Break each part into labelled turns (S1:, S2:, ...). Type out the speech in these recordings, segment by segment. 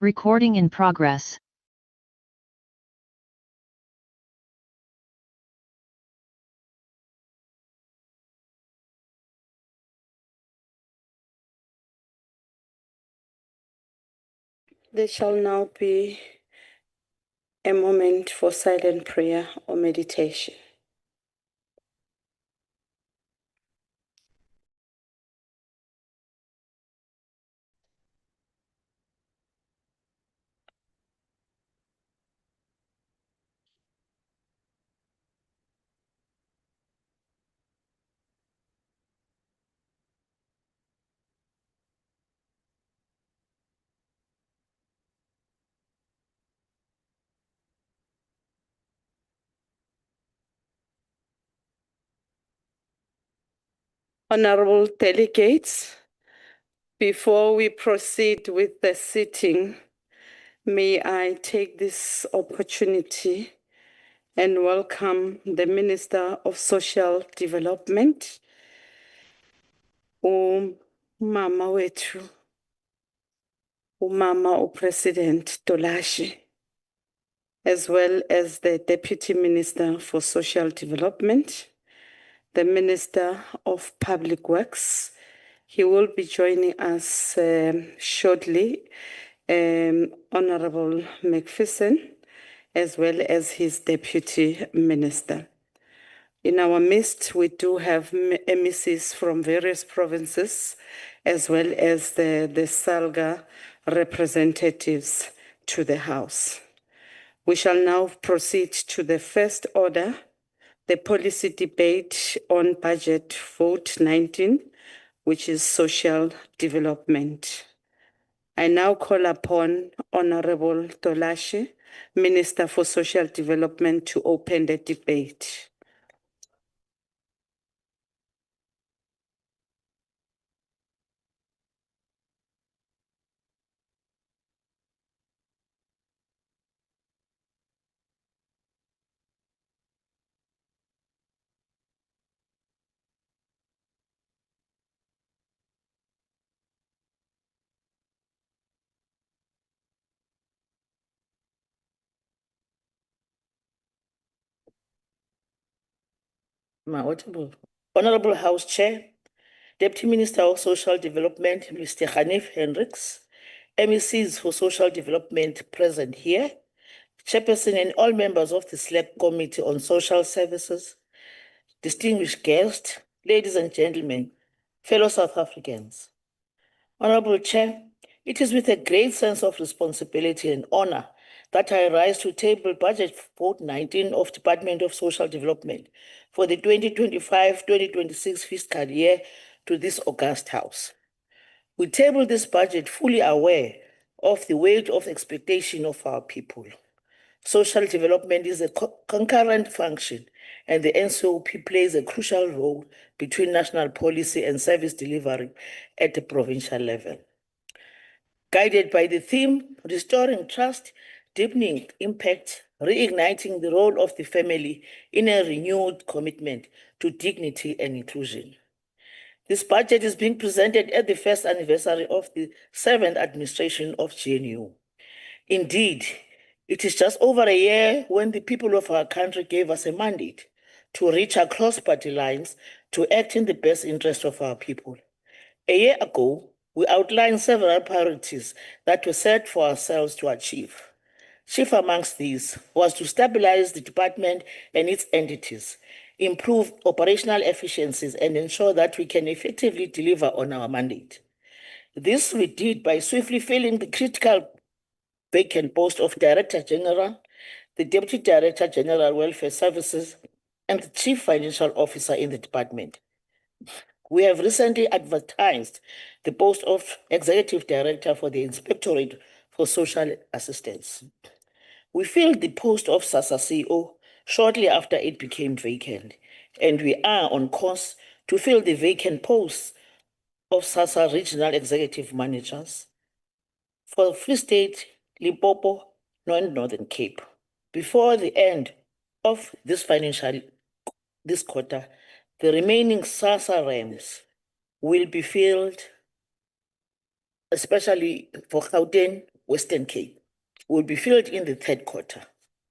S1: Recording in progress.
S2: There shall now be a moment for silent prayer or meditation. Honorable delegates, before we proceed with the sitting, may I take this opportunity and welcome the Minister of Social Development, Mama wetu, Mama President Tolashi, as well as the Deputy Minister for Social Development, the Minister of Public Works. He will be joining us shortly, Honorable McPherson, as well as his Deputy Minister. In our midst, we do have MECs from various provinces, as well as the SALGA representatives to the House. We shall now proceed to the first order, the policy debate on budget vote 19, which is social development. I now call upon Honorable Tolashi, Minister for Social Development, to open the debate.
S3: Honorable House Chair, Deputy Minister of Social Development, Mr. Hanif Hendricks, MECs for Social Development present here, Chairperson and all members of the SLAP Committee on Social Services, distinguished guests, ladies and gentlemen, fellow South Africans. Honorable Chair, it is with a great sense of responsibility and honor that I rise to table Budget Vote 19 of Department of Social Development for the 2025-2026 fiscal year to this august House. We table this budget fully aware of the weight of expectation of our people. Social development is a concurrent function, and the NCOP plays a crucial role between national policy and service delivery at the provincial level. Guided by the theme, restoring trust, deepening impact, reigniting the role of the family in a renewed commitment to dignity and inclusion. This budget is being presented at the first anniversary of the 7th administration of GNU. Indeed, it is just over a year when the people of our country gave us a mandate to reach across party lines to act in the best interest of our people. A year ago, we outlined several priorities that were set for ourselves to achieve. Chief amongst these was to stabilize the department and its entities, improve operational efficiencies, and ensure that we can effectively deliver on our mandate. This we did by swiftly filling the critical vacant post of Director General, the Deputy Director General Welfare Services, and the Chief Financial Officer in the department. We have recently advertised the post of Executive Director for the Inspectorate for Social Assistance. We filled the post of SASSA CEO shortly after it became vacant, and we are on course to fill the vacant posts of SASSA Regional Executive Managers for Free State, Limpopo, and Northern Cape. Before the end of this quarter, the remaining SASSA REMs will be filled, especially for Gauteng, Western Cape will be filled in the third quarter.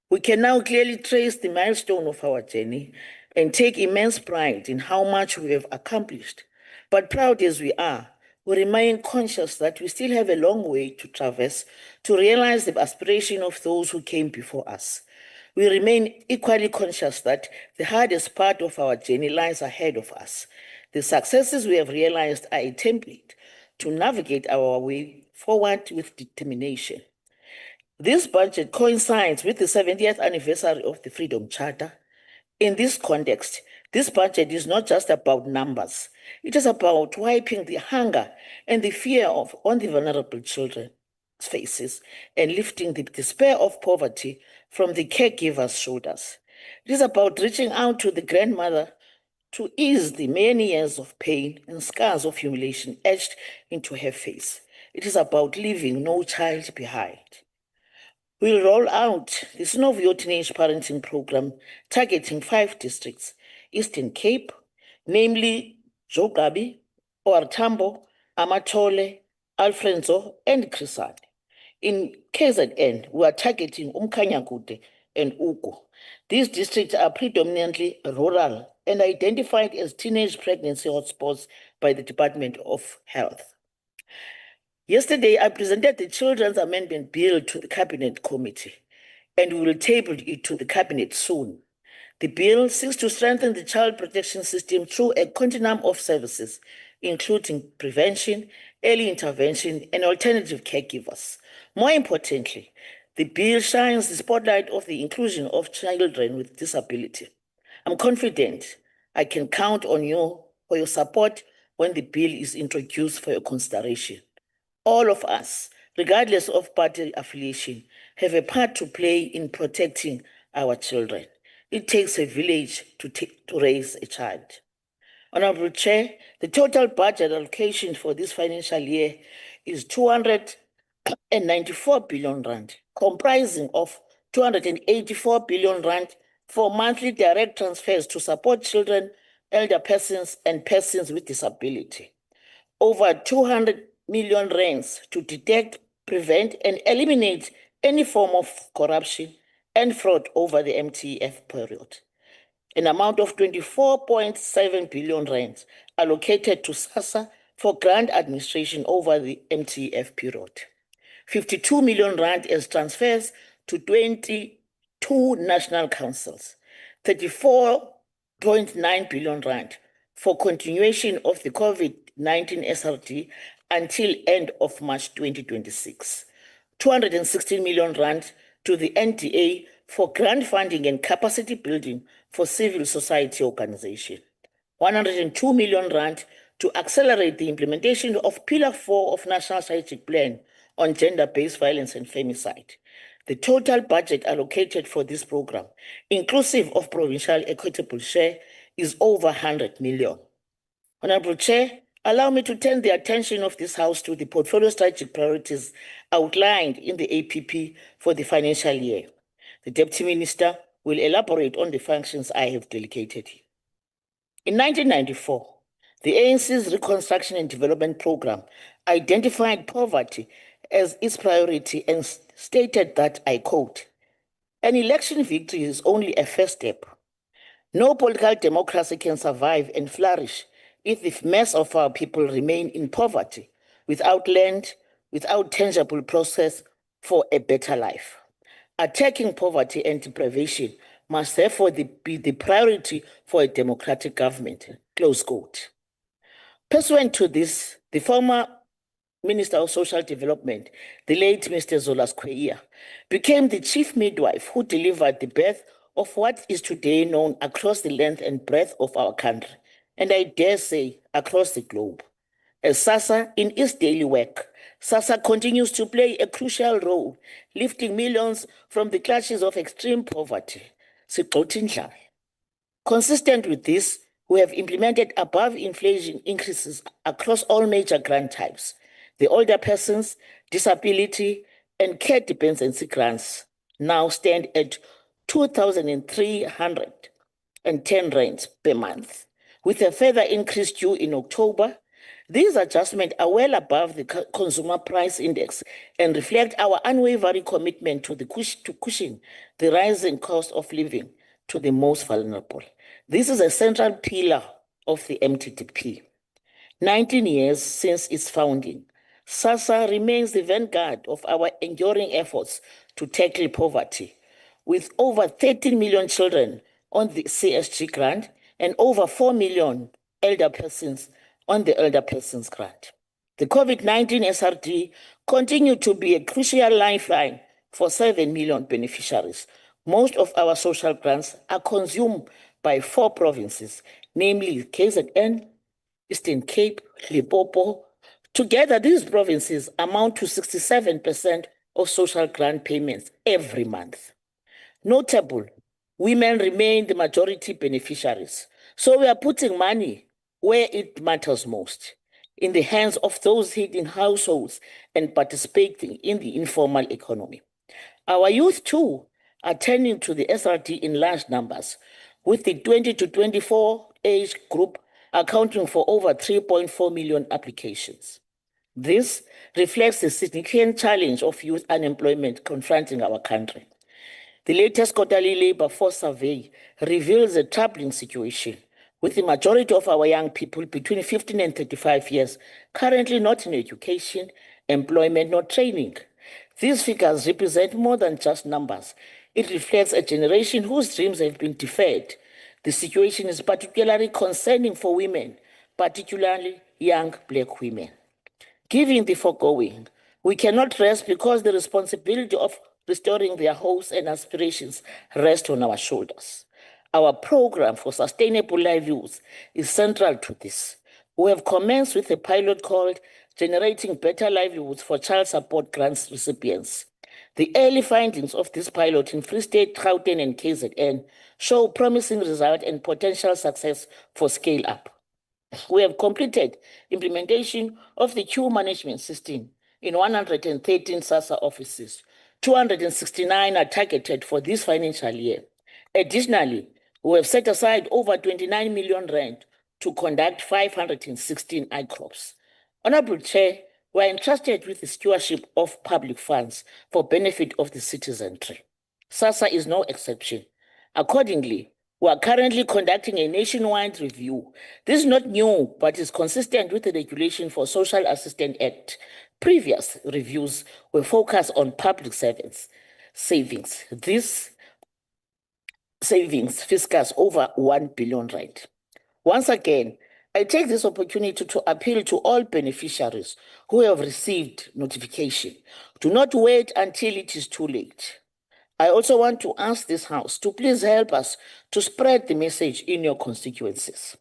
S3: We can now clearly trace the milestone of our journey and take immense pride in how much we have accomplished. But proud as we are, we remain conscious that we still have a long way to traverse to realize the aspiration of those who came before us. We remain equally conscious that the hardest part of our journey lies ahead of us. The successes we have realized are a template to navigate our way forward with determination. This budget coincides with the 70th anniversary of the Freedom Charter. In this context, this budget is not just about numbers. It is about wiping the hunger and the fear on the vulnerable children's faces and lifting the despair of poverty from the caregivers' shoulders. It is about reaching out to the grandmother to ease the many years of pain and scars of humiliation etched into her face. It is about leaving no child behind. We'll roll out the Synovio Teenage Parenting Program targeting 5 districts, Eastern Cape, namely Jogabi, Oartambo, Amatole, Alfrenzo, and Krisane. In KZN, we are targeting Umkanyakude and Ugo. These districts are predominantly rural and identified as teenage pregnancy hotspots by the Department of Health. Yesterday, I presented the Children's Amendment Bill to the Cabinet Committee, and we will table it to the Cabinet soon. The bill seeks to strengthen the child protection system through a continuum of services, including prevention, early intervention, and alternative caregivers. More importantly, the bill shines the spotlight of the inclusion of children with disability. I'm confident I can count on you for your support when the bill is introduced for your consideration. All of us, regardless of party affiliation, have a part to play in protecting our children. It takes a village to raise a child. Honorable Chair, the total budget allocation for this financial year is 294 billion rand, comprising of 284 billion rand for monthly direct transfers to support children, elder persons, and persons with disability. Over 200 million rands to detect, prevent, and eliminate any form of corruption and fraud over the MTF period. An amount of 24.7 billion rands allocated to SASSA for grant administration over the MTF period. 52 million rand as transfers to 22 national councils. 34.9 billion rand for continuation of the COVID-19 SRD until end of March 2026. 216 million rand to the NDA for grant funding and capacity building for civil society organization. 102 million rand to accelerate the implementation of Pillar 4 of National Strategic Plan on gender-based violence and femicide. The total budget allocated for this program, inclusive of provincial equitable share, is over 100 million. Honorable Chair, allow me to turn the attention of this House to the portfolio strategic priorities outlined in the APP for the financial year. The Deputy Minister will elaborate on the functions I have delegated here. In 1994, the ANC's Reconstruction and Development Program identified poverty as its priority and stated that, I quote, "An election victory is only a first step. No political democracy can survive and flourish if the mass of our people remain in poverty, without land, without tangible process for a better life. Attacking poverty and deprivation must therefore be the priority for a democratic government," close quote. Pursuant to this, the former Minister of Social Development, the late Mr. Zola Skweyiya, became the chief midwife who delivered the birth of what is today known across the length and breadth of our country, and I dare say across the globe. As SASSA in its daily work, SASSA continues to play a crucial role, lifting millions from the clutches of extreme poverty. Consistent with this, we have implemented above inflation increases across all major grant types. The older persons, disability, and care dependency grants now stand at 2,310 rands per month, with a further increase due in October. These adjustments are well above the consumer price index and reflect our unwavering commitment to cushion the rising cost of living to the most vulnerable. This is a central pillar of the MTDP. 19 years since its founding, SASSA remains the vanguard of our enduring efforts to tackle poverty, with over 13 million children on the CSG grant and over 4 million elder persons on the elder persons grant. The COVID-19 SRD continued to be a crucial lifeline for 7 million beneficiaries. Most of our social grants are consumed by 4 provinces, namely KZN, Eastern Cape, Limpopo. Together, these provinces amount to 67% of social grant payments every month. Notable, women remain the majority beneficiaries. So we are putting money where it matters most, in the hands of those leading households and participating in the informal economy. Our youth, too, are turning to the SRD in large numbers, with the 20 to 24 age group accounting for over 3.4 million applications. This reflects the significant challenge of youth unemployment confronting our country. The latest quarterly labor force survey reveals a troubling situation, with the majority of our young people between 15 and 35 years currently not in education, employment, nor training. These figures represent more than just numbers. It reflects a generation whose dreams have been deferred. The situation is particularly concerning for women, particularly young Black women. Given the foregoing, we cannot rest because the responsibility of restoring their hopes and aspirations rests on our shoulders. Our program for sustainable livelihoods is central to this. We have commenced with a pilot called Generating Better Livelihoods for Child Support Grants Recipients. The early findings of this pilot in Free State, Gauteng, and KZN show promising results and potential success for scale-up. We have completed implementation of the queue management system in 113 SASSA offices. 269 are targeted for this financial year. Additionally, we have set aside over 29 million rand to conduct 516 ICROPs. Honorable Chair, we are entrusted with the stewardship of public funds for benefit of the citizenry. SASSA is no exception. Accordingly, we are currently conducting a nationwide review. This is not new, but is consistent with the Regulation for Social Assistance Act. Previous reviews were focused on public servants' savings. These savings fiscals over 1 billion rand. Once again, I take this opportunity to appeal to all beneficiaries who have received notification. Do not wait until it is too late. I also want to ask this House to please help us to spread the message in your constituencies.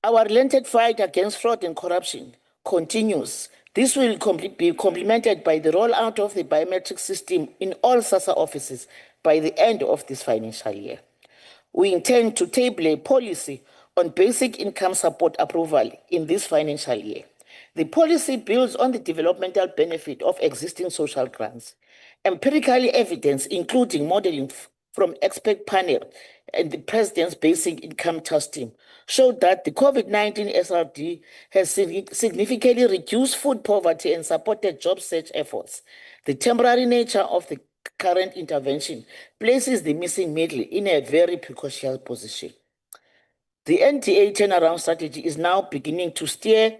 S3: Our relentless fight against fraud and corruption continues. This will be complemented by the rollout of the biometric system in all SASSA offices by the end of this financial year. We intend to table a policy on basic income support approval in this financial year. The policy builds on the developmental benefit of existing social grants. Empirical evidence, including modeling from expert panel and the President's Basic Income Task Team, showed that the COVID-19 SRD has significantly reduced food poverty and supported job search efforts. The temporary nature of the current intervention places the missing middle in a very precarious position. The NTA turnaround strategy is now beginning to steer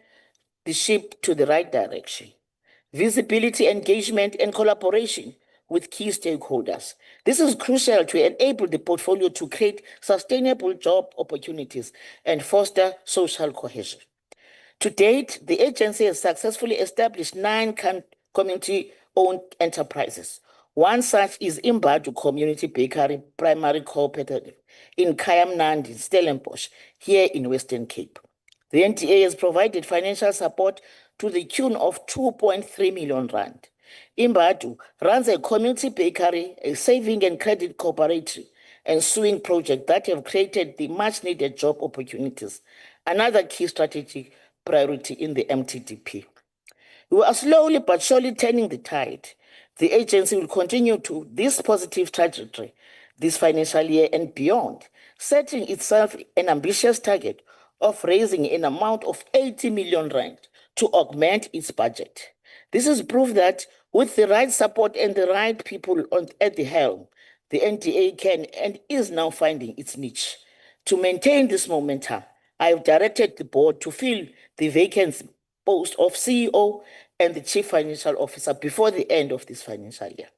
S3: the ship to the right direction. Visibility, engagement, and collaboration with key stakeholders. This is crucial to enable the portfolio to create sustainable job opportunities and foster social cohesion. To date, the agency has successfully established 9 community-owned enterprises. One such is Imbadu Community Bakery Primary Cooperative in Kayamnandi, Stellenbosch, here in Western Cape. The NTA has provided financial support to the tune of 2.3 million rand. Imbadu runs a community bakery, a saving and credit cooperative, and sewing project that have created the much-needed job opportunities, another key strategic priority in the MTDP. We are slowly but surely turning the tide. The agency will continue to this positive trajectory this financial year and beyond, setting itself an ambitious target of raising an amount of 80 million rand to augment its budget. This is proof that with the right support and the right people at the helm, the NDA can and is now finding its niche. To maintain this momentum, I have directed the board to fill the vacant post of CEO and the Chief Financial Officer before the end of this financial year.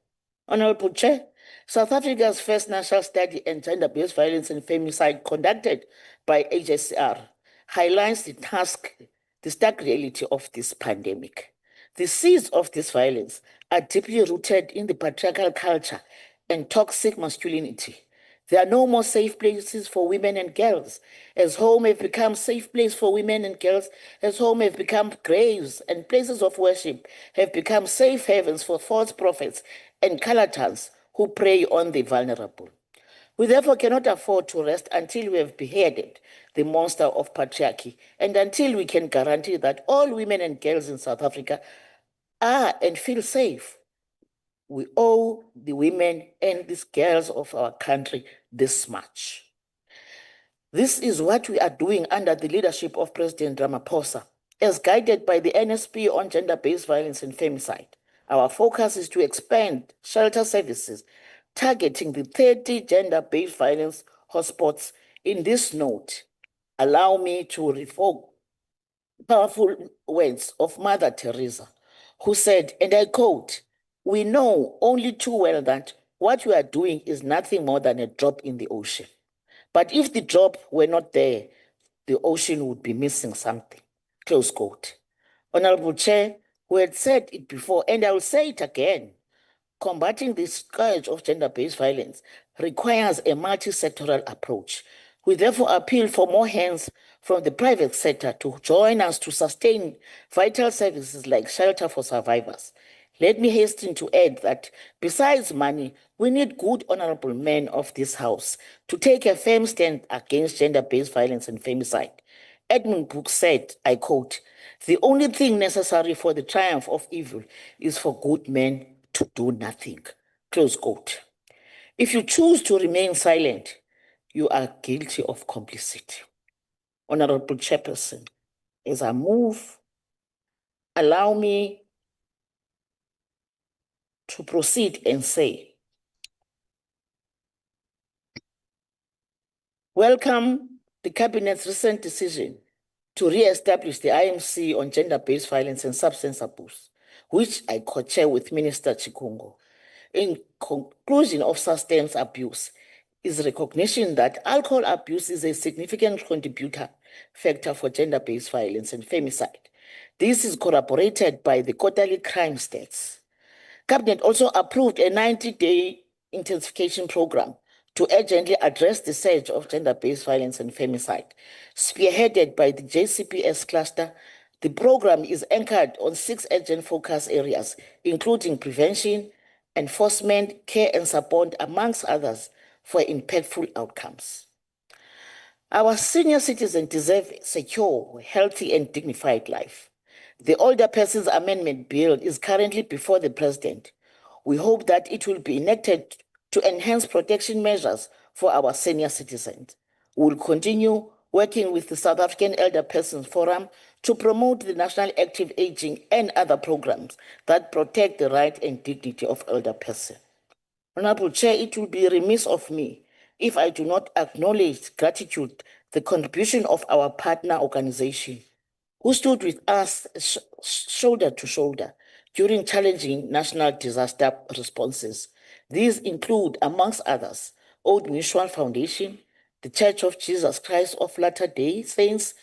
S3: Honorable Chair, South Africa's first national study on gender-based violence and femicide conducted by HSR highlights the stark reality of this pandemic. The seeds of this violence are deeply rooted in the patriarchal culture and toxic masculinity. There are no more safe places for women and girls, as home have become safe place for women and girls, as home have become graves and places of worship have become safe havens for false prophets and charlatans who prey on the vulnerable. We therefore cannot afford to rest until we have beheaded the monster of patriarchy and until we can guarantee that all women and girls in South Africa are and feel safe. We owe the women and these girls of our country this much. This is what we are doing under the leadership of President Ramaphosa, as guided by the NSP on gender-based violence and femicide. Our focus is to expand shelter services, targeting the 30 gender-based violence hotspots. In this note, allow me to revoke powerful words of Mother Teresa, who said, and I quote, "We know only too well that what we are doing is nothing more than a drop in the ocean. But if the drop were not there, the ocean would be missing something." Close quote. Honorable Chair, we had said it before, and I will say it again. Combating the scourge of gender-based violence requires a multi-sectoral approach. We therefore appeal for more hands from the private sector to join us to sustain vital services like shelter for survivors. Let me hasten to add that besides money, we need good honorable men of this House to take a firm stand against gender-based violence and femicide. Edmund Burke said, I quote, "The only thing necessary for the triumph of evil is for good men to do nothing." Close quote. If you choose to remain silent, you are guilty of complicity. Honorable Chairperson, as I move, allow me to proceed and say, welcome the Cabinet's recent decision to re-establish the IMC on gender-based violence and substance abuse, which I co-chair with Minister Chikungo. In conclusion of substance abuse is recognition that alcohol abuse is a significant contributor factor for gender-based violence and femicide. This is corroborated by the quarterly crime stats. Cabinet also approved a 90-day intensification program to urgently address the surge of gender-based violence and femicide. Spearheaded by the JCPS cluster, the program is anchored on 6 urgent focus areas, including prevention, enforcement, care and support, amongst others, for impactful outcomes. Our senior citizens deserve a secure, healthy and dignified life. The Older Persons Amendment Bill is currently before the President. We hope that it will be enacted to enhance protection measures for our senior citizens. We will continue working with the South African Elder Persons Forum to promote the National Active Aging and other programs that protect the right and dignity of elder persons. Honorable Chair, it will be remiss of me if I do not acknowledge gratitude, the contribution of our partner organization, who stood with us shoulder to shoulder during challenging national disaster responses. These include, amongst others, Old Mutual Foundation, the Church of Jesus Christ of Latter-day Saints,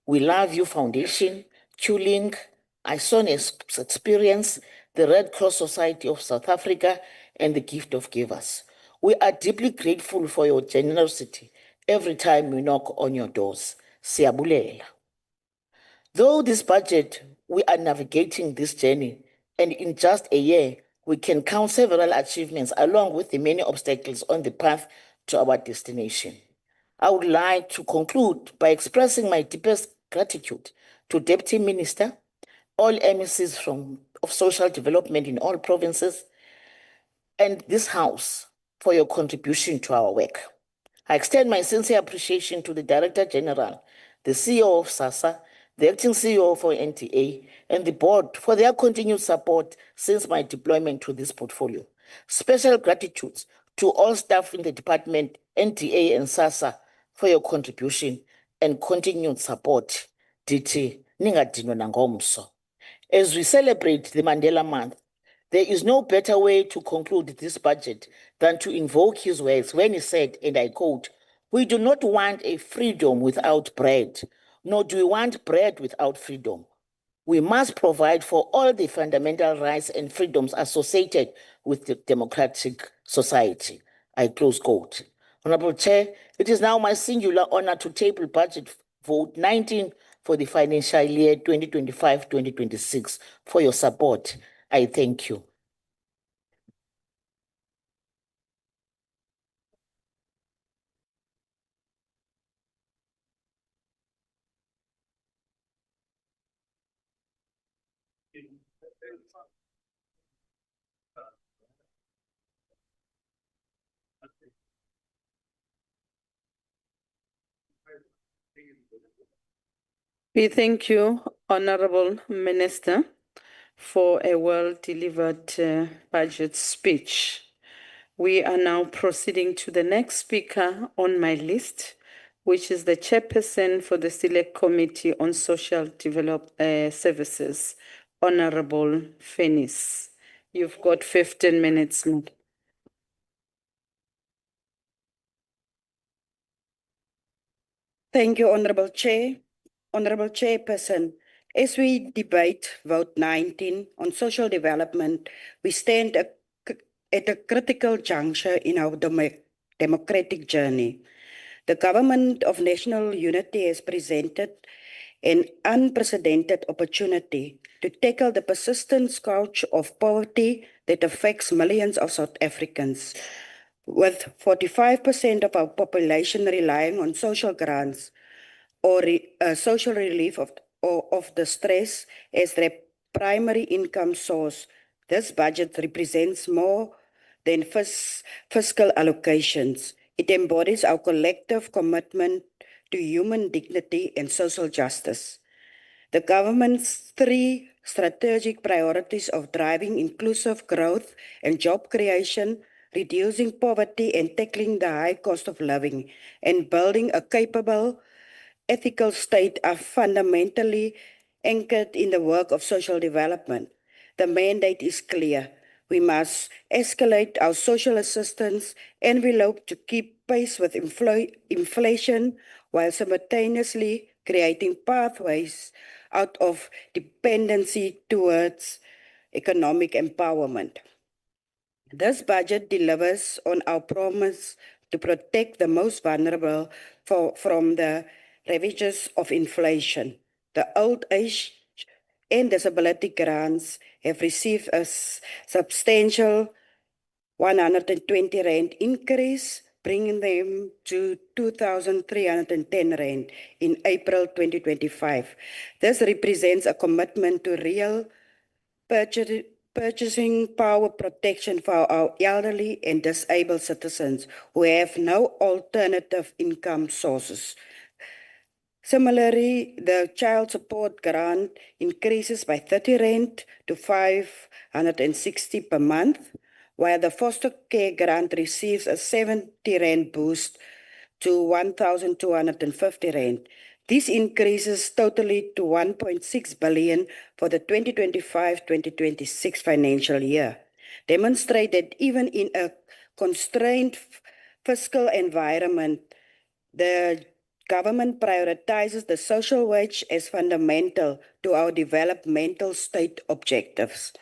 S3: We Love You Foundation, Q-Link, Ison's Experience, the Red Cross Society of South Africa, and the Gift of Givers. We are deeply grateful for your generosity every time we knock on your doors. Siyabulela. Though this budget, we are navigating this journey, and in just a year, we can count several achievements along with the many obstacles on the path to our destination. I would like to conclude by expressing my deepest gratitude to Deputy Minister, all MECs of social development in all provinces, and this House for your contribution to our work. I extend my sincere appreciation to the Director General, the CEO of SASSA, the acting CEO for NTA, and the board for their continued support since my deployment to this portfolio. Special gratitude to all staff in the department, NTA and SASSA for your contribution and continued support. DT, ningadinwa nangomso. As we celebrate the Mandela Month, there is no better way to conclude this budget than to invoke his words when he said, and I quote, "We do not want a freedom without bread, nor do we want bread without freedom. We must provide for all the fundamental rights and freedoms associated with the democratic society." I close quote. Honorable Chair, it is now my singular honor to table budget vote 19 for the financial year 2025-2026 for your support. I thank you.
S2: We thank you, Honorable Minister, for a well-delivered budget speech. We are now proceeding to the next speaker on my list, which is the chairperson for the Select Committee on Social Services, Honorable Fennis. You've got 15 minutes, ma'am.
S1: Thank you, Honorable Chair. Honorable Chairperson, as we debate Vote 19 on social development, we stand at a critical juncture in our democratic journey. The Government of National Unity has presented an unprecedented opportunity to tackle the persistent scourge of poverty that affects millions of South Africans. With 45% of our population relying on social grants or social relief of the stress as their primary income source, this budget represents more than fiscal allocations. It embodies our collective commitment to human dignity and social justice. The government's three strategic priorities of driving inclusive growth and job creation, reducing poverty and tackling the high cost of living, and building a capable, ethical state are fundamentally anchored in the work of social development. The mandate is clear. We must escalate our social assistance envelope to keep pace with inflation while simultaneously creating pathways out of dependency towards economic empowerment. This budget delivers on our promise to protect the most vulnerable from the ravages of inflation. The old age and disability grants have received a substantial 120 rand increase, bringing them to 2,310 rand in April 2025. This represents a commitment to real purchasing power protection for our elderly and disabled citizens who have no alternative income sources. Similarly, the child support grant increases by 30 rand to 560 per month, while the foster care grant receives a 70 rand boost to 1,250 rand. These increases totally to 1.6 billion for the 2025-2026 financial year, demonstrate that even in a constrained fiscal environment, the government prioritizes the social wage as fundamental to our developmental state objectives.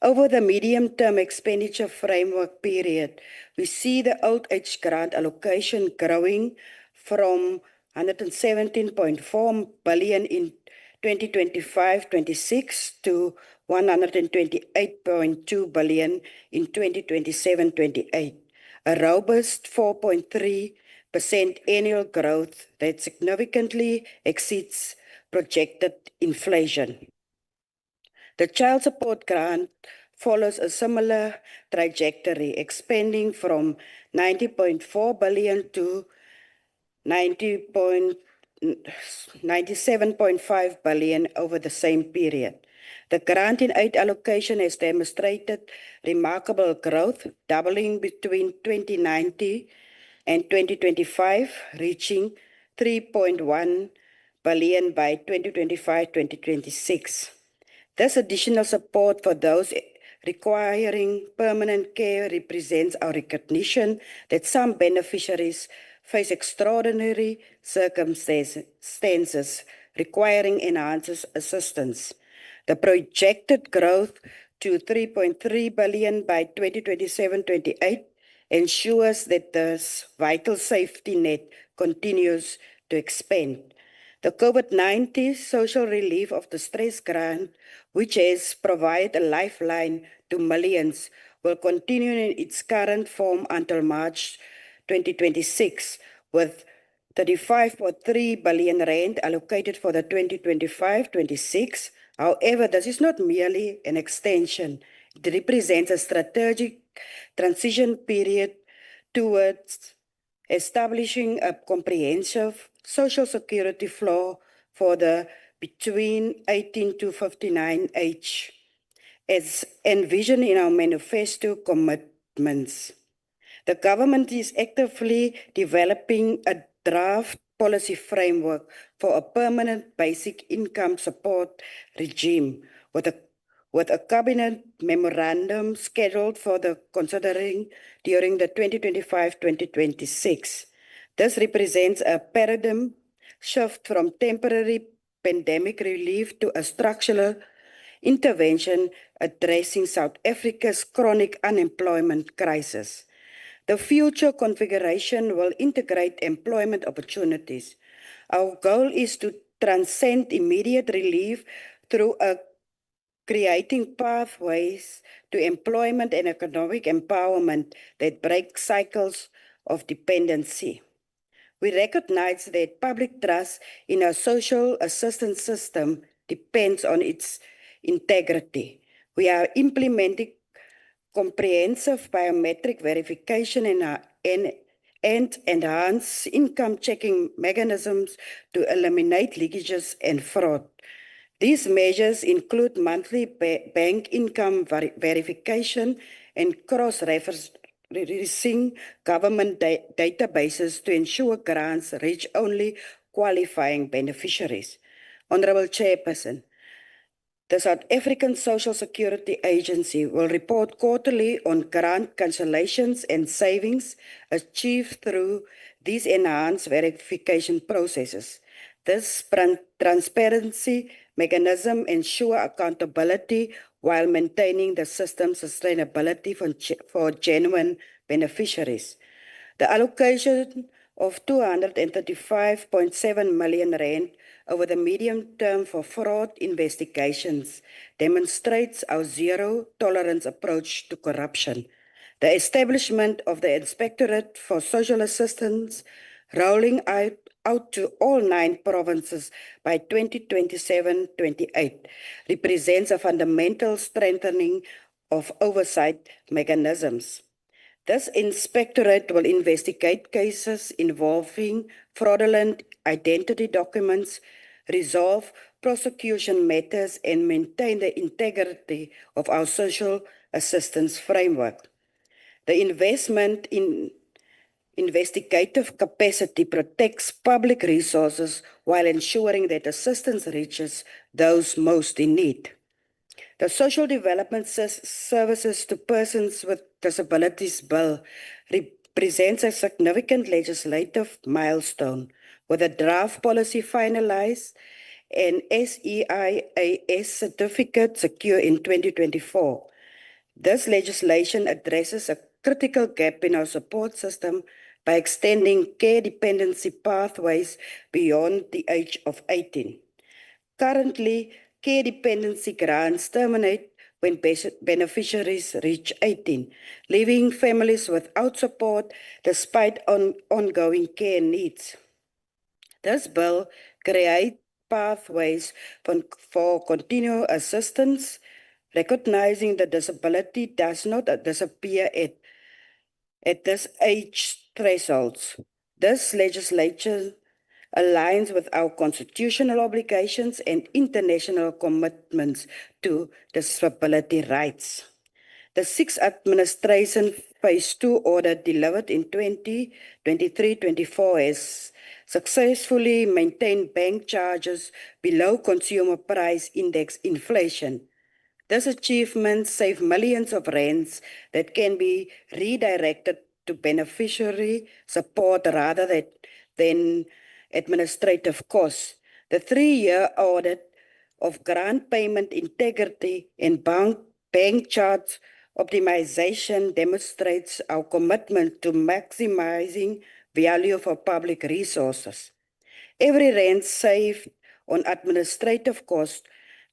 S1: Over the medium-term expenditure framework period, we see the old age grant allocation growing from 117.4 billion in 2025-26 to 128.2 billion in 2027-28, a robust 4.3% annual growth that significantly exceeds projected inflation. The child support grant follows a similar trajectory, expanding from 90.4 billion to 99.2 97.5 billion over the same period. The grant in aid allocation has demonstrated remarkable growth, doubling between 2019 and 2025, reaching 3.1 billion by 2025-2026. This additional support for those requiring permanent care represents our recognition that some beneficiaries face extraordinary circumstances requiring enhanced assistance. The projected growth to 3.3 billion by 2027-28 ensures that this vital safety net continues to expand. The COVID-19 Social Relief of Distress Grant, which has provided a lifeline to millions, will continue in its current form until March 2026, with 35.3 billion rand allocated for the 2025-26. However, this is not merely an extension. It represents a strategic transition period towards establishing a comprehensive social security floor for the between 18 to 59 age, as envisioned in our manifesto commitments. The government is actively developing a draft policy framework for a permanent basic income support regime with a cabinet memorandum scheduled for the considering during the 2025-2026. This represents a paradigm shift from temporary pandemic relief to a structural intervention addressing South Africa's chronic unemployment crisis. The future configuration will integrate employment opportunities. Our goal is to transcend immediate relief through creating pathways to employment and economic empowerment that break cycles of dependency. We recognize that public trust in our social assistance system depends on its integrity. We are implementing comprehensive biometric verification and enhance income checking mechanisms to eliminate leakages and fraud. These measures include monthly bank income verification and cross-referencing government databases to ensure grants reach only qualifying beneficiaries. Honorable Chairperson, the South African Social Security Agency will report quarterly on grant cancellations and savings achieved through these enhanced verification processes. This transparency mechanism ensures accountability while maintaining the system's sustainability for genuine beneficiaries. The allocation of 235.7 million rand over the medium term for fraud investigations demonstrates our zero-tolerance approach to corruption. The establishment of the Inspectorate for Social Assistance, rolling out to all 9 provinces by 2027-28, represents a fundamental strengthening of oversight mechanisms. This inspectorate will investigate cases involving fraudulent identity documents, resolve prosecution matters, and maintain the integrity of our social assistance framework. The investment in investigative capacity protects public resources while ensuring that assistance reaches those most in need. The Social Development Services to Persons with Disabilities Bill represents a significant legislative milestone, with a draft policy finalized and SEIAS certificate secured in 2024. This legislation addresses a critical gap in our support system by extending care dependency pathways beyond the age of 18. Currently, care dependency grants terminate when beneficiaries reach 18, leaving families without support despite ongoing care needs. This bill creates pathways for continual assistance, recognizing that disability does not disappear at this age thresholds. This legislation aligns with our constitutional obligations and international commitments to disability rights. The sixth administration phase 2 order delivered in 2023-24 has successfully maintained bank charges below consumer price index inflation. This achievement saved millions of rands that can be redirected to beneficiary support rather than administrative costs. The 3-year audit of grant payment integrity and bank charge optimization demonstrates our commitment to maximizing value for public resources. Every rand saved on administrative costs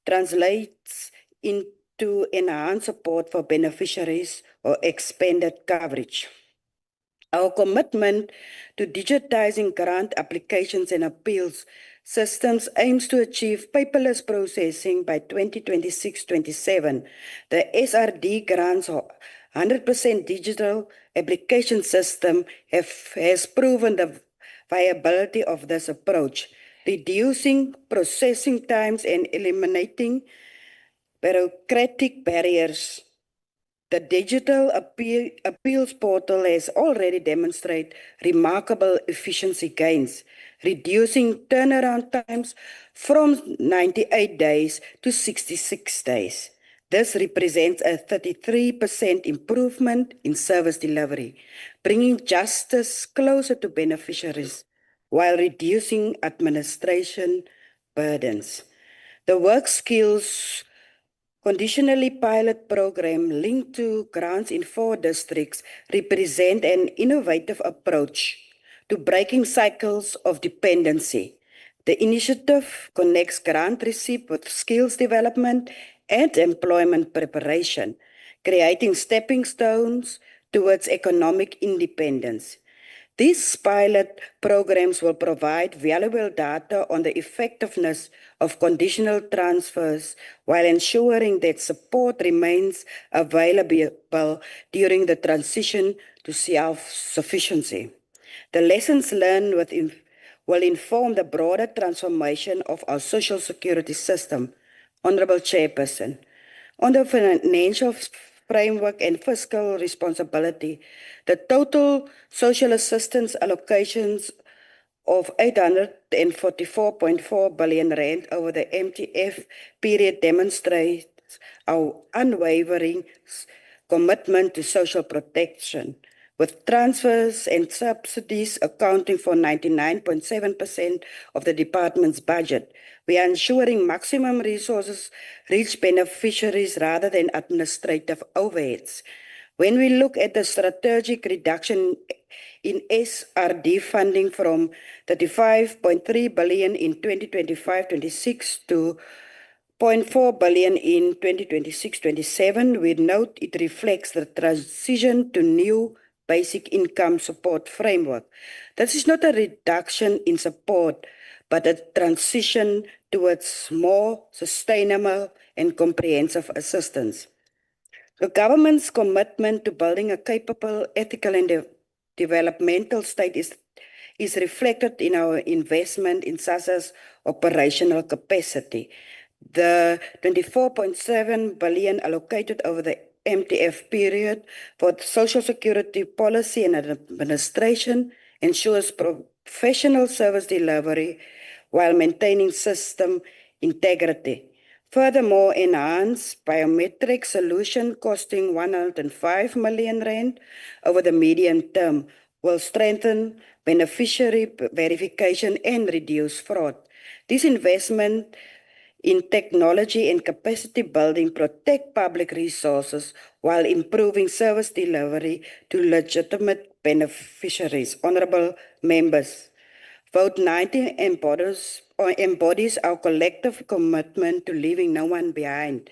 S1: translates into enhanced support for beneficiaries or expanded coverage. Our commitment to digitizing grant applications and appeals systems aims to achieve paperless processing by 2026-27. The SRD grants 100% digital application system has proven the viability of this approach, reducing processing times and eliminating bureaucratic barriers. The digital appeals portal has already demonstrated remarkable efficiency gains, reducing turnaround times from 98 days to 66 days. This represents a 33% improvement in service delivery, bringing justice closer to beneficiaries while reducing administration burdens. The work skills conditionally pilot program linked to grants in 4 districts represent an innovative approach to breaking cycles of dependency. The initiative connects grant receipt with skills development and employment preparation, creating stepping stones towards economic independence. These pilot programs will provide valuable data on the effectiveness of conditional transfers while ensuring that support remains available during the transition to self-sufficiency. The lessons learned will inform the broader transformation of our social security system. Honorable Chairperson, on the financial framework and fiscal responsibility, the total social assistance allocations of 844.4 billion rand over the MTF period demonstrates our unwavering commitment to social protection, with transfers and subsidies accounting for 99.7% of the department's budget. We are ensuring maximum resources reach beneficiaries rather than administrative overheads. When we look at the strategic reduction in SRD funding from 35.3 billion in 2025-26 to 0.4 billion in 2026-27, we note it reflects the transition to new basic income support framework. This is not a reduction in support, but a transition towards more sustainable and comprehensive assistance. The government's commitment to building a capable, ethical, and developmental state is reflected in our investment in SASSA's operational capacity. The 24.7 billion allocated over the MTF period for social security policy and administration ensures professional service delivery while maintaining system integrity. Furthermore, enhanced biometric solution costing 105 million rand over the medium term will strengthen beneficiary verification and reduce fraud. This investment in technology and capacity building protect public resources while improving service delivery to legitimate beneficiaries. Honorable members, Vote 19 embodies our collective commitment to leaving no one behind.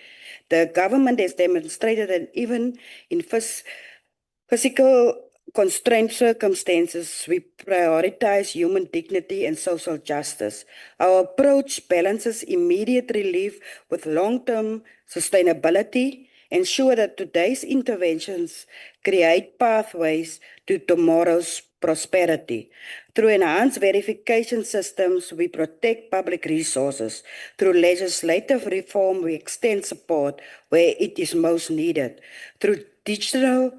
S1: The government has demonstrated that even in physical constrained circumstances, we prioritize human dignity and social justice. Our approach balances immediate relief with long-term sustainability, ensure that today's interventions create pathways to tomorrow's prosperity. Through enhanced verification systems, we protect public resources. Through legislative reform, we extend support where it is most needed. Through digital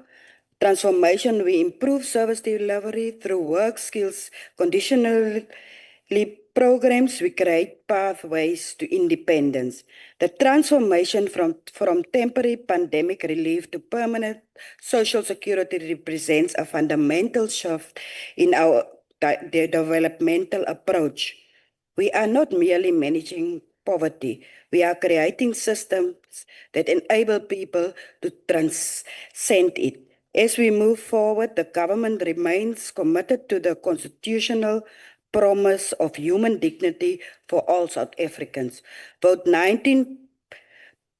S1: transformation, we improve service delivery. Through work skills conditionally programs, we create pathways to independence. The transformation from temporary pandemic relief to permanent social security represents a fundamental shift in our developmental approach. We are not merely managing poverty, we are creating systems that enable people to transcend it. As we move forward, the government remains committed to the constitutional promise of human dignity for all South Africans. Vote 19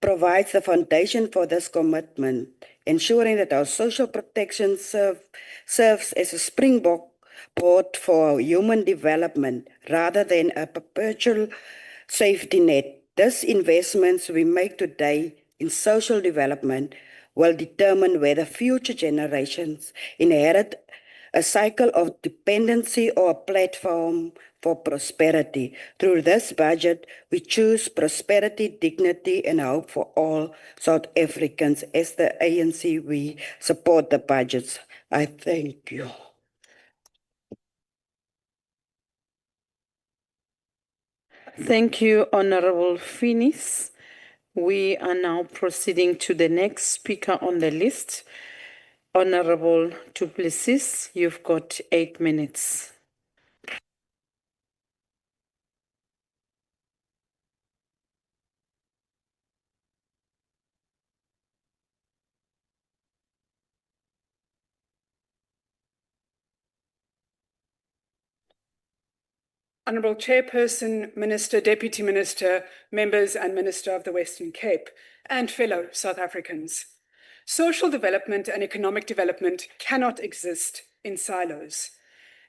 S1: provides the foundation for this commitment, ensuring that our social protection serves as a springboard for our human development rather than a perpetual safety net. These investments we make today in social development will determine whether future generations inherit a cycle of dependency or a platform for prosperity. Through this budget, we choose prosperity, dignity, and hope for all South Africans. As the ANC, we support the budgets. I thank you.
S2: Thank you, Honorable Finis. We are now proceeding to the next speaker on the list. Honorable Du Plessis, you've got 8 minutes.
S4: Honourable Chairperson, Minister, Deputy Minister, members and Minister of the Western Cape, and fellow South Africans. Social development and economic development cannot exist in silos.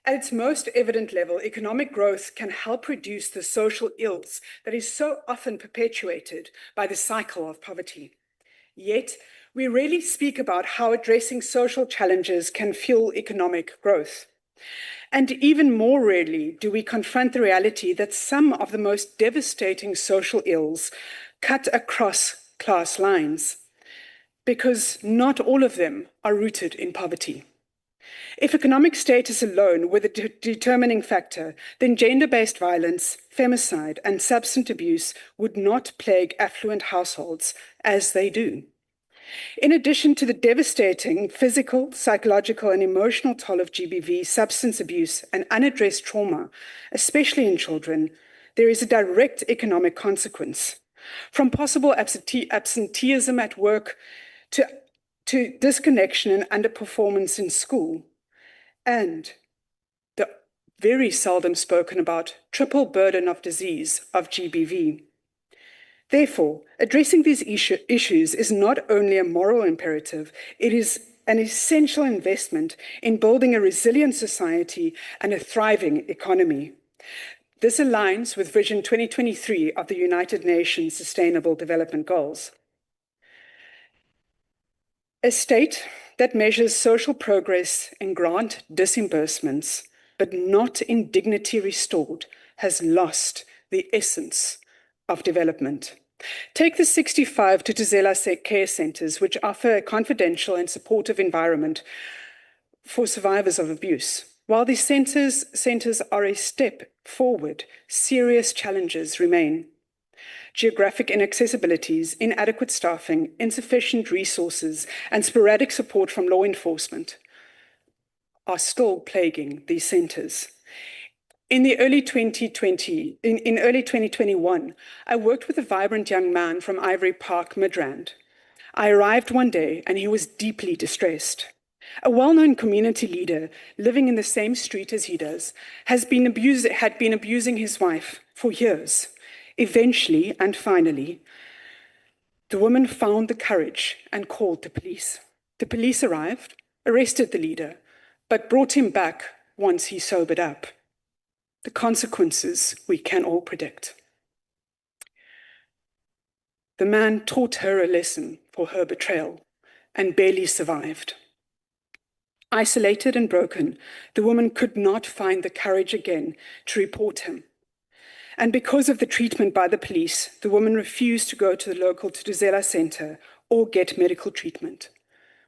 S4: At its most evident level, economic growth can help reduce the social ills that is so often perpetuated by the cycle of poverty. Yet, we rarely speak about how addressing social challenges can fuel economic growth. And even more rarely do we confront the reality that some of the most devastating social ills cut across class lines, because not all of them are rooted in poverty. If economic status alone were the determining factor, then gender-based violence, femicide, and substance abuse would not plague affluent households as they do. In addition to the devastating physical, psychological, and emotional toll of GBV, substance abuse, and unaddressed trauma, especially in children, there is a direct economic consequence. From possible absenteeism at work to disconnection and underperformance in school, and the very seldom spoken about triple burden of disease of GBV. Therefore, addressing these issues is not only a moral imperative, it is an essential investment in building a resilient society and a thriving economy. This aligns with Vision 2023 of the United Nations Sustainable Development Goals. A state that measures social progress in grant disbursements, but not in dignity restored, has lost the essence of development. Take the 65 Tutuzela care centres, which offer a confidential and supportive environment for survivors of abuse. While these centres are a step forward, serious challenges remain. Geographic inaccessibilities, inadequate staffing, insufficient resources, and sporadic support from law enforcement are still plaguing these centres. In early 2021, I worked with a vibrant young man from Ivory Park, Midrand. I arrived one day and he was deeply distressed. A well-known community leader living in the same street as he does had been abusing his wife for years. Eventually and finally, the woman found the courage and called the police. The police arrived, arrested the leader, but brought him back once he sobered up. The consequences we can all predict. The man taught her a lesson for her betrayal and barely survived. Isolated and broken, the woman could not find the courage again to report him. And because of the treatment by the police, the woman refused to go to the local Tutuzela Center or get medical treatment.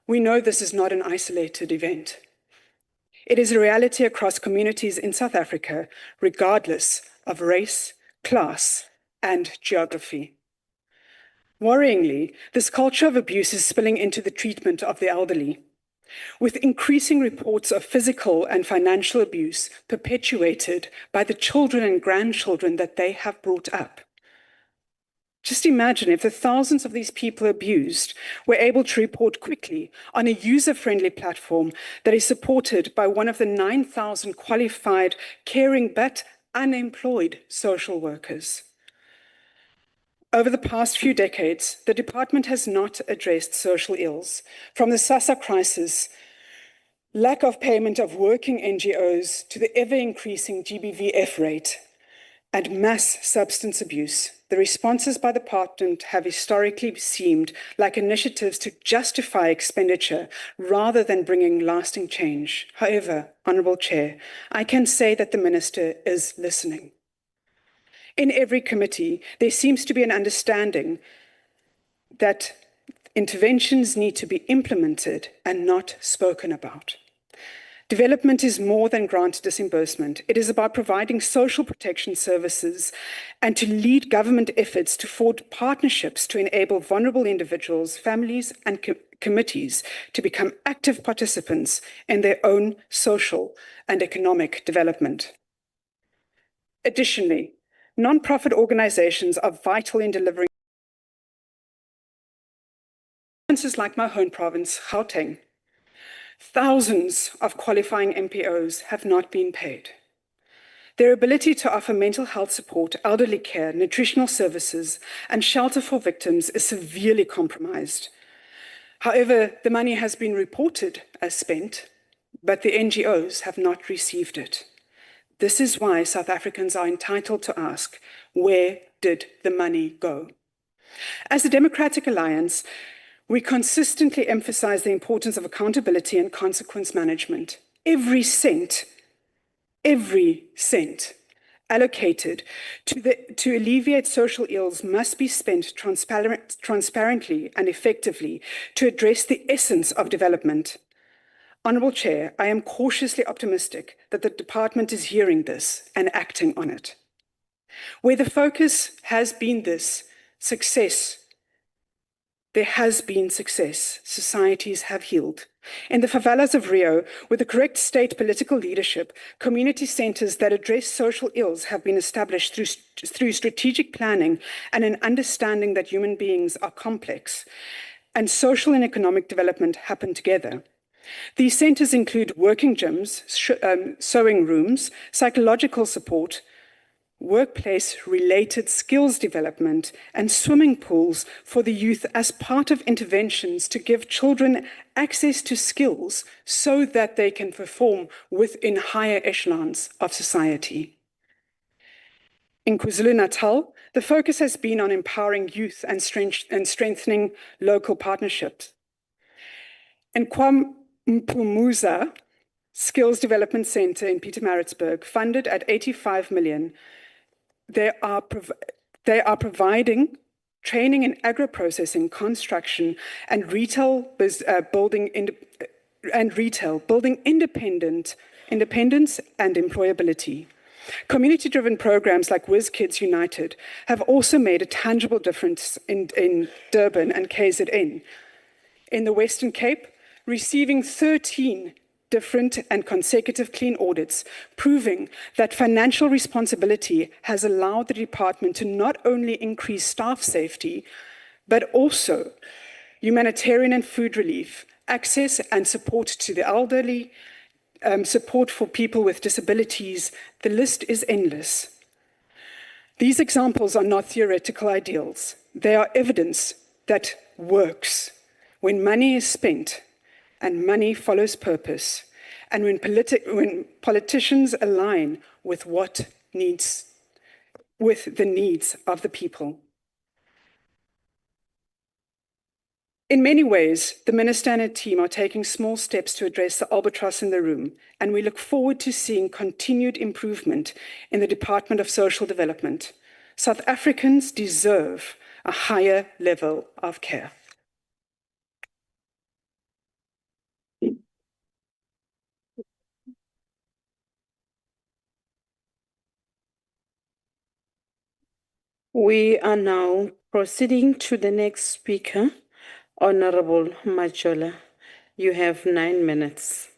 S4: We know this is not an isolated event. It is a reality across communities in South Africa, regardless of race, class, and geography. Worryingly, this culture of abuse is spilling into the treatment of the elderly, with increasing reports of physical and financial abuse perpetuated by the children and grandchildren that they have brought up. Just imagine if the thousands of these people abused were able to report quickly on a user-friendly platform that is supported by one of the 9,000 qualified, caring but unemployed social workers. Over the past few decades, the department has not addressed social ills, from the SASSA crisis, lack of payment of working NGOs, to the ever-increasing GBVF rate, and mass substance abuse. The responses by the department have historically seemed like initiatives to justify expenditure rather than bringing lasting change. However, Honourable Chair, I can say that the Minister is listening. In every committee, there seems to be an understanding that interventions need to be implemented and not spoken about. Development is more than grant disbursement. It is about providing social protection services and to lead government efforts to forge partnerships to enable vulnerable individuals, families, and committees to become active participants in their own social and economic development. Additionally, non-profit organizations are vital in delivering provinces like my home province, Gauteng. Thousands of qualifying MPOs have not been paid. Their ability to offer mental health support, elderly care, nutritional services, and shelter for victims is severely compromised. However, the money has been reported as spent, but the NGOs have not received it. This is why South Africans are entitled to ask, where did the money go? As the Democratic Alliance, we consistently emphasize the importance of accountability and consequence management. Every cent allocated to alleviate social ills must be spent transparently and effectively to address the essence of development. Honourable Chair, I am cautiously optimistic that the department is hearing this and acting on it. Where the focus has been this, there has been success. Societies have healed. In the favelas of Rio, with the correct state political leadership, community centres that address social ills have been established through strategic planning and an understanding that human beings are complex, and social and economic development happen together. These centres include working gyms, sewing rooms, psychological support, workplace-related skills development, and swimming pools for the youth as part of interventions to give children access to skills so that they can perform within higher echelons of society. In KwaZulu-Natal, the focus has been on empowering youth and strengthening local partnerships. In KwaMpumuza Skills Development Centre in Pietermaritzburg, funded at 85 million, they are providing training in agro-processing, construction, and building independence and employability. Community-driven programs like Whiz Kids United have also made a tangible difference in Durban and KZN. In the Western Cape, receiving 13 different and consecutive clean audits, proving that financial responsibility has allowed the department to not only increase staff safety, but also humanitarian and food relief, access and support to the elderly, support for people with disabilities. The list is endless. These examples are not theoretical ideals. They are evidence that works when money is spent and money follows purpose, and when politicians align with the needs of the people. In many ways, the Minister and her team are taking small steps to address the albatross in the room, and we look forward to seeing continued improvement in the Department of Social Development. South Africans deserve a higher level of care.
S2: We are now proceeding to the next speaker, Honorable Majola. You have 9 minutes.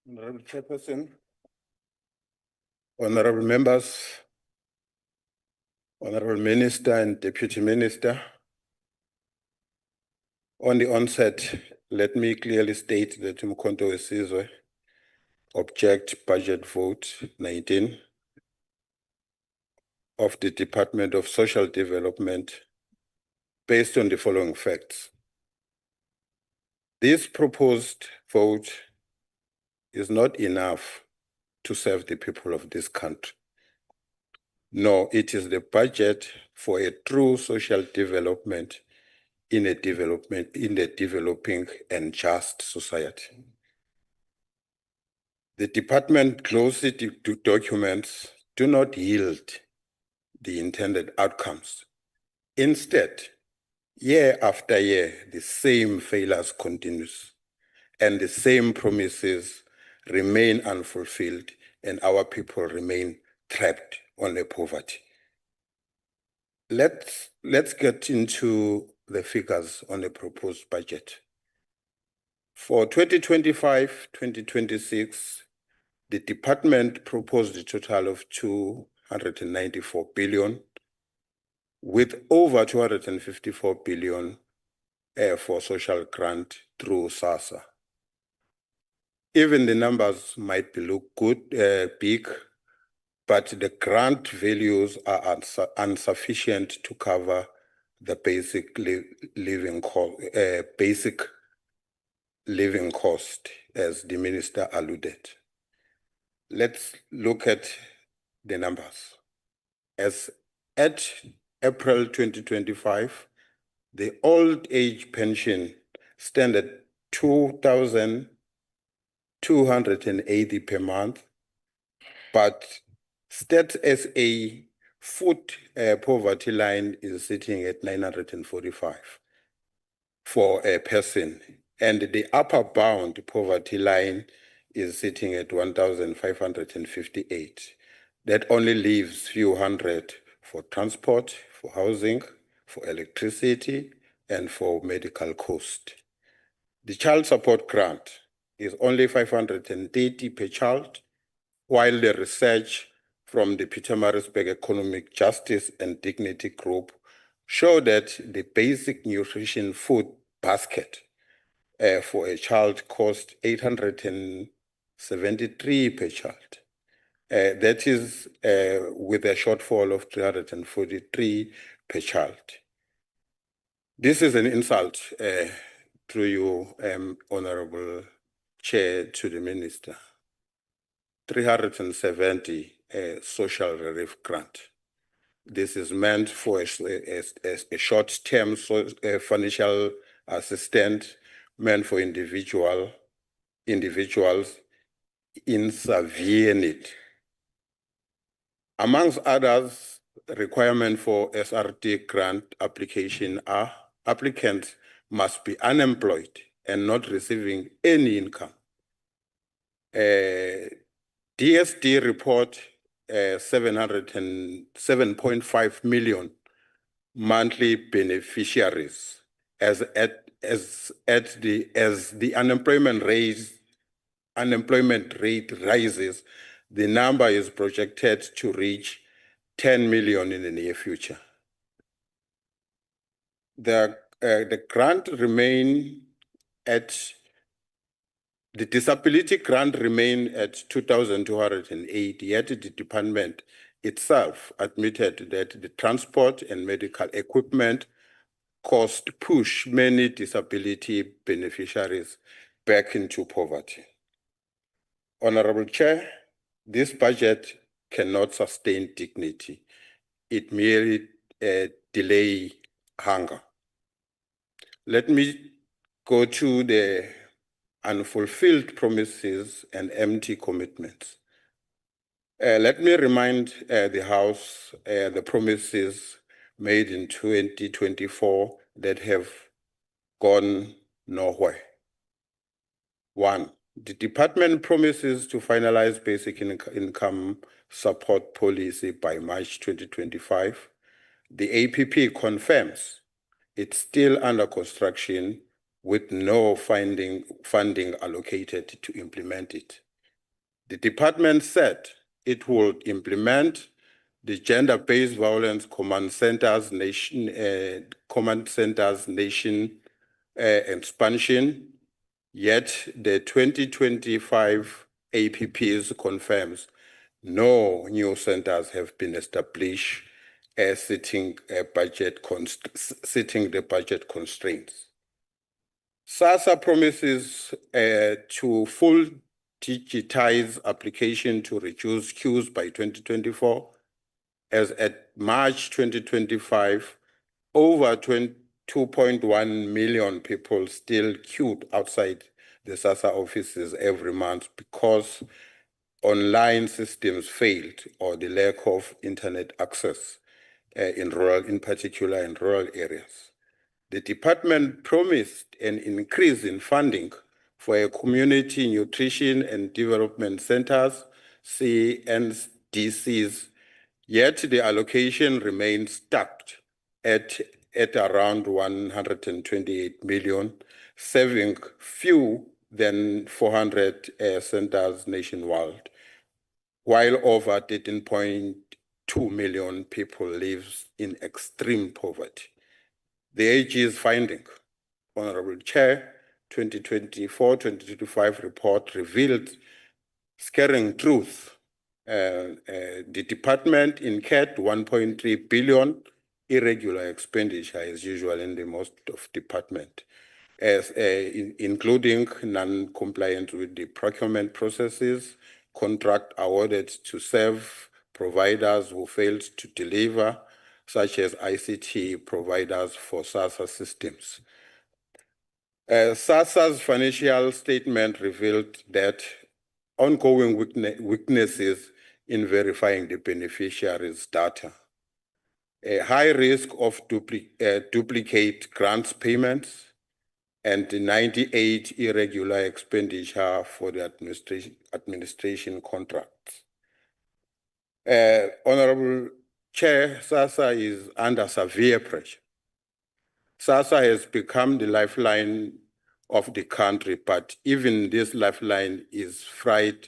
S5: Honorable Chairperson, honorable members, honorable Minister and Deputy Minister, on the onset, let me clearly state that Umkhonto weSizwe object budget vote 19 of the Department of Social Development based on the following facts. This proposed vote is not enough to serve the people of this country. No, it is the budget for a true social development in a developing and just society. The department closely documents do not yield the intended outcomes. Instead, year after year, the same failures continues and the same promises remain unfulfilled and our people remain trapped on a poverty. Let's get into the figures on the proposed budget. For 2025-2026, the department proposed a total of 294 billion, with over 254 billion for social grant through SASSA. Even the numbers might look good, big, but the grant values are insufficient to cover the basic living cost, as the minister alluded. Let's look at the numbers. As at April 2025, the old age pension stands at 2,280 per month, but State SA food poverty line is sitting at 945 for a person, and the upper bound poverty line is sitting at 1,558. That only leaves few hundred for transport, for housing, for electricity, and for medical cost. The child support grant is only 530 per child, while the research from the Pietermaritzburg Economic Justice and Dignity Group show that the basic nutrition food basket for a child costs 873 per child. That is with a shortfall of 343 per child. This is an insult through you, Honorable Chair, to the Minister. 370 social relief grant. This is meant for a short-term financial assistance meant for individuals in severe need. Amongst others, requirement for SRD grant application are applicants must be unemployed and not receiving any income. DSD report 707.5 million monthly beneficiaries as the unemployment rate rises, the number is projected to reach 10 million in the near future. The grant the disability grant remain at 2,208, yet the department itself admitted that the transport and medical equipment cost push many disability beneficiaries back into poverty. Honorable Chair, this budget cannot sustain dignity. It merely delay hunger. Let me go to the unfulfilled promises and empty commitments. Let me remind the House the promises made in 2024 that have gone nowhere. One, the department promises to finalize basic income support policy by March 2025. The APP confirms it's still under construction with no funding allocated to implement it. The department said it would implement the gender-based violence command centers nation expansion, yet the 2025 APPs confirms no new centers have been established, sitting the budget constraints. SASSA promises to full digitize application to reduce queues by 2024. As at March 2025, over 2.1 million people still queued outside the SASSA offices every month because online systems failed or the lack of internet access in particular in rural areas. The department promised an increase in funding for a community nutrition and development centers, CNDCs, yet the allocation remains stuck at around 128 million, serving fewer than 400 centers nationwide, while over 13.2 million people live in extreme poverty. The AG's finding, Honorable Chair, 2024-2025 report revealed scaring truth. The department incurred 1.3 billion irregular expenditure as usual in the most of department, including non-compliance with the procurement processes, contract awarded to serve providers who failed to deliver, such as ICT providers for SASSA systems. SASSA's financial statement revealed that ongoing weaknesses in verifying the beneficiaries' data, a high risk of duplicate grants payments, and 98 irregular expenditure for the administration contracts. Honorable Chair, SASSA is under severe pressure. SASSA has become the lifeline of the country, but even this lifeline is fried.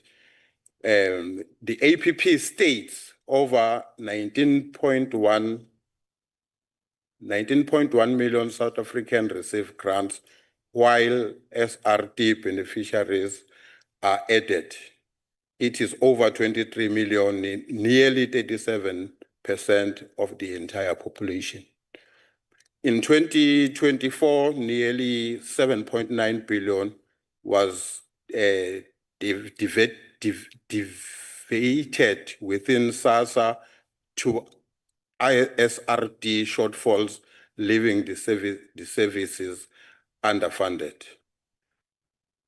S5: The APP states over 19.1 million South Africans receive grants, while SRD beneficiaries are added. It is over 23 million, nearly 37% of the entire population. In 2024, nearly 7.9 billion was deviated within SASSA to ISRD shortfalls, leaving the services underfunded.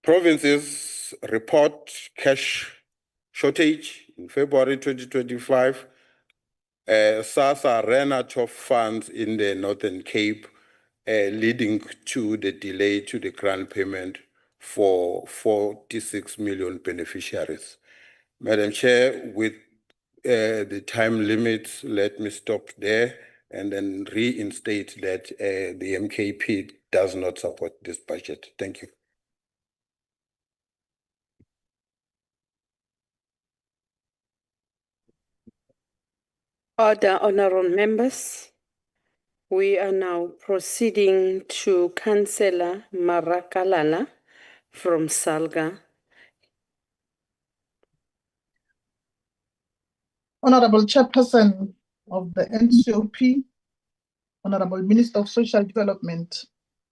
S5: Provinces report cash shortage. In February 2025, SASSA ran out of funds in the Northern Cape, leading to the delay to the grant payment for 46 million beneficiaries. Madam Chair, with the time limits, let me stop there and then reinstate that the MKP does not support this budget. Thank you.
S2: Order, honorable members. We are now proceeding to Councillor Marakalala from Salga.
S6: Honorable Chairperson of the NCOP, Honorable Minister of Social Development,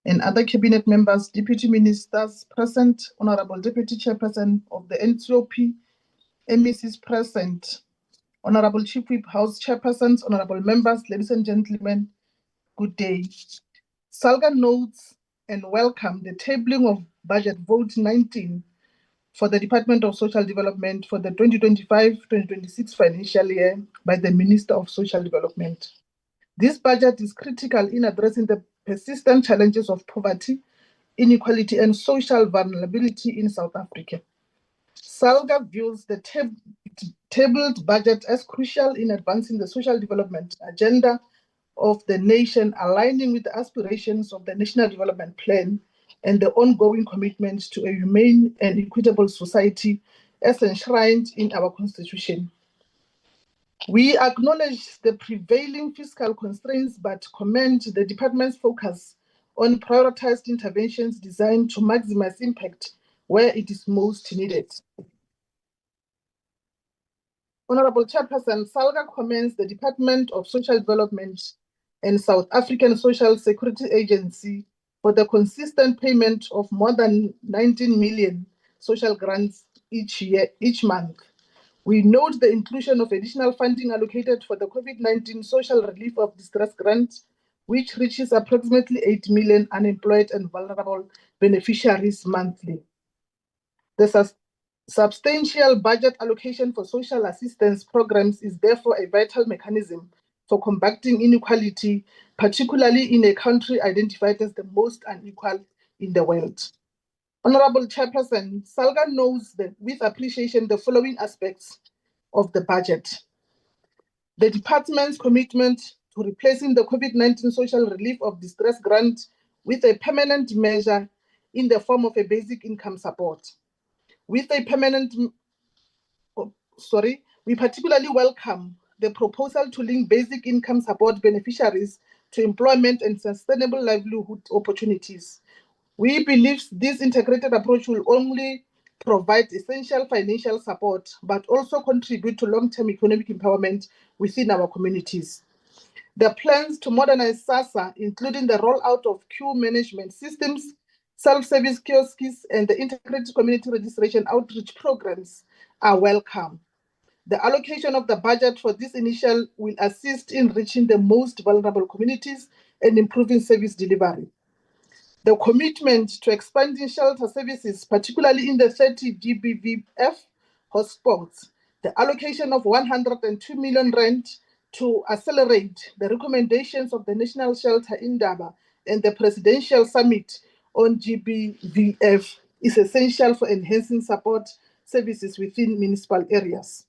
S6: and other cabinet members, deputy ministers present, Honorable Deputy Chairperson of the NCOP, MECs present, Honorable Chief Whip, House Chairpersons, Honorable members, ladies and gentlemen, good day. SALGA notes and welcome the tabling of Budget Vote 19 for the Department of Social Development for the 2025-2026 financial year by the Minister of Social Development. This budget is critical in addressing the persistent challenges of poverty, inequality, and social vulnerability in South Africa. SALGA views the tabled budget as crucial in advancing the social development agenda of the nation, aligning with the aspirations of the National Development Plan and the ongoing commitment to a humane and equitable society as enshrined in our Constitution. We acknowledge the prevailing fiscal constraints, but commend the department's focus on prioritized interventions designed to maximize impact where it is most needed. Honorable Chairperson, SALGA commends the Department of Social Development and South African Social Security Agency for the consistent payment of more than 19 million social grants each month. We note the inclusion of additional funding allocated for the COVID-19 Social Relief of Distress Grant, which reaches approximately 8 million unemployed and vulnerable beneficiaries monthly. The substantial budget allocation for social assistance programs is therefore a vital mechanism for combating inequality, particularly in a country identified as the most unequal in the world. Honorable Chairperson, SALGA knows that with appreciation the following aspects of the budget. The department's commitment to replacing the COVID-19 Social Relief of Distress Grant with a permanent measure in the form of a basic income support. We particularly welcome the proposal to link basic income support beneficiaries to employment and sustainable livelihood opportunities. We believe this integrated approach will only provide essential financial support, but also contribute to long-term economic empowerment within our communities. The plans to modernize SASSA, including the rollout of queue management systems, self-service kiosks, and the integrated community registration outreach programs are welcome. The allocation of the budget for this initiative will assist in reaching the most vulnerable communities and improving service delivery. The commitment to expanding shelter services, particularly in the 30 GBVF hotspots, the allocation of 102 million rand to accelerate the recommendations of the National Shelter Indaba and the Presidential Summit on GBVF is essential for enhancing support services within municipal areas.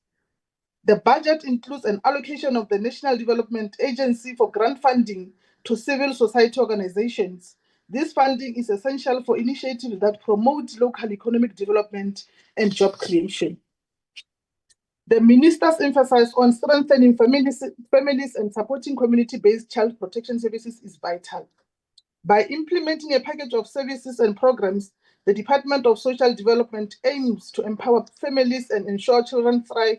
S6: The budget includes an allocation of the National Development Agency for grant funding to civil society organizations. This funding is essential for initiatives that promote local economic development and job creation. The ministers emphasize on strengthening families and supporting community-based child protection services is vital. By implementing a package of services and programs, the Department of Social Development aims to empower families and ensure children thrive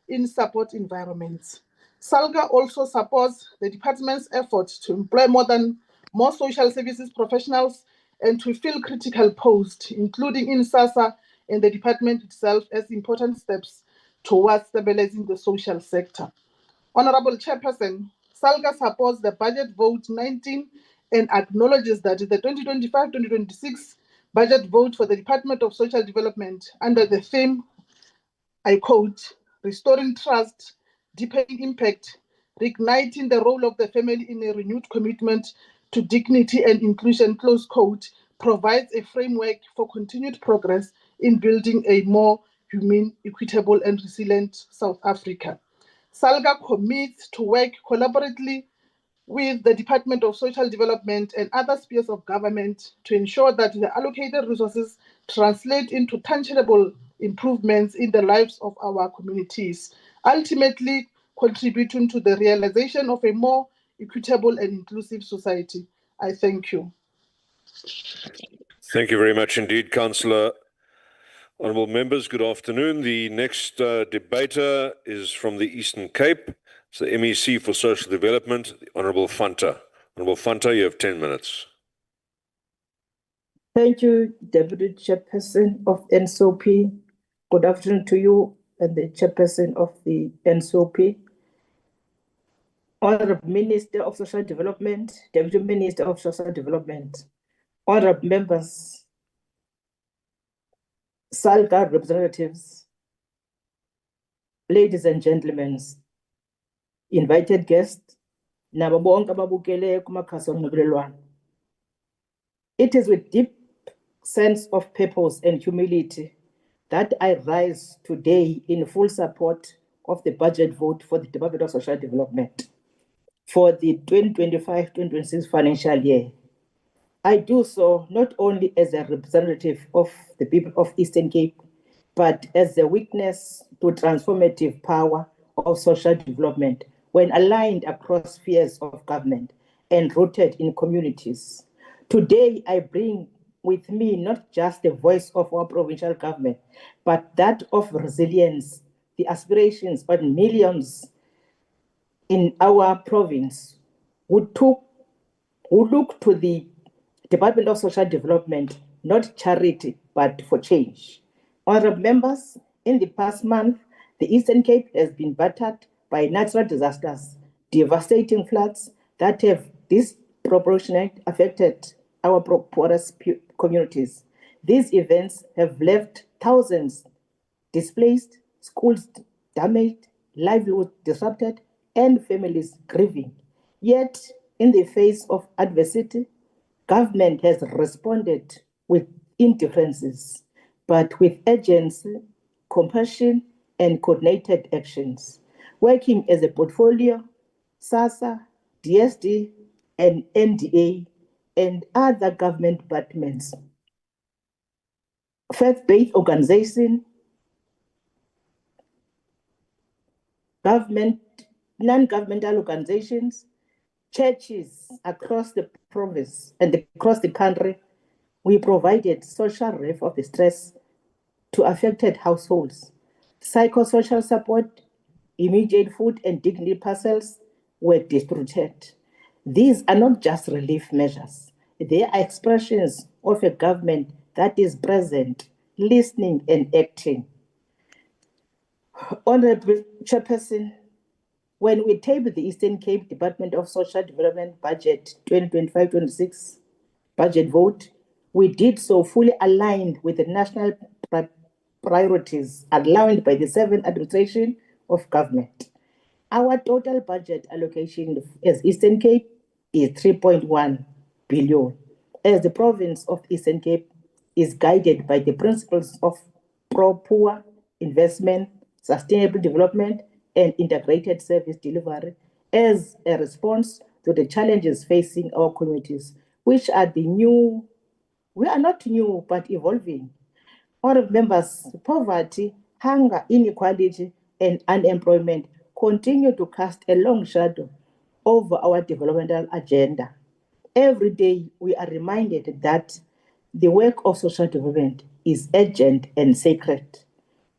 S6: in support environments. SALGA also supports the department's efforts to employ more social services professionals and to fill critical posts, including in SASSA and the department itself, as important steps towards stabilizing the social sector. Honorable Chairperson, SALGA supports the Budget Vote 19 and acknowledges that the 2025-2026 budget vote for the Department of Social Development under the theme, I quote, restoring trust, deepening impact, reigniting the role of the family in a renewed commitment to dignity and inclusion, close quote, provides a framework for continued progress in building a more humane, equitable, and resilient South Africa. SALGA commits to work collaboratively with the Department of Social Development and other spheres of government to ensure that the allocated resources translate into tangible improvements in the lives of our communities, ultimately contributing to the realization of a more equitable and inclusive society. I thank you.
S7: Thank you very much indeed, Councillor Honourable members, good afternoon. The next debater is from the Eastern Cape. It's the MEC for Social Development, the Honourable Fanta. Honourable Fanta, you have 10 minutes.
S8: Thank you, Deputy Chairperson of NSOP. Good afternoon to you and the Chairperson of the NSOP. Honourable Minister of Social Development, Deputy Minister of Social Development, honourable members, SALGA representatives, ladies and gentlemen, invited guests, nabo bonke ababukele kumakhasi onxibelelwano. It is with deep sense of purpose and humility that I rise today in full support of the budget vote for the Department of Social Development for the 2025-2026 financial year. I do so not only as a representative of the people of Eastern Cape, but as a witness to transformative power of social development when aligned across spheres of government and rooted in communities. Today, I bring with me not just the voice of our provincial government, but that of resilience, the aspirations of millions in our province who look to the Department of Social Development, not charity, but for change. Honourable members, in the past month, the Eastern Cape has been battered by natural disasters, devastating floods that have disproportionately affected our poorest communities. These events have left thousands displaced, schools damaged, livelihood disrupted, and families grieving. Yet, in the face of adversity, government has responded with indifferences, but with urgency, compassion, and coordinated actions. Working as a portfolio, SASSA, DSD, and NDA, and other government departments, faith-based organizations, non-governmental organizations, churches across the province and across the country, we provided social relief of distress to affected households. Psychosocial support, immediate food and dignity parcels were distributed. These are not just relief measures. They are expressions of a government that is present, listening and acting. Honourable Chairperson, when we tabled the Eastern Cape Department of Social Development Budget 2025-26 budget vote, we did so fully aligned with the national priorities outlined by the 7th administration of government. Our total budget allocation as Eastern Cape is 3.1 billion, as the province of Eastern Cape is guided by the principles of pro-poor investment, sustainable development, and integrated service delivery as a response to the challenges facing our communities, which are we are not new, but evolving. Honourable members, poverty, hunger, inequality, and unemployment continue to cast a long shadow over our developmental agenda. Every day, we are reminded that the work of social development is urgent and sacred.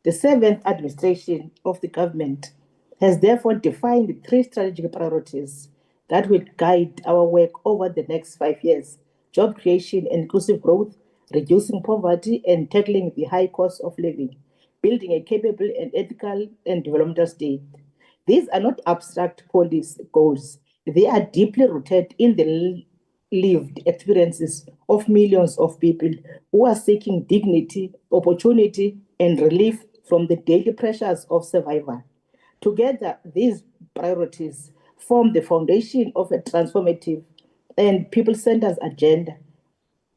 S8: The 7th administration of the government has therefore defined 3 strategic priorities that will guide our work over the next 5 years: job creation and inclusive growth, reducing poverty and tackling the high cost of living, building a capable and ethical and developmental state. These are not abstract policy goals. They are deeply rooted in the lived experiences of millions of people who are seeking dignity, opportunity, and relief from the daily pressures of survival. Together, these priorities form the foundation of a transformative and people-centered agenda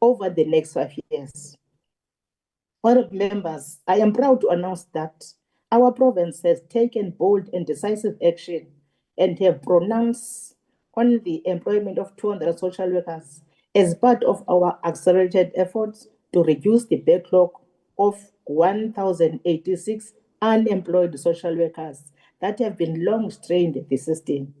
S8: over the next 5 years. Honourable members, I am proud to announce that our province has taken bold and decisive action and have pronounced on the employment of 200 social workers as part of our accelerated efforts to reduce the backlog of 1,086 unemployed social workers that have been long strained the system.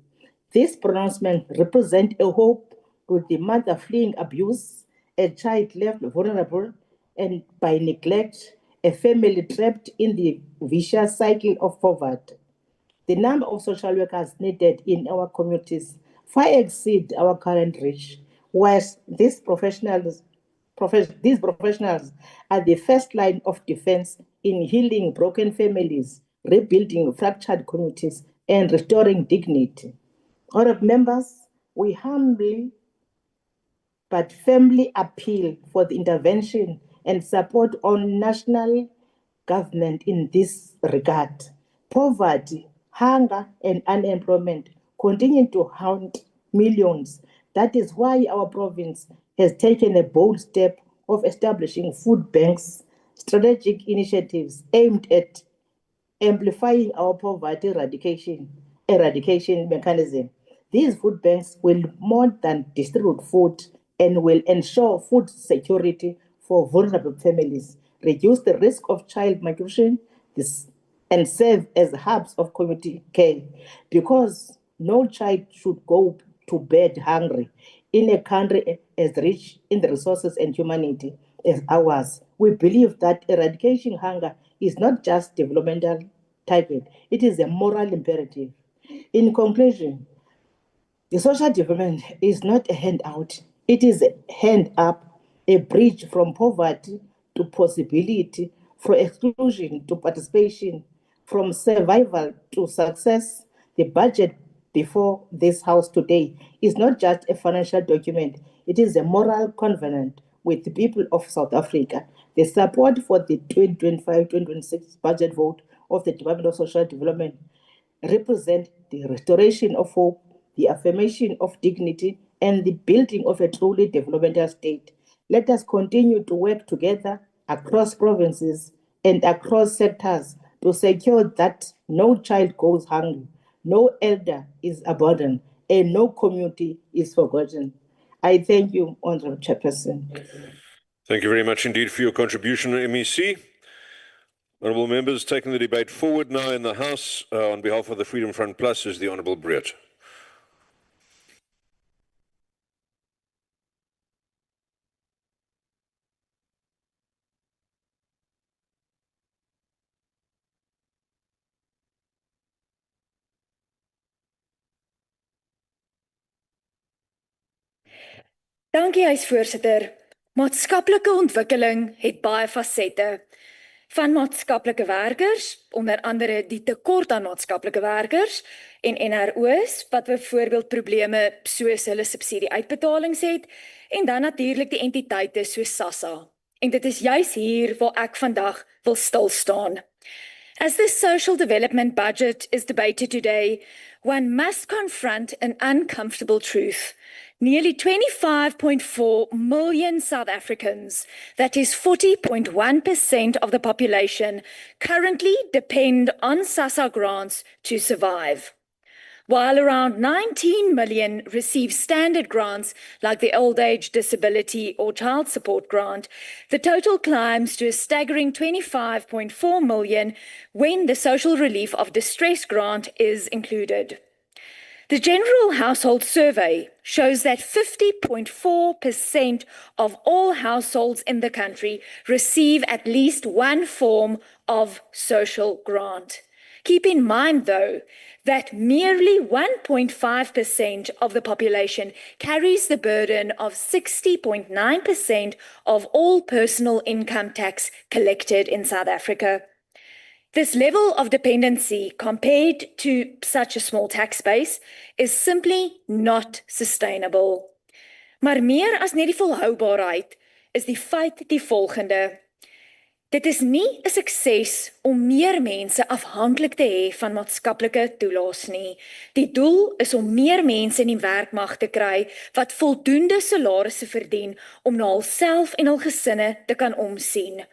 S8: This pronouncement represents a hope to the mother fleeing abuse, a child left vulnerable and by neglect, a family trapped in the vicious cycle of poverty. The number of social workers needed in our communities far exceed our current reach, whilst these professionals are the first line of defense in healing broken families, rebuilding fractured communities, and restoring dignity. Honourable members, we humbly but firmly appeal for the intervention and support on national government in this regard. Poverty, hunger, and unemployment continue to haunt millions. That is why our province has taken a bold step of establishing food banks, strategic initiatives aimed at amplifying our poverty eradication mechanism. These food banks will more than distribute food and will ensure food security for vulnerable families, reduce the risk of child malnutrition, and serve as hubs of community care. Because no child should go to bed hungry in a country as rich in the resources and humanity as ours. We believe that eradicating hunger is not just developmental target, it is a moral imperative. In conclusion, the social development is not a handout, it is a hand up, a bridge from poverty to possibility, from exclusion to participation, from survival to success. The budget before this House today is not just a financial document, it is a moral covenant with the people of South Africa. The support for the 2025-2026 budget vote of the Department of Social Development represent the restoration of hope, the affirmation of dignity, and the building of a truly developmental state. Let us continue to work together across provinces and across sectors to secure that no child goes hungry, no elder is abandoned, and no community is forgotten. I thank you, Honourable Chairperson.
S7: Thank you very much indeed for your contribution, MEC. Honourable members, taking the debate forward now in the House on behalf of the Freedom Front Plus is the Honourable Breert.
S9: Dankie, huisvoorsitter. Maatskaplike ontwikkeling het baie fasette. Van maatskaplike werkers, onder andere die tekort aan maatskaplike werkers en NRO's, wat byvoorbeeld probleme soos hulle subsidie-uitbetalings het, en dan natuurlik die entiteite soos SASSA. En dit is juis hier waar ek vandag wil stil staan. As this social development budget is debated today, one must confront an uncomfortable truth. Nearly 25.4 million South Africans, that is 40.1% of the population, currently depend on SASSA grants to survive. While around 19 million receive standard grants like the Old Age Disability or Child Support Grant, the total climbs to a staggering 25.4 million when the Social Relief of Distress Grant is included. The General Household Survey shows that 50.4% of all households in the country receive at least one form of social grant. Keep in mind, though, that merely 1.5% of the population carries the burden of 60.9% of all personal income tax collected in South Africa. This level of dependency compared to such a small tax base is simply not sustainable. Maar meer as net die volhoubaarheid is die feit die volgende. Dit is nie 'n sukses om meer mense afhanklik te hê van maatskaplike toelaas nie. Die doel is om meer mense in die werkmag te kry wat voldoende salarisse verdien om na hulself en hul gesinne te kan omsien.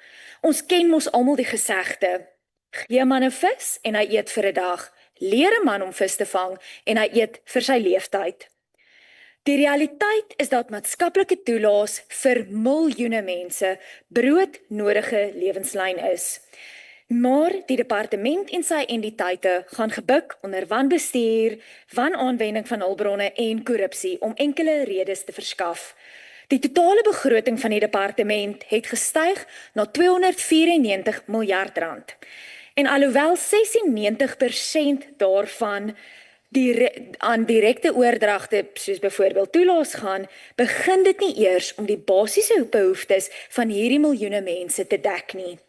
S9: Ons ken mos almal die gesegde: gee 'n man 'n vis en hy eet vir 'n dag. Leer 'n man om vis te vang en hy eet vir sy leeftyd. Die realiteit is dat maatskaplike toelaas vir miljoene mense broodnodige lewenslyn is. Maar die departement en sy entiteite gaan gebuk onder wanbestuur, wanaanwending van hulpbronne en korrupsie om enkele redes te verskaf. Die totale begroting van die departement het gestyg na R294 miljard. En alhoewel 96% daarvan aan direkte oordragte, soos byvoorbeeld toelaas gaan, begin dit nie eers om die basiese behoeftes van hierdie miljoene mense te dek nie.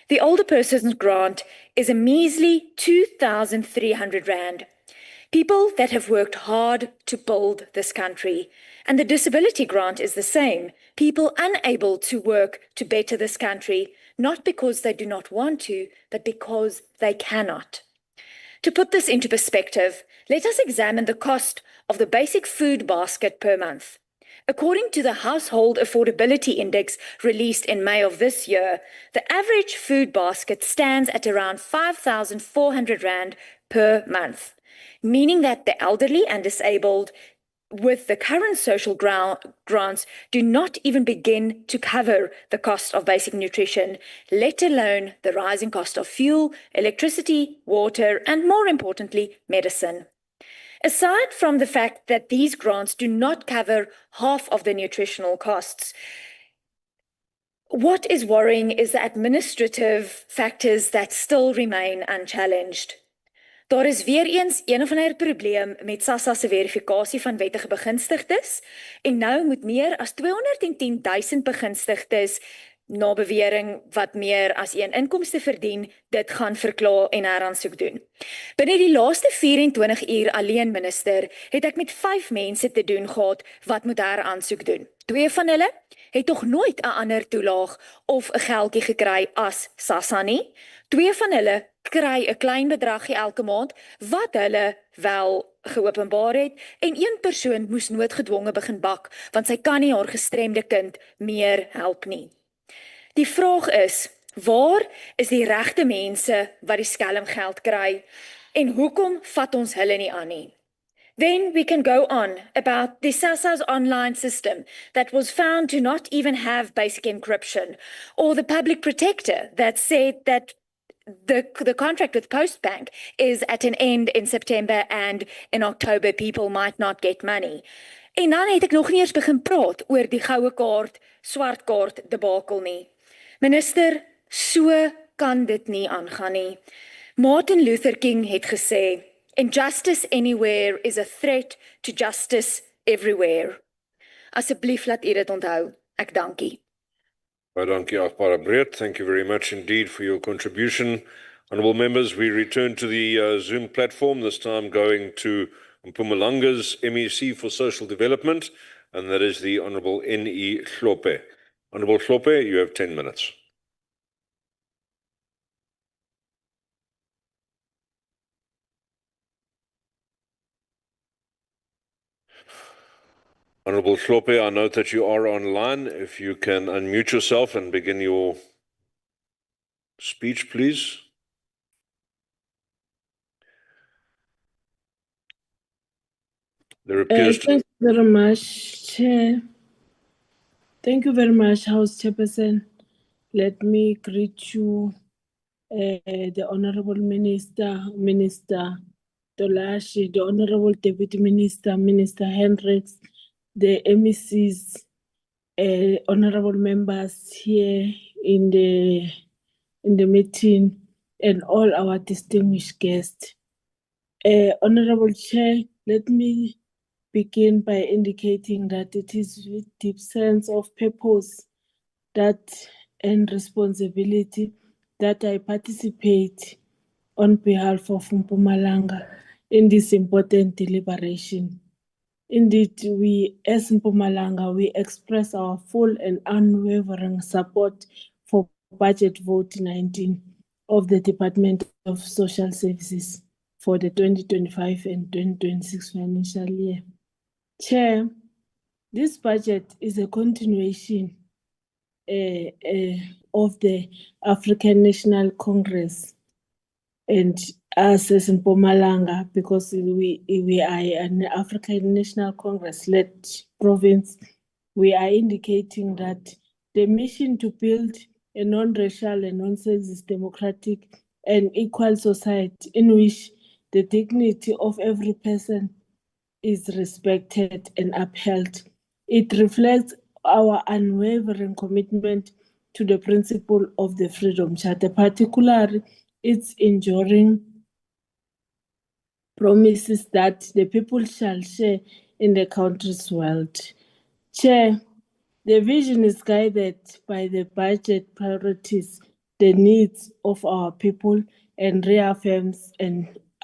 S9: The older person's grant is a measly R2,300. People that have worked hard to build this country. And the disability grant is the same. People unable to work to better this country, not because they do not want to, but because they cannot. To put this into perspective, let us examine the cost of the basic food basket per month. According to the Household Affordability Index released in May of this year, the average food basket stands at around R5,400 per month, meaning that the elderly and disabled with the current social grants do not even begin to cover the cost of basic nutrition, let alone the rising cost of fuel, electricity, water, and more importantly, medicine. Aside from the fact that these grants do not cover half of the nutritional costs, what is worrying is the administrative factors that still remain unchallenged. Daar is weer eens een of ander probleem met SASSA se verifikasie van wettige begunstigdes en nou moet meer as 210,000 begunstigdes na bewering wat meer as 1 inkomste verdien, dit gaan verklaar en heraansoek doen. Binne die laaste 24 uur alleen, minister, het ek met 5 mense te doen gehad wat moet heraansoek doen. 2 van hulle het tog nooit 'n ander toelaag of 'n geldjie gekry as SASSA nie. 2 van hulle kry 'n klein bedragie elke maand wat hulle wel geopenbaar het en 1 persoon moes noodgedwonge begin bak want sy kan nie haar gestremde kind meer help nie. Die vraag is, waar is die regte mense wat die skelmgeld kry en hoekom vat ons hulle nie aan nie? Then we can go on about the SASSA's online system that was found to not even have basic encryption, or the public protector that said that the contract with Postbank is at an end in September and in October people might not get money. En dan het ek nog nie eens begin praat oor die goue kaart, swart kaart debakel nie. Minister, so kan dit nie aangaan nie. Martin Luther King het gesê, "Injustice anywhere is a threat to justice everywhere." Asseblief laat u dit onthou. Ek dankie.
S7: Baie dankie, agbare Breed. Thank you very much indeed for your contribution. Honourable members, we return to the Zoom platform, this time going to Mpumalanga's MEC for Social Development, and that is the Honourable N.E. Hlophe. Honourable Hlophe, you have 10 minutes. Honourable Hlophe, I note that you are online. If you can unmute yourself and begin your speech, please. There appears to...
S10: Thank you very much, Chair. Thank you very much, House Chairperson. Let me greet you, the Honourable Minister Tolashi, the Honourable Deputy Minister, Minister Hendricks, the MECs, honourable members here in the meeting, and all our distinguished guests. Honourable Chair, let me begin by indicating that it is with deep sense of purpose and responsibility that I participate on behalf of Mpumalanga in this important deliberation. Indeed, we as Mpumalanga, we express our full and unwavering support for Budget Vote 19 of the Department of Social Services for the 2025 and 2026 financial year. Chair, this budget is a continuation of the African National Congress, and us as in Mpumalanga, because we are an African National Congress-led province, we are indicating that the mission to build a non-racial and non-sexist democratic and equal society in which the dignity of every person is respected and upheld. It reflects our unwavering commitment to the principle of the Freedom Charter, particularly its enduring promises that the people shall share in the country's wealth. Chair, the vision is guided by the budget priorities, the needs of our people, and reaffirms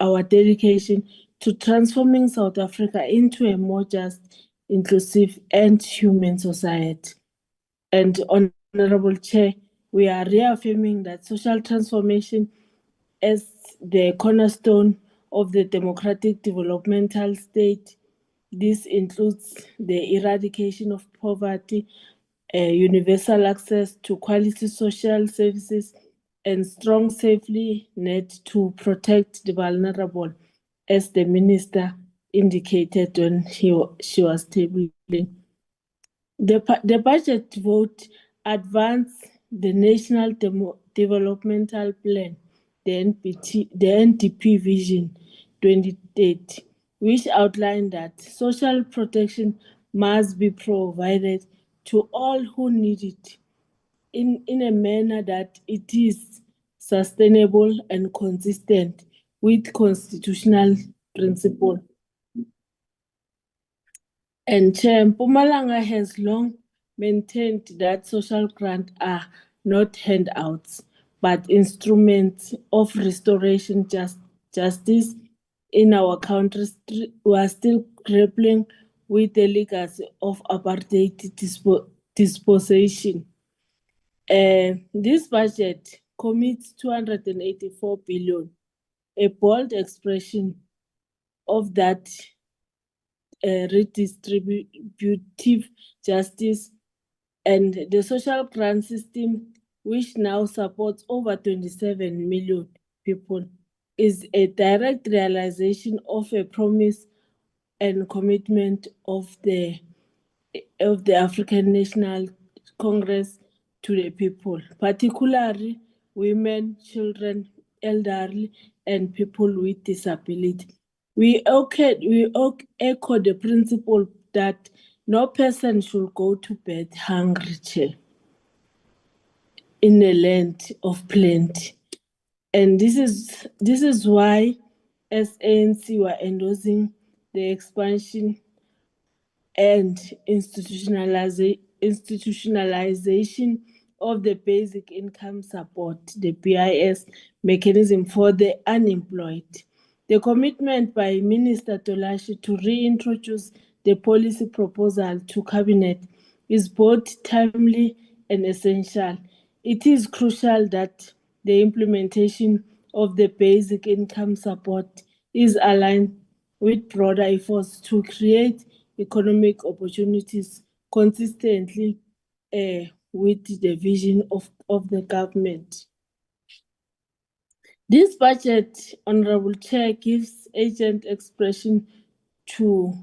S10: our dedication to transforming South Africa into a more just, inclusive, and human society. And Honorable Chair, we are reaffirming that social transformation as the cornerstone of the democratic developmental state. This includes the eradication of poverty, universal access to quality social services, and strong safety net to protect the vulnerable, as the minister indicated when she was tabling. The budget vote advanced the National Developmental Plan, the NDP Vision 2030, which outlined that social protection must be provided to all who need it in a manner that it is sustainable and consistent with constitutional principle. And Chair, Mpumalanga has long maintained that social grants are not handouts, but instruments of restoration justice in our country. We are still grappling with the legacy of apartheid dispossession. This budget commits 284 billion, a bold expression of that redistributive justice, and the social grant system, which now supports over 27 million people, is a direct realization of a promise and commitment of the African National Congress to the people, particularly women, children, elderly, and people with disability. We echo the principle that no person should go to bed hungry, Chair, in a land of plenty. And this is why, as ANC, we're endorsing the expansion and institutionalization of the basic income support, the BIS mechanism for the unemployed. The commitment by Minister Tolashi to reintroduce the policy proposal to Cabinet is both timely and essential. It is crucial that the implementation of the basic income support is aligned with broader efforts to create economic opportunities consistently with the vision of the government. This budget, Honorable Chair, gives urgent expression to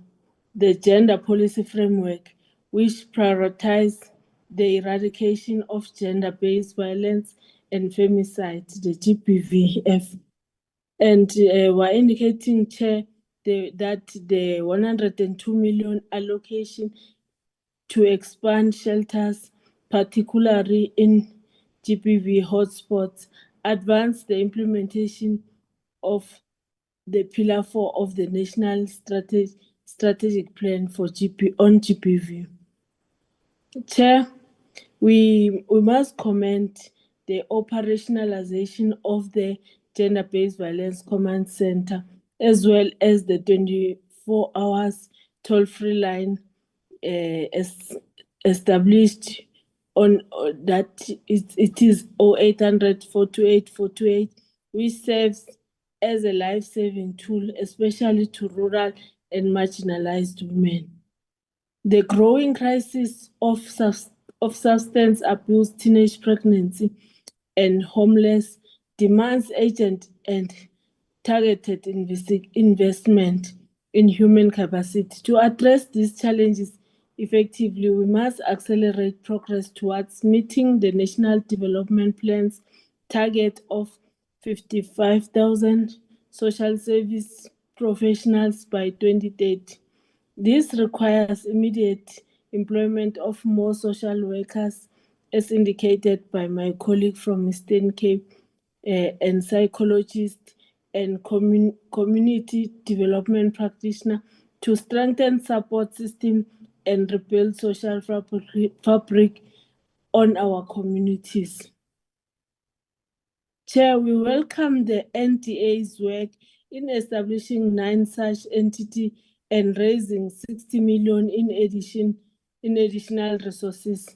S10: the gender policy framework, which prioritizes the eradication of gender-based violence and femicide, the GBVF. And we're indicating, Chair, that the 102 million allocation to expand shelters, particularly in GBV hotspots, advance the implementation of the Pillar 4 of the National Strategic Plan for on GBV. Chair, we must commend the operationalization of the Gender-Based Violence Command Center, as well as the 24 hours toll-free line established on that it is 0800 428 428, which serves as a life-saving tool, especially to rural and marginalized women. The growing crisis of substance abuse, teenage pregnancy, and homeless demands urgent and targeted investment in human capacity. To address these challenges effectively, we must accelerate progress towards meeting the National Development Plan's target of 55,000 social service professionals by 2030. This requires immediate employment of more social workers, as indicated by my colleague from Eastern Cape, and psychologists and community development practitioner to strengthen support system and rebuild social fabric on our communities. Chair, we welcome the NTA's work in establishing 9 such entities and raising 60 million in additional resources.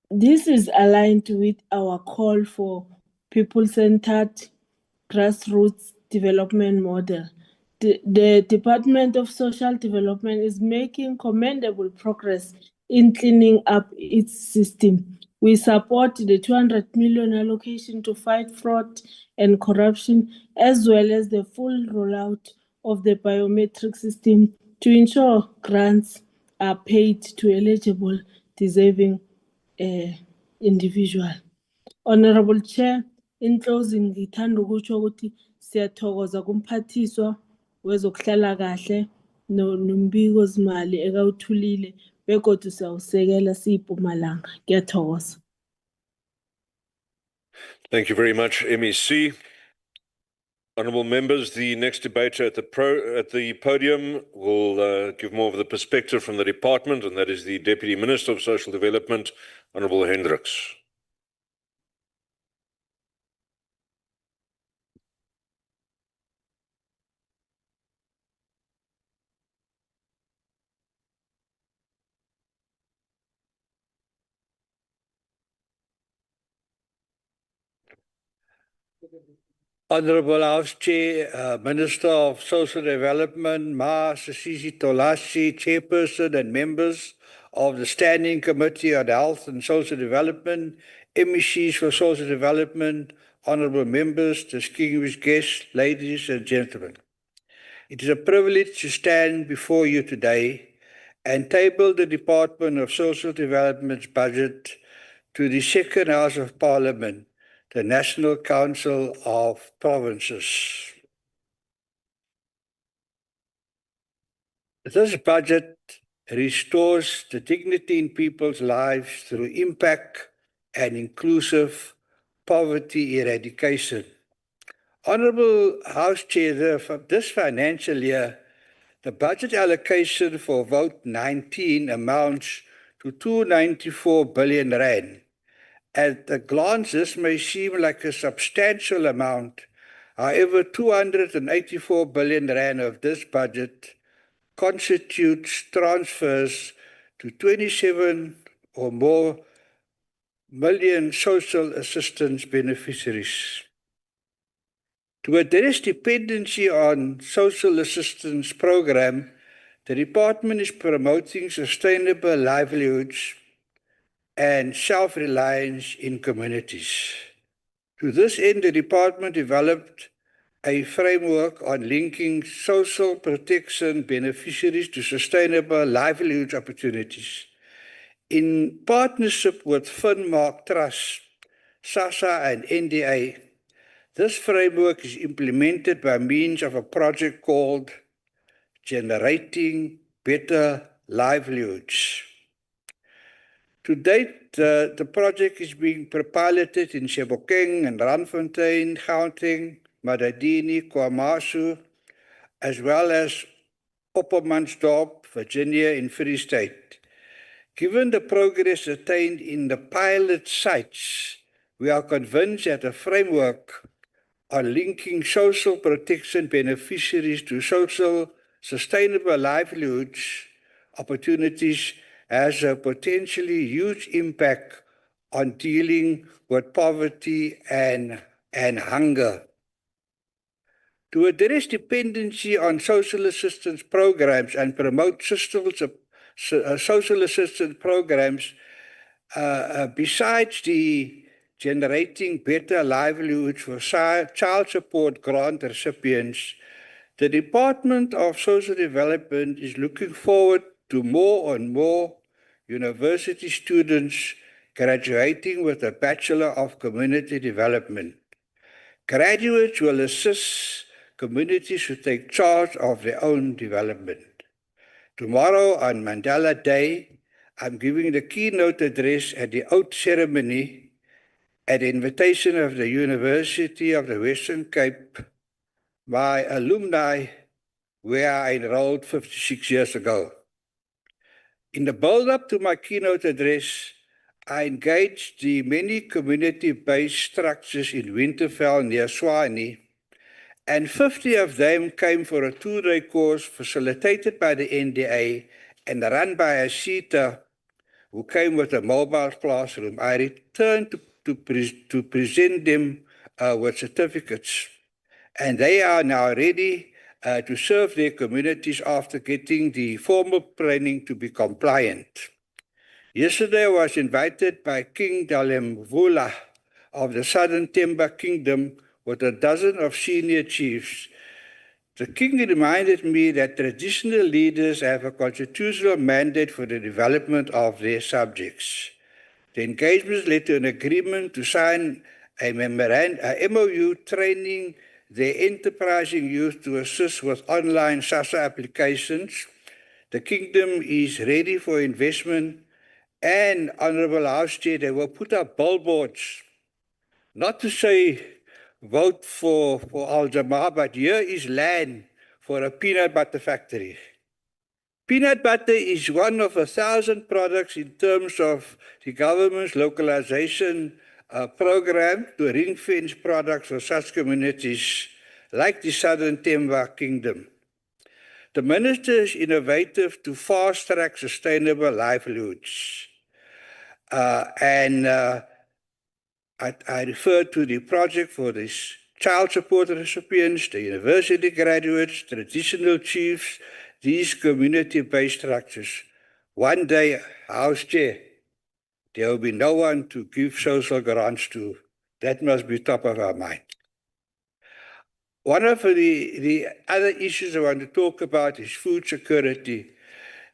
S10: This is aligned with our call for people-centered grassroots development model. The Department of Social Development is making commendable progress in cleaning up its system. We support the 200 million allocation to fight fraud and corruption, as well as the full rollout of the biometric system to ensure grants are paid to eligible, deserving individual. Honorable Chair, in closing, ngithanda ukutsho ukuthi siyathokoza kumphathiswa wezokuhlala kahle nombiko zimali ekawuthulile begodwa siyawusekela siyiMpumalanga. Ngiyathokoza.
S7: Thank you very much, MEC. Honourable members, the next debater at the podium will give more of the perspective from the department, and that is the Deputy Minister of Social Development, Honourable Hendricks.
S11: Honorable House Chair, Minister of Social Development, Ma Sisisi Tolashi, Chairperson and members of the Standing Committee on Health and Social Development, MECs for Social Development, honorable members, distinguished guests, ladies and gentlemen. It is a privilege to stand before you today and table the Department of Social Development's budget to the Second House of Parliament, the National Council of Provinces. This budget restores the dignity in people's lives through impact and inclusive poverty eradication. Honourable House Chair, for this financial year, the budget allocation for Vote 19 amounts to 294 billion rand. At a glance, this may seem like a substantial amount. However, 284 billion rand of this budget constitutes transfers to 27 or more million social assistance beneficiaries. To address dependency on social assistance program, the department is promoting sustainable livelihoods and self-reliance in communities. To this end, the department developed a framework on linking social protection beneficiaries to sustainable livelihood opportunities. In partnership with Finmark Trust, SASSA and NDA, this framework is implemented by means of a project called Generating Better Livelihoods. To date, the project is being piloted in Sebokeng and Randfontein, Gauteng, Madadini, KwaMashu, as well as Oppermansdorp, Virginia in Free State. Given the progress attained in the pilot sites, we are convinced that a framework on linking social protection beneficiaries to social sustainable livelihoods opportunities has a potentially huge impact on dealing with poverty and hunger. To address dependency on social assistance programs and promote social assistance programs, besides the Generating Better Livelihoods for child support grant recipients, the Department of Social Development is looking forward to more and more university students graduating with a Bachelor of Community Development. Graduates will assist communities to take charge of their own development. Tomorrow, on Mandela Day, I'm giving the keynote address at the oath ceremony at the invitation of the University of the Western Cape, my alumni, where I enrolled 56 years ago. In the build-up to my keynote address, I engaged the many community-based structures in Winterfell near Swani, and 50 of them came for a two-day course facilitated by the NDA and run by a Ashita, who came with a mobile classroom. I returned to present them with certificates, and they are now ready to serve their communities after getting the formal training to be compliant. Yesterday, I was invited by King Dalemvula of the Southern Temba Kingdom with a dozen of senior chiefs. The king reminded me that traditional leaders have a constitutional mandate for the development of their subjects. The engagements led to an agreement to sign a MOU training their enterprising youth to assist with online SASA applications. The kingdom is ready for investment, and Honorable House Chair, they will put up billboards, not to say vote for Al-Jamaa, but here is land for a peanut butter factory. Peanut butter is one of 1,000 products in terms of the government's localization program to ring-fence products for such communities like the Southern Temba Kingdom. The minister is innovative to fast-track sustainable livelihoods. I refer to the project for these child support recipients, the university graduates, traditional chiefs, these community-based structures. One day, House Chair, there will be no one to give social grants to. That must be top of our mind. One of the other issues I want to talk about is food security.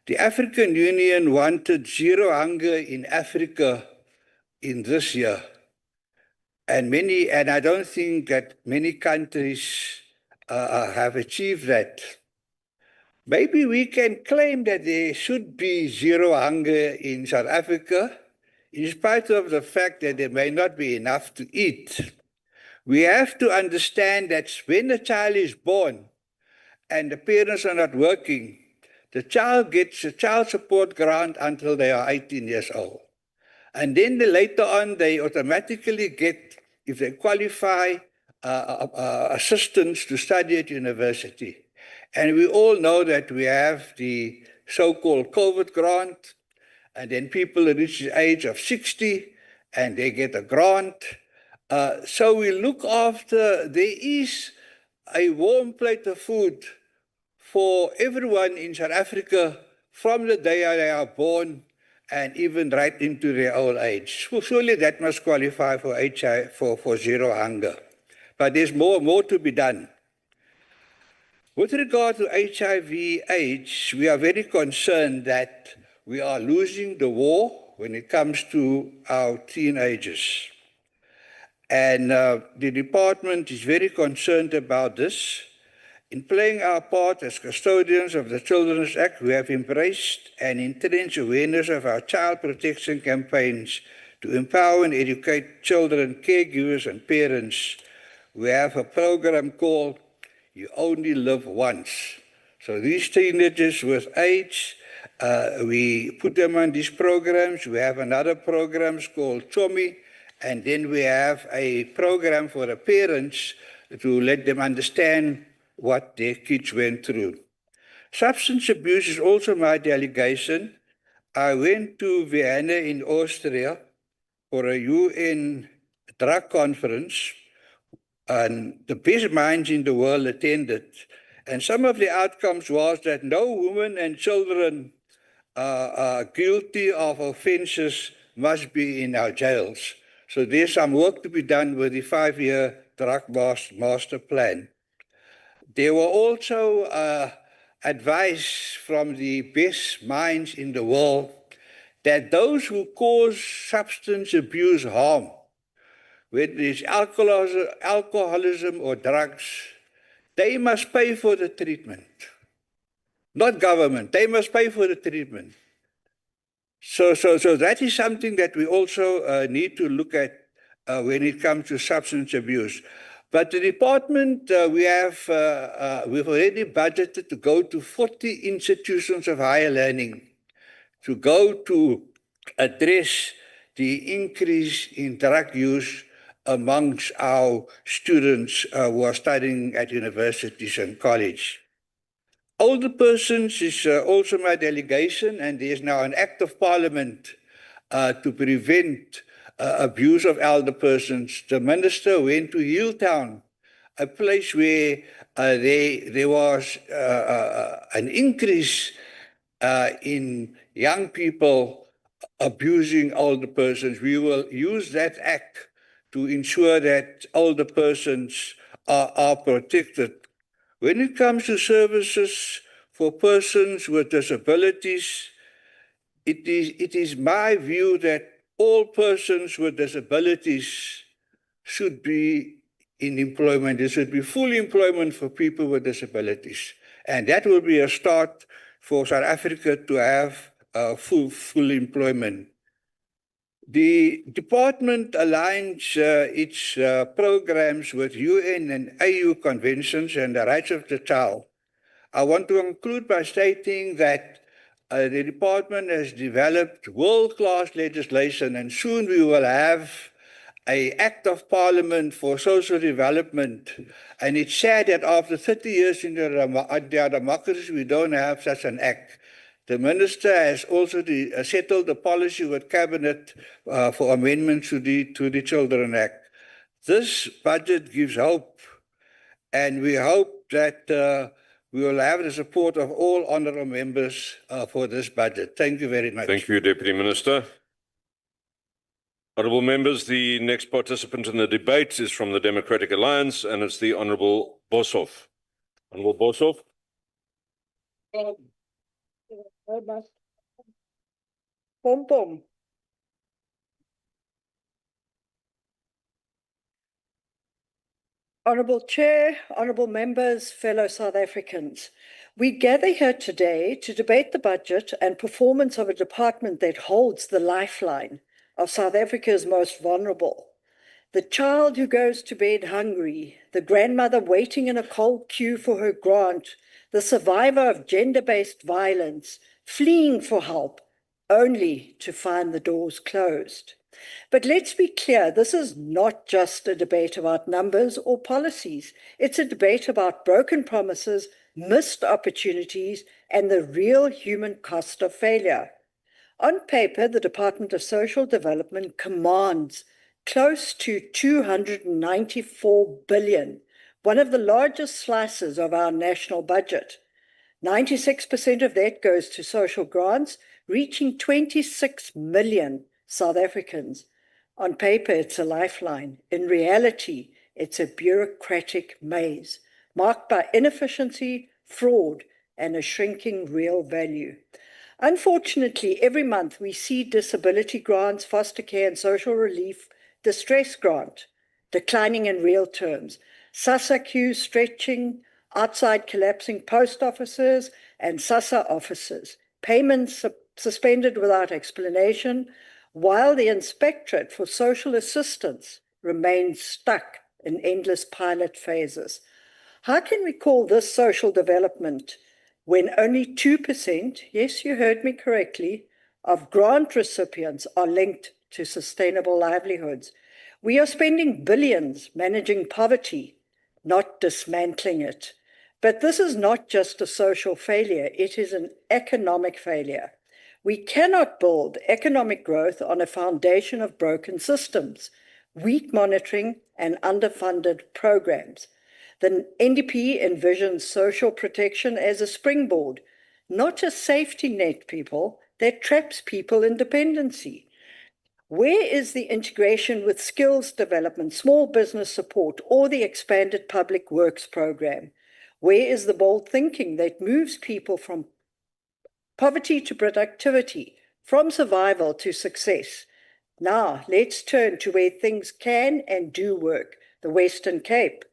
S11: The African Union wanted zero hunger in Africa in this year. And I don't think that many countries have achieved that. Maybe we can claim that there should be zero hunger in South Africa, in spite of the fact that there may not be enough to eat. We have to understand that when a child is born and the parents are not working, the child gets a child support grant until they are 18 years old. And then later on, they automatically get, if they qualify, assistance to study at university. And we all know that we have the so-called COVID grant, and then people reach the age of 60 and they get a grant. So we look after, there is a warm plate of food for everyone in South Africa from the day they are born and even right into their old age. So surely that must qualify for for zero hunger. But there's more to be done. With regard to HIV/AIDS, we are very concerned that we are losing the war when it comes to our teenagers. And the department is very concerned about this. In playing our part as custodians of the Children's Act, we have embraced and entrenched awareness of our child protection campaigns to empower and educate children, caregivers, and parents. We have a program called You Only Live Once. So these teenagers with AIDS, we put them on these programs. We have another program called Chomi, and then we have a program for the parents to let them understand what their kids went through. Substance abuse is also my delegation. I went to Vienna in Austria for a UN drug conference, and the best minds in the world attended. And some of the outcomes was that no women and children guilty of offenses must be in our jails. So there's some work to be done with the 5-year drug master plan. There were also advice from the best minds in the world that those who cause substance abuse harm, whether it's alcoholism or drugs, they must pay for the treatment. not government. They must pay for the treatment. So that is something that we also need to look at when it comes to substance abuse. But the department, we've already budgeted to go to 40 institutions of higher learning to go to address the increase in drug use amongst our students who are studying at universities and college. Older persons is also my delegation, and there is now an act of parliament to prevent abuse of elder persons. The minister went to Hilltown, a place where there was an increase in young people abusing older persons. We will use that act to ensure that older persons are protected. When it comes to services for persons with disabilities, it is my view that all persons with disabilities should be in employment. There should be full employment for people with disabilities. And that will be a start for South Africa to have full employment. The department aligns its programs with UN and AU conventions and the rights of the child. I want to conclude by stating that the department has developed world-class legislation, and soon we will have an act of parliament for social development. And it's sad that after 30 years in the democracy, we don't have such an act. The minister has also settled the policy with cabinet for amendments to the Children Act. This budget gives hope, and we hope that we will have the support of all honourable members for this budget. Thank you very much.
S7: Thank you, Deputy Minister. Honourable members, the next participant in the debate is from the Democratic Alliance, and it's the Honourable Boshoff. Honourable Boshoff.
S1: Pom pom. Honourable Chair, honourable members, fellow South Africans, we gather here today to debate the budget and performance of a department that holds the lifeline of South Africa's most vulnerable. The child who goes to bed hungry, the grandmother waiting in a cold queue for her grant, the survivor of gender-based violence, fleeing for help, only to find the doors closed. But let's be clear, this is not just a debate about numbers or policies. It's a debate about broken promises, missed opportunities, and the real human cost of failure. On paper, the Department of Social Development commands close to 294 billion, one of the largest slices of our national budget. 96% of that goes to social grants, reaching 26 million South Africans. On paper, it's a lifeline. In reality, it's a bureaucratic maze, marked by inefficiency, fraud, and a shrinking real value. Unfortunately, every month we see disability grants, foster care and social relief, distress grant, declining in real terms, SASSA queues stretching, outside collapsing post offices and SASSA offices, payments suspended without explanation, while the Inspectorate for Social Assistance remains stuck in endless pilot phases. How can we call this social development when only 2%, yes, you heard me correctly, of grant recipients are linked to sustainable livelihoods? We are spending billions managing poverty, not dismantling it. But this is not just a social failure, it is an economic failure. We cannot build economic growth on a foundation of broken systems, weak monitoring, and underfunded programs. The NDP envisions social protection as a springboard, not a safety net, people, that traps people in dependency. Where is the integration with skills development, small business support, or the expanded public works program? Where is the bold thinking that moves people from poverty to productivity, from survival to success? Now, let's turn to where things can and do work, the Western Cape.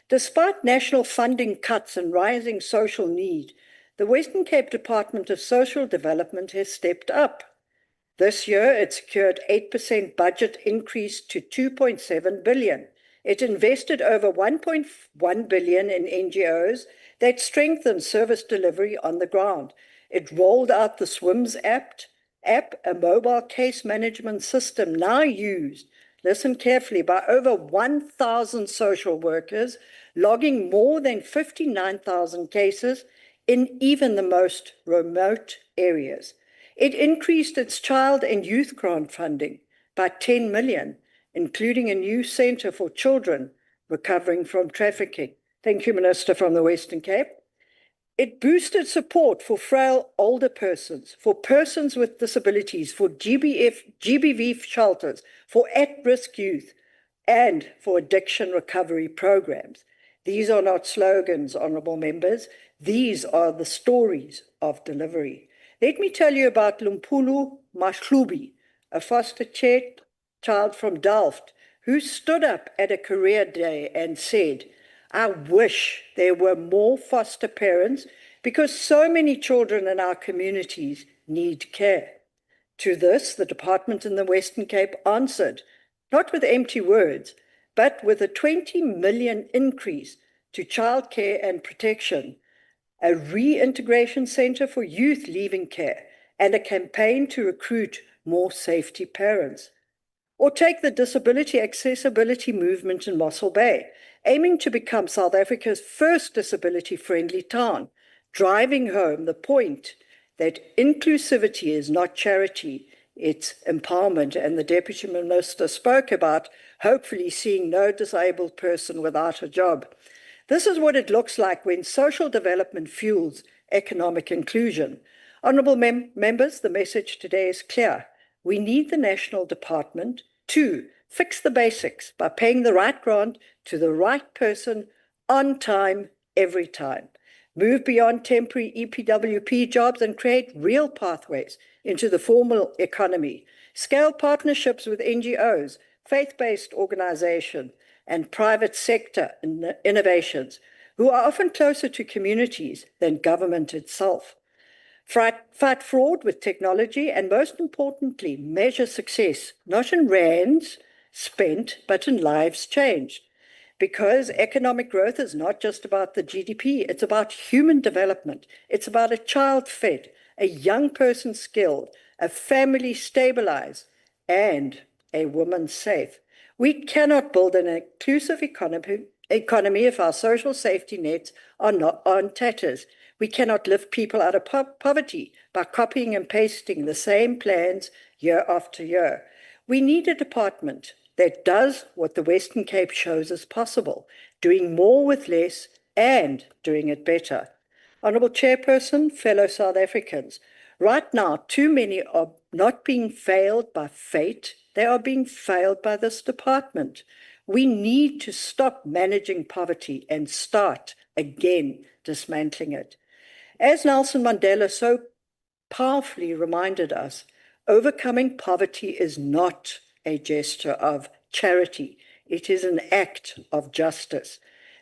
S1: Despite national funding cuts and rising social need, the Western Cape Department of Social Development has stepped up. This year, it secured 8% budget increase to 2.7 billion. It invested over 1.1 billion in NGOs that strengthened service delivery on the ground. It rolled out the SWIMS app, a mobile case management system now used, listen carefully, by over 1,000 social workers, logging more than 59,000 cases in even the most remote areas. It increased its child and youth grant funding by 10 million, including a new centre for children recovering from trafficking. Thank you, Minister from the Western Cape. It boosted support for frail older persons, for persons with disabilities, for GBV shelters, for at-risk youth, and for addiction recovery programs. These are not slogans, honourable members. These are the stories of delivery. Let me tell you about Lumpulu Mahlubi, a foster child from Delft, who stood up at a career day and said, I wish there were more foster parents because so many children in our communities need care. To this, the department in the Western Cape answered, not with empty words, but with a 20 million increase to childcare and protection, a reintegration centre for youth leaving care, and a campaign to recruit more safety parents. Or take the disability accessibility movement in Mossel Bay, aiming to become South Africa's first disability-friendly town, driving home the point that inclusivity is not charity, it's empowerment. And the Deputy Minister spoke about hopefully seeing no disabled person without a job. This is what it looks like when social development fuels economic inclusion. Honourable members, the message today is clear. We need the National Department to fix the basics by paying the right grant to the right person on time, every time. Move beyond temporary EPWP jobs and create real pathways into the formal economy. Scale partnerships with NGOs, faith-based organizations, and private sector innovations, who are often closer to communities than government itself. Fight fraud with technology, and most importantly, measure success, not in rands spent, but in lives changed. Because economic growth is not just about the GDP, it's about human development. It's about a child fed, a young person skilled, a family stabilized, and a woman safe. We cannot build an inclusive economy if our social safety nets are not on tatters. We cannot lift people out of poverty by copying and pasting the same plans year after year. We need a department that does what the Western Cape shows is possible, doing more with less and doing it better. Honourable Chairperson, fellow South Africans, right now, too many are not being failed by fate, they are being failed by this department. We need to stop managing poverty and start again dismantling it. As Nelson Mandela so powerfully reminded us, overcoming poverty is not a gesture of charity. It is an act of justice.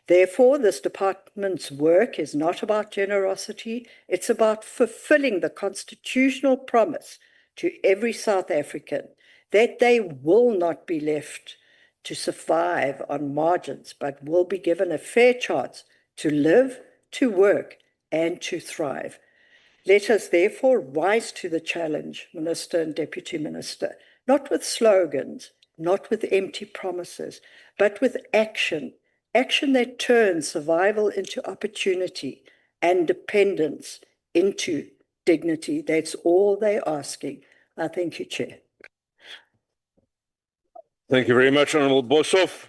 S1: Therefore, this department's work is not about generosity. It's about fulfilling the constitutional promise to every South African that they will not be left to survive on margins, but will be given a fair chance to live, to work, and to thrive. Let us therefore rise to the challenge, Minister and Deputy Minister, not with slogans, not with empty promises, but with action, action that turns survival into opportunity and dependence into dignity. That's all they're asking. I thank you, Chair.
S7: Thank you very much, Honourable Boshoff.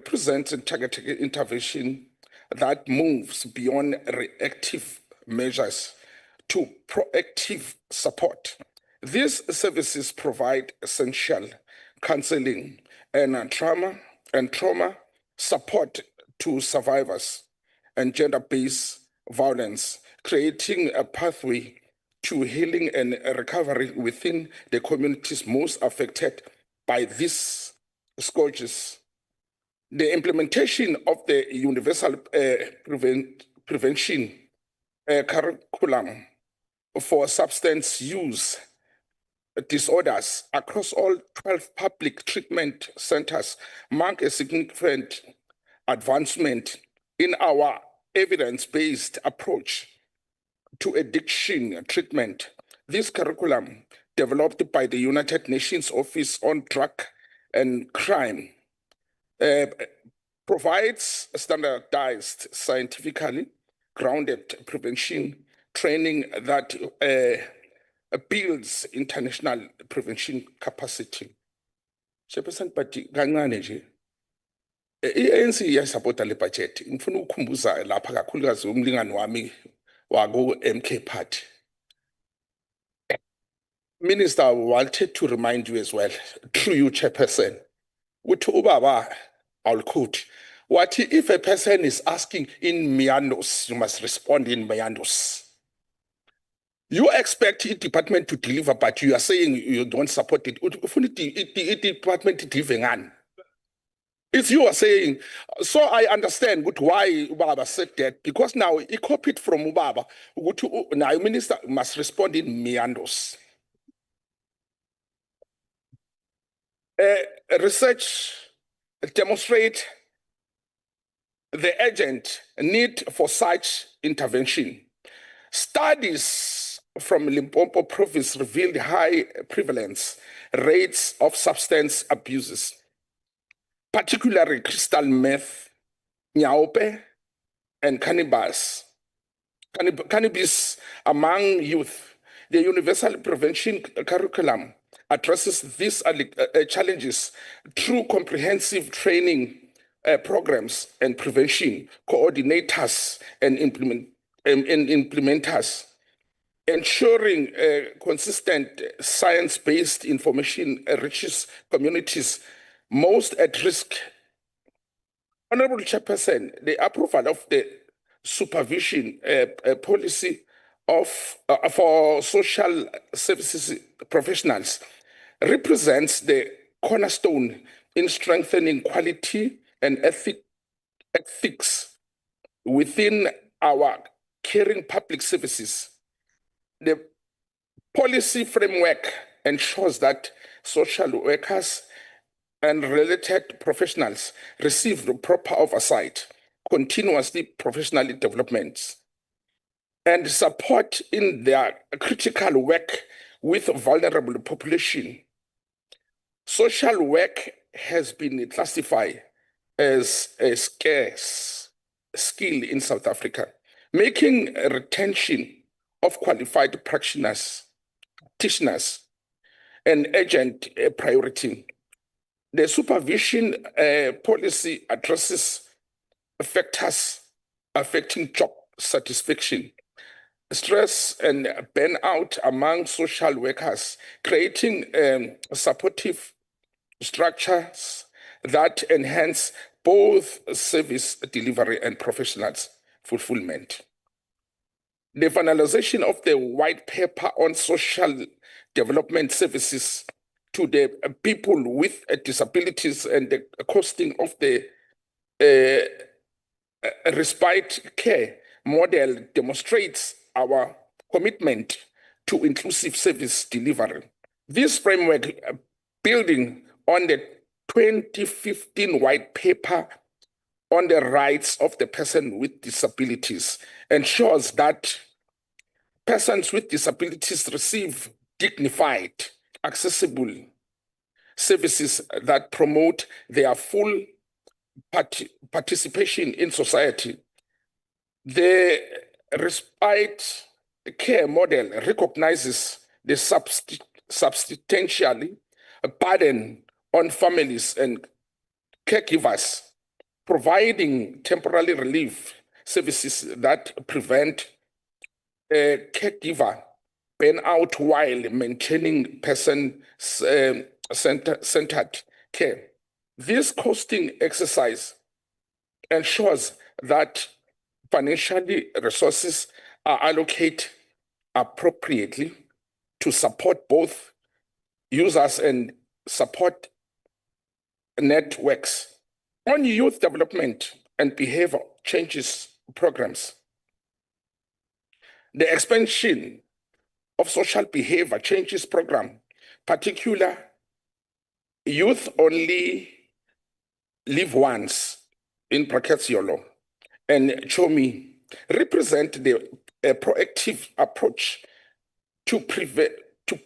S12: represents a targeted intervention that moves beyond reactive measures to proactive support. These services provide essential counseling and trauma support to survivors and gender-based violence, creating a pathway to healing and recovery within the communities most affected by these scourges. The implementation of the universal prevention curriculum for substance use disorders across all 12 public treatment centers mark a significant advancement in our evidence-based approach to addiction treatment. This curriculum, developed by the United Nations Office on Drug and Crime, provides standardized, scientifically grounded prevention training that builds international prevention capacity. Chairperson, kancane nje. I-ANC iyasapota le budget. Ngifuna ukukhumbuza lapha kakhulukazi umlingani wami wako MK Party. Minister, I wanted to remind you as well, through you, Chairperson, uthi ubaba, I'll quote, what if a person is asking in meandos, you must respond in meandos. You expect the department to deliver, but you are saying you don't support it. The department delivering on. If you are saying, so I understand why Ubaba said that, because now he copied from Ubaba, now minister must respond in meandos. Research demonstrate the urgent need for such intervention. Studies from Limpopo province revealed high prevalence rates of substance abuses, particularly crystal meth, nyaope, and cannabis among youth. The universal prevention curriculum addresses these challenges through comprehensive training programs and prevention coordinators and implementers, ensuring consistent science-based information reaches communities most at risk. Honorable Chairperson, the approval of the supervision policy for social services professionals represents the cornerstone in strengthening quality and ethics within our caring public services. The policy framework ensures that social workers and related professionals receive the proper oversight, continuously professional developments, and support in their critical work with vulnerable population. Social work has been classified as a scarce skill in South Africa, making retention of qualified practitioners an urgent priority. The supervision policy addresses factors affecting job satisfaction, stress and burnout among social workers, creating supportive structures that enhance both service delivery and professionals' fulfillment. The finalization of the white paper on social development services to the people with disabilities and the costing of the respite care model demonstrates our commitment to inclusive service delivery. This framework, building on the 2015 white paper on the rights of the person with disabilities, ensures that persons with disabilities receive dignified, accessible services that promote their full participation in society. The respite care model recognizes the substantially burden on families and caregivers providing temporary relief services that prevent caregiver burnout while maintaining person-centered care. This costing exercise ensures that financially resources are allocated appropriately to support both users and support networks. On youth development and behavior changes programs, the expansion of social behavior changes program, particular youth only live once, in brackets YOLO, and CHOMI represent the proactive approach to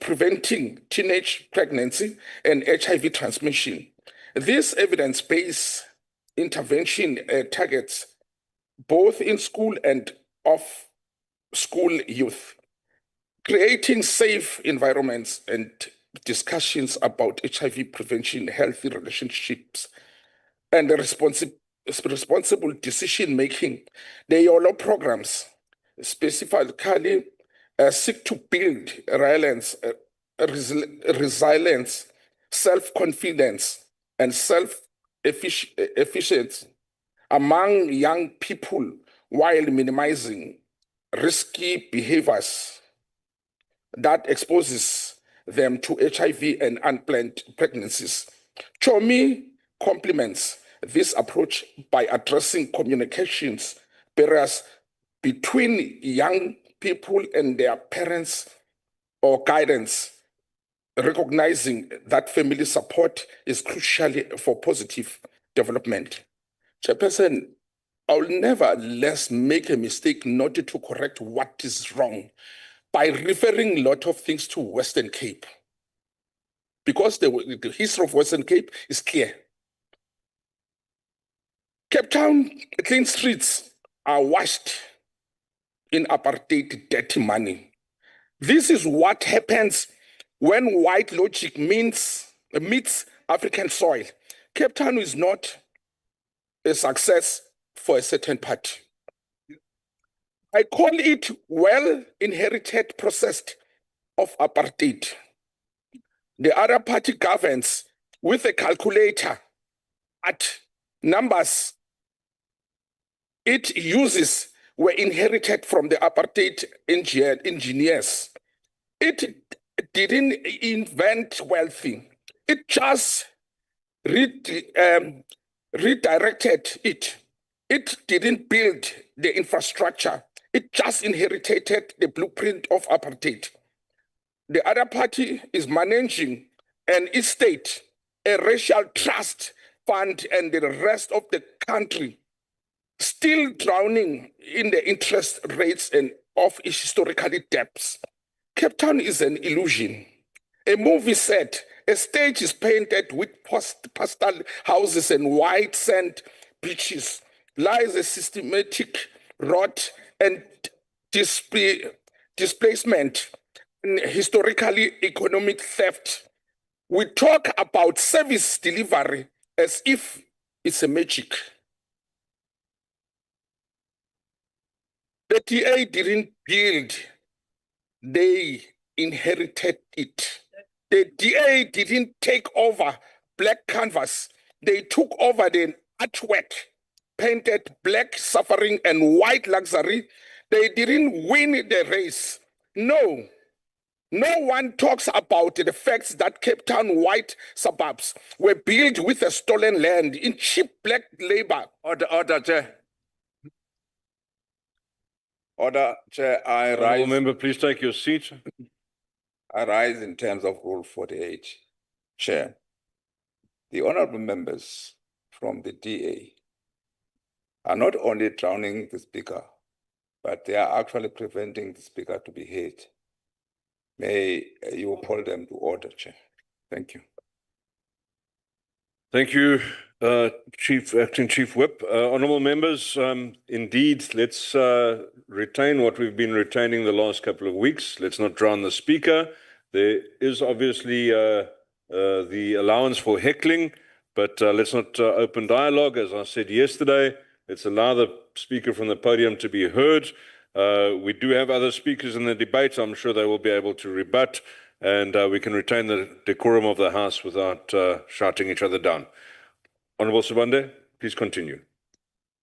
S12: preventing teenage pregnancy and HIV transmission. This evidence-based intervention targets both in school and off school youth, creating safe environments and discussions about HIV prevention, healthy relationships, and responsible decision-making. The YOLO programs specifically seek to build resilience, self-confidence, and self-efficiency among young people while minimizing risky behaviors that exposes them to HIV and unplanned pregnancies. CHOMI complements this approach by addressing communications barriers between young people and their parents or guidance, recognizing that family support is crucial for positive development. Chairperson, I will nevertheless make a mistake not to correct what is wrong by referring a lot of things to Western Cape, because the history of Western Cape is clear. Cape Town clean streets are washed in apartheid dirty money. This is what happens when white logic meets African soil. Cape Town is not a success for a certain party. I call it well-inherited process of apartheid. The other party governs with a calculator at numbers it uses were inherited from the apartheid engineers. It didn't invent wealthy. It just redirected it. It didn't build the infrastructure. It just inherited the blueprint of apartheid. The other party is managing an estate, a racial trust fund, and the rest of the country still drowning in the interest rates and of its historical debts. Cape Town is an illusion. A movie set, a stage is painted with pastel houses and white sand beaches, lies a systematic rot and displacement and historically economic theft. We talk about service delivery as if it's a magic. The TA didn't build, they inherited it. The DA didn't take over black canvas, they took over the artwork, painted black suffering and white luxury. They didn't win the race. No one talks about the facts that Cape Town white suburbs were built with a stolen land in cheap black labor.
S13: Order, Chair. Order, Chair, I
S7: Honourable
S13: rise.
S7: member, please take your seat.
S13: I rise in terms of Rule 48. Chair, the honourable members from the DA are not only drowning the Speaker, but they are actually preventing the Speaker to be heard. May you call them to order, Chair. Thank you.
S7: Thank you, Acting Chief Whip. Honourable members, indeed, let's retain what we've been retaining the last couple of weeks. Let's not drown the Speaker. There is obviously the allowance for heckling, But let's not open dialogue. As I said yesterday, let's allow the speaker from the podium to be heard. We do have other speakers in the debate. I'm sure they will be able to rebut, and we can retain the decorum of the House without shouting each other down. Honourable Sibande, please continue.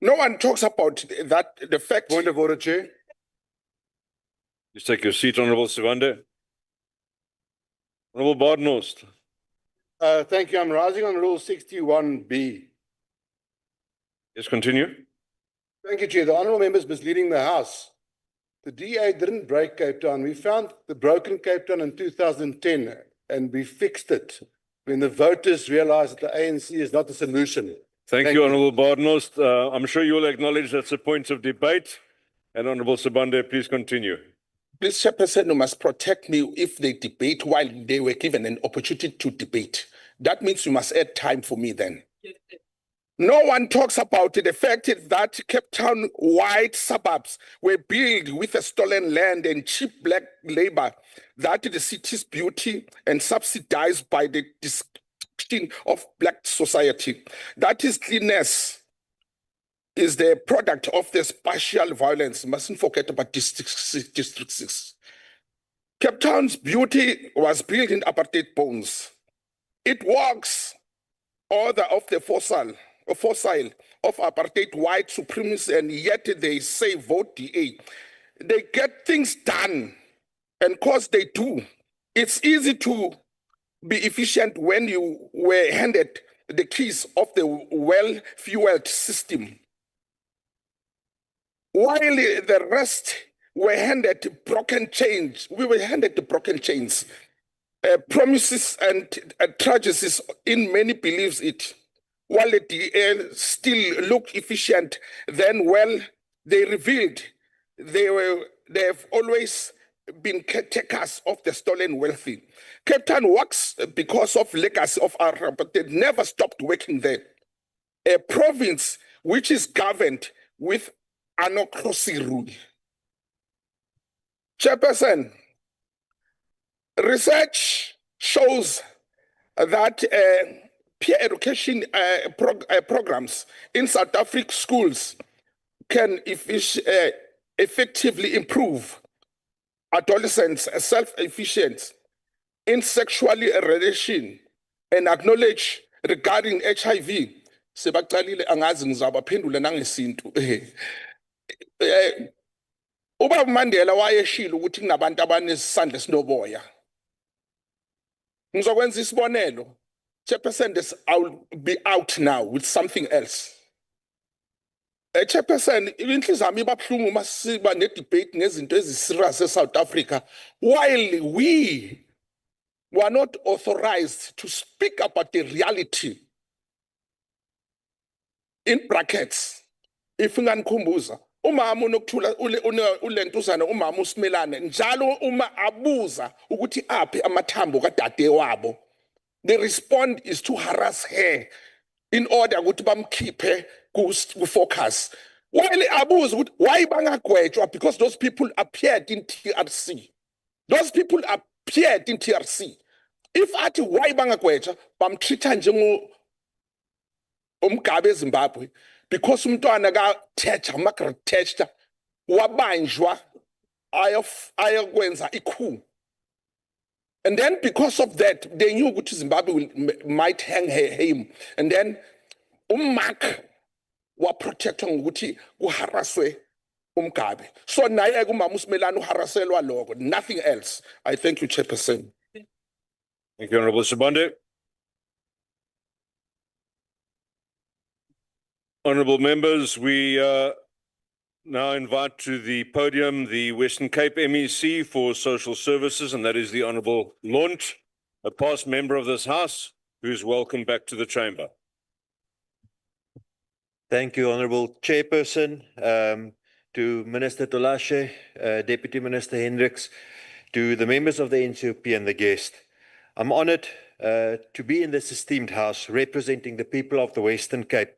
S12: No one talks about that, the fact.
S5: Point of order, Chair.
S7: Please take your seat, Honourable Sibande. Honourable Badenhorst.
S5: Thank you. I'm rising on Rule 61B.
S7: Yes, continue.
S5: Thank you, Chair. The honourable member is misleading the House. The DA didn't break Cape Town. We found the broken Cape Town in 2010 and we fixed it when the voters realised that the ANC is not the solution.
S7: Thank you, Honourable Badenhorst. I'm sure you will acknowledge that's a point of debate. And Honourable Sibande, please continue.
S12: Please, Chairperson, you must protect me if they debate while they were given an opportunity to debate. That means you must add time for me then. No one talks about the fact that Cape Town white suburbs were built with a stolen land and cheap black labor, that the city's beauty and subsidized by the destruction of black society. That is cleanness is the product of the spatial violence. Mustn't forget about District 6. Cape Town's beauty was built in apartheid bones. It walks order of the fossil of apartheid white supremacy, and yet they say vote DA. They get things done, and cause they do. It's easy to be efficient when you were handed the keys of the well-fueled system, while the rest were handed broken chains. We were handed the broken chains, promises and tragedies in many believes it. While the DA still look efficient, then well, they revealed they have always been caretakers of the stolen wealthy. Cape Town works because of legacy of our, but they never stopped working there. A province which is governed with anocracy rule. Chairperson, research shows that peer education programs in South African schools can effectively improve adolescents' self-efficiency in sexual relation and acknowledge regarding HIV. Sebaqalile angazi ngizabaphendula nangesintu. Ubaba Mandela wayeshilo ukuthi kunabantu abanesandla esinoboya. Ngizokwenza isibonelo. Chairperson, I'll be out now with something else. Chairperson, inhliziyo yami ibabhlungu masiba ne-debate ngezinto eziserious eSouth Africa, while we were not authorized to speak about the reality. In brackets, if nganikhumbuza, umama unokuthula ulentuzana umama uSimelane njalo uma abuza ukuthi aphi amathambo kadade wabo. The response is to harass her in order ukuthi bamkhiphe ku focus. While abuza ukuthi why bangagwetshwa, because those people appeared in TRC. Those people appeared in TRC. If athi why bangagwetshwa bamtreata njengo umgabe eZimbabwe, because umntwana ka-Thatcher, Margaret Thatcher, wabanjwa ayokwenza ikhu. And then because of that, they knew ukuthi Zimbabwe might hang him. And then Mark wa protector ngokuthi kuharaswe umgabe. So naye kumama uSimelane uharaselwa lokho, nothing else. I thank you, Chairperson.
S7: Thank you, Honourable Sibande. Honourable members, we now invite to the podium the Western Cape MEC for Social Services, and that is the Honourable Launt, a past member of this House, who is welcome back to the chamber.
S14: Thank you, Honourable Chairperson, to Minister Tolashe, Deputy Minister Hendricks, to the members of the NCOP and the guest. I'm honoured to be in this esteemed House representing the people of the Western Cape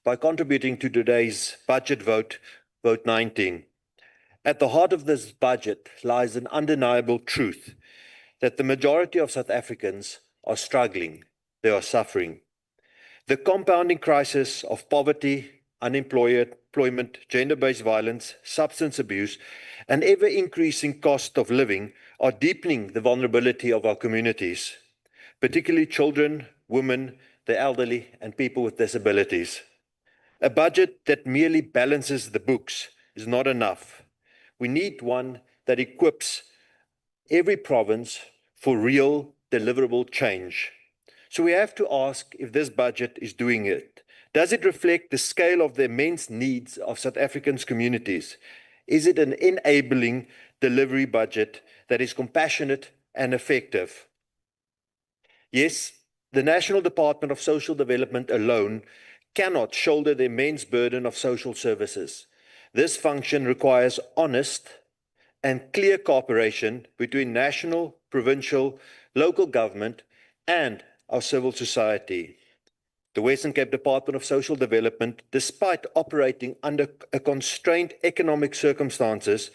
S14: by contributing to today's budget vote, vote 19. At the heart of this budget lies an undeniable truth that the majority of South Africans are struggling, they are suffering. The compounding crisis of poverty, unemployment, gender-based violence, substance abuse, and ever-increasing cost of living are deepening the vulnerability of our communities, particularly children, women, the elderly, and people with disabilities. A budget that merely balances the books is not enough. We need one that equips every province for real, deliverable change. So we have to ask if this budget is doing it. Does it reflect the scale of the immense needs of South Africans' communities? Is it an enabling delivery budget that is compassionate and effective? Yes, the National Department of Social Development alone cannot shoulder the immense burden of social services. This function requires honest and clear cooperation between national, provincial, local government, and our civil society. The Western Cape Department of Social Development, despite operating under a constrained economic circumstances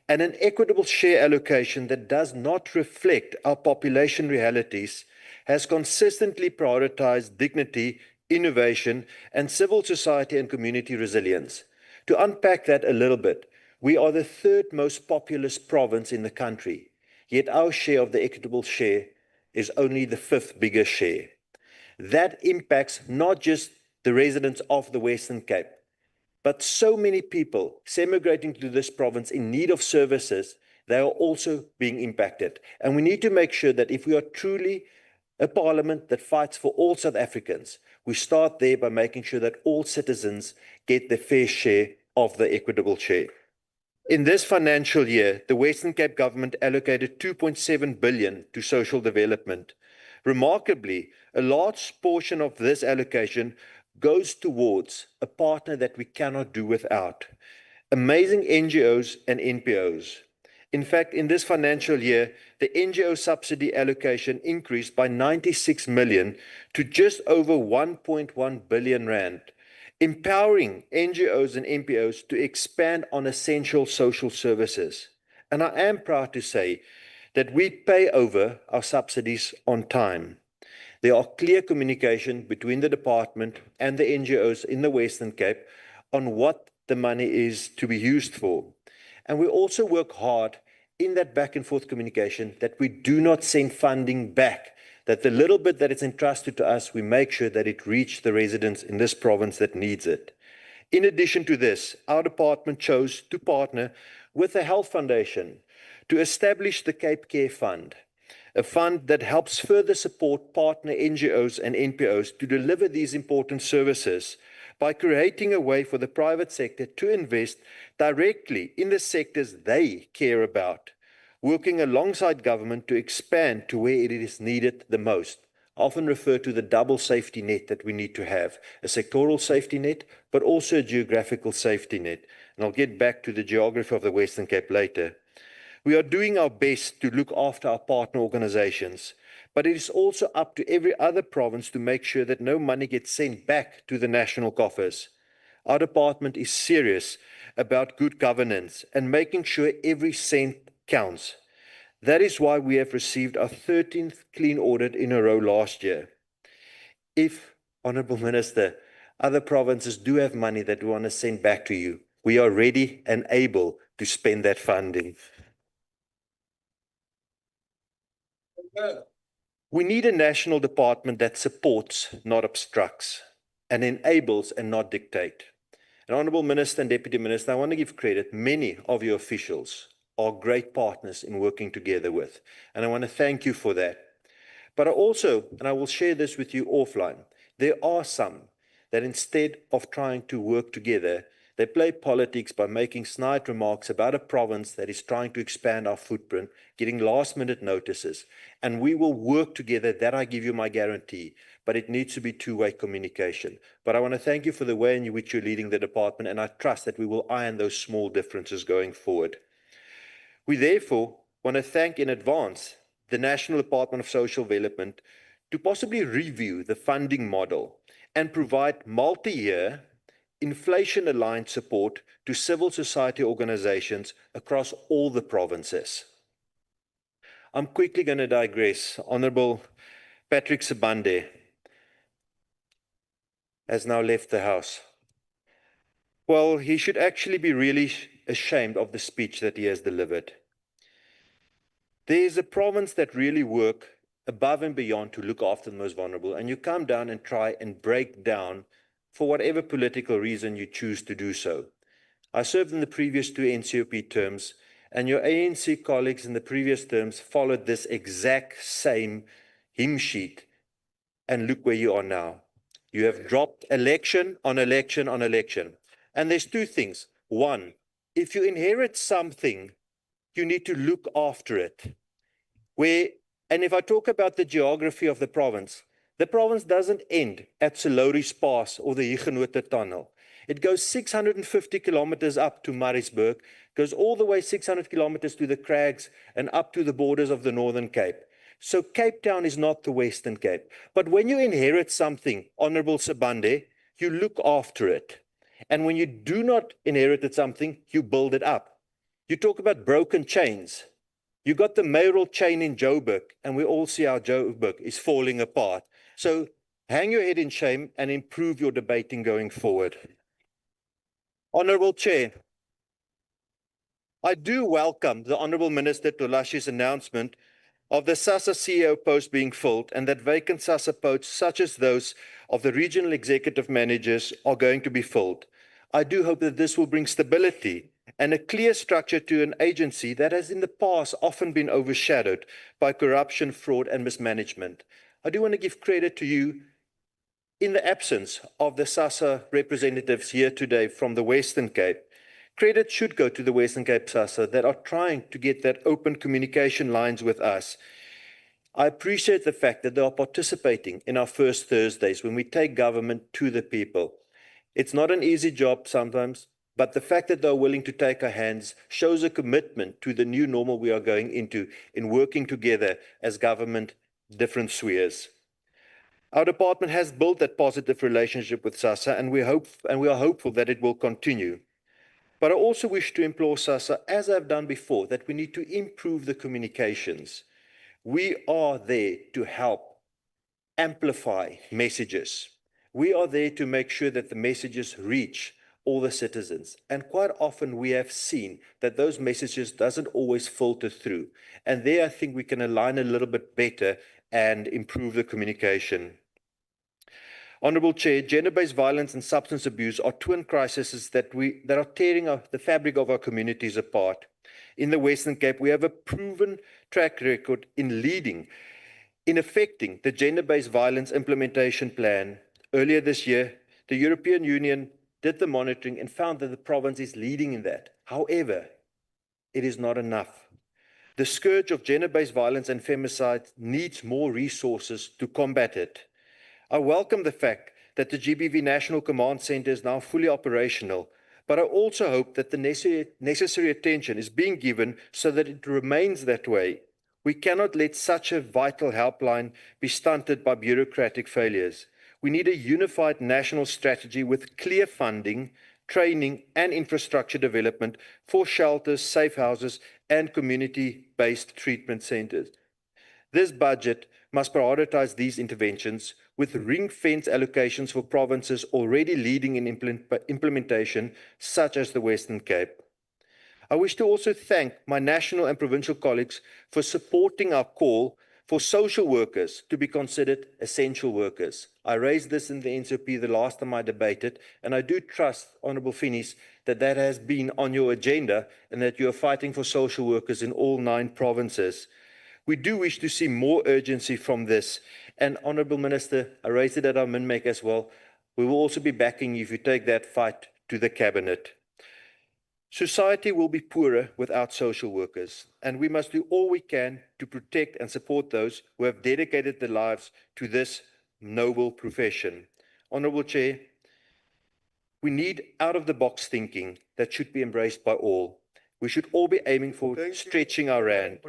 S14: and an equitable share allocation that does not reflect our population realities, has consistently prioritized dignity, innovation, and civil society and community resilience. To unpack that a little bit, we are the third most populous province in the country, yet our share of the equitable share is only the fifth biggest share. That impacts not just the residents of the Western Cape, but so many people emigrating to this province in need of services, they are also being impacted. And we need to make sure that if we are truly a parliament that fights for all South Africans, we start there by making sure that all citizens get their fair share of the equitable share. In this financial year, the Western Cape government allocated 2.7 billion to social development. Remarkably, a large portion of this allocation goes towards a partner that we cannot do without: amazing NGOs and NPOs. In fact, in this financial year, the NGO subsidy allocation increased by 96 million to just over 1.1 billion rand, empowering NGOs and NPOs to expand on essential social services. And I am proud to say that we pay over our subsidies on time. There are clear communication between the department and the NGOs in the Western Cape on what the money is to be used for. And we also work hard in that back and forth communication that we do not send funding back, that the little bit that is entrusted to us, we make sure that it reaches the residents in this province that needs it. In addition to this, our department chose to partner with the Health Foundation to establish the Cape Care Fund, a fund that helps further support partner NGOs and NPOs to deliver these important services by creating a way for the private sector to invest directly in the sectors they care about, working alongside government to expand to where it is needed the most. I often refer to the double safety net that we need to have, a sectoral safety net, but also a geographical safety net. And I'll get back to the geography of the Western Cape later. We are doing our best to look after our partner organizations, but it is also up to every other province to make sure that no money gets sent back to the national coffers. Our department is serious about good governance and making sure every cent counts. That is why we have received our 13th clean audit in a row last year. If, Honourable Minister, other provinces do have money that we want to send back to you, we are ready and able to spend that funding. We need a national department that supports, not obstructs, and enables and not dictate. And Honourable Minister and Deputy Minister, I want to give credit. Many of your officials are great partners in working together with, and I want to thank you for that. But I also, and I will share this with you offline, there are some that instead of trying to work together, they play politics by making snide remarks about a province that is trying to expand our footprint, getting last-minute notices. And we will work together, that I give you my guarantee. But it needs to be two-way communication. But I want to thank you for the way in which you're leading the department, and I trust that we will iron those small differences going forward. We therefore want to thank in advance the National Department of Social Development to possibly review the funding model and provide multi-year, inflation-aligned support to civil society organizations across all the provinces. I'm quickly going to digress. Honourable Patrick Sibande, has now left the House. Well, he should actually be really ashamed of the speech that he has delivered. There is a province that really work above and beyond to look after the most vulnerable, and you come down and try and break down for whatever political reason you choose to do so. I served in the previous 2 NCOP terms, and your ANC colleagues in the previous terms followed this exact same hymn sheet, and look where you are now. You have dropped election on election on election. And there's 2 things. One, if you inherit something, you need to look after it. And if I talk about the geography of the province doesn't end at Salori's Pass or the Huguenot Tunnel. It goes 650 kilometers up to Maritzburg, goes all the way 600 kilometers to the Crags and up to the borders of the Northern Cape. So Cape Town is not the Western Cape. But when you inherit something, Honorable Sabande, you look after it. And when you do not inherit something, you build it up. You talk about broken chains. You got the mayoral chain in Joburg, and we all see how Joburg is falling apart. So hang your head in shame and improve your debating going forward. Honourable Chair, I do welcome the Honourable Minister Tolashe's announcement of the SASSA CEO post being filled, and that vacant SASSA posts such as those of the regional executive managers are going to be filled. I do hope that this will bring stability and a clear structure to an agency that has in the past often been overshadowed by corruption, fraud, and mismanagement. I do want to give credit to you in the absence of the SASSA representatives here today from the Western Cape. Credit should go to the Western Cape SASSA that are trying to get that open communication lines with us. I appreciate the fact that they are participating in our first Thursdays when we take government to the people. It's not an easy job sometimes, but the fact that they're willing to take our hands shows a commitment to the new normal we are going into in working together as government, different spheres. Our department has built that positive relationship with SASSA, and we are hopeful that it will continue. But I also wish to implore SASSA, as I've done before, that we need to improve the communications. We are there to help amplify messages. We are there to make sure that the messages reach all the citizens. And quite often we have seen that those messages doesn't always filter through. And there I think we can align a little bit better and improve the communication. Honourable Chair, gender-based violence and substance abuse are twin crises that are tearing the fabric of our communities apart. In the Western Cape, we have a proven track record in leading, in affecting the gender-based violence implementation plan. Earlier this year, the European Union did the monitoring and found that the province is leading in that. However, it is not enough. The scourge of gender-based violence and femicide needs more resources to combat it. I welcome the fact that the GBV National Command Centre is now fully operational, but I also hope that the necessary attention is being given so that it remains that way. We cannot let such a vital helpline be stunted by bureaucratic failures. We need a unified national strategy with clear funding, training, and infrastructure development for shelters, safe houses, and community-based treatment centres. This budget must prioritize these interventions with ring-fence allocations for provinces already leading in implementation, such as the Western Cape. I wish to also thank my national and provincial colleagues for supporting our call for social workers to be considered essential workers. I raised this in the NCP the last time I debated, and I do trust, Honourable Finis, that that has been on your agenda and that you are fighting for social workers in all 9 provinces. We do wish to see more urgency from this. And Honourable Minister, I raised it at our MINMEC as well. We will also be backing you if you take that fight to the Cabinet. Society will be poorer without social workers, and we must do all we can to protect and support those who have dedicated their lives to this noble profession. Honourable Chair, we need out-of-the-box thinking that should be embraced by all. We should all be aiming for stretching our rand,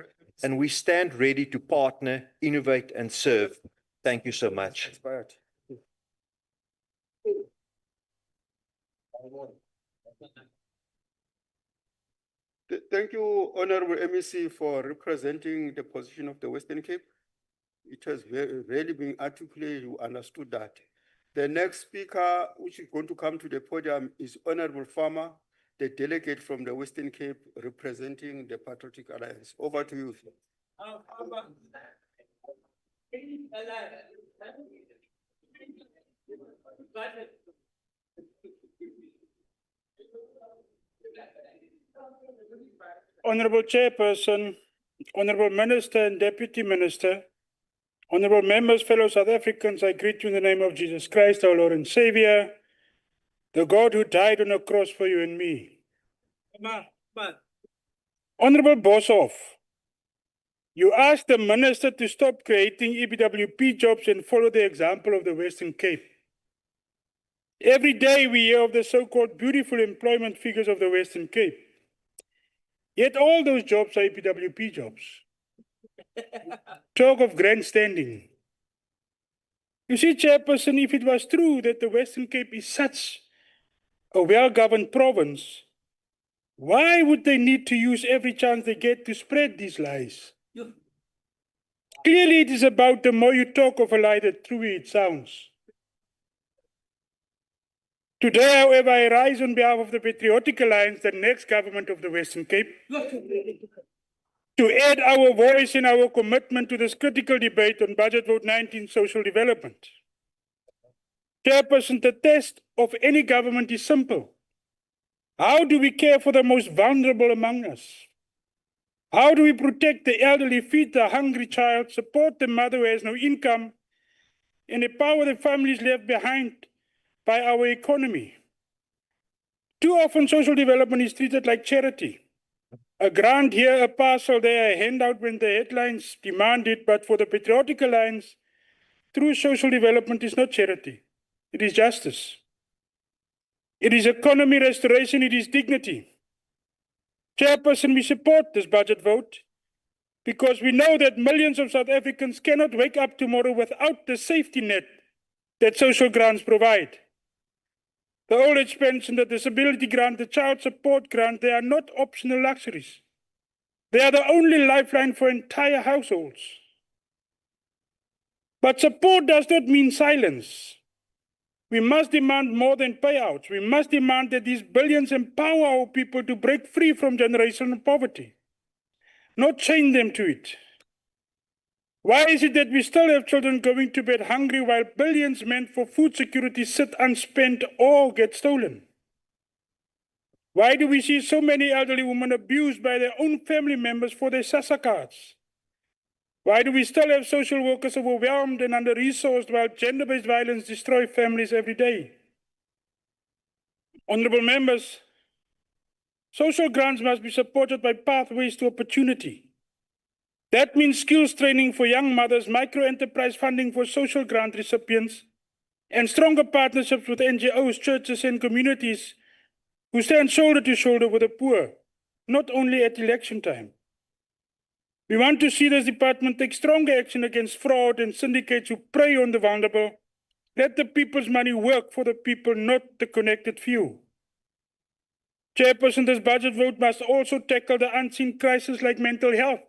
S14: and we stand ready to partner, innovate, and serve. Thank you so much.
S15: Thank you, Honourable MEC, for representing the position of the Western Cape. It has really been articulated, you understood that. The next speaker, which is going to come to the podium, is Honorable Farmer, the delegate from the Western Cape representing the Patriotic Alliance. Over to you.
S16: Honorable Chairperson, Honorable Minister and Deputy Minister, Honorable members, fellow South Africans, I greet you in the name of Jesus Christ, our Lord and Savior, the God who died on a cross for you and me. Honorable Boshoff, you asked the minister to stop creating EBWP jobs and follow the example of the Western Cape. Every day we hear of the so-called beautiful employment figures of the Western Cape. Yet all those jobs are EPWP jobs. Talk of grandstanding. You see, Chairperson, if it was true that the Western Cape is such a well-governed province, why would they need to use every chance they get to spread these lies? Clearly, it is about the more you talk of a lie, the truer it sounds. Today, however, I rise on behalf of the Patriotic Alliance, the next government of the Western Cape, to add our voice in our commitment to this critical debate on Budget Vote 19 social development. Chairperson, the test of any government is simple. How do we care for the most vulnerable among us? How do we protect the elderly, feed the hungry child, support the mother who has no income, and empower the families left behind by our economy? Too often, social development is treated like charity. A grant here, a parcel there, a handout when the headlines demand it, but for the Patriotic Alliance, true social development is not charity. It is justice. It is economy restoration, it is dignity. Chairperson, we support this budget vote because we know that millions of South Africans cannot wake up tomorrow without the safety net that social grants provide. The old age pension, the disability grant, the child support grant, they are not optional luxuries. They are the only lifeline for entire households. But support does not mean silence. We must demand more than payouts. We must demand that these billions empower our people to break free from generational poverty, not chain them to it. Why is it that we still have children going to bed hungry while billions meant for food security sit unspent or get stolen? Why do we see so many elderly women abused by their own family members for their SASSA cards? Why do we still have social workers overwhelmed and under-resourced while gender-based violence destroys families every day? Honorable members, social grants must be supported by pathways to opportunity. That means skills training for young mothers, micro-enterprise funding for social grant recipients, and stronger partnerships with NGOs, churches, and communities who stand shoulder to shoulder with the poor, not only at election time. We want to see this department take stronger action against fraud and syndicates who prey on the vulnerable. Let the people's money work for the people, not the connected few. Chairperson, this budget vote must also tackle the unseen crises like mental health.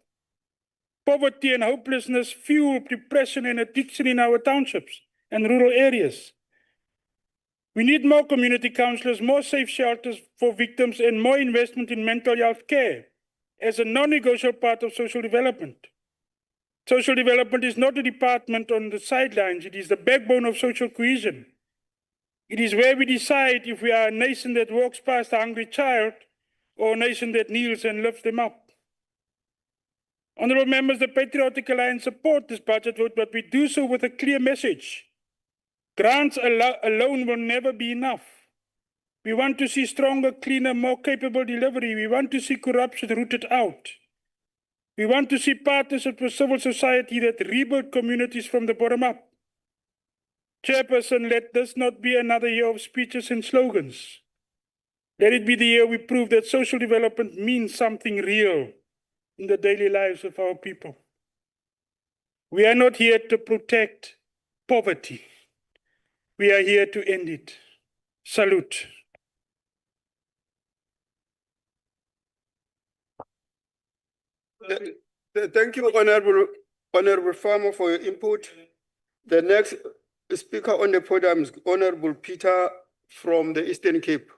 S16: Poverty and hopelessness fuel depression and addiction in our townships and rural areas. We need more community councillors, more safe shelters for victims, and more investment in mental health care as a non-negotiable part of social development. Social development is not a department on the sidelines. It is the backbone of social cohesion. It is where we decide if we are a nation that walks past a hungry child or a nation that kneels and lifts them up. Honourable members, the Patriotic Alliance support this budget vote, but we do so with a clear message. Grants alone will never be enough. We want to see stronger, cleaner, more capable delivery. We want to see corruption rooted out. We want to see partnerships with civil society that rebuild communities from the bottom up. Chairperson, let this not be another year of speeches and slogans. Let it be the year we prove that social development means something real in the daily lives of our people. We are not here to protect poverty. We are here to end it. Salute.
S15: Thank you, Honorable Farmer, for your input. The next Speaker on the podium is Honorable Peter from the Eastern Cape.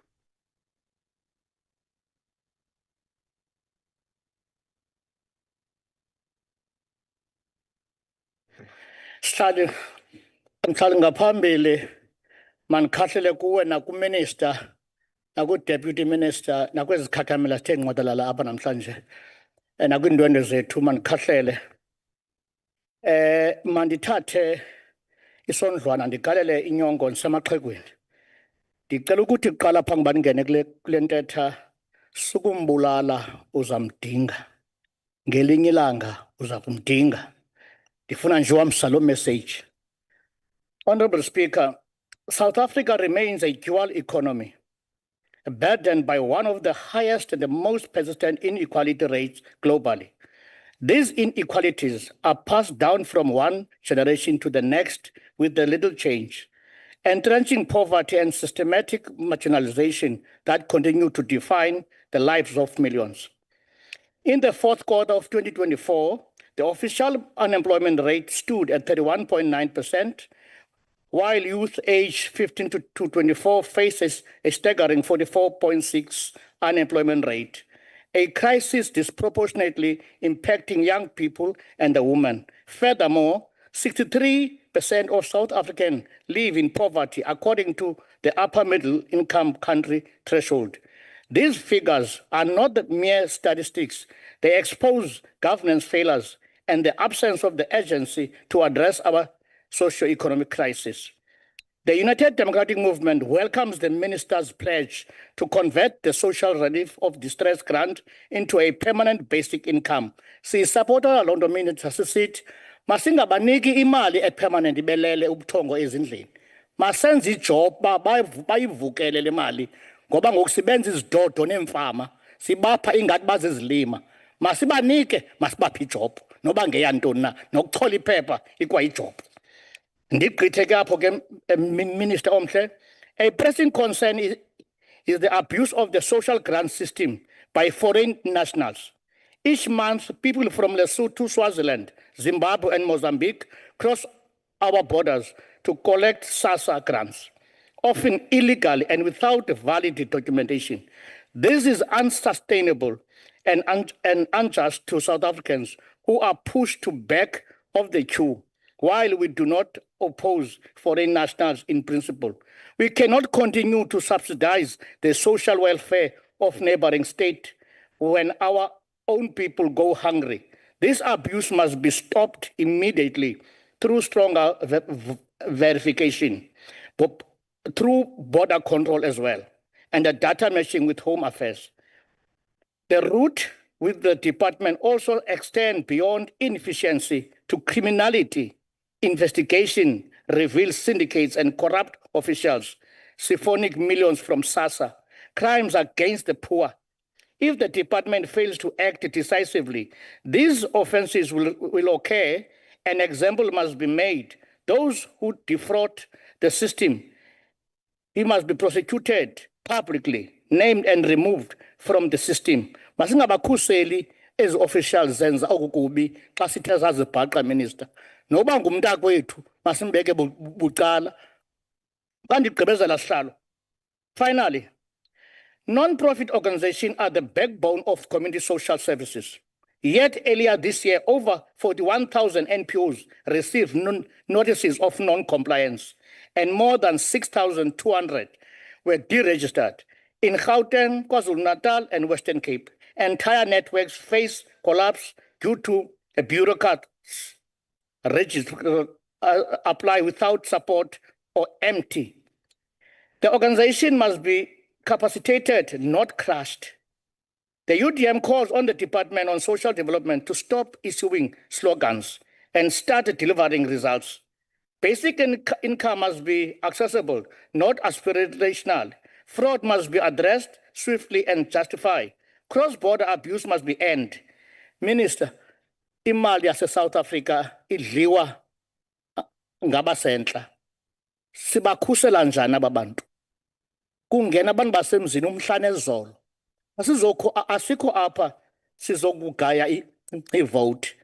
S17: Mhlali ngaphambili manikhahlele kuwe nakuminister naku-deputy minister nakwezikhathamela sithe nqodalala apha namhlanje nakwindwendwe zethu manikhahlele mandithathe isondlwana ndigalele inyongo ndisemaxhegweni ndicela ukuthi kuqala phambi uba ndingene kule ntetha sukumbulala uzamdinga ngelinye ilanga uza kumdinga ndifuna nje wamsa lo message. Honorable Speaker, South Africa remains a dual economy, burdened by one of the highest and the most persistent inequality rates globally. These inequalities are passed down from one generation to the next with a little change, entrenching poverty and systematic marginalization that continue to define the lives of millions. In the fourth quarter of 2024, the official unemployment rate stood at 31.9%, while youth aged 15 to 24 faces a staggering 44.6% unemployment rate, a crisis disproportionately impacting young people and the women. Furthermore, 63% of South Africans live in poverty, according to the upper middle income country threshold. These figures are not mere statistics. They expose governance failures and the absence of the urgency to address our socio-economic crisis. The United Democratic Movement welcomes the minister's pledge to convert the social relief of distress grant into a permanent basic income. Siyisupporta loo nto minister sisithi masingabaniki imali epermanent ibelele ubuthongo ezindlini. Masenze ijob bayivukele le mali ngoba ngokusebenza izidodo neemfama sibapha ingathi bazizilima. Masibanike masibaphe ijob noba ngeyantoni na nokuchola iphepha ikwayijob. Ndigqithe ke apho ke minister omhle, a pressing concern is the abuse of the social grant system by foreign nationals. Each month, people from Lesotho, Swaziland, Zimbabwe, and Mozambique cross our borders to collect SASSA grants, often illegally and without valid documentation. This is unsustainable and unjust to South Africans who are pushed to back of the queue. While we do not oppose foreign nationals in principle, we cannot continue to subsidize the social welfare of neighboring states when our own people go hungry. This abuse must be stopped immediately through stronger verification, but through border control as well, and the data matching with Home Affairs. The route with the department also extends beyond inefficiency to criminality. Investigation reveals syndicates and corrupt officials siphoning millions from SASSA, crimes against the poor. If the department fails to act decisively, these offenses will occur. An example must be made. Those who defraud the system, he must be prosecuted publicly, named and removed from the system. Masingabakhuseli as officials zenza okukubi xa sithe zazibhaqa minister. Noba ngumntakwethu masimbeke bucala. Bandigqibezela sihlalo. Finally, non-profit organizations are the backbone of community social services. Yet earlier this year, over 41,000 NPOs received notices of non-compliance, and more than 6,200 were deregistered. In Gauteng, KwaZulu-Natal, and Western Cape, entire networks face collapse due to a bureaucrat apply without support or empty. The organization must be capacitated, not crushed. The UDM calls on the Department on Social Development to stop issuing slogans and start delivering results. Basic income must be accessible, not aspirational. Fraud must be addressed swiftly and justified. Cross-border abuse must be ended. Minister, imali yase-South Africa idliwa ngabasentla. Sibakhusela njani aba bantu? Kungena abantu basemzini umhla nezolo. Asikho apha sizokugaya ivote.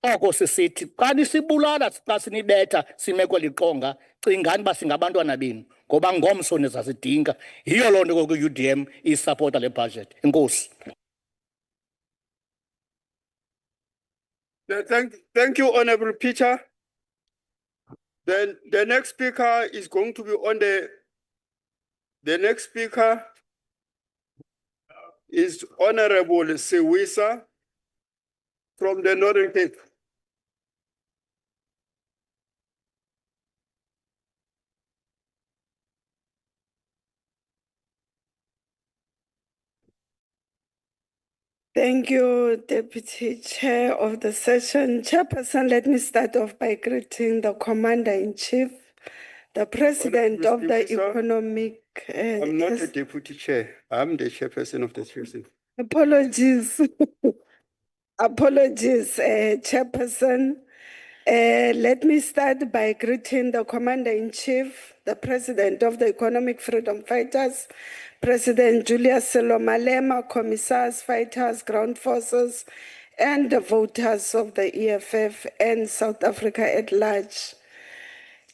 S17: oko sisithi xa nisibulala xa sinibetha simekwe liqonga cingani uba singabantwana benu ngoba ngomso nizasidinga yiyo loo nto koku UDM isapota le budget. Enkosi.
S15: Thank you, Honorable Peter. Then the next speaker is going to be on the next speaker is Honorable Sewisa from the Northern Cape.
S18: Thank you, Deputy Chair of the session. Chairperson, let me start off by greeting the Commander-in-Chief, the President of the Economic...
S15: I'm not a Deputy Chair. I'm the Chairperson of the session.
S18: Apologies. Apologies, Chairperson. Let me start by greeting the Commander-in-Chief, the President of the Economic Freedom Fighters, President Julius Sello Malema, Commissars, Fighters, Ground Forces, and the voters of the EFF and South Africa at large.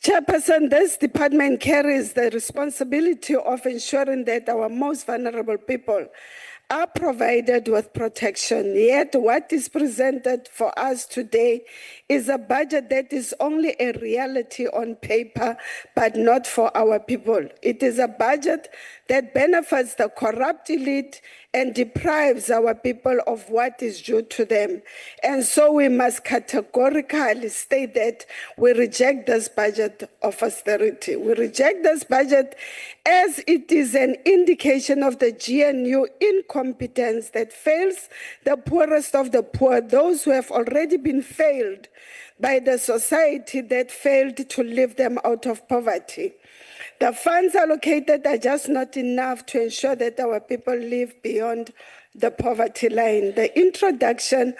S18: Chairperson, this department carries the responsibility of ensuring that our most vulnerable people are provided with protection. Yet what is presented for us today is a budget that is only a reality on paper, but not for our people. It is a budget that benefits the corrupt elite and deprives our people of what is due to them. And so we must categorically state that we reject this budget of austerity. We reject this budget as it is an indication of the GNU incompetence that fails the poorest of the poor, those who have already been failed by the society that failed to lift them out of poverty. The funds allocated are just not enough to ensure that our people live beyond the poverty line. The introduction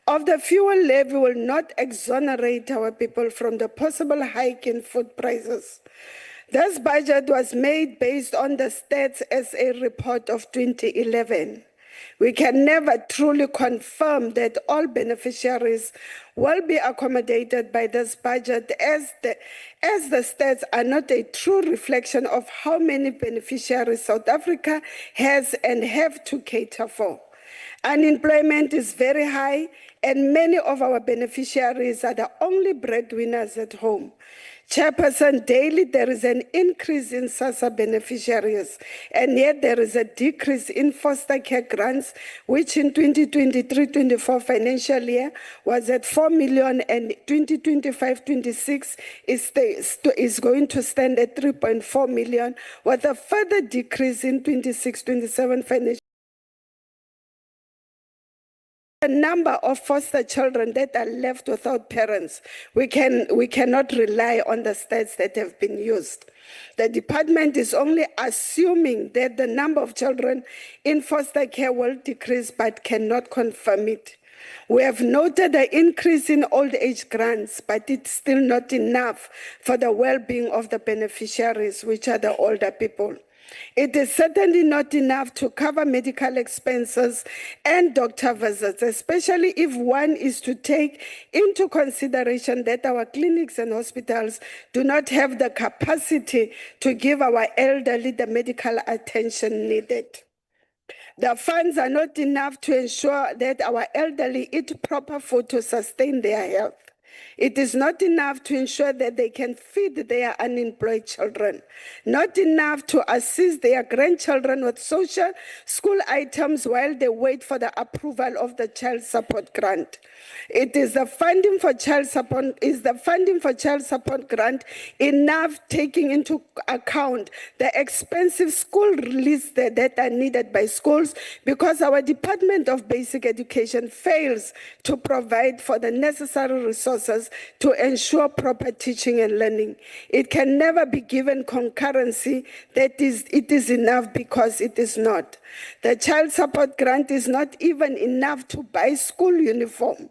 S18: of the fuel levy will not exonerate our people from the possible hike in food prices. This budget was made based on the Stats SA report of 2011. We can never truly confirm that all beneficiaries will be accommodated by this budget as the stats are not a true reflection of how many beneficiaries South Africa has and have to cater for. Unemployment is very high, and many of our beneficiaries are the only breadwinners at home. Chairperson, daily there is an increase in SASSA beneficiaries, and yet there is a decrease in foster care grants, which in 2023-24 financial year was at 4 million, and 2025-26 is going to stand at 3.4 million, with a further decrease in 26-27 financial. The number of foster children that are left without parents, we cannot rely on the stats that have been used. The department is only assuming that the number of children in foster care will decrease, but cannot confirm it. We have noted the increase in old age grants, but it's still not enough for the well-being of the beneficiaries, which are the older people. It is certainly not enough to cover medical expenses and doctor visits, especially if one is to take into consideration that our clinics and hospitals do not have the capacity to give our elderly the medical attention needed. The funds are not enough to ensure that our elderly eat proper food to sustain their health. It is not enough to ensure that they can feed their unemployed children, not enough to assist their grandchildren with social school items while they wait for the approval of the child support grant. It is the funding for child support grant enough, taking into account the expensive school lists that are needed by schools, because our Department of Basic Education fails to provide for the necessary resources to ensure proper teaching and learning. It can never be given concurrency that it is enough, because it is not. The child support grant is not even enough to buy school uniform.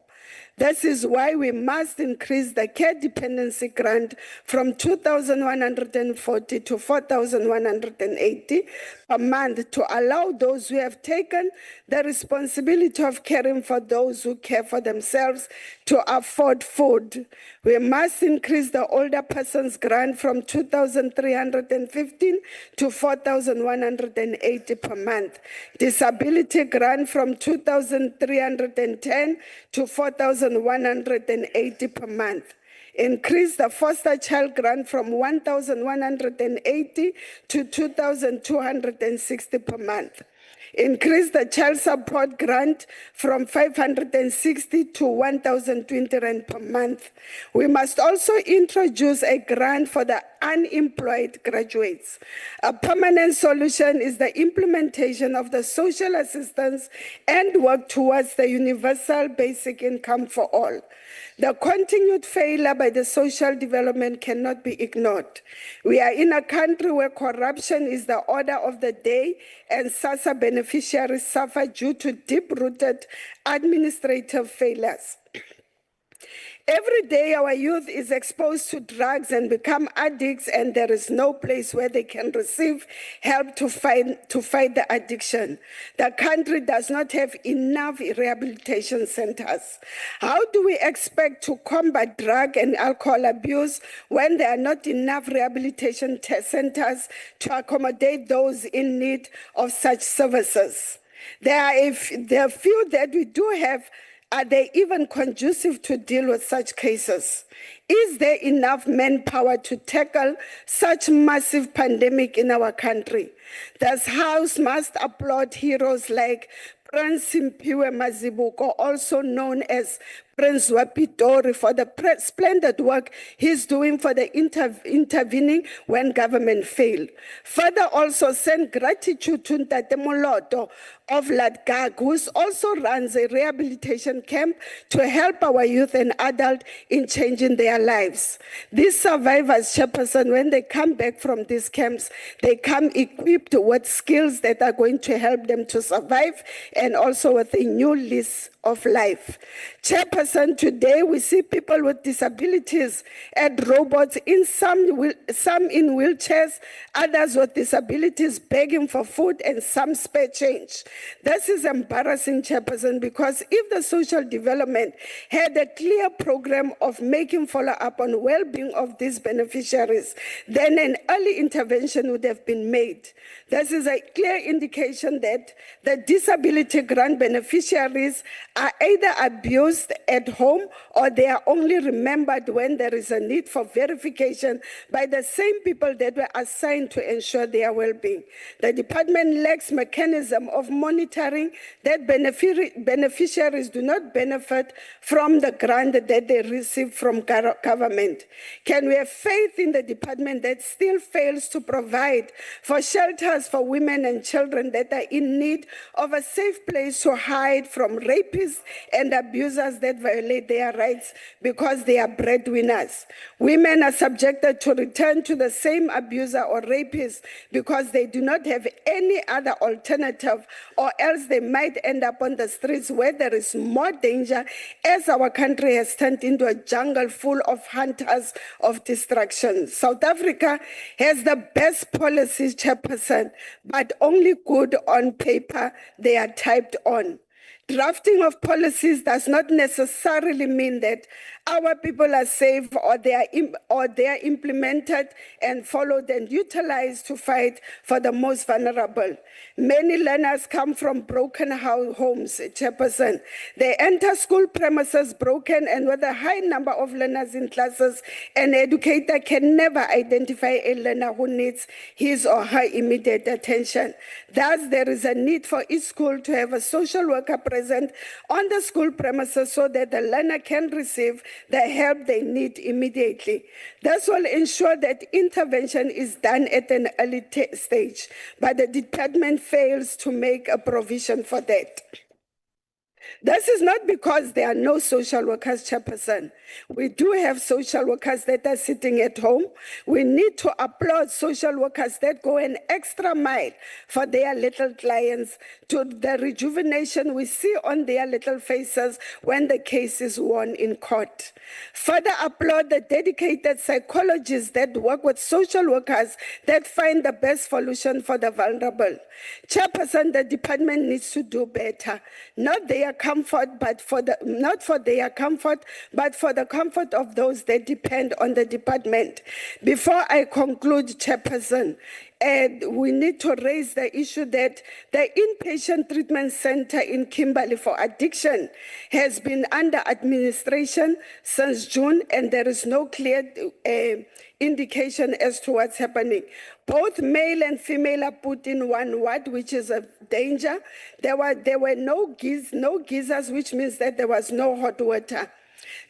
S18: This is why we must increase the care dependency grant from 2,140 to 4,180 per month to allow those who have taken the responsibility of caring for those who care for themselves to afford food. We must increase the older persons grant from 2,315 to 4,180 per month. Disability grant from 2,310 to 4,180 per month. Increase the foster child grant from 1,180 to 2,260 per month. Increase the child support grant from 560 to 1,020 rand per month. We must also introduce a grant for the unemployed graduates. A permanent solution is the implementation of the social assistance and work towards the universal basic income for all. The continued failure by the social development cannot be ignored. We are in a country where corruption is the order of the day and SASSA beneficiaries suffer due to deep-rooted administrative failures. Every day our youth is exposed to drugs and become addicts, and there is no place where they can receive help to fight the addiction. The country does not have enough rehabilitation centers. How do we expect to combat drug and alcohol abuse when there are not enough rehabilitation centers to accommodate those in need of such services? There are few that we do have. Are they even conducive to deal with such cases? Is there enough manpower to tackle such massive pandemic in our country? This House must applaud heroes like Prince Simpiwe Mazibuko, also known as Prince Wapitori, for the splendid work he's doing for the intervening when government failed. Further, also send gratitude to Ntate Moloto of Latgag, who also runs a rehabilitation camp to help our youth and adults in changing their lives. These survivors, Chairperson, when they come back from these camps, they come equipped with skills that are going to help them to survive and also with a new lease of life. Chairperson, today we see people with disabilities and robots, some in wheelchairs, others with disabilities begging for food and some spare change. This is embarrassing, Chairperson, because if the social development had a clear program of making follow-up on well-being of these beneficiaries, then an early intervention would have been made. This is a clear indication that the disability grant beneficiaries are either abused at home or they are only remembered when there is a need for verification by the same people that were assigned to ensure their well-being. The department lacks mechanism of monitoring that beneficiaries do not benefit from the grant that they receive from government. Can we have faith in the department that still fails to provide for shelters for women and children that are in need of a safe place to hide from rapists and abusers that violate their rights because they are breadwinners? Women are subjected to return to the same abuser or rapist because they do not have any other alternative, or else they might end up on the streets where there is more danger, as our country has turned into a jungle full of hunters of destruction. South Africa has the best policies, Chairperson, but only good on paper. They are typed on. Drafting of policies does not necessarily mean that our people are safe or they are implemented and followed and utilized to fight for the most vulnerable. Many learners come from broken homes, Chairperson. They enter school premises broken and with a high number of learners in classes, an educator can never identify a learner who needs his or her immediate attention. Thus, there is a need for each school to have a social worker present on the school premises so that the learner can receive the help they need immediately. This will ensure that intervention is done at an early stage, but the department fails to make a provision for that. This is not because there are no social workers, Chairperson. We do have social workers that are sitting at home. We need to applaud social workers that go an extra mile for their little clients, to the rejuvenation we see on their little faces when the case is won in court. Further applaud the dedicated psychologists that work with social workers that find the best solution for the vulnerable. Chairperson, the department needs to do better. Not their comfort, but not for their comfort, but for the comfort of those that depend on the department. Before I conclude, Chairperson, we need to raise the issue that the inpatient treatment center in Kimberley for addiction has been under administration since June, and there is no clear indication as to what's happening. Both male and female are put in one ward, which is a danger. There were no geysers, which means that there was no hot water.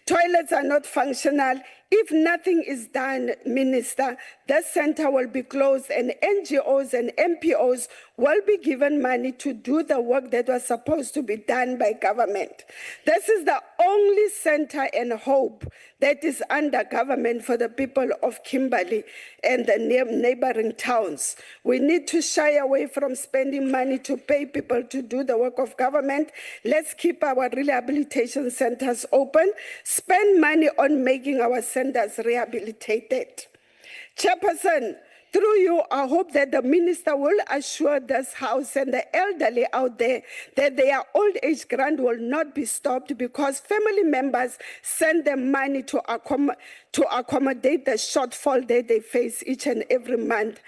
S18: Toilets are not functional. If nothing is done, Minister, the center will be closed and NGOs and MPOs will be given money to do the work that was supposed to be done by government. This is the only center and hope that is under government for the people of Kimberley and the neighboring towns. We need to shy away from spending money to pay people to do the work of government. Let's keep our rehabilitation centers open, spend money on making our centers rehabilitated. Chairperson, through you, I hope that the minister will assure this house and the elderly out there that their old age grant will not be stopped because family members send them money to accommodate the shortfall that they face each and every month,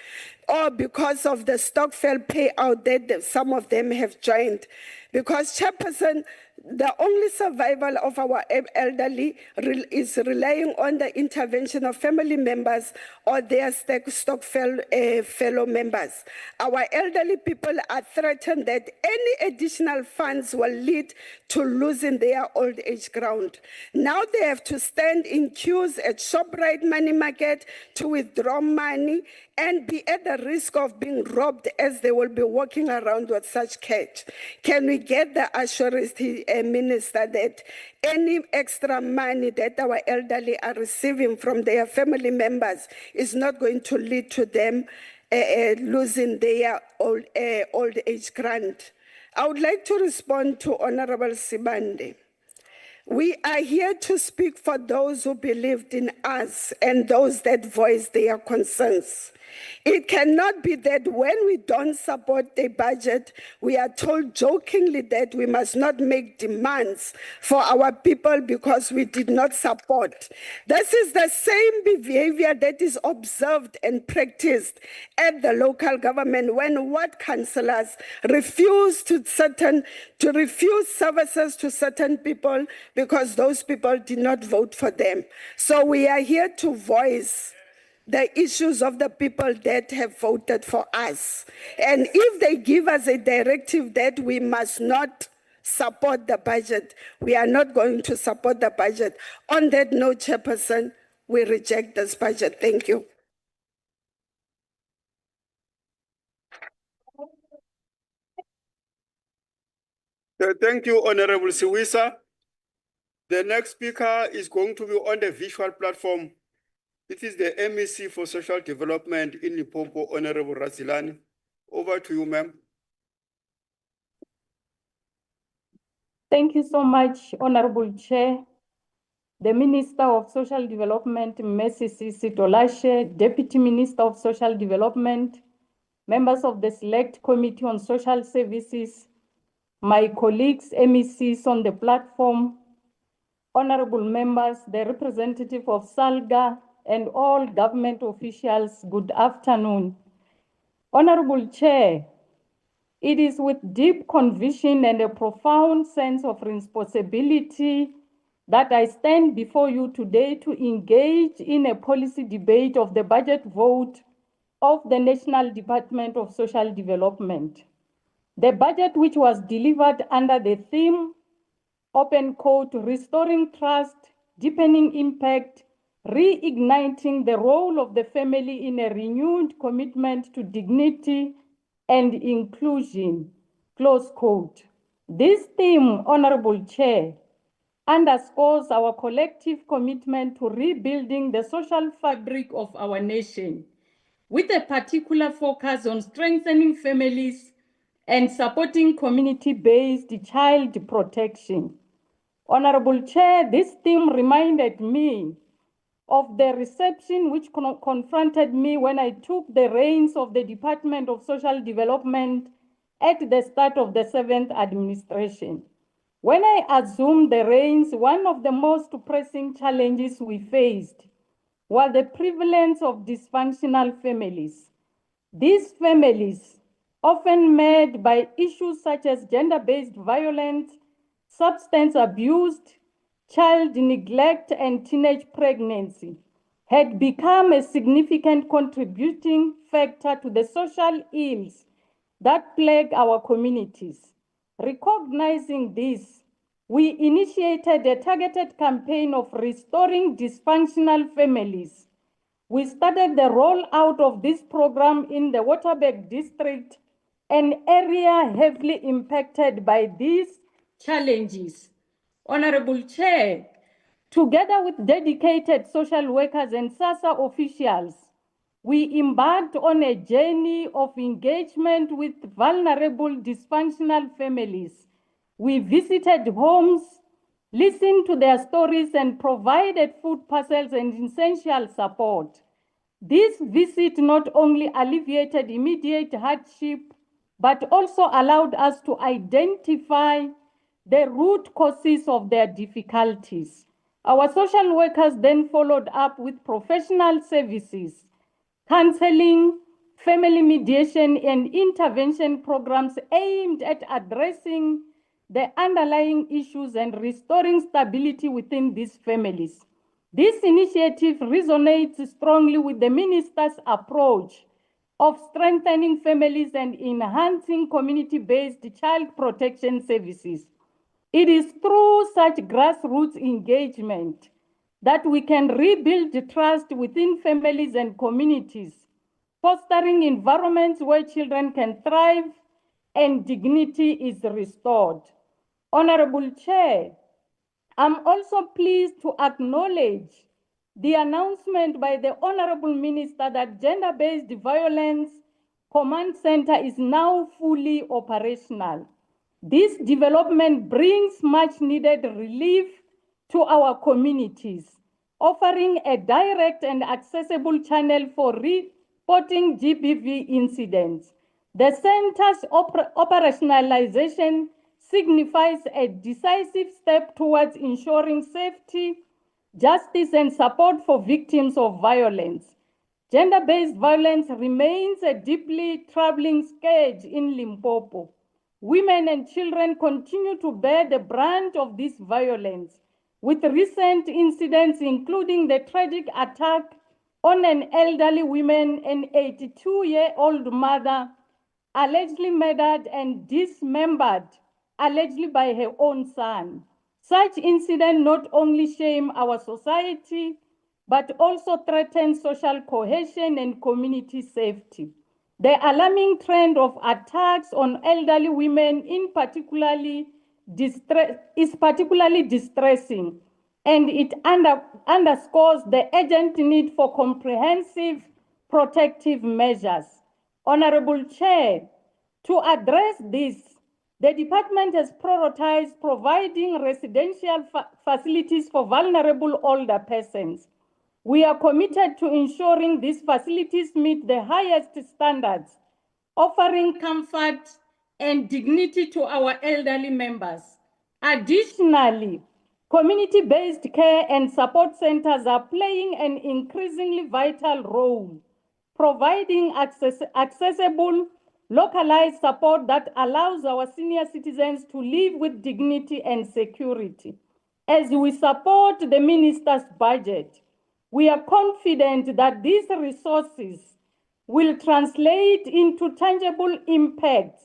S18: or because of the Stokvel payout that some of them have joined. Because, Chairperson, the only survival of our elderly is relying on the intervention of family members or their Stokvel fellow members. Our elderly people are threatened that any additional funds will lead to losing their old age ground. Now they have to stand in queues at ShopRite Money Market to withdraw money and be at the risk of being robbed as they will be walking around with such cash. Can we get the assurance, Minister, that any extra money that our elderly are receiving from their family members is not going to lead to them losing their old age grant? I would like to respond to Honorable Sibande. We are here to speak for those who believed in us and those that voiced their concerns. It cannot be that when we don't support the budget, we are told jokingly that we must not make demands for our people because we did not support. This is the same behavior that is observed and practiced at the local government when ward councillors refuse to refuse services to certain people because those people did not vote for them. So we are here to voice the issues of the people that have voted for us. And if they give us a directive that we must not support the budget, we are not going to support the budget. On that note, Chairperson, we reject this budget. Thank you.
S15: Thank you, Honorable Siwisa. The next speaker is going to be on the visual platform. It is the MEC for Social Development in Limpopo, Honorable Razilani. Over to you, ma'am.
S19: Thank you so much, Honorable Chair. The Minister of Social Development, Mrs. Dolashe, Deputy Minister of Social Development, members of the Select Committee on Social Services, my colleagues, MECs on the platform, honorable members, the representative of SALGA, and all government officials, good afternoon. Honorable Chair, it is with deep conviction and a profound sense of responsibility that I stand before you today to engage in a policy debate of the budget vote of the National Department of Social Development. The budget, which was delivered under the theme, open quote, restoring trust, deepening impact, reigniting the role of the family in a renewed commitment to dignity and inclusion, close quote, This theme, Honorable Chair, underscores our collective commitment to rebuilding the social fabric of our nation, with a particular focus on strengthening families and supporting community-based child protection. Honorable Chair, this theme reminded me of the reception which confronted me when I took the reins of the Department of Social Development at the start of the 7th administration. When I assumed the reins, one of the most pressing challenges we faced was the prevalence of dysfunctional families. These families, often marred by issues such as gender-based violence, substance abuse, child neglect, and teenage pregnancy, had become a significant contributing factor to the social ills that plague our communities. Recognizing this, we initiated a targeted campaign of restoring dysfunctional families. We started the rollout of this program in the Waterberg district, an area heavily impacted by these challenges. Honorable Chair, together with dedicated social workers and SASSA officials, we embarked on a journey of engagement with vulnerable dysfunctional families. We visited homes, listened to their stories, and provided food parcels and essential support. This visit not only alleviated immediate hardship, but also allowed us to identify the root causes of their difficulties. Our social workers then followed up with professional services, counseling, family mediation, and intervention programs aimed at addressing the underlying issues and restoring stability within these families. This initiative resonates strongly with the Minister's approach of strengthening families and enhancing community-based child protection services. It is through such grassroots engagement that we can rebuild trust within families and communities, fostering environments where children can thrive and dignity is restored. Honorable Chair, I'm also pleased to acknowledge the announcement by the Honorable Minister that Gender-Based Violence Command Center is now fully operational. This development brings much needed relief to our communities, offering a direct and accessible channel for reporting GBV incidents. The center's operationalization signifies a decisive step towards ensuring safety, justice, and support for victims of violence. Gender-based violence remains a deeply troubling scourge in Limpopo. Women and children continue to bear the brunt of this violence, with recent incidents including the tragic attack on an elderly woman, an 82-year-old mother, allegedly murdered and dismembered, allegedly by her own son. Such incidents not only shame our society, but also threaten social cohesion and community safety. The alarming trend of attacks on elderly women is particularly distressing, and it underscores the urgent need for comprehensive protective measures. Honorable Chair, to address this, the department has prioritized providing residential facilities for vulnerable older persons. We are committed to ensuring these facilities meet the highest standards, offering comfort and dignity to our elderly members. Additionally, community-based care and support centers are playing an increasingly vital role, providing accessible, localized support that allows our senior citizens to live with dignity and security. As we support the Minister's budget, we are confident that these resources will translate into tangible impacts,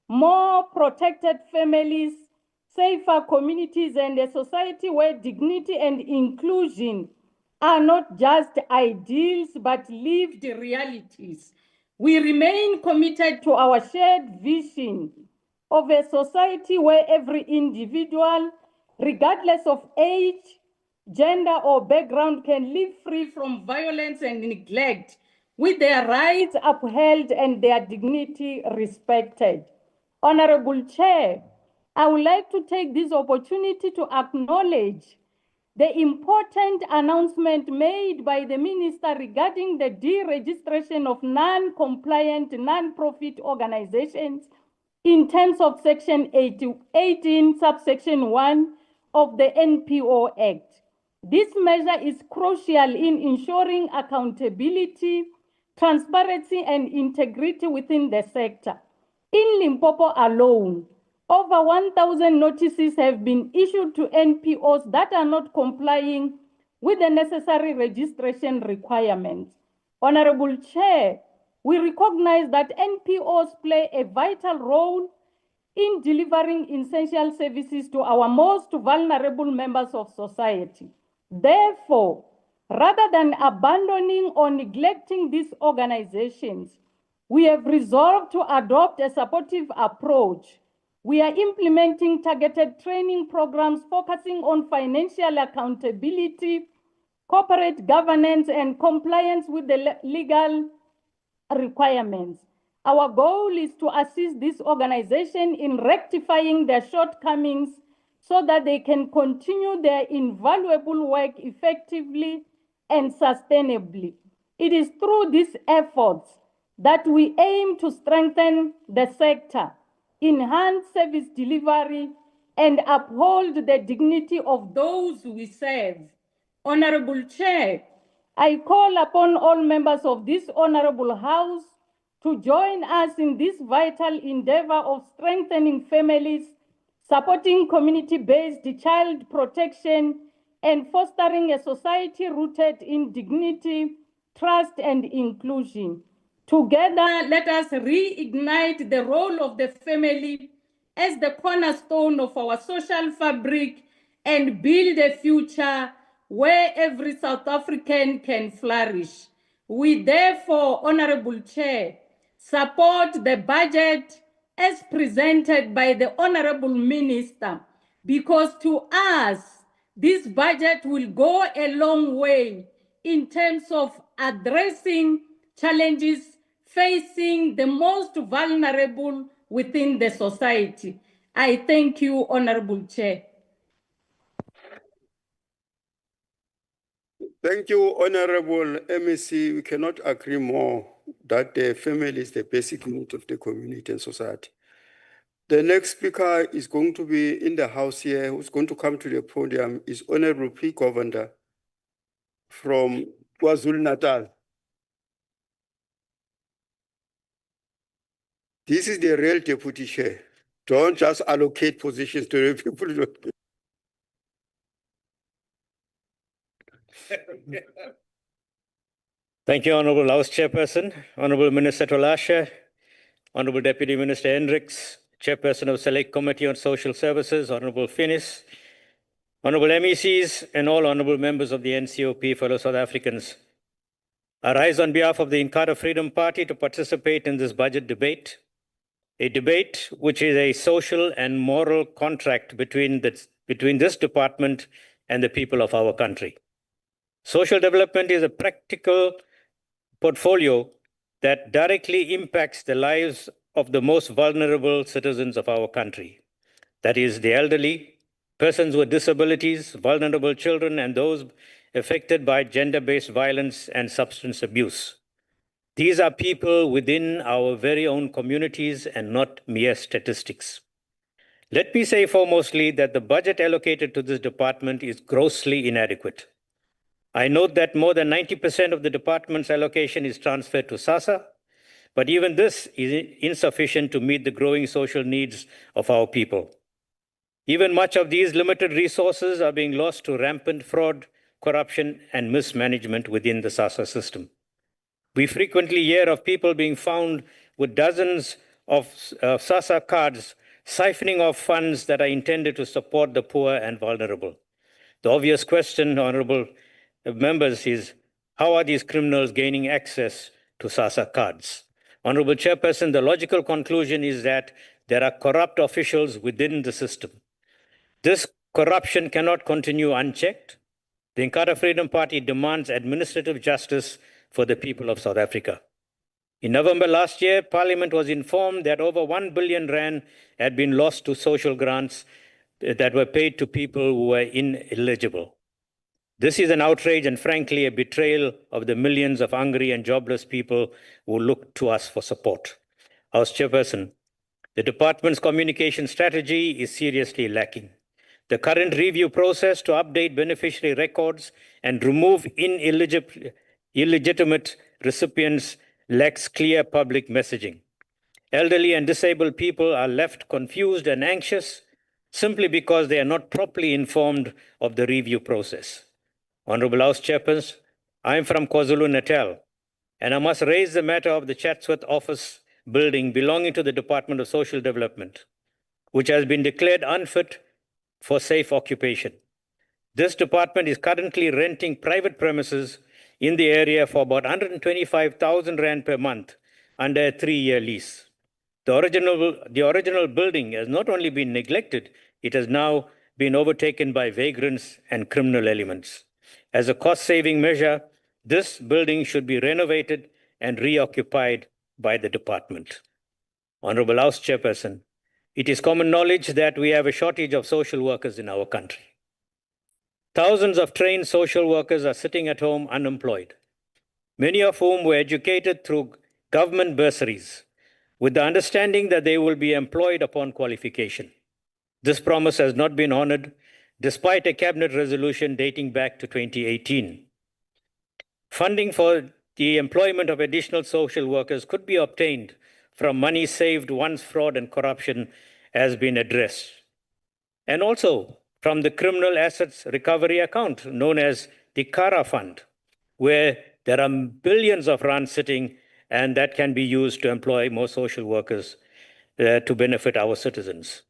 S19: more protected families, safer communities, and a society where dignity and inclusion are not just ideals but lived realities. We remain committed to our shared vision of a society where every individual, regardless of age, gender, or background, can live free from violence and neglect, with their rights upheld and their dignity respected. Honorable Chair, I would like to take this opportunity to acknowledge the important announcement made by the Minister regarding the deregistration of non-compliant non-profit organizations in terms of Section 18, subsection 1 of the NPO Act. This measure is crucial in ensuring accountability, transparency, and integrity within the sector. In Limpopo alone, over 1,000 notices have been issued to NPOs that are not complying with the necessary registration requirements. Honorable Chair, we recognize that NPOs play a vital role in delivering essential services to our most vulnerable members of society. Therefore, rather than abandoning or neglecting these organizations, we have resolved to adopt a supportive approach. We are implementing targeted training programs focusing on financial accountability, corporate governance, and compliance with the legal requirements. Our goal is to assist this organization in rectifying their shortcomings so that they can continue their invaluable work effectively and sustainably. It is through these efforts that we aim to strengthen the sector, enhance service delivery, and uphold the dignity of those we serve. Honorable Chair, I call upon all members of this honorable House to join us in this vital endeavor of strengthening families, supporting community-based child protection, and fostering a society rooted in dignity, trust, and inclusion. Together, let us reignite the role of the family as the cornerstone of our social fabric and build a future where every South African can flourish. We therefore, Honorable Chair, support the budget as presented by the Honorable Minister, because to us, this budget will go a long way in terms of addressing challenges facing the most vulnerable within the society. I thank you, Honorable Chair.
S15: Thank you, Honorable MEC. We cannot agree more that the family is the basic need of the community and society. The next speaker is going to be in the house here, who's going to come to the podium, is Honorable P. Govender from KwaZulu-Natal. This is the real deputy chair. Don't just allocate positions to the people.
S20: Thank you, Honorable House Chairperson, Honorable Minister Tolashe, Honorable Deputy Minister Hendricks, Chairperson of Select Committee on Social Services, Honorable Finis, Honorable MECs, and all honorable members of the NCOP, fellow South Africans. I rise on behalf of the Inkatha Freedom Party to participate in this budget debate, a debate which is a social and moral contract between this department and the people of our country. Social development is a practical portfolio that directly impacts the lives of the most vulnerable citizens of our country. That is, the elderly, persons with disabilities, vulnerable children, and those affected by gender-based violence and substance abuse. These are people within our very own communities and not mere statistics. Let me say foremostly that the budget allocated to this department is grossly inadequate. I note that more than 90% of the department's allocation is transferred to SASSA, but even this is insufficient to meet the growing social needs of our people. Even much of these limited resources are being lost to rampant fraud, corruption, and mismanagement within the SASSA system. We frequently hear of people being found with dozens of SASSA cards, siphoning off funds that are intended to support the poor and vulnerable. The obvious question, honorable members, is how are these criminals gaining access to SASSA cards? Honorable Chairperson, the logical conclusion is that there are corrupt officials within the system. This corruption cannot continue unchecked. The Inkatha Freedom Party demands administrative justice for the people of South Africa. In November last year, Parliament was informed that over 1 billion rand had been lost to social grants that were paid to people who were ineligible. This is an outrage and frankly a betrayal of the millions of hungry and jobless people who look to us for support. House Chairperson, the department's communication strategy is seriously lacking. The current review process to update beneficiary records and remove illegitimate recipients lacks clear public messaging. Elderly and disabled people are left confused and anxious simply because they are not properly informed of the review process. Honorable House Chairperson, I am from KwaZulu-Natal, and I must raise the matter of the Chatsworth office building belonging to the Department of Social Development, which has been declared unfit for safe occupation. This department is currently renting private premises in the area for about 125,000 rand per month under a 3-year lease. The original building has not only been neglected, it has now been overtaken by vagrants and criminal elements. As a cost-saving measure, this building should be renovated and reoccupied by the department. Honorable House Chairperson, it is common knowledge that we have a shortage of social workers in our country. Thousands of trained social workers are sitting at home unemployed, many of whom were educated through government bursaries, with the understanding that they will be employed upon qualification. This promise has not been honored, despite a cabinet resolution dating back to 2018. Funding for the employment of additional social workers could be obtained from money saved once fraud and corruption has been addressed, and also from the Criminal Assets Recovery Account, known as the CARA Fund, where there are billions of rands sitting, and that can be used to employ more social workers to benefit our citizens.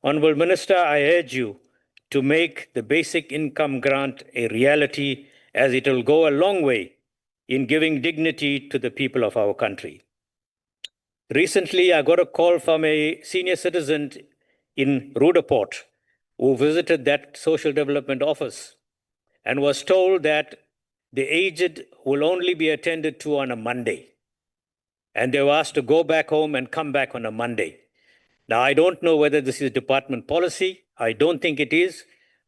S20: Honorable Minister, I urge you to make the basic income grant a reality, as it will go a long way in giving dignity to the people of our country. Recently, I got a call from a senior citizen in Rudaport who visited that social development office and was told that the aged will only be attended to on a Monday. And they were asked to go back home and come back on a Monday. Now, I don't know whether this is department policy. I don't think it is.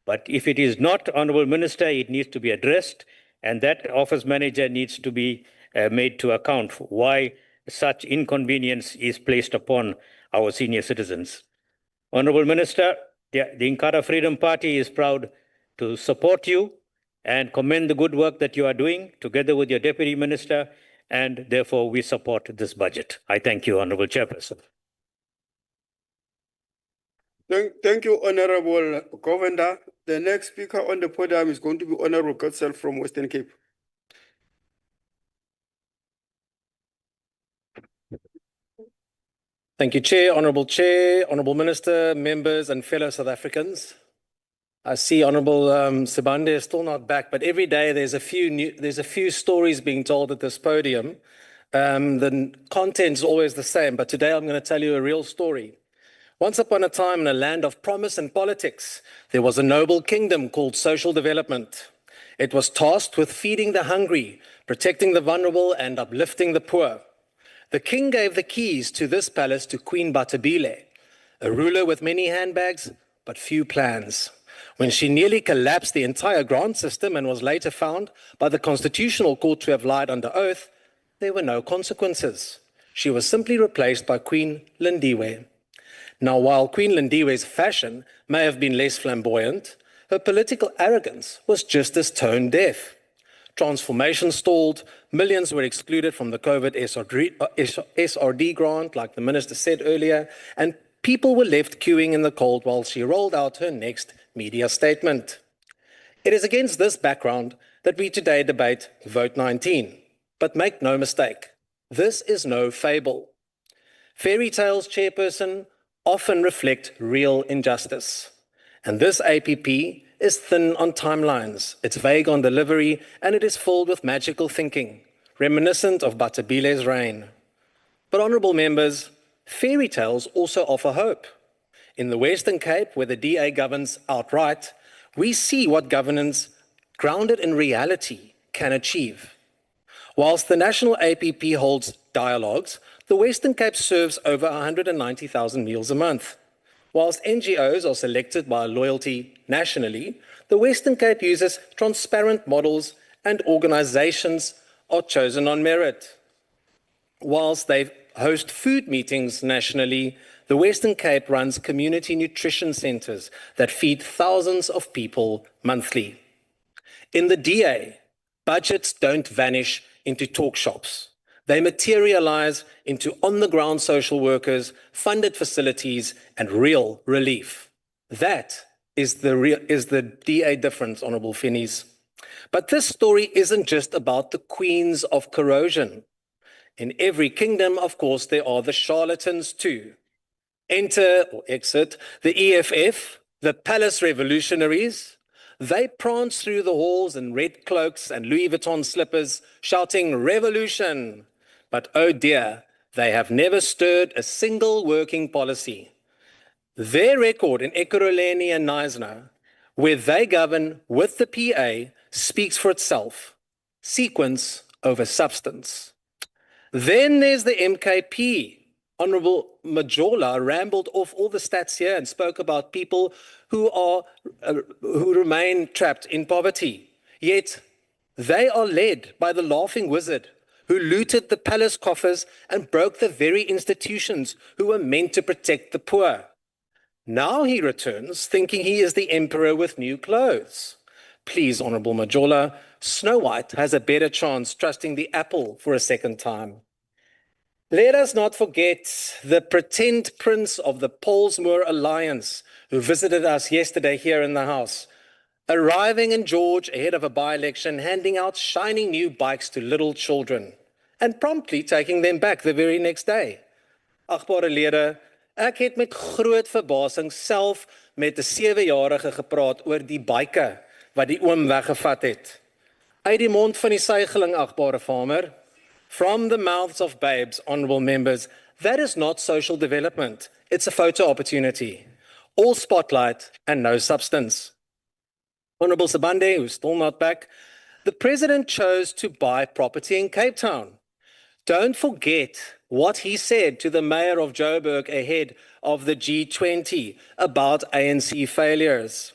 S20: But if it is not, Honorable Minister, it needs to be addressed. And that office manager needs to be made to account for why such inconvenience is placed upon our senior citizens. Honorable Minister, the Inkatha Freedom Party is proud to support you and commend the good work that you are doing together with your Deputy Minister, and therefore we support this budget. I thank you, Honorable Chairperson.
S15: Thank you, Honorable Governor. The next speaker on the podium is going to be Honorable Gutzel from Western Cape.
S21: Thank you, Chair, Honourable Minister, members and fellow South Africans. I see Honourable Sibande is still not back, but every day there's a few stories being told at this podium. The content is always the same, but today I'm going to tell you a real story. Once upon a time, in a land of promise and politics, there was a noble kingdom called social development. It was tasked with feeding the hungry, protecting the vulnerable, and uplifting the poor. The king gave the keys to this palace to Queen Batabile, a ruler with many handbags but few plans. When she nearly collapsed the entire grant system and was later found by the Constitutional Court to have lied under oath, there were no consequences. She was simply replaced by Queen Lindiwe. Now, while Queen Lindiwe's fashion may have been less flamboyant, her political arrogance was just as tone deaf. Transformation stalled, millions were excluded from the COVID SRD grant, like the minister said earlier, and people were left queuing in the cold while she rolled out her next media statement. It is against this background that we today debate Vote 19. But make no mistake, this is no fable. Fairy tales, Chairperson, often reflect real injustice. And this APP is thin on timelines, it's vague on delivery, and it is filled with magical thinking, reminiscent of Batabile's reign. But honourable members, Fairy tales also offer hope. In the Western Cape, where the DA governs outright, we see what governance grounded in reality can achieve. Whilst the National APP holds dialogues, the Western Cape serves over 190,000 meals a month. Whilst NGOs are selected by loyalty nationally, the Western Cape uses transparent models and organizations are chosen on merit. Whilst they host food meetings nationally, the Western Cape runs community nutrition centers that feed thousands of people monthly. In the DA, budgets don't vanish into talk shops. They materialize into on-the-ground social workers, funded facilities, and real relief. That is the DA difference, Honourable Finnies. But this story isn't just about the queens of corrosion. In every kingdom, of course, there are the charlatans too. Enter or exit the EFF, the palace revolutionaries. They prance through the halls in red cloaks and Louis Vuitton slippers, shouting revolution. But oh dear, they have never stirred a single working policy. Their record in Ekurhuleni and Knysna, where they govern with the PA, speaks for itself. Sequence over substance. Then there's the MKP. Honourable Majola rambled off all the stats here and spoke about people who remain trapped in poverty. Yet they are led by the laughing wizard who looted the palace coffers and broke the very institutions who were meant to protect the poor. Now he returns thinking he is the emperor with new clothes. Please, Honourable Majola, Snow White has a better chance trusting the apple for a second time. Let us not forget the pretend prince of the Pollsmoor Alliance who visited us yesterday here in the House, arriving in George ahead of a by-election, handing out shiny new bikes to little children and promptly taking them back the very next day. Agbare lede, ek het met groot verbasing self met 'n 7-jarige gepraat oor die bike wat die oom weggevat het. Uit die mond van die suigeling, agbare farmer. From the mouths of babes, honourable members, that is not social development. It's a photo opportunity. All spotlight and no substance. Honourable Sibande, who's still not back, the president chose to buy property in Cape Town. Don't forget what he said to the mayor of Joburg ahead of the G20 about ANC failures.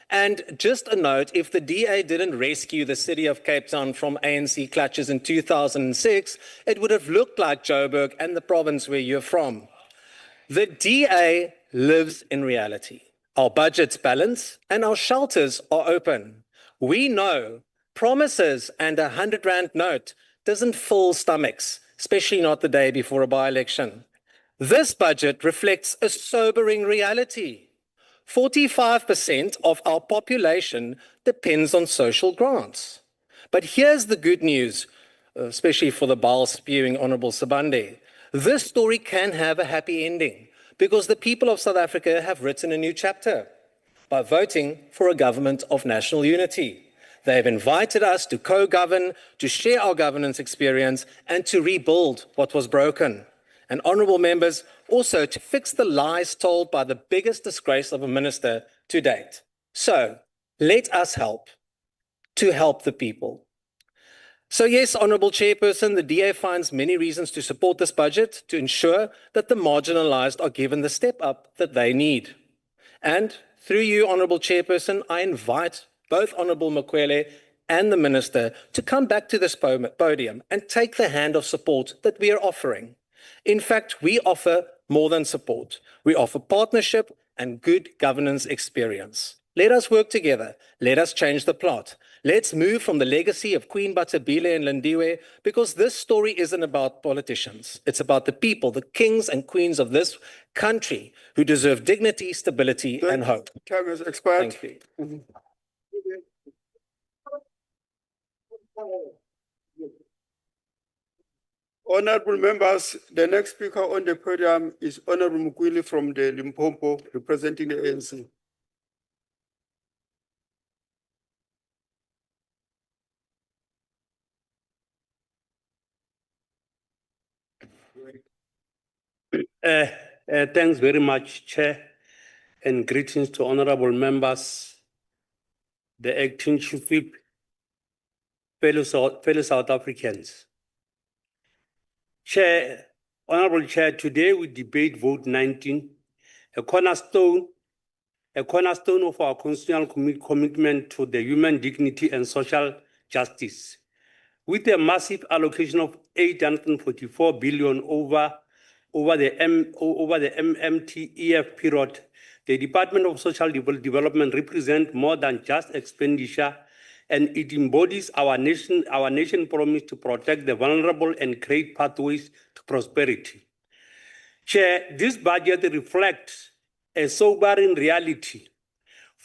S21: And just a note, if the DA didn't rescue the city of Cape Town from ANC clutches in 2006, it would have looked like Joburg and the province where you're from. The DA lives in reality. Our budgets balance and our shelters are open. We know promises and a 100-rand note doesn't fill stomachs, especially not the day before a by-election. This budget reflects a sobering reality. 45% of our population depends on social grants. But here's the good news, especially for the bile-spewing Honourable Sibande. This story can have a happy ending because the people of South Africa have written a new chapter by voting for a government of national unity. They have invited us to co-govern, to share our governance experience, and to rebuild what was broken. And honourable members, also to fix the lies told by the biggest disgrace of a minister to date. So, let us help to help the people. So yes, Honourable Chairperson, the DA finds many reasons to support this budget to ensure that the marginalised are given the step up that they need. And through you, Honourable Chairperson, I invite both Honourable Makwele and the Minister to come back to this podium and take the hand of support that we are offering. In fact, we offer more than support. We offer partnership and good governance experience. Let us work together. Let us change the plot. Let's move from the legacy of Queen Batabile and Lindiwe, because this story isn't about politicians. It's about the people, the kings and queens of this country who deserve dignity, stability, and hope.
S15: Time has expired.
S21: Thank you.
S15: Honourable members, the next speaker on the podium is Honourable Mukwili from the Limpopo, representing the ANC.
S3: Thanks very much, Chair, and greetings to honorable members, the acting chief whip, fellow South Africans. Chair, honorable Chair, today we debate vote 19, a cornerstone of our constitutional commitment to the human dignity and social justice. With a massive allocation of 844 billion over the MMTEF period, the Department of Social Development represents more than just expenditure, and it embodies our nation promise to protect the vulnerable and create pathways to prosperity. Chair, this budget reflects a sobering reality.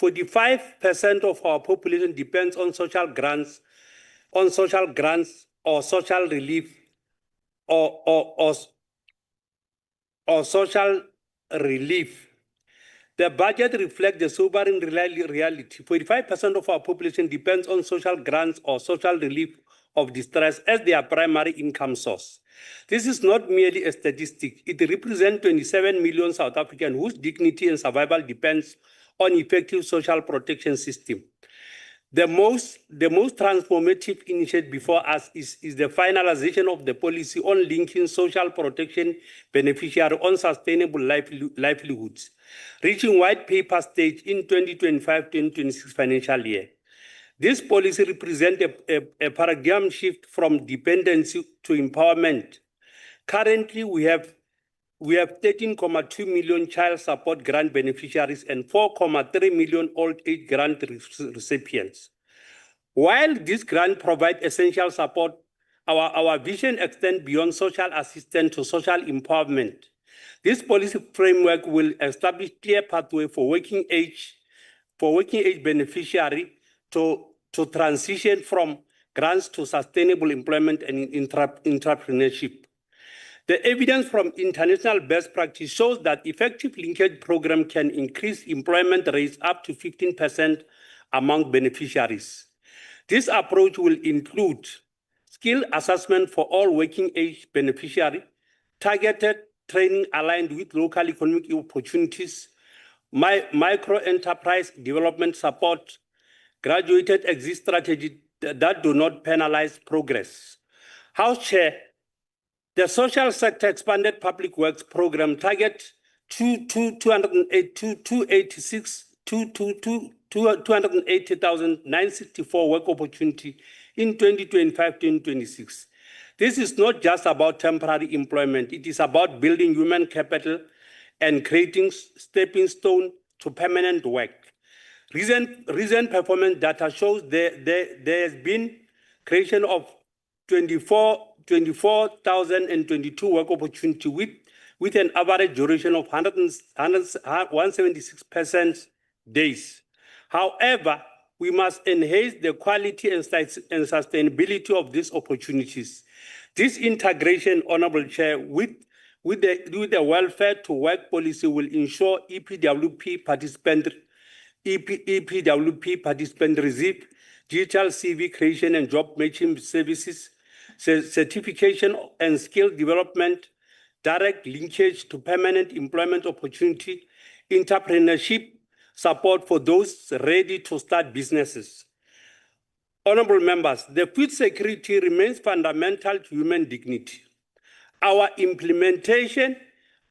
S3: 45% of our population depends on social grants or social relief or social relief. The budget reflects the sobering reality. 45% of our population depends on social grants or social relief of distress as their primary income source. This is not merely a statistic. It represents 27 million South Africans whose dignity and survival depends on effective social protection system. The most transformative initiative before us is the finalization of the policy on linking social protection beneficiary on sustainable livelihoods, reaching white paper stage in 2025-2026 financial year. This policy represents a paradigm shift from dependency to empowerment. Currently, we have 13.2 million child support grant beneficiaries and 4.3 million old age grant recipients. While this grant provides essential support, our vision extends beyond social assistance to social empowerment. This policy framework will establish clear pathway for working age beneficiary to transition from grants to sustainable employment and entrepreneurship. The evidence from international best practice shows that effective linkage program can increase employment rates up to 15% among beneficiaries. This approach will include skill assessment for all working age beneficiaries, targeted training aligned with local economic opportunities, micro enterprise development support, graduated exit strategies that do not penalize progress. House Chair, the social sector expanded public works program target 280,964 work opportunity in 2025-2026. This is not just about temporary employment. It is about building human capital and creating stepping stone to permanent work. Recent performance data shows there has been creation of 24,022 work opportunity with an average duration of 176% days. However, we must enhance the quality and sustainability of these opportunities. This integration, Honorable Chair, with the welfare to work policy will ensure EPWP participant receive digital CV creation and job matching services, certification and skill development, direct linkage to permanent employment opportunity, entrepreneurship support for those ready to start businesses. Honorable members, the food security remains fundamental to human dignity. Our implementation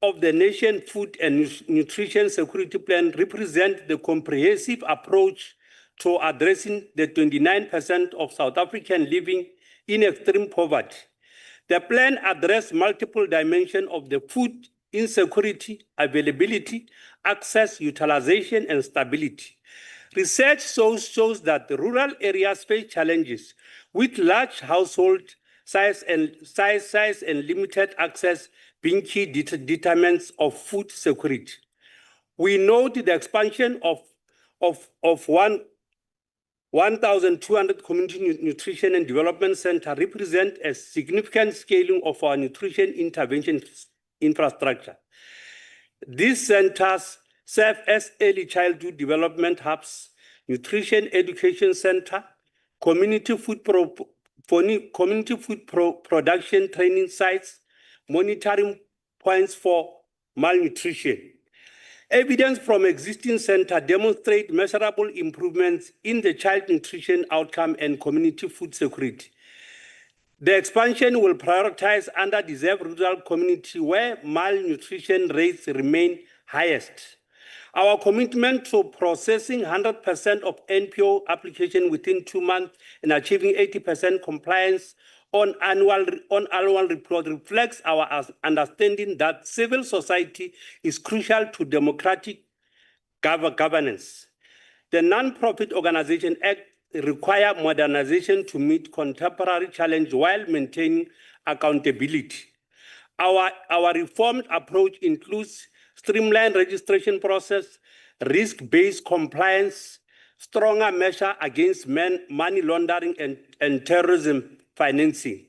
S3: of the Nation Food and Nutrition Security Plan represents the comprehensive approach to addressing the 29% of South Africans living in extreme poverty. The plan addresses multiple dimensions of the food insecurity, availability, access, utilization, and stability. Research shows that the rural areas face challenges with large household size and limited access being key determinants of food security. We note the expansion of 1,200 community nutrition and development centers represent a significant scaling of our nutrition intervention infrastructure. These centers serve as early childhood development hubs, nutrition education center, community food production training sites, monitoring points for malnutrition. Evidence from existing centers demonstrate measurable improvements in the child nutrition outcome and community food security. The expansion will prioritize underdeserved rural communities where malnutrition rates remain highest. Our commitment to processing 100% of NPO applications within 2 months and achieving 80% compliance on annual report reflects our understanding that civil society is crucial to democratic governance. The Non-Profit Organization Act requires modernization to meet contemporary challenges while maintaining accountability. Our reformed approach includes streamlined registration process, risk-based compliance, stronger measure against money laundering and terrorism financing.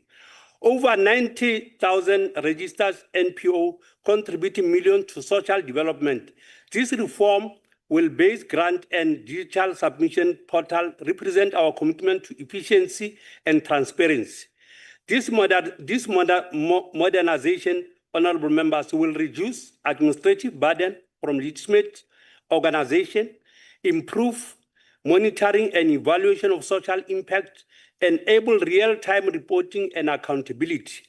S3: Over 90,000 registered NPO contributing millions to social development. This reform will-based grant and digital submission portal represent our commitment to efficiency and transparency. This modernization, honorable members, will reduce administrative burden from legitimate organization, improve monitoring and evaluation of social impact, enable real-time reporting and accountability,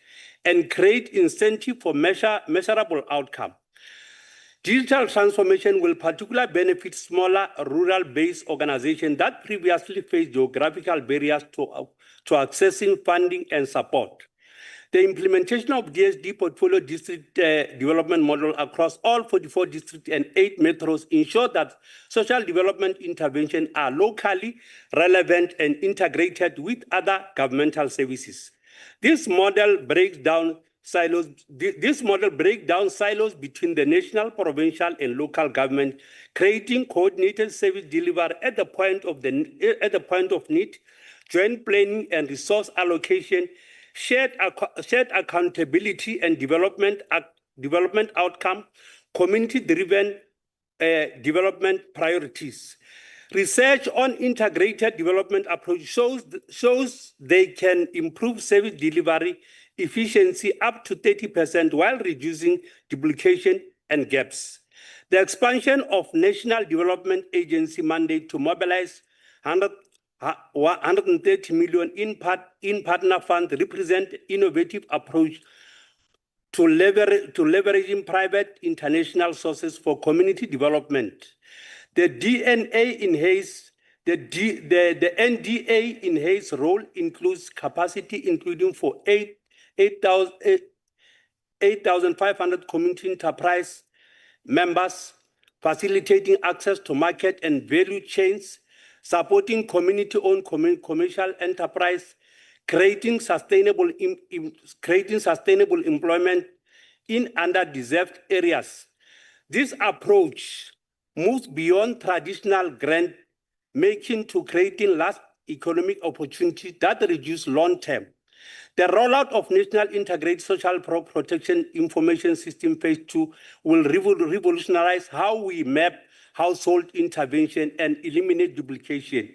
S3: and create incentive for measurable outcome. Digital transformation will particularly benefit smaller rural-based organizations that previously faced geographical barriers to accessing funding and support. The implementation of DSD portfolio district development model across all 44 districts and 8 metros ensure that social development interventions are locally relevant and integrated with other governmental services. This model breaks down silos between the national, provincial, and local government, creating coordinated service delivery at the point of need, joint planning and resource allocation, shared accountability and development outcome, community-driven development priorities. Research on integrated development approach shows they can improve service delivery efficiency up to 30% while reducing duplication and gaps. The expansion of National Development Agency mandate to mobilize 130 million in partner funds represent innovative approach to leveraging private international sources for community development. The NDA enhanced role includes capacity, including for 8,500 community enterprise members, facilitating access to market and value chains, supporting community-owned commercial enterprise, creating sustainable employment in underdeserved areas. This approach moves beyond traditional grant making to creating large economic opportunities that reduce long-term. The rollout of National Integrated Social Protection Information System Phase 2 will revolutionize how we map household intervention and eliminate duplication.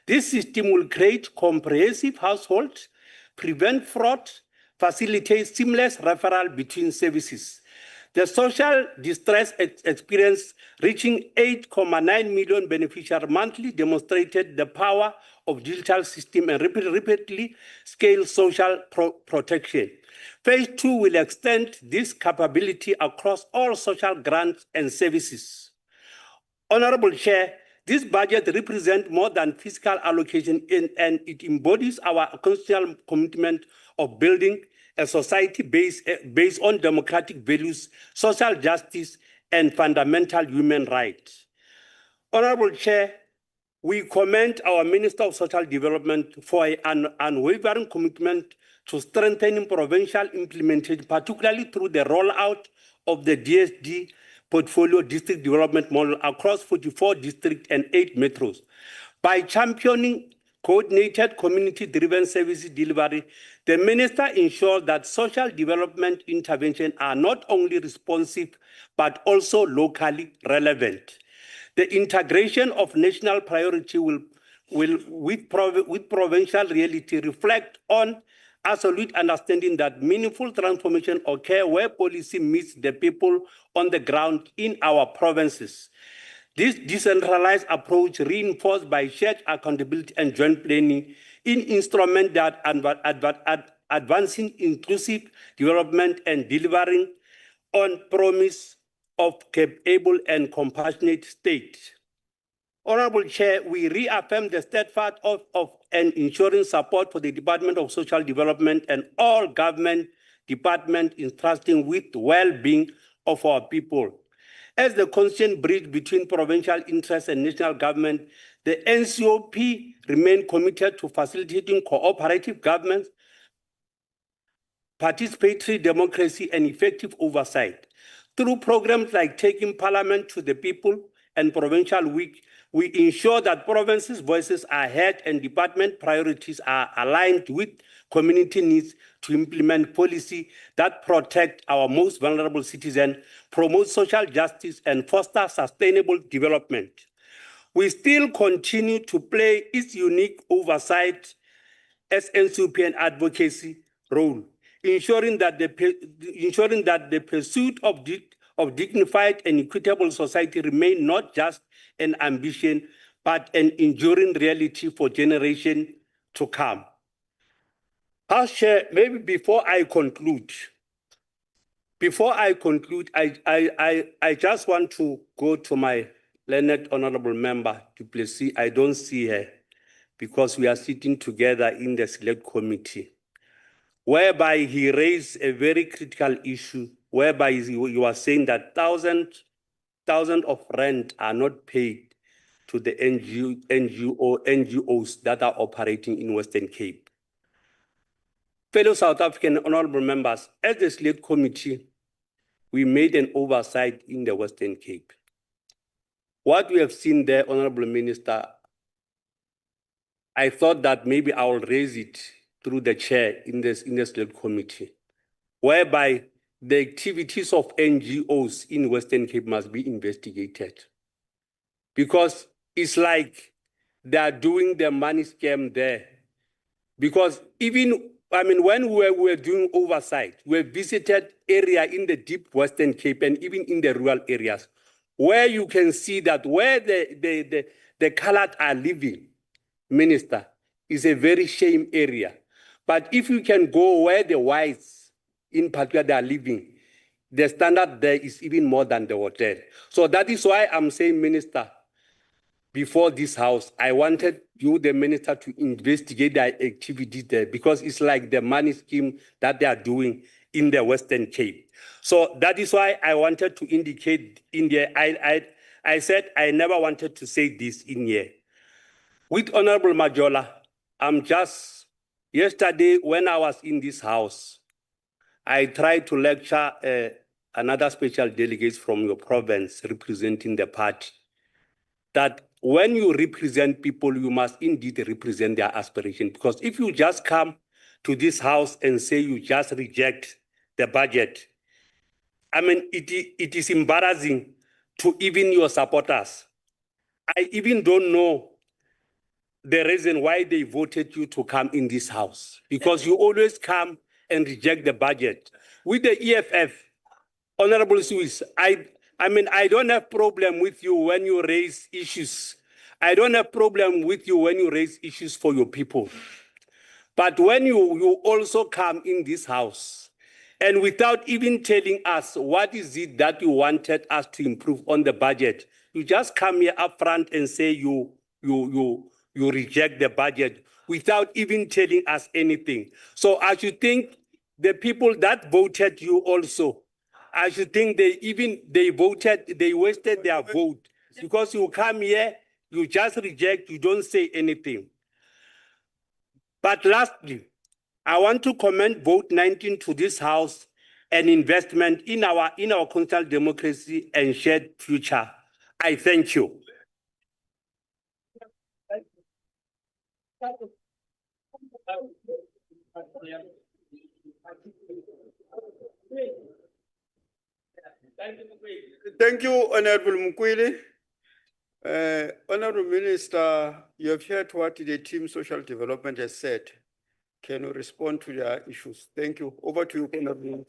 S3: This system will create comprehensive households, prevent fraud, facilitate seamless referral between services. The social distress experience reaching 8.9 million beneficiaries monthly demonstrated the power of digital system and rapidly scale social protection. Phase 2 will extend this capability across all social grants and services. Honorable Chair, this budget represents more than fiscal allocation and it embodies our constitutional commitment of building a society based on democratic values, social justice, and fundamental human rights. Honorable Chair, we commend our Minister of Social Development for an unwavering commitment to strengthening provincial implementation, particularly through the rollout of the DSD portfolio district development model across 44 districts and 8 metros. By championing coordinated community-driven services delivery, the Minister ensures that social development interventions are not only responsive, but also locally relevant. The integration of national priority will with provincial reality reflect on absolute understanding that meaningful transformation occur where policy meets the people on the ground in our provinces. This decentralized approach, reinforced by shared accountability and joint planning, in instrument that advancing inclusive development and delivering on promise of capable and compassionate state. Honorable Chair, we reaffirm the steadfast of and ensuring support for the Department of Social Development and all government departments entrusting with the well-being of our people. As the constant bridge between provincial interests and national government, the NCOP remain committed to facilitating cooperative governments, participatory democracy, and effective oversight. Through programs like Taking Parliament to the People and Provincial Week, we ensure that provinces' voices are heard and department priorities are aligned with community needs to implement policy that protect our most vulnerable citizens, promote social justice, and foster sustainable development. We still continue to play its unique oversight as NCOP and advocacy role, ensuring that the pursuit of dignified and equitable society remain not just an ambition, but an enduring reality for generations to come. House Chair, maybe before I conclude, I just want to go to my learned honorable member, Duplessis. I don't see her because we are sitting together in the select committee, whereby he raised a very critical issue, whereby you are saying that thousands of rent are not paid to the NGOs that are operating in Western Cape. Fellow South African honorable members, as the select committee, we made an oversight in the Western Cape. What we have seen there, Honorable Minister, I thought that maybe I will raise it through the chair in the select committee, whereby the activities of NGOs in Western Cape must be investigated. Because it's like they are doing the money scam there. Because even, when we were doing oversight, we visited area in the deep Western Cape and even in the rural areas, where you can see that where the colored are living, Minister, is a very shame area. But if you can go where the whites, in particular, they are living, the standard there is even more than the hotel. So that is why I'm saying, Minister, before this house, I wanted you, the minister, to investigate their activities there because it's like the money scheme that they are doing in the Western Cape. So that is why I wanted to indicate in there. I said I never wanted to say this in here. With Honorable Majola, yesterday when I was in this house, I tried to lecture another special delegate from your province representing the party, that when you represent people, you must indeed represent their aspiration. Because if you just come to this house and say you just reject the budget, it is embarrassing to even your supporters. I even don't know the reason why they voted you to come in this house, because you always come and reject the budget. With the EFF, Honorable Swiss, I don't have problem with you when you raise issues. I don't have problem with you when you raise issues for your people. But when you also come in this house and without even telling us what is it that you wanted us to improve on the budget, you just come here up front and say you reject the budget without even telling us anything. So I should think the people that voted you also, I should think they wasted their vote, because you come here, you just reject, you don't say anything. But lastly, I want to commend vote 19 to this house, an investment in our constitutional democracy and shared future. I thank you.
S15: Thank you, Honorable Mukwili. Honorable Minister, you have heard what the team social development has said. can respond to their issues. Thank you. Over to you, Honorable.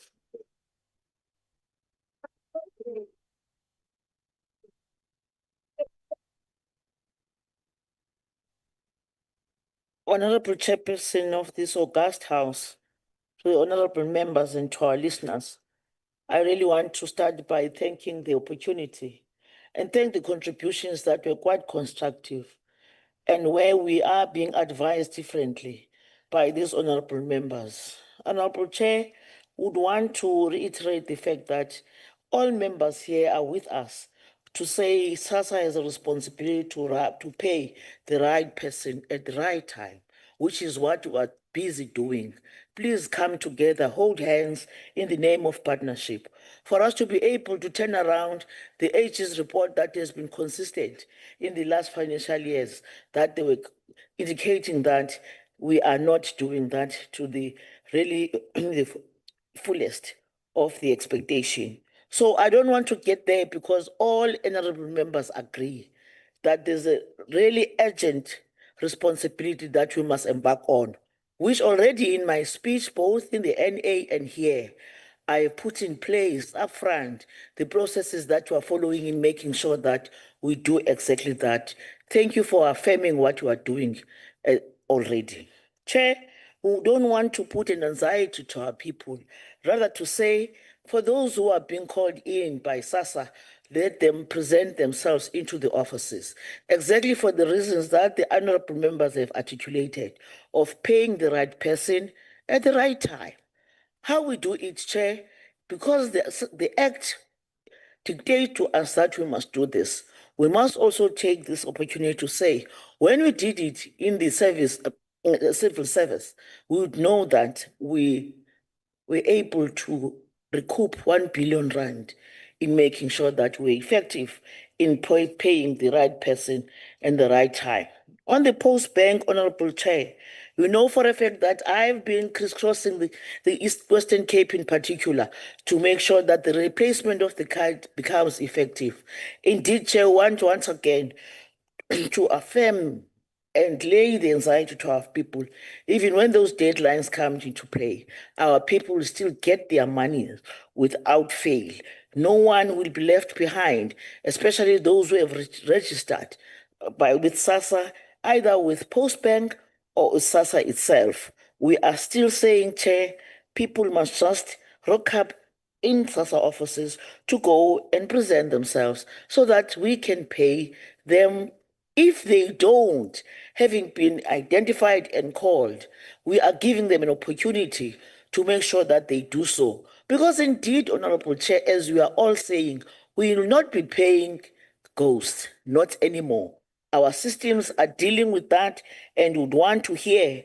S4: Honorable Chairperson of this august house, to the honorable members and to our listeners, I really want to start by thanking the opportunity and thank the contributions that were quite constructive and where we are being advised differently by these honorable members. Honorable Chair would want to reiterate the fact that all members here are with us to say SASSA has a responsibility to pay the right person at the right time, which is what we are busy doing. Please come together, hold hands in the name of partnership for us to be able to turn around the AG's report that has been consistent in the last financial years, that they were indicating that we are not doing that to the really the fullest of the expectation. So I don't want to get there because all honorable members agree that there's a really urgent responsibility that we must embark on, which already in my speech, both in the NA and here, I have put in place upfront the processes that we are following in making sure that we do exactly that. Thank you for affirming what you are doing already. Chair, we don't want to put an anxiety to our people, rather to say, for those who are being called in by SASSA, let them present themselves into the offices, exactly for the reasons that the honorable members have articulated, of paying the right person at the right time. How we do it, Chair, because the Act dictates to us that we must do this. We must also take this opportunity to say, when we did it in the service, civil service, we would know that we were able to recoup 1 billion rand in making sure that we're effective in paying the right person and the right time. On the post bank, Honorable Chair, we know for a fact that I've been crisscrossing the Western Cape in particular to make sure that the replacement of the card becomes effective. Indeed, Chair, want once again to affirm and lay the anxiety to our people, even when those deadlines come into play, our people will still get their money without fail. No one will be left behind, especially those who have registered with SASSA, either with Postbank or with SASSA itself. We are still saying, Chair, people must just rock up in SASSA offices to go and present themselves so that we can pay them. If they don't, having been identified and called, we are giving them an opportunity to make sure that they do so. Because indeed, Honorable Chair, as we are all saying, we will not be paying ghosts, not anymore. Our systems are dealing with that and would want to hear,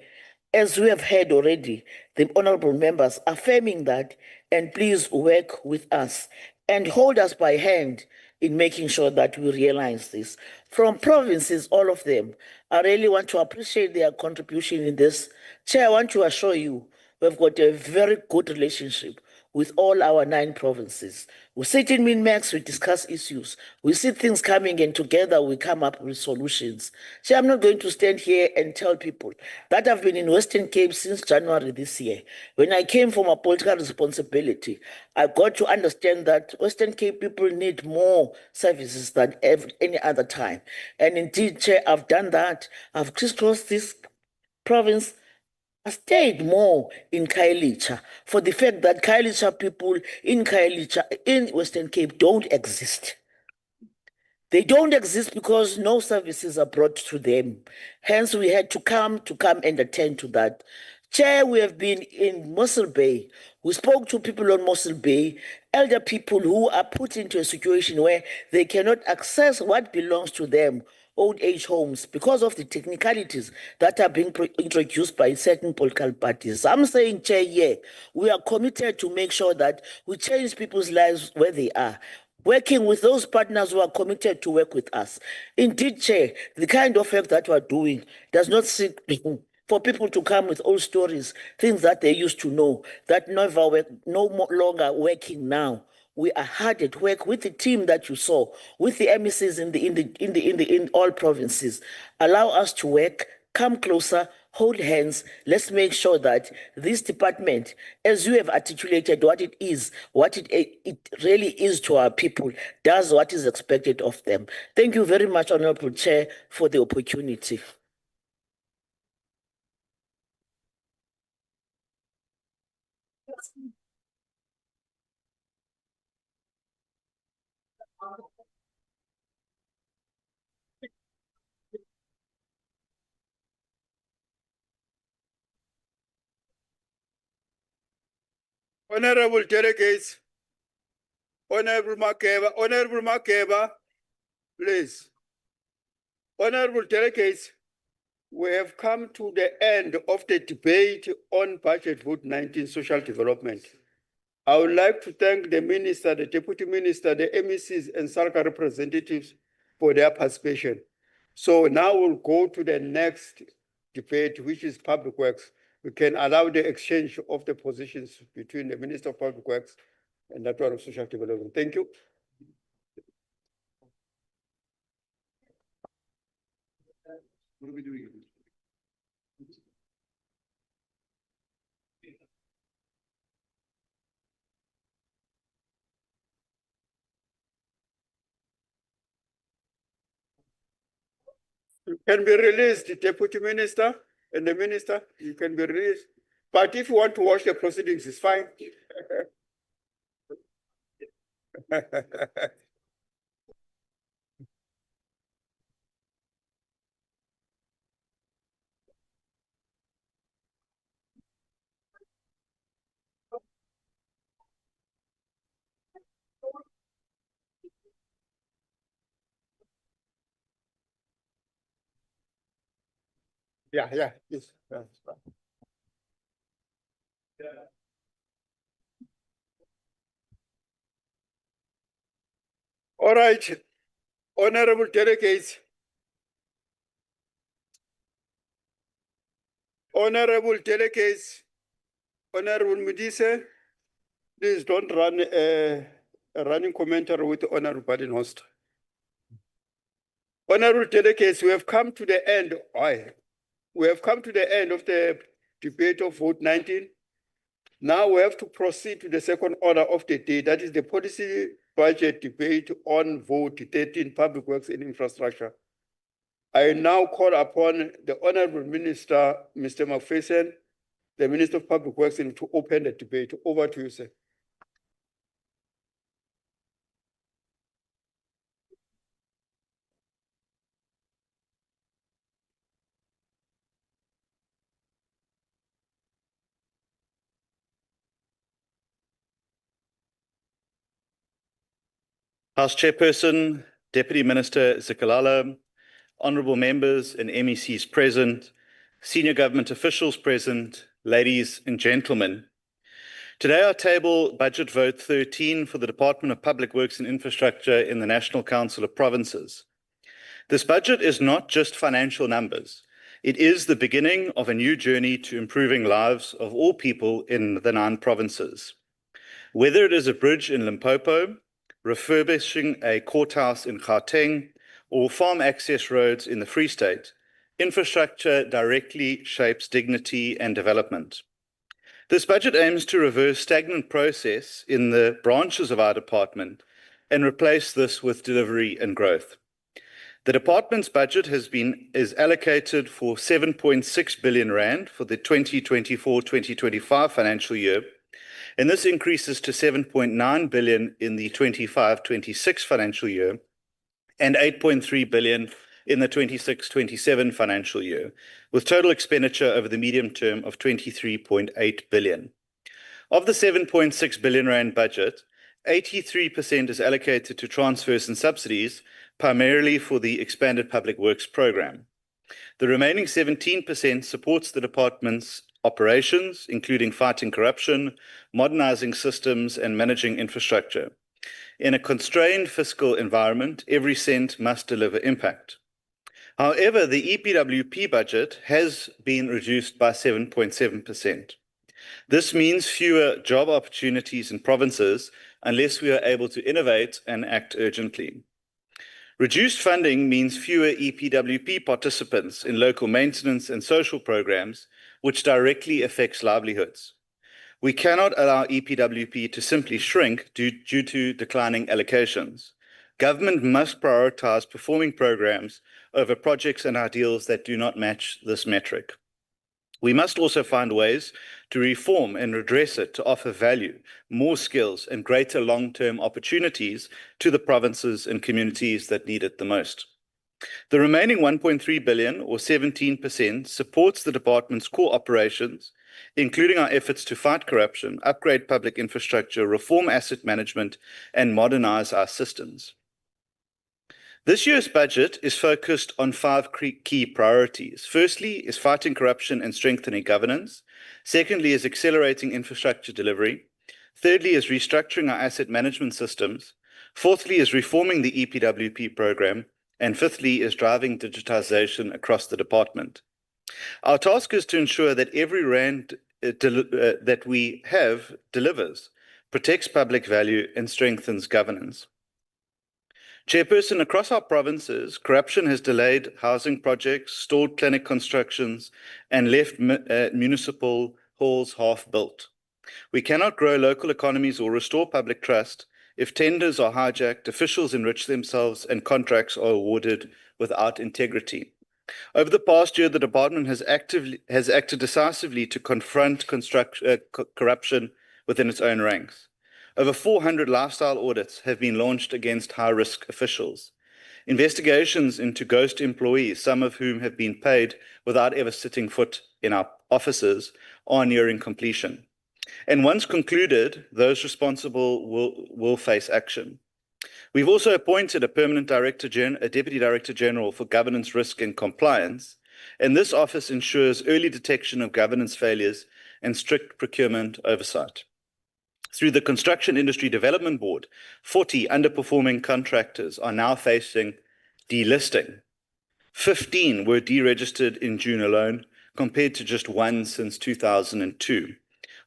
S4: as we have heard already, the honorable members affirming that, and please work with us and hold us by hand in making sure that we realize this. From provinces, all of them, I really want to appreciate their contribution in this. Chair, I want to assure you, we've got a very good relationship with all our 9 provinces. We sit in Minmax, we discuss issues. We see things coming and together we come up with solutions. So I'm not going to stand here and tell people that I've been in Western Cape since January this year. When I came from a political responsibility, I got to understand that Western Cape people need more services than any other time. And indeed, Chair, I've done that. I've crisscrossed this province. I stayed more in Khayelitsha for the fact that Khayelitsha people in Khayelitsha, in Western Cape, don't exist. They don't exist because no services are brought to them. Hence, we had to come and attend to that. Chair, we have been in Mossel Bay. We spoke to people on Mossel Bay, elder people who are put into a situation where they cannot access what belongs to them, old age homes, because of the technicalities that are being introduced by certain political parties. I'm saying, Chair, yeah, we are committed to make sure that we change people's lives where they are, working with those partners who are committed to work with us. Indeed, Chair, the kind of work that we're doing does not seek for people to come with old stories, things that they used to know, that never work, no longer working now. We are hard at work with the team that you saw, with the MECs in all provinces. Allow us to work, come closer, hold hands. Let's make sure that this department, as you have articulated what it is, what it really is to our people, does what is expected of them. Thank you very much, Honorable Chair, for the opportunity.
S15: Honorable delegates, Honorable Makeba, please. Honorable delegates, we have come to the end of the debate on budget vote 19 social development. I would like to thank the minister, the deputy minister, the MECs and SARCA representatives for their participation. So now we'll go to the next debate, which is public works. We can allow the exchange of the positions between the Minister of Public Works and that one of social development. Thank you. What are we doing? You can be released, the deputy minister and the minister, you can be released. But if you want to watch the proceedings, it's fine. Yeah, yes. That's fine. All right, honorable delegates. Honorable delegates, Honorable Mudise, please don't run a running commentary with Honorable Badenhorst. Honorable delegates, we have come to the end. We have come to the end of the debate of vote 19. Now we have to proceed to the second order of the day, that is the policy budget debate on vote 13, public works and infrastructure. I now call upon the Honorable Minister, Mr. McPherson, the Minister of Public Works, to open the debate. Over to you, sir.
S2: House Chairperson, Deputy Minister Zikalala, honourable members and MECs present, senior government officials present, ladies and gentlemen. Today I table Budget Vote 13 for the Department of Public Works and Infrastructure in the National Council of Provinces. This budget is not just financial numbers. It is the beginning of a new journey to improving lives of all people in the 9 provinces. Whether it is a bridge in Limpopo, refurbishing a courthouse in Gauteng, or farm access roads in the Free State, infrastructure directly shapes dignity and development. This budget aims to reverse stagnant process in the branches of our department and replace this with delivery and growth. The department's budget is allocated for 7.6 billion rand for the 2024-2025 financial year, and this increases to 7.9 billion in the 25-26 financial year and 8.3 billion in the 26-27 financial year, with total expenditure over the medium term of 23.8 billion. Of the 7.6 billion rand budget, 83% is allocated to transfers and subsidies, primarily for the expanded public works program. The remaining 17% supports the department's operations, including fighting corruption, modernizing systems, and managing infrastructure. In a constrained fiscal environment, every cent must deliver impact. However, the EPWP budget has been reduced by 7.7%. This means fewer job opportunities in provinces unless we are able to innovate and act urgently. Reduced funding means fewer EPWP participants in local maintenance and social programs, which directly affects livelihoods. We cannot allow EPWP to simply shrink due to declining allocations. Government must prioritize performing programs over projects and ideals that do not match this metric. We must also find ways to reform and redress it to offer value, more skills, and greater long-term opportunities to the provinces and communities that need it the most. The remaining 1.3 billion, or 17%, supports the department's core operations, including our efforts to fight corruption, upgrade public infrastructure, reform asset management, and modernize our systems. This year's budget is focused on 5 key priorities. Firstly is fighting corruption and strengthening governance. Secondly is accelerating infrastructure delivery. Thirdly is restructuring our asset management systems. Fourthly is reforming the EPWP program. And fifthly is driving digitization across the department. Our task is to ensure that every rand that we have delivers, protects public value, and strengthens governance. Chairperson, across our provinces, corruption has delayed housing projects, stalled clinic constructions, and left municipal halls half-built. We cannot grow local economies or restore public trust if tenders are hijacked, officials enrich themselves, and contracts are awarded without integrity. Over the past year, the department has acted decisively to confront corruption within its own ranks. Over 400 lifestyle audits have been launched against high-risk officials. Investigations into ghost employees, some of whom have been paid without ever setting foot in our offices, are nearing completion. And once concluded, those responsible will face action. We've also appointed a Deputy Director General for Governance, Risk and Compliance, and this office ensures early detection of governance failures and strict procurement oversight. Through the Construction Industry Development Board, 40 underperforming contractors are now facing delisting. 15 were deregistered in June alone, compared to just 1 since 2002,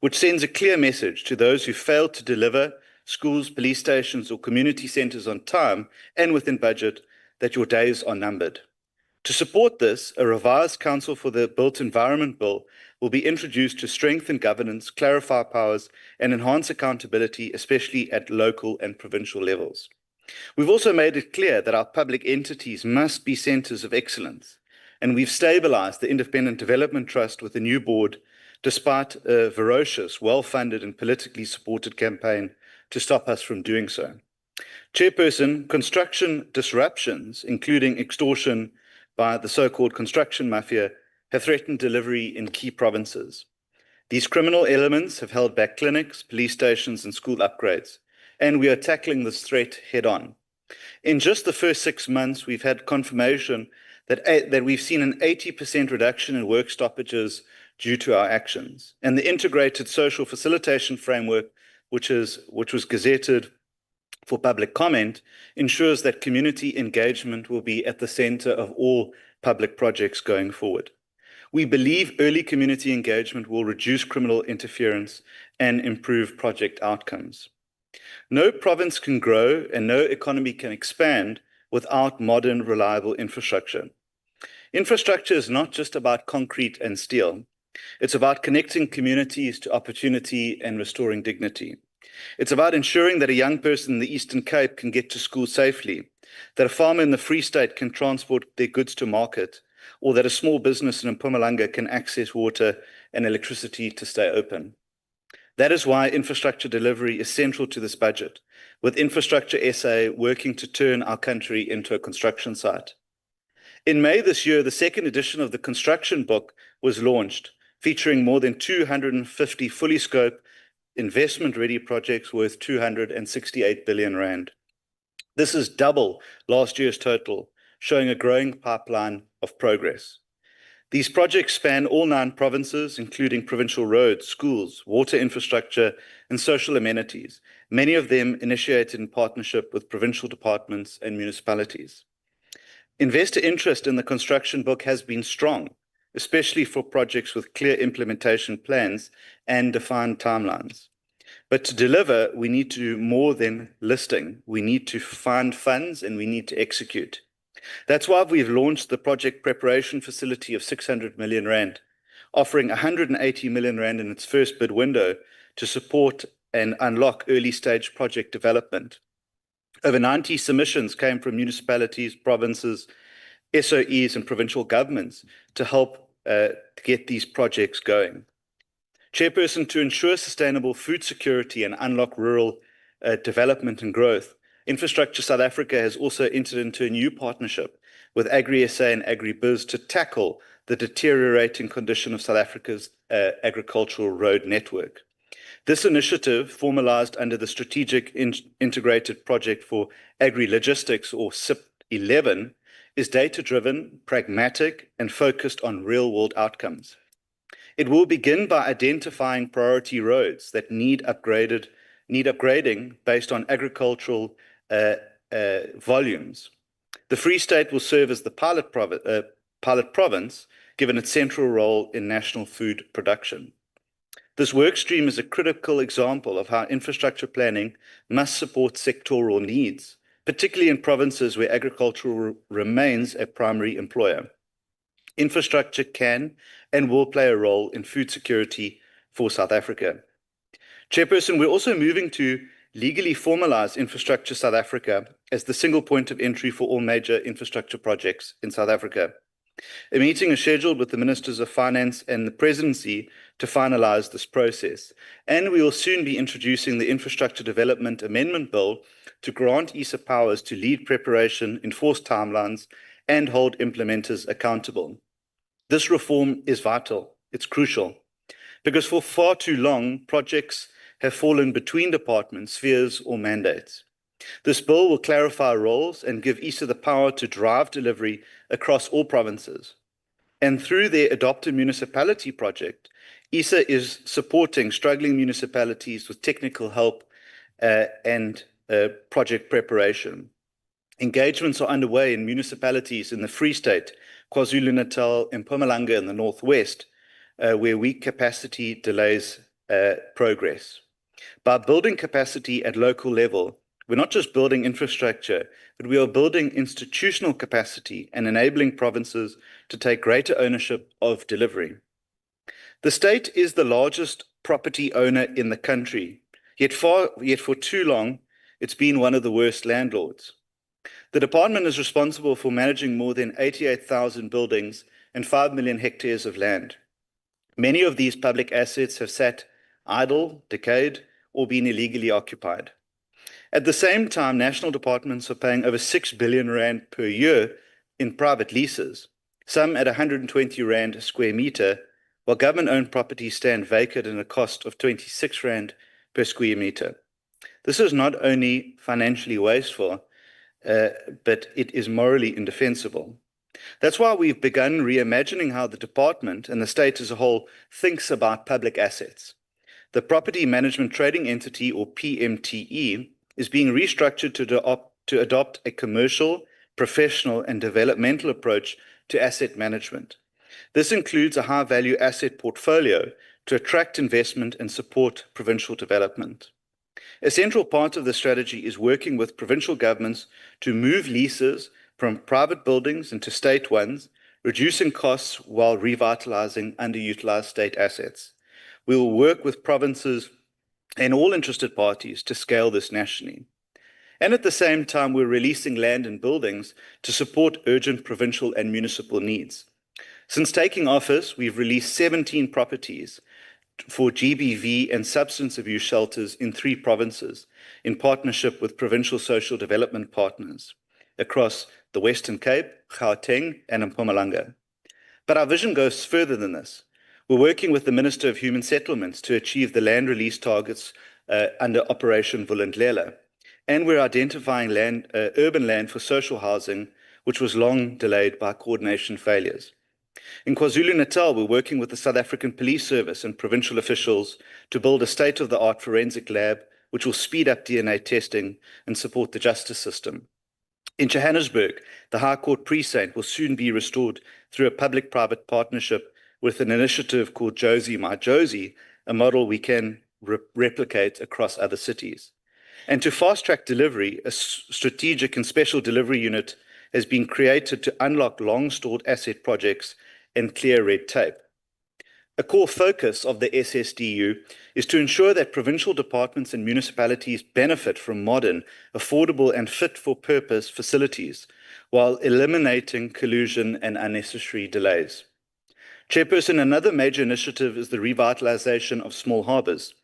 S2: which sends a clear message to those who failed to deliver schools, police stations, or community centres on time and within budget that your days are numbered. To support this, a revised Council for the Built Environment Bill will be introduced to strengthen governance, clarify powers, and enhance accountability, especially at local and provincial levels. We've also made it clear that our public entities must be centres of excellence, and we've stabilised the Independent Development Trust with a new board, despite a ferocious, well-funded and politically supported campaign to stop us from doing so. Chairperson, construction disruptions, including extortion by the so-called construction mafia, have threatened delivery in key provinces. These criminal elements have held back clinics, police stations, and school upgrades, and we are tackling this threat head-on. In just the first 6 months, we've had confirmation that we've seen an 80% reduction in work stoppages due to our actions, and the integrated social facilitation framework, which was gazetted for public comment, ensures that community engagement will be at the center of all public projects going forward. We believe early community engagement will reduce criminal interference and improve project outcomes. No province can grow and no economy can expand without modern, reliable infrastructure. Infrastructure is not just about concrete and steel. It's about connecting communities to opportunity and restoring dignity. It's about ensuring that a young person in the Eastern Cape can get to school safely, that a farmer in the Free State can transport their goods to market, or that a small business in Mpumalanga can access water and electricity to stay open. That is why infrastructure delivery is central to this budget, with Infrastructure SA working to turn our country into a construction site. In May this year, the second edition of the construction book was launched, featuring more than 250 fully scoped investment-ready projects worth 268 billion rand. This is double last year's total, showing a growing pipeline of progress. These projects span all 9 provinces, including provincial roads, schools, water infrastructure, and social amenities, many of them initiated in partnership with provincial departments and municipalities. Investor interest in the construction book has been strong, especially for projects with clear implementation plans and defined timelines. But to deliver, we need to do more than listing. We need to find funds and we need to execute. That's why we've launched the project preparation facility of 600 million rand, offering 180 million rand in its first bid window to support and unlock early stage project development. Over 90 submissions came from municipalities, provinces, SOEs, and provincial governments to help get these projects going. Chairperson, to ensure sustainable food security and unlock rural development and growth, Infrastructure South Africa has also entered into a new partnership with AgriSA and AgriBiz to tackle the deteriorating condition of South Africa's agricultural road network. This initiative, formalized under the Strategic Integrated Project for Agri-Logistics, or SIP11, is data-driven, pragmatic, and focused on real-world outcomes. It will begin by identifying priority roads that need upgrading based on agricultural volumes. The Free State will serve as the pilot province, given its central role in national food production. This work stream is a critical example of how infrastructure planning must support sectoral needs, particularly in provinces where agriculture remains a primary employer. Infrastructure can and will play a role in food security for South Africa. Chairperson, we're also moving to legally formalize Infrastructure South Africa as the single point of entry for all major infrastructure projects in South Africa. A meeting is scheduled with the Ministers of Finance and the Presidency to finalize this process, and we will soon be introducing the Infrastructure Development Amendment Bill to grant ISA powers to lead preparation, enforce timelines, and hold implementers accountable. This reform is vital, it's crucial, because for far too long, projects have fallen between departments, spheres, or mandates. This bill will clarify roles and give ISA the power to drive delivery across all provinces. And through their Adopted Municipality project, ISA is supporting struggling municipalities with technical help and project preparation. Engagements are underway in municipalities in the Free State, KwaZulu-Natal, and Mpumalanga in the Northwest, where weak capacity delays progress. By building capacity at local level, we're not just building infrastructure, but we are building institutional capacity and enabling provinces to take greater ownership of delivery. The state is the largest property owner in the country, yet for too long, it's been one of the worst landlords. The department is responsible for managing more than 88,000 buildings and 5 million hectares of land. Many of these public assets have sat idle, decayed, or been illegally occupied. At the same time, national departments are paying over 6 billion rand per year in private leases, some at 120 rand a square meter, while government-owned properties stand vacant at a cost of 26 rand per square meter. This is not only financially wasteful, but it is morally indefensible. That's why we've begun reimagining how the department and the state as a whole thinks about public assets. The Property Management Trading Entity, or PMTE, is being restructured to adopt a commercial, professional, and developmental approach to asset management. This includes a high-value asset portfolio to attract investment and support provincial development. A central part of the strategy is working with provincial governments to move leases from private buildings into state ones, reducing costs while revitalizing underutilized state assets. We will work with provinces and all interested parties to scale this nationally. And at the same time, we're releasing land and buildings to support urgent provincial and municipal needs. Since taking office, we've released 17 properties for GBV and substance abuse shelters in 3 provinces, in partnership with provincial social development partners across the Western Cape, Gauteng, and Mpumalanga. But our vision goes further than this. We're working with the Minister of Human Settlements to achieve the land release targets under Operation Vulindlela, and we're identifying urban land for social housing, which was long delayed by coordination failures. In KwaZulu-Natal, we're working with the South African Police Service and provincial officials to build a state-of-the-art forensic lab, which will speed up DNA testing and support the justice system. In Johannesburg, the High Court precinct will soon be restored through a public-private partnership with an initiative called Josie My Josie, a model we can replicate across other cities. And to fast-track delivery, a strategic and special delivery unit has been created to unlock long-stored asset projects and clear red tape. A core focus of the SSDU is to ensure that provincial departments and municipalities benefit from modern, affordable and fit-for-purpose facilities, while eliminating collusion and unnecessary delays. Chairperson, another major initiative is the revitalization of small harbors,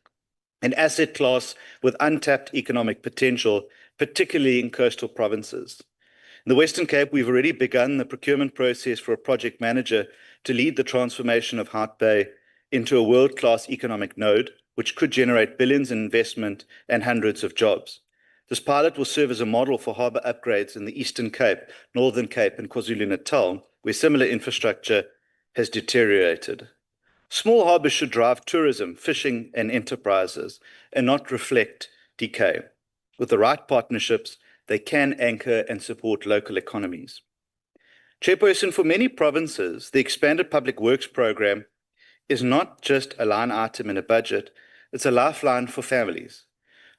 S2: an asset class with untapped economic potential, particularly in coastal provinces. In the Western Cape, we've already begun the procurement process for a project manager to lead the transformation of Hart Bay into a world-class economic node, which could generate billions in investment and hundreds of jobs. This pilot will serve as a model for harbour upgrades in the Eastern Cape, Northern Cape, and KwaZulu-Natal, where similar infrastructure has deteriorated. Small harbours should drive tourism, fishing, and enterprises, and not reflect decay. With the right partnerships, they can anchor and support local economies. Chairperson, for many provinces, the expanded public works program is not just a line item in a budget, it's a lifeline for families.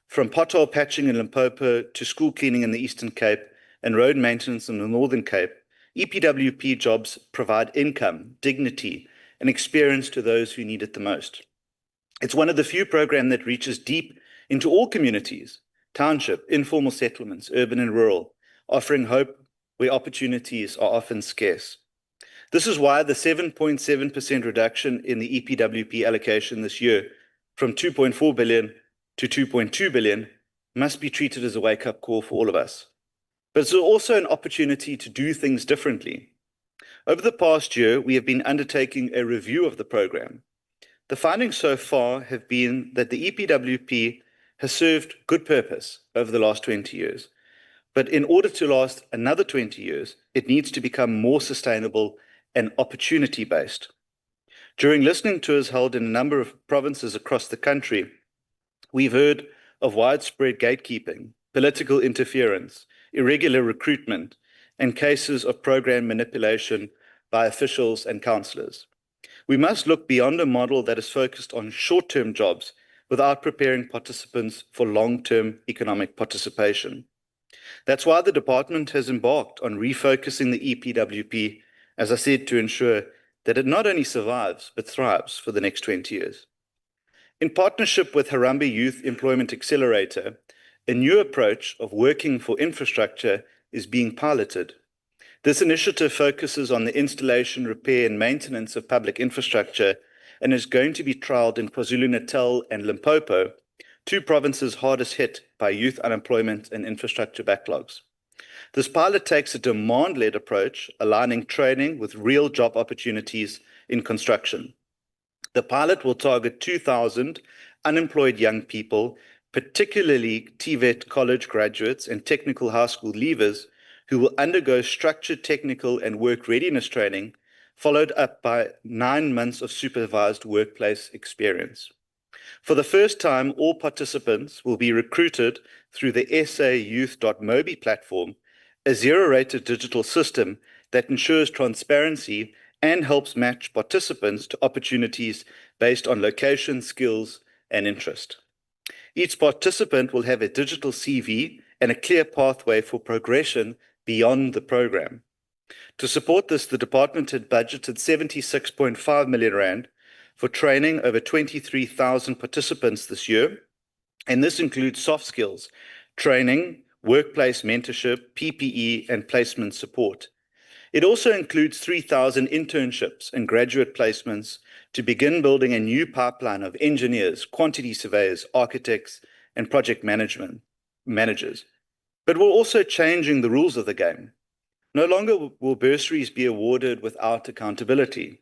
S2: From pothole patching in Limpopo to school cleaning in the Eastern Cape and road maintenance in the Northern Cape, EPWP jobs provide income, dignity, and experience to those who need it the most. It's one of the few programs that reaches deep into all communities, township, informal settlements, urban and rural, offering hope where opportunities are often scarce. This is why the 7.7% reduction in the EPWP allocation this year from 2.4 billion to 2.2 billion must be treated as a wake-up call for all of us. But it's also an opportunity to do things differently. Over the past year, we have been undertaking a review of the program. The findings so far have been that the EPWP has served good purpose over the last 20 years. But in order to last another 20 years, it needs to become more sustainable and opportunity-based. During listening tours held in a number of provinces across the country, we've heard of widespread gatekeeping, political interference, irregular recruitment, and cases of program manipulation by officials and councillors. We must look beyond a model that is focused on short-term jobs without preparing participants for long-term economic participation. That's why the department has embarked on refocusing the EPWP, as I said, to ensure that it not only survives, but thrives for the next 20 years. In partnership with Harambee Youth Employment Accelerator, a new approach of working for infrastructure is being piloted. This initiative focuses on the installation, repair, and maintenance of public infrastructure and is going to be trialled in KwaZulu-Natal and Limpopo, two provinces hardest hit by youth unemployment and infrastructure backlogs. This pilot takes a demand-led approach, aligning training with real job opportunities in construction. The pilot will target 2,000 unemployed young people, particularly TVET college graduates and technical high school leavers, who will undergo structured technical and work readiness training, followed up by 9 months of supervised workplace experience. For the first time, all participants will be recruited through the sayouth.mobi platform, a zero-rated digital system that ensures transparency and helps match participants to opportunities based on location, skills, and interest. Each participant will have a digital CV and a clear pathway for progression beyond the program. To support this, the department had budgeted 76.5 million rand for training over 23,000 participants this year, and this includes soft skills, training, workplace mentorship, PPE, and placement support. It also includes 3,000 internships and graduate placements to begin building a new pipeline of engineers, quantity surveyors, architects, and project managers. But we're also changing the rules of the game. No longer will bursaries be awarded without accountability.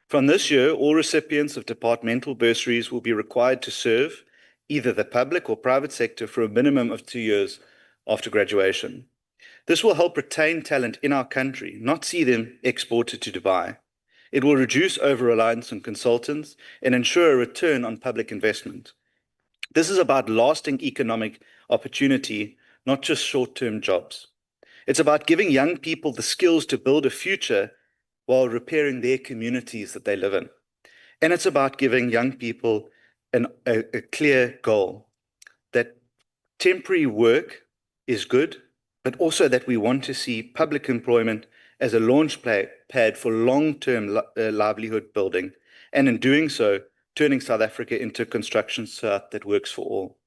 S2: From this year, all recipients of departmental bursaries will be required to serve either the public or private sector for a minimum of 2 years after graduation. This will help retain talent in our country, not see them exported to Dubai. It will reduce over-reliance on consultants and ensure a return on public investment. This is about lasting economic opportunity, not just short-term jobs. It's about giving young people the skills to build a future while repairing their communities that they live in. And it's about giving young people a clear goal that temporary work is good, but also that we want to see public employment as a launch pad for long-term livelihood building, and in doing so, turning South Africa into a construction site that works for all.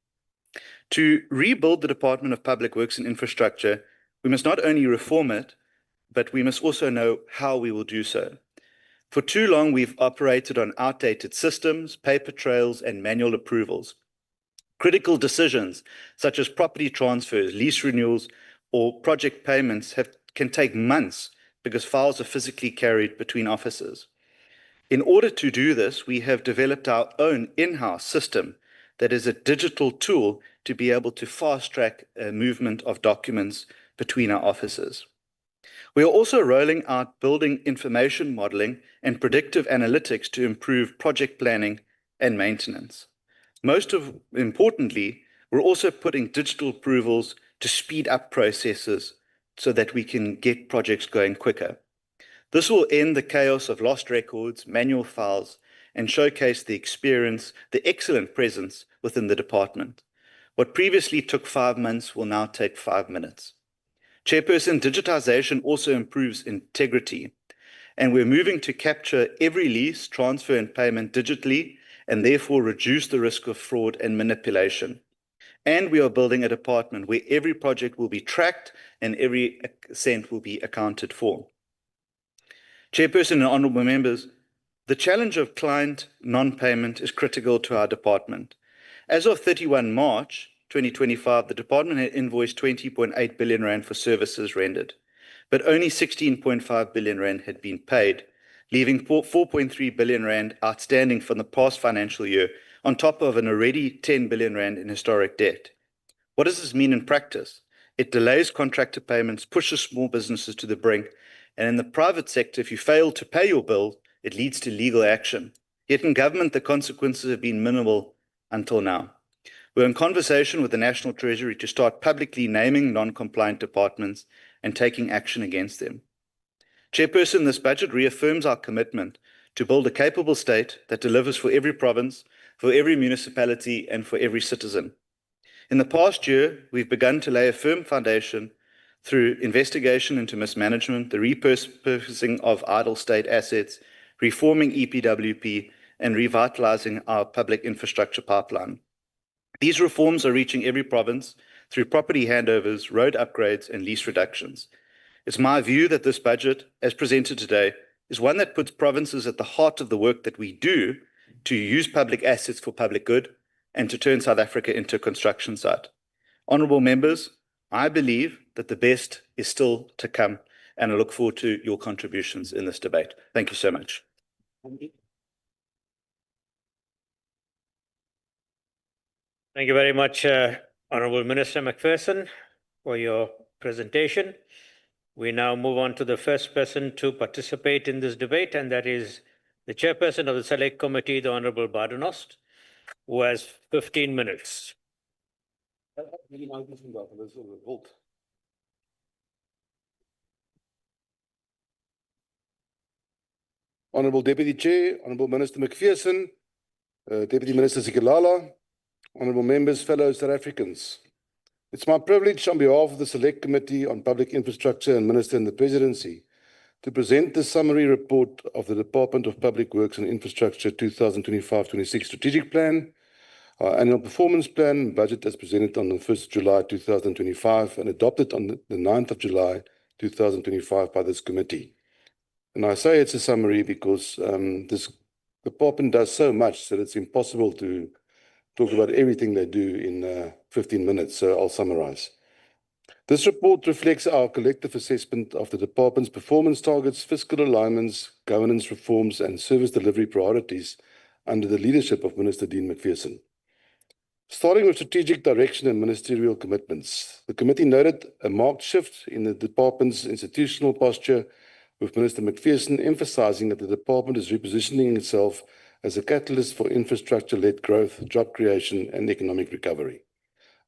S2: To rebuild the Department of Public Works and Infrastructure, we must not only reform it, but we must also know how we will do so. For too long, we've operated on outdated systems, paper trails, and manual approvals. Critical decisions, such as property transfers, lease renewals, or project payments can take months because files are physically carried between offices. In order to do this, we have developed our own in-house system that is a digital tool to be able to fast-track movement of documents between our offices. We are also rolling out building information modeling and predictive analytics to improve project planning and maintenance. Most importantly, we're also putting digital approvals to speed up processes so that we can get projects going quicker. This will end the chaos of lost records, manual files, and showcase the experience, the excellent presence within the department. What previously took 5 months will now take 5 minutes. Chairperson, digitization also improves integrity, and we're moving to capture every lease, transfer, and payment digitally, and therefore reduce the risk of fraud and manipulation. And we are building a department where every project will be tracked and every cent will be accounted for. Chairperson and honorable members, the challenge of client non-payment is critical to our department. As of 31 March 2025, the department had invoiced 20.8 billion rand for services rendered, but only 16.5 billion rand had been paid, leaving 4.3 billion rand outstanding from the past financial year, on top of an already 10 billion rand in historic debt. What does this mean in practice? It delays contractor payments, pushes small businesses to the brink, and in the private sector, if you fail to pay your bill, it leads to legal action. Yet in government, the consequences have been minimal until now. We're in conversation with the National Treasury to start publicly naming non-compliant departments and taking action against them. Chairperson, this budget reaffirms our commitment to build a capable state that delivers for every province, for every municipality, and for every citizen. In the past year, we've begun to lay a firm foundation through investigation into mismanagement, the repurposing of idle state assets, reforming EPWP, and revitalizing our public infrastructure pipeline. These reforms are reaching every province through property handovers, road upgrades, and lease reductions. It's my view that this budget, as presented today, is one that puts provinces at the heart of the work that we do to use public assets for public good and to turn South Africa into a construction site. Honourable members, I believe that the best is still to come, and I look forward to your contributions in this debate. Thank you so much.
S20: Thank you very much, Honourable Minister McPherson, for your presentation. We now move on to the first person to participate in this debate, and that is the Chairperson of the Select Committee, the Honourable Badenhorst, who has 15 minutes.
S6: Honourable Deputy Chair, Honourable Minister McPherson, Deputy Minister Zikalala, Honourable members, fellow South Africans. It's my privilege on behalf of the Select Committee on Public Infrastructure and Minister in the Presidency to present the summary report of the Department of Public Works and Infrastructure 2025-26 Strategic Plan, our annual performance plan and budget as presented on the 1st of July 2025 and adopted on the 9th of July 2025 by this committee. And I say it's a summary because this department does so much that it's impossible to talk about everything they do in 15 minutes, so I'll summarize. This report reflects our collective assessment of the department's performance targets, fiscal alignments, governance reforms, and service delivery priorities under the leadership of Minister Dean McPherson. Starting with strategic direction and ministerial commitments, the committee noted a marked shift in the department's institutional posture, with Minister McPherson emphasizing that the department is repositioning itself as a catalyst for infrastructure-led growth, job creation, and economic recovery.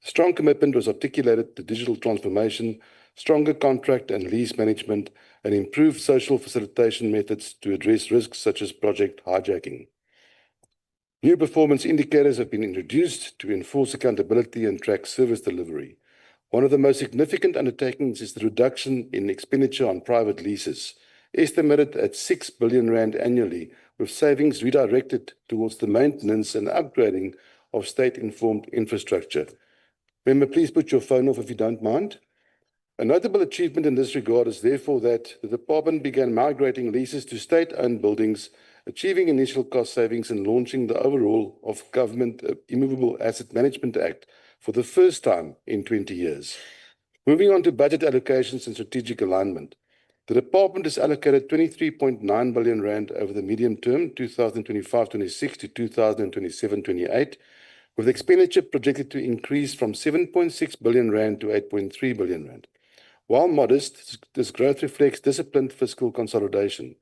S6: A strong commitment was articulated to digital transformation, stronger contract and lease management, and improved social facilitation methods to address risks such as project hijacking. New performance indicators have been introduced to enforce accountability and track service delivery. One of the most significant undertakings is the reduction in expenditure on private leases, estimated at 6 billion rand annually, with savings redirected towards the maintenance and upgrading of state-informed infrastructure. Member, please put your phone off if you don't mind. A notable achievement in this regard is therefore that the department began migrating leases to state-owned buildings, achieving initial cost savings and launching the overhaul of Government Immovable Asset Management Act for the first time in 20 years. Moving on to budget allocations and strategic alignment. The department has allocated 23.9 billion rand over the medium term, 2025-26 to 2027-28, with expenditure projected to increase from 7.6 billion rand to 8.3 billion rand. While modest, this growth reflects disciplined fiscal consolidation.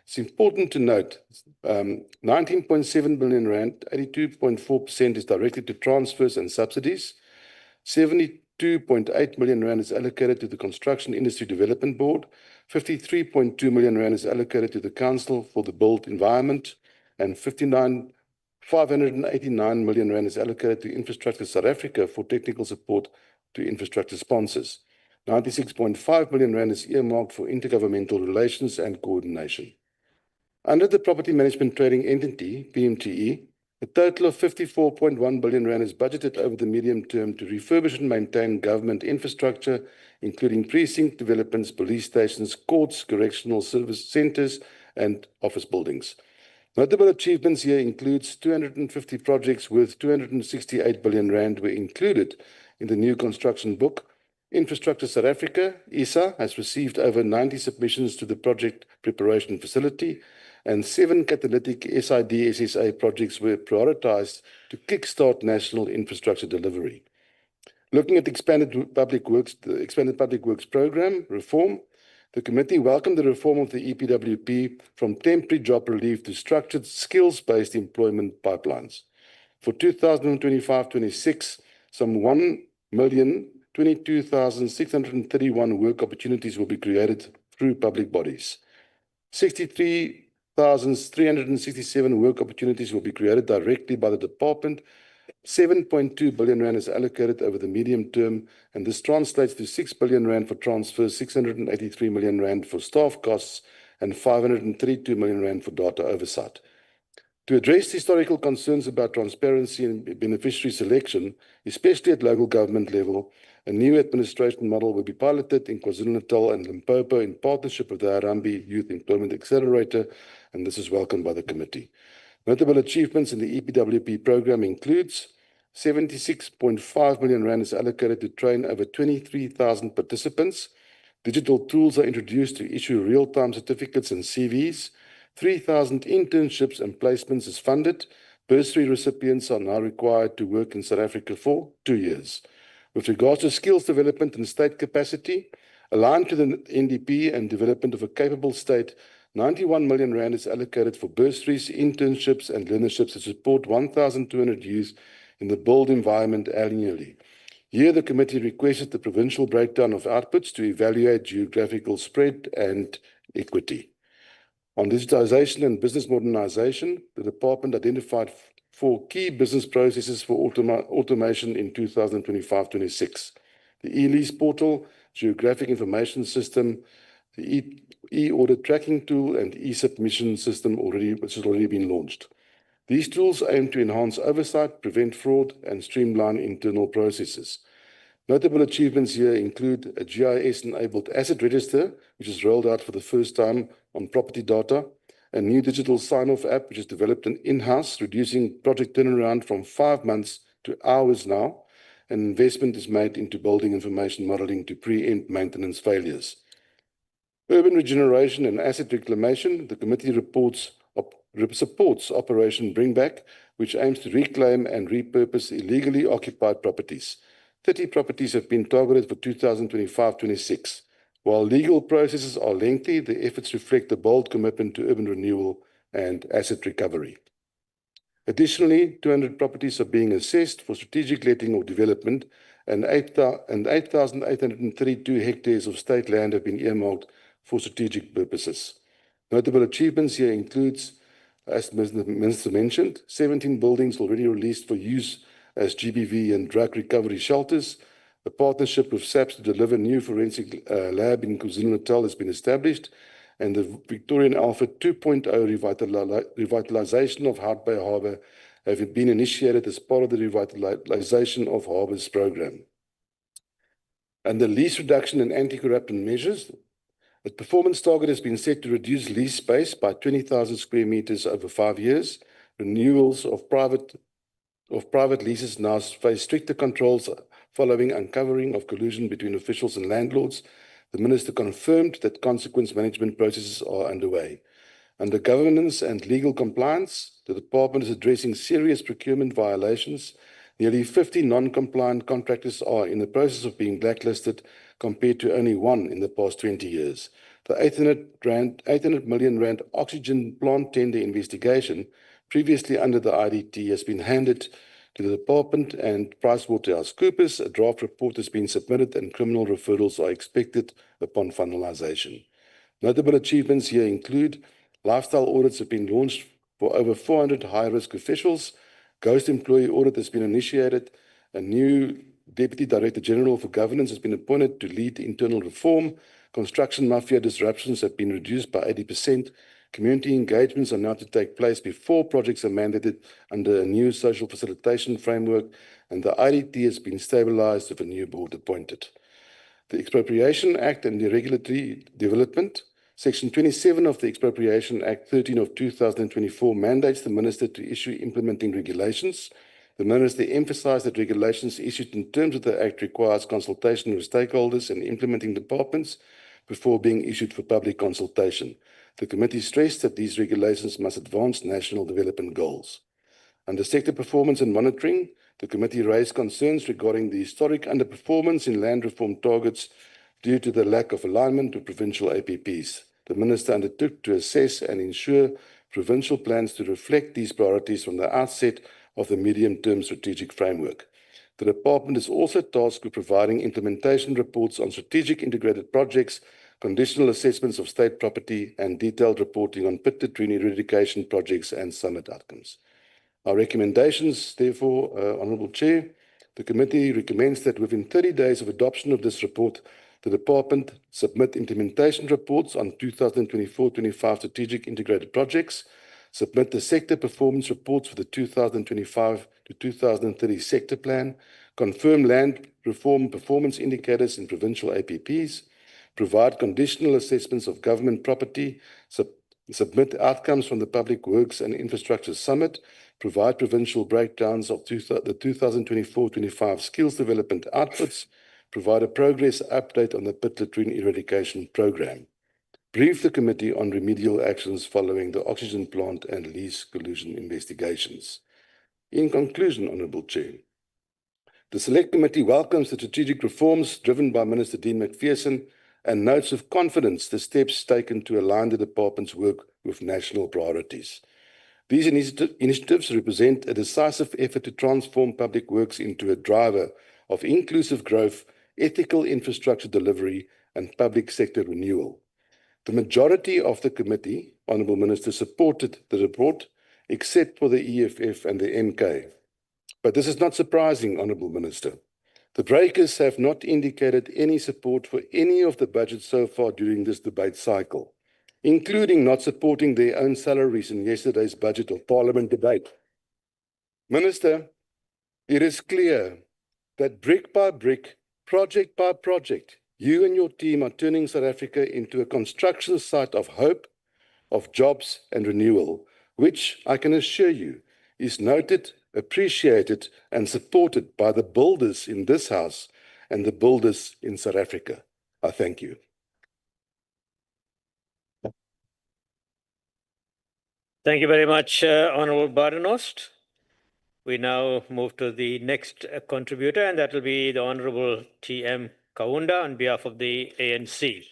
S6: It's important to note 19.7 billion rand, 82.4% is directed to transfers and subsidies. 72.8 million rand is allocated to the Construction Industry Development Board. 53.2 million rand is allocated to the Council for the Built Environment, and 589 million rand is allocated to Infrastructure South Africa for technical support to infrastructure sponsors. 96.5 million rand is earmarked for intergovernmental relations and coordination. Under the Property Management Trading Entity, PMTE, a total of 54.1 billion rand is budgeted over the medium term to refurbish and maintain government infrastructure, including precinct developments, police stations, courts, correctional service centres, and office buildings. Notable achievements here includes 250 projects worth 268 billion rand were included in the new construction book. Infrastructure South Africa, ISA, has received over 90 submissions to the project preparation facility, and 7 catalytic SID-SSA projects were prioritised to kickstart national infrastructure delivery. Looking at the expanded public works program reform, the committee welcomed the reform of the EPWP from temporary job relief to structured skills-based employment pipelines. For 2025-26, some 1,022,631 work opportunities will be created through public bodies. 63,367 work opportunities will be created directly by the department. 7.2 billion rand is allocated over the medium term, and this translates to 6 billion rand for transfers, 683 million rand for staff costs, and 532 million rand for data oversight. To address historical concerns about transparency and beneficiary selection, especially at local government level, a new administration model will be piloted in KwaZulu-Natal and Limpopo in partnership with the Harambee Youth Employment Accelerator, and this is welcomed by the committee. Notable achievements in the EPWP program includes 76.5 million rand is allocated to train over 23,000 participants. Digital tools are introduced to issue real-time certificates and CVs. 3,000 internships and placements is funded. Bursary recipients are now required to work in South Africa for 2 years. With regards to skills development and state capacity, aligned to the NDP and development of a capable state, 91 million rand is allocated for bursaries, internships, and learnerships to support 1,200 youth in the built environment annually. Here, the committee requested the provincial breakdown of outputs to evaluate geographical spread and equity. On digitization and business modernization, the department identified 4 key business processes for automation in 2025-26. The e-lease portal, geographic information system, the e-audit tracking tool, and e-submission system which has already been launched. These tools aim to enhance oversight, prevent fraud, and streamline internal processes. Notable achievements here include a GIS-enabled asset register, which is rolled out for the first time on property data, a new digital sign-off app, which is developed in-house, reducing project turnaround from 5 months to hours now. An investment is made into building information modeling to preempt maintenance failures. Urban regeneration and asset reclamation, the committee supports Operation Bringback, which aims to reclaim and repurpose illegally occupied properties. 30 properties have been targeted for 2025-26. While legal processes are lengthy, the efforts reflect a bold commitment to urban renewal and asset recovery. Additionally, 200 properties are being assessed for strategic letting or development, and 8,832 hectares of state land have been earmarked for strategic purposes. Notable achievements here includes As the Minister mentioned, 17 buildings already released for use as GBV and drug recovery shelters. A partnership with SAPS to deliver new forensic lab in KwaZulu-Natal has been established, and the Victorian Alpha 2.0 revitalization of Hout Bay Harbour have been initiated as part of the revitalization of harbours program. And the lease reduction and anti-corruption measures, the performance target has been set to reduce lease space by 20,000 square meters over 5 years. Renewals of private leases now face stricter controls following uncovering of collusion between officials and landlords. The Minister confirmed that consequence management processes are underway. Under governance and legal compliance, the Department is addressing serious procurement violations. Nearly 50 non-compliant contractors are in the process of being blacklisted compared to only one in the past 20 years. The 800 million rand oxygen plant tender investigation, previously under the IDT, has been handed to the Department and PricewaterhouseCoopers. A draft report has been submitted and criminal referrals are expected upon finalization. Notable achievements here include lifestyle audits have been launched for over 400 high-risk officials. Ghost employee audit has been initiated. A new Deputy Director General for Governance has been appointed to lead internal reform. Construction mafia disruptions have been reduced by 80%. Community engagements are now to take place before projects are mandated under a new social facilitation framework, and the IDT has been stabilized with a new board appointed. The Expropriation Act and the Regulatory Development. Section 27 of the Expropriation Act 13 of 2024 mandates the Minister to issue implementing regulations. The Minister emphasized that regulations issued in terms of the Act requires consultation with stakeholders and implementing departments before being issued for public consultation. The committee stressed that these regulations must advance national development goals. Under sector performance and monitoring, the committee raised concerns regarding the historic underperformance in land reform targets due to the lack of alignment with provincial APPs. The Minister undertook to assess and ensure provincial plans to reflect these priorities from the outset of the medium-term strategic framework. The Department is also tasked with providing implementation reports on strategic integrated projects, conditional assessments of state property, and detailed reporting on pit latrine eradication projects and summit outcomes. Our recommendations, therefore, Honourable Chair, the committee recommends that within 30 days of adoption of this report, the Department submit implementation reports on 2024-25 strategic integrated projects, submit the sector performance reports for the 2025 to 2030 sector plan, confirm land reform performance indicators in provincial APPs, provide conditional assessments of government property, submit outcomes from the Public Works and Infrastructure Summit, provide provincial breakdowns of the 2024-25 skills development outputs, provide a progress update on the pit latrine eradication program. Brief the committee on remedial actions following the oxygen plant and lease collusion investigations. In conclusion, Honourable Chair, the Select Committee welcomes the strategic reforms driven by Minister Dean McPherson and notes with confidence the steps taken to align the Department's work with national priorities. These initiatives represent a decisive effort to transform public works into a driver of inclusive growth, ethical infrastructure delivery, and public sector renewal. The majority of the committee, Honourable Minister, supported the report, except for the EFF and the MK. But this is not surprising, Honourable Minister. The Breakers have not indicated any support for any of the budgets so far during this debate cycle, including not supporting their own salaries in yesterday's budget of Parliament debate. Minister, it is clear that brick by brick, project by project, you and your team are turning South Africa into a construction site of hope, of jobs and renewal, which I can assure you is noted, appreciated and supported by the builders in this House and the builders in South Africa. I thank you.
S20: Thank you very much, Honourable Badenhorst. We now move to the next contributor, and that will be the Honourable T.M. Kaunda on behalf of the ANC.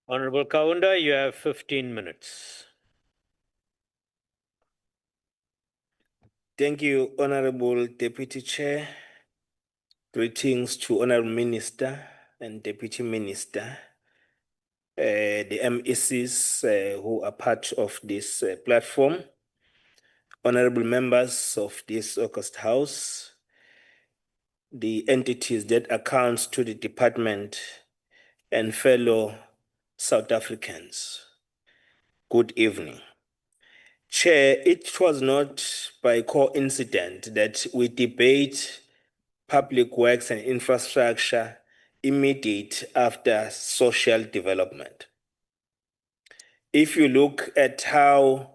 S20: Honourable Kaunda, you have 15 minutes.
S8: Thank you, Honourable Deputy Chair. Greetings to Honourable Minister and Deputy Minister, the MECs who are part of this platform, honorable members of this August House, the entities that accounts to the department, and fellow South Africans. Good evening. Chair, it was not by coincidence that we debate public works and infrastructure immediate after social development. If you look at how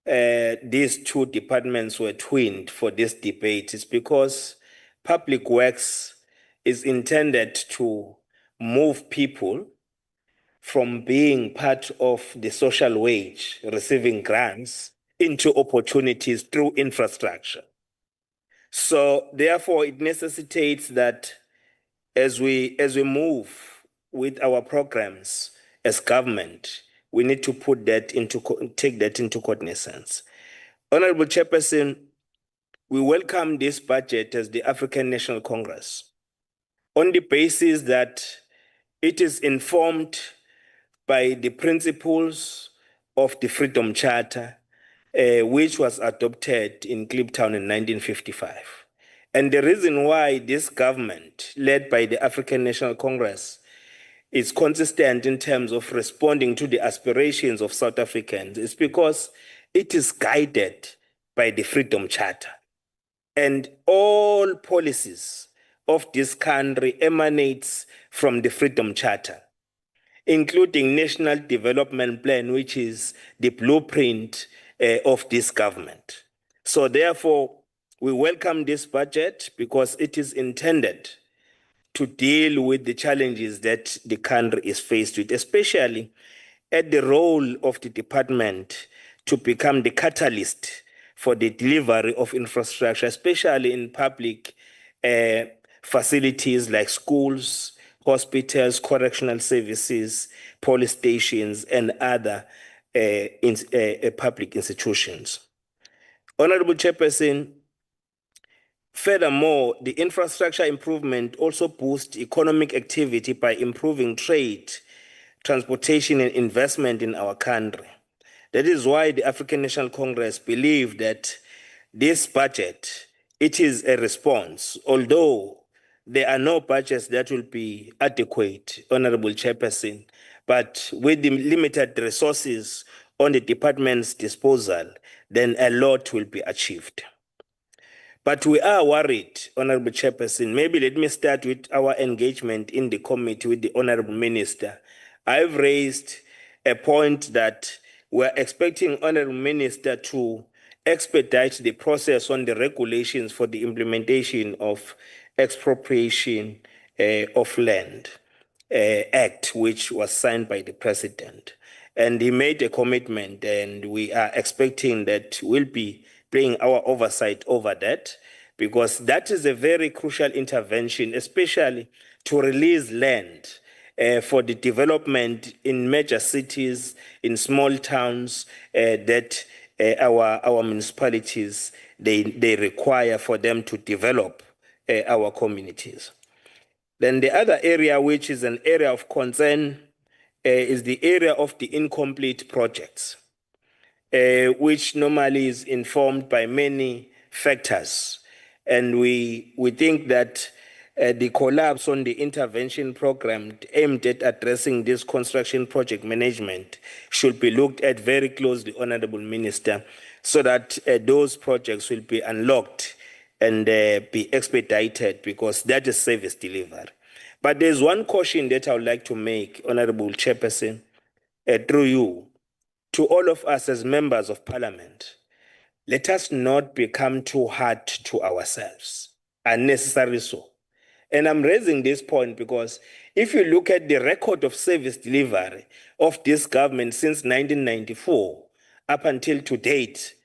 S8: these two departments were twinned for this debate, it's because public works is intended to move people from being part of the social wage, receiving grants, into opportunities through infrastructure. So therefore, it necessitates that as we move with our programs as government, we need to put that take that into cognizance. Honorable Chairperson, we welcome this budget as the African National Congress on the basis that it is informed by the principles of the Freedom Charter, which was adopted in Kliptown in 1955. And the reason why this government, led by the African National Congress, is consistent in terms of responding to the aspirations of South Africans is because it is guided by the Freedom Charter. And all policies of this country emanates from the Freedom Charter, including National Development Plan, which is the blueprint of this government. So therefore, we welcome this budget because it is intended to deal with the challenges that the country is faced with, especially at the role of the department to become the catalyst for the delivery of infrastructure, especially in public facilities like schools, hospitals, correctional services, police stations, and other public institutions. Honorable Chairperson, furthermore, the infrastructure improvement also boosts economic activity by improving trade, transportation, and investment in our country. That is why the African National Congress believe that this budget, it is a response, although there are no budgets that will be adequate, Honorable Chairperson, but with the limited resources on the department's disposal, then a lot will be achieved. But we are worried, Honorable Chairperson. Maybe let me start with our engagement in the committee with the Honorable Minister. I've raised a point that we're expecting Honorable Minister to expedite the process on the regulations for the implementation of expropriation of land act, which was signed by the President. And he made a commitment, and we are expecting that we'll be playing our oversight over that, because that is a very crucial intervention, especially to release land for the development in major cities, in small towns that our municipalities, they require for them to develop our communities. Then the other area, which is an area of concern, is the area of the incomplete projects, which normally is informed by many factors. And we think that the collapse on the intervention program aimed at addressing this construction project management should be looked at very closely, Honorable Minister, so that those projects will be unlocked and be expedited, because that is service delivery. But there's one caution that I would like to make, Honorable Chairperson, through you, to all of us as members of Parliament. Let us not become too hard to ourselves, unnecessarily so. And I'm raising this point because if you look at the record of service delivery of this government since 1994 up until to date,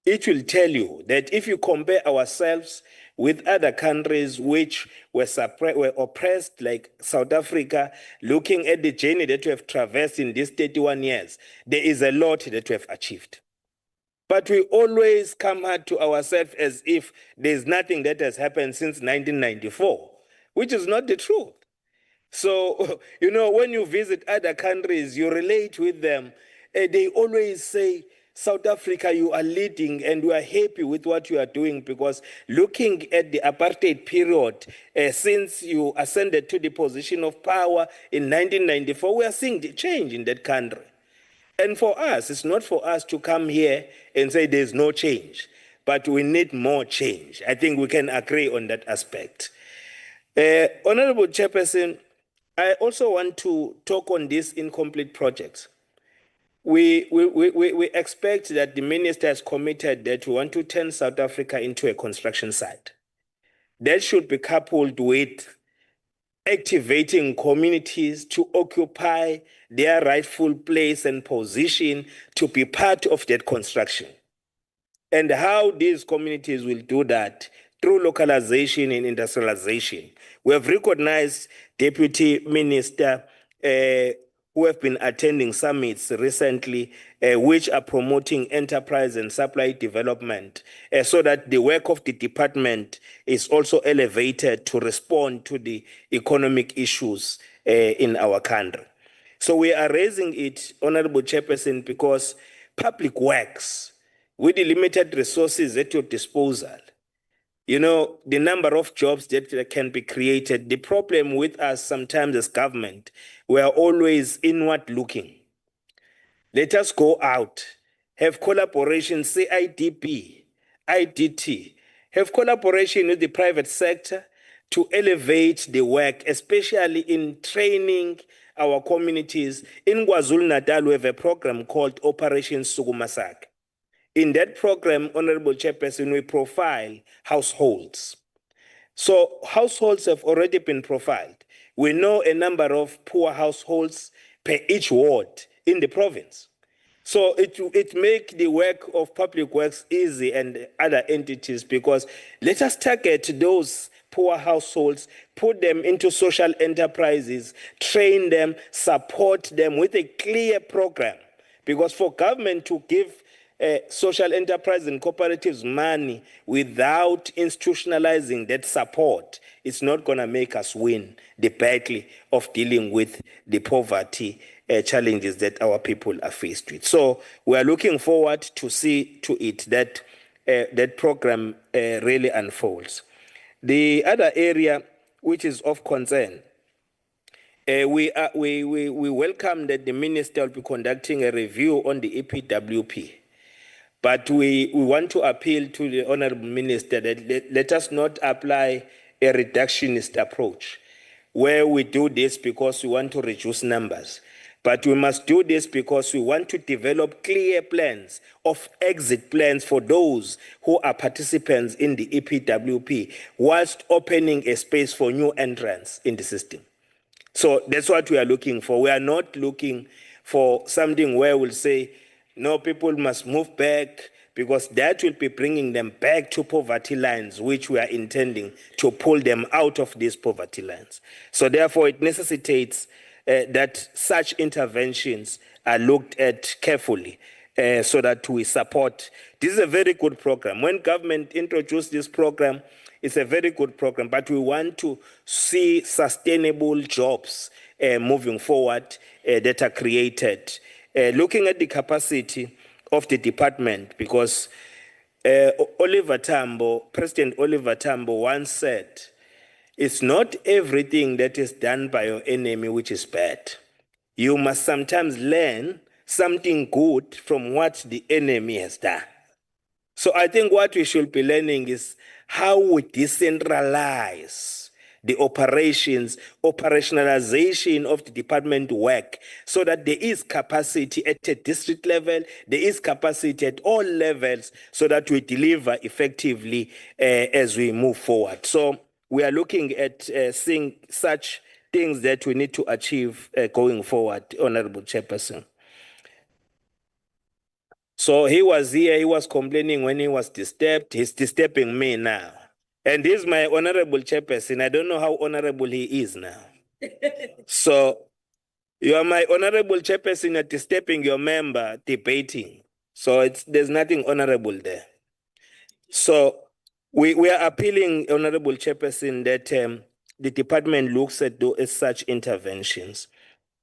S8: it will tell you that if you compare ourselves with other countries which were oppressed, like South Africa, looking at the journey that we have traversed in these 31 years, there is a lot that we have achieved. But we always come hard to ourselves as if there's nothing that has happened since 1994, which is not the truth. So, you know, when you visit other countries, you relate with them. They always say, South Africa, you are leading and we are happy with what you are doing because looking at the apartheid period, since you ascended to the position of power in 1994, we are seeing the change in that country. And for us, it's not for us to come here and say there's no change, but we need more change. I think we can agree on that aspect. Honorable Chairperson, I also want to talk on these incomplete projects. We expect that the minister has committed that we want to turn South Africa into a construction site. That should be coupled with activating communities to occupy their rightful place and position to be part of that construction. And how these communities will do that through localization and industrialization. We have recognized Deputy Minister who have been attending summits recently, which are promoting enterprise and supply development so that the work of the department is also elevated to respond to the economic issues in our country. So we are raising it, Honorable Chairperson, because public works, with the limited resources at your disposal, you know, the number of jobs that can be created, the problem with us sometimes as government, we are always inward looking. Let us go out, have collaboration, CIDP, IDT, have collaboration with the private sector to elevate the work, especially in training our communities. In KwaZulu-Natal, we have a program called Operation Sukumasak. In that program, Honorable Chairperson, we profile households. So households have already been profiled. We know a number of poor households per each ward in the province. So it makes the work of public works easy and other entities because let us target those poor households, put them into social enterprises, train them, support them with a clear program. Because for government to give social enterprise and cooperatives money without institutionalizing that support, it's not going to make us win the battle of dealing with the poverty challenges that our people are faced with. So we are looking forward to see to it that that program really unfolds. The other area which is of concern, we welcome that the minister will be conducting a review on the EPWP. But we want to appeal to the Honorable Minister that let us not apply a reductionist approach where we do this because we want to reduce numbers. But we must do this because we want to develop clear plans of exit plans for those who are participants in the EPWP, whilst opening a space for new entrants in the system. So that's what we are looking for. We are not looking for something where we'll say, no, people must move back, because that will be bringing them back to poverty lines, which we are intending to pull them out of these poverty lines. So therefore, it necessitates that such interventions are looked at carefully so that we support. This is a very good program. When government introduced this program, it's a very good program, but we want to see sustainable jobs moving forward that are created. Looking at the capacity of the department, because President Oliver Tambo once said, it's not everything that is done by your enemy which is bad. You must sometimes learn something good from what the enemy has done. So I think what we should be learning is how we decentralize the operationalization of the department work so that there is capacity at a district level, there is capacity at all levels so that we deliver effectively as we move forward. So we are looking at seeing such things that we need to achieve going forward, Honorable Chairperson. So he was here, he was complaining when he was disturbed. He's disturbing me now. And this is my Honorable Chairperson. I don't know how honorable he is now. So you are my Honorable Chairperson, you're disturbing your member debating. So there's nothing honorable there. So we are appealing, Honorable Chairperson, that the department looks at such interventions.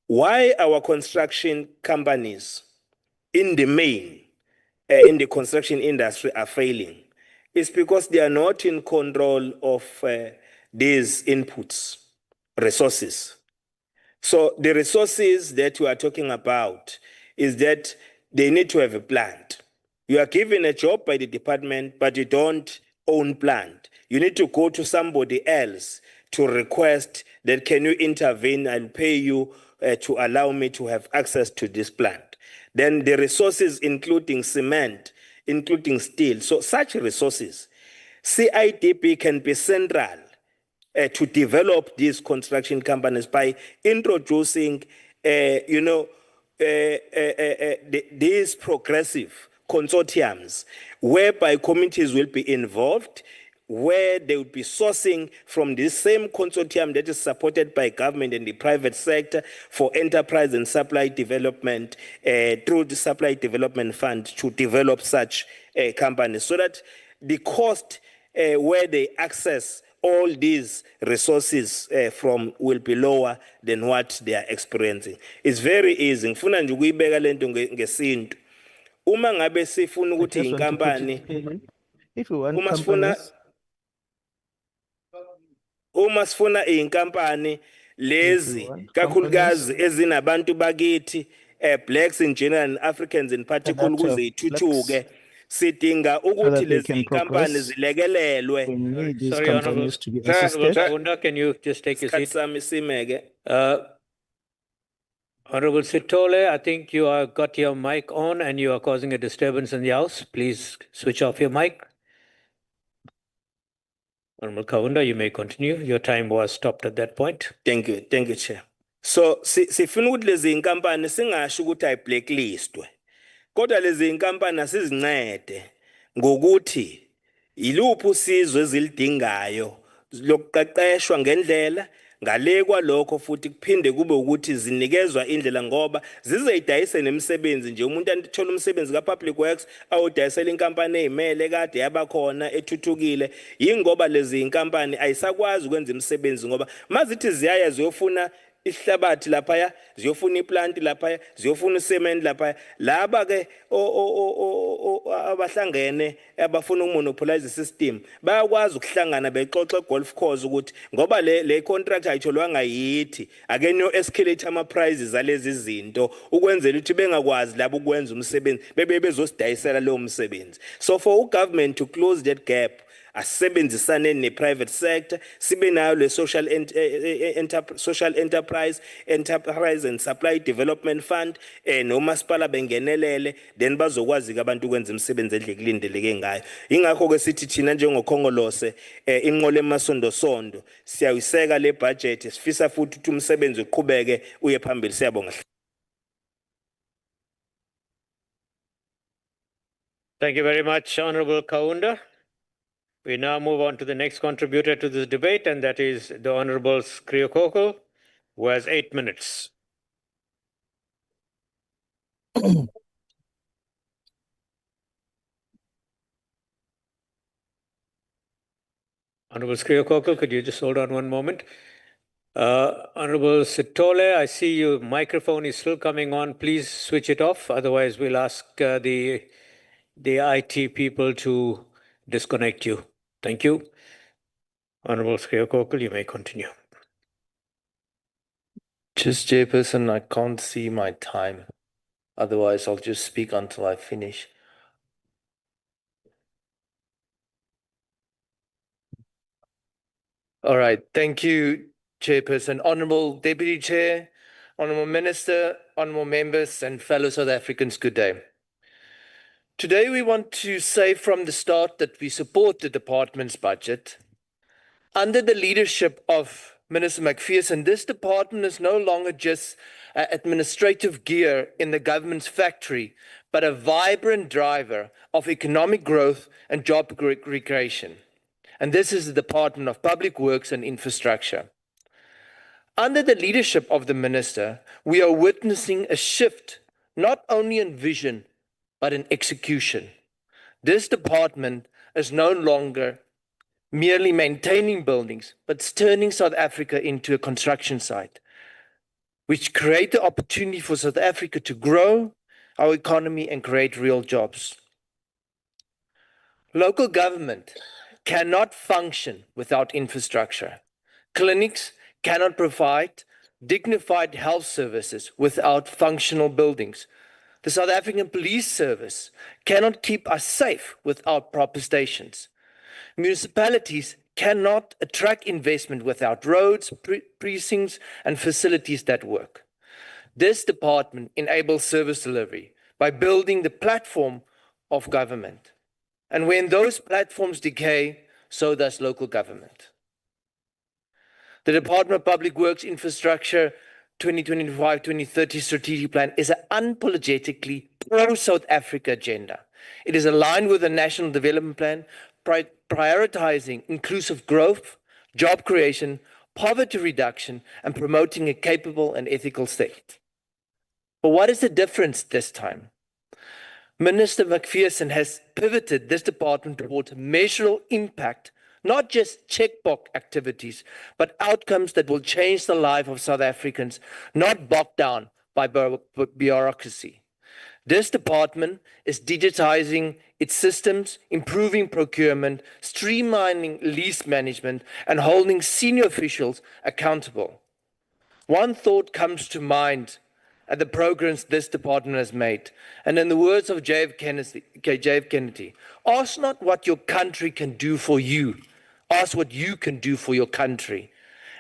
S8: Why our construction companies in the main, in the construction industry are failing is because they are not in control of these inputs, resources. So the resources that we are talking about is that they need to have a plant. You are given a job by the department, but you don't own plant. You need to go to somebody else to request that can you intervene and pay you to allow me to have access to this plant. Then the resources including cement, including steel. So such resources, CIDP can be central to develop these construction companies by introducing, these progressive consortiums whereby communities will be involved, where they will be sourcing from the same consortium that is supported by government and the private sector for enterprise and supply development through the Supply Development Fund to develop such companies so that the cost where they access all these resources from will be lower than what they are experiencing. It's very easy. Ngifuna nje ukuyibeka lento ngesintu. Uma ngabe sifuna ukuthi inkampani
S9: If we want
S8: uma sifuna inkampani lezi kakhulukazi ezinabantu bakithi blacks in general and Africans in particular ukuze ithuthuke sidinga ukuthi lezi inkampani zilekelelwe.
S9: Sorry, Honorable.
S20: Honorable, can you just take a seat? Honorable Sitole, I think you have got your mic on and you are causing a disturbance in the House. Please switch off your mic. Honorable Kaunda, you may continue. Your time was stopped at that point.
S8: Thank you, Chair. So sifuna ukuthi lezi inkampani singasho ukuthi ayi-blacklistwe. Kodwa lezi inkampani asizincede ngokuthi yiluphi usizo ezilidingayo lokuqeqeshwa ngendlela ngale kwalokho futhi kuphinde kube ukuthi zinikezwa indlela ngoba zizeyidayise nemisebenzi nje umuntu athola umsebenzi ka-Public Works awudayisela inkampani eyimele kade yabakhona ethuthukile yingoba lezi inkampani ayisakwazi ukwenza imisebenzi ngoba mazithi ziyaya ziyofuna ihlabathi laphaya ziyofuna iplanti laphaya ziyofuna cement laphaya laba ke abahlangene abafuna ukumonopolize system bayakwazi ukuhlangana bexoxe golf course ukuthi ngoba le contract ayitholwanga yithi ake no escalate ama prices alezi zinto ukwenzela ukuthi bengakwazi labo ukwenza umsebenzi bebezosidayisela lo msebenzi. So for u government to close that gap asebenzisane ne-private sector sibe nayo le social enterprise and supply development fund nomasipala bengenelele then bazokwazi abantu ukwenza imisebenzi endle kulindeleke ngayo ingakho ke sithi thina njengokhongolose inqole emasondosondo siyayiseka le budget sifisa futhi ukuthi umsebenzi uqhubeke uye phambili siyabonga.
S20: Thank you very much, Honorable Kaunda. We now move on to the next contributor to this debate, and that is the Honorable Skriokoko, who has 8 minutes. Honorable Skriokoko, could you just hold on one moment? Honorable Sitole, I see your microphone is still coming on. Please switch it off. Otherwise, we'll ask the IT people to disconnect you. Thank you. Honorable Skriokoko, you may continue.
S22: Just Chairperson, I can't see my time. Otherwise, I'll just speak until I finish. All right. Thank you, Chairperson. Honorable Deputy Chair, Honorable Minister, Honorable Members, and fellow South Africans, good day. Today, we want to say from the start that we support the department's budget. Under the leadership of Minister McPherson, this department is no longer just an administrative gear in the government's factory, but a vibrant driver of economic growth and job creation. And this is the Department of Public Works and Infrastructure. Under the leadership of the minister, we are witnessing a shift, not only in vision, but in execution. This department is no longer merely maintaining buildings, but turning South Africa into a construction site, which create the opportunity for South Africa to grow our economy and create real jobs. Local government cannot function without infrastructure. Clinics cannot provide dignified health services without functional buildings. The South African Police Service cannot keep us safe without proper stations. Municipalities cannot attract investment without roads, precincts, and facilities that work. This department enables service delivery by building the platform of government. And when those platforms decay, so does local government. The Department of Public Works Infrastructure 2025-2030 strategic plan is an unapologetically pro-South Africa agenda. It is aligned with the National Development Plan, prioritizing inclusive growth, job creation, poverty reduction, and promoting a capable and ethical state. But what is the difference this time? Minister McPherson has pivoted this department towards measurable impact, not just checkbox activities, but outcomes that will change the life of South Africans, not bogged down by bureaucracy. This department is digitizing its systems, improving procurement, streamlining lease management, and holding senior officials accountable. One thought comes to mind at the progress this department has made. And in the words of J.F. Kennedy, ask not what your country can do for you, ask what you can do for your country.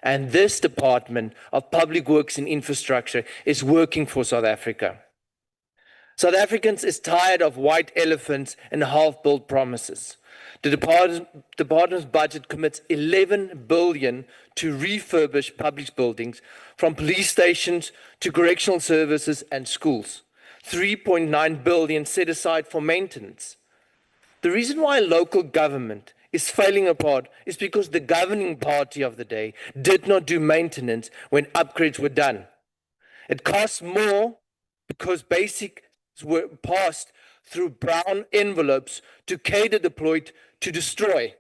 S22: And this Department of Public Works and Infrastructure is working for South Africa. South Africans is tired of white elephants and half-built promises. The department's budget commits 11 billion to refurbish public buildings, from police stations to correctional services and schools. 3.9 billion set aside for maintenance. The reason why local government is failing apart is because the governing party of the day did not do maintenance when upgrades were done. It costs more because basics were passed through brown envelopes to cater deployed to destroy,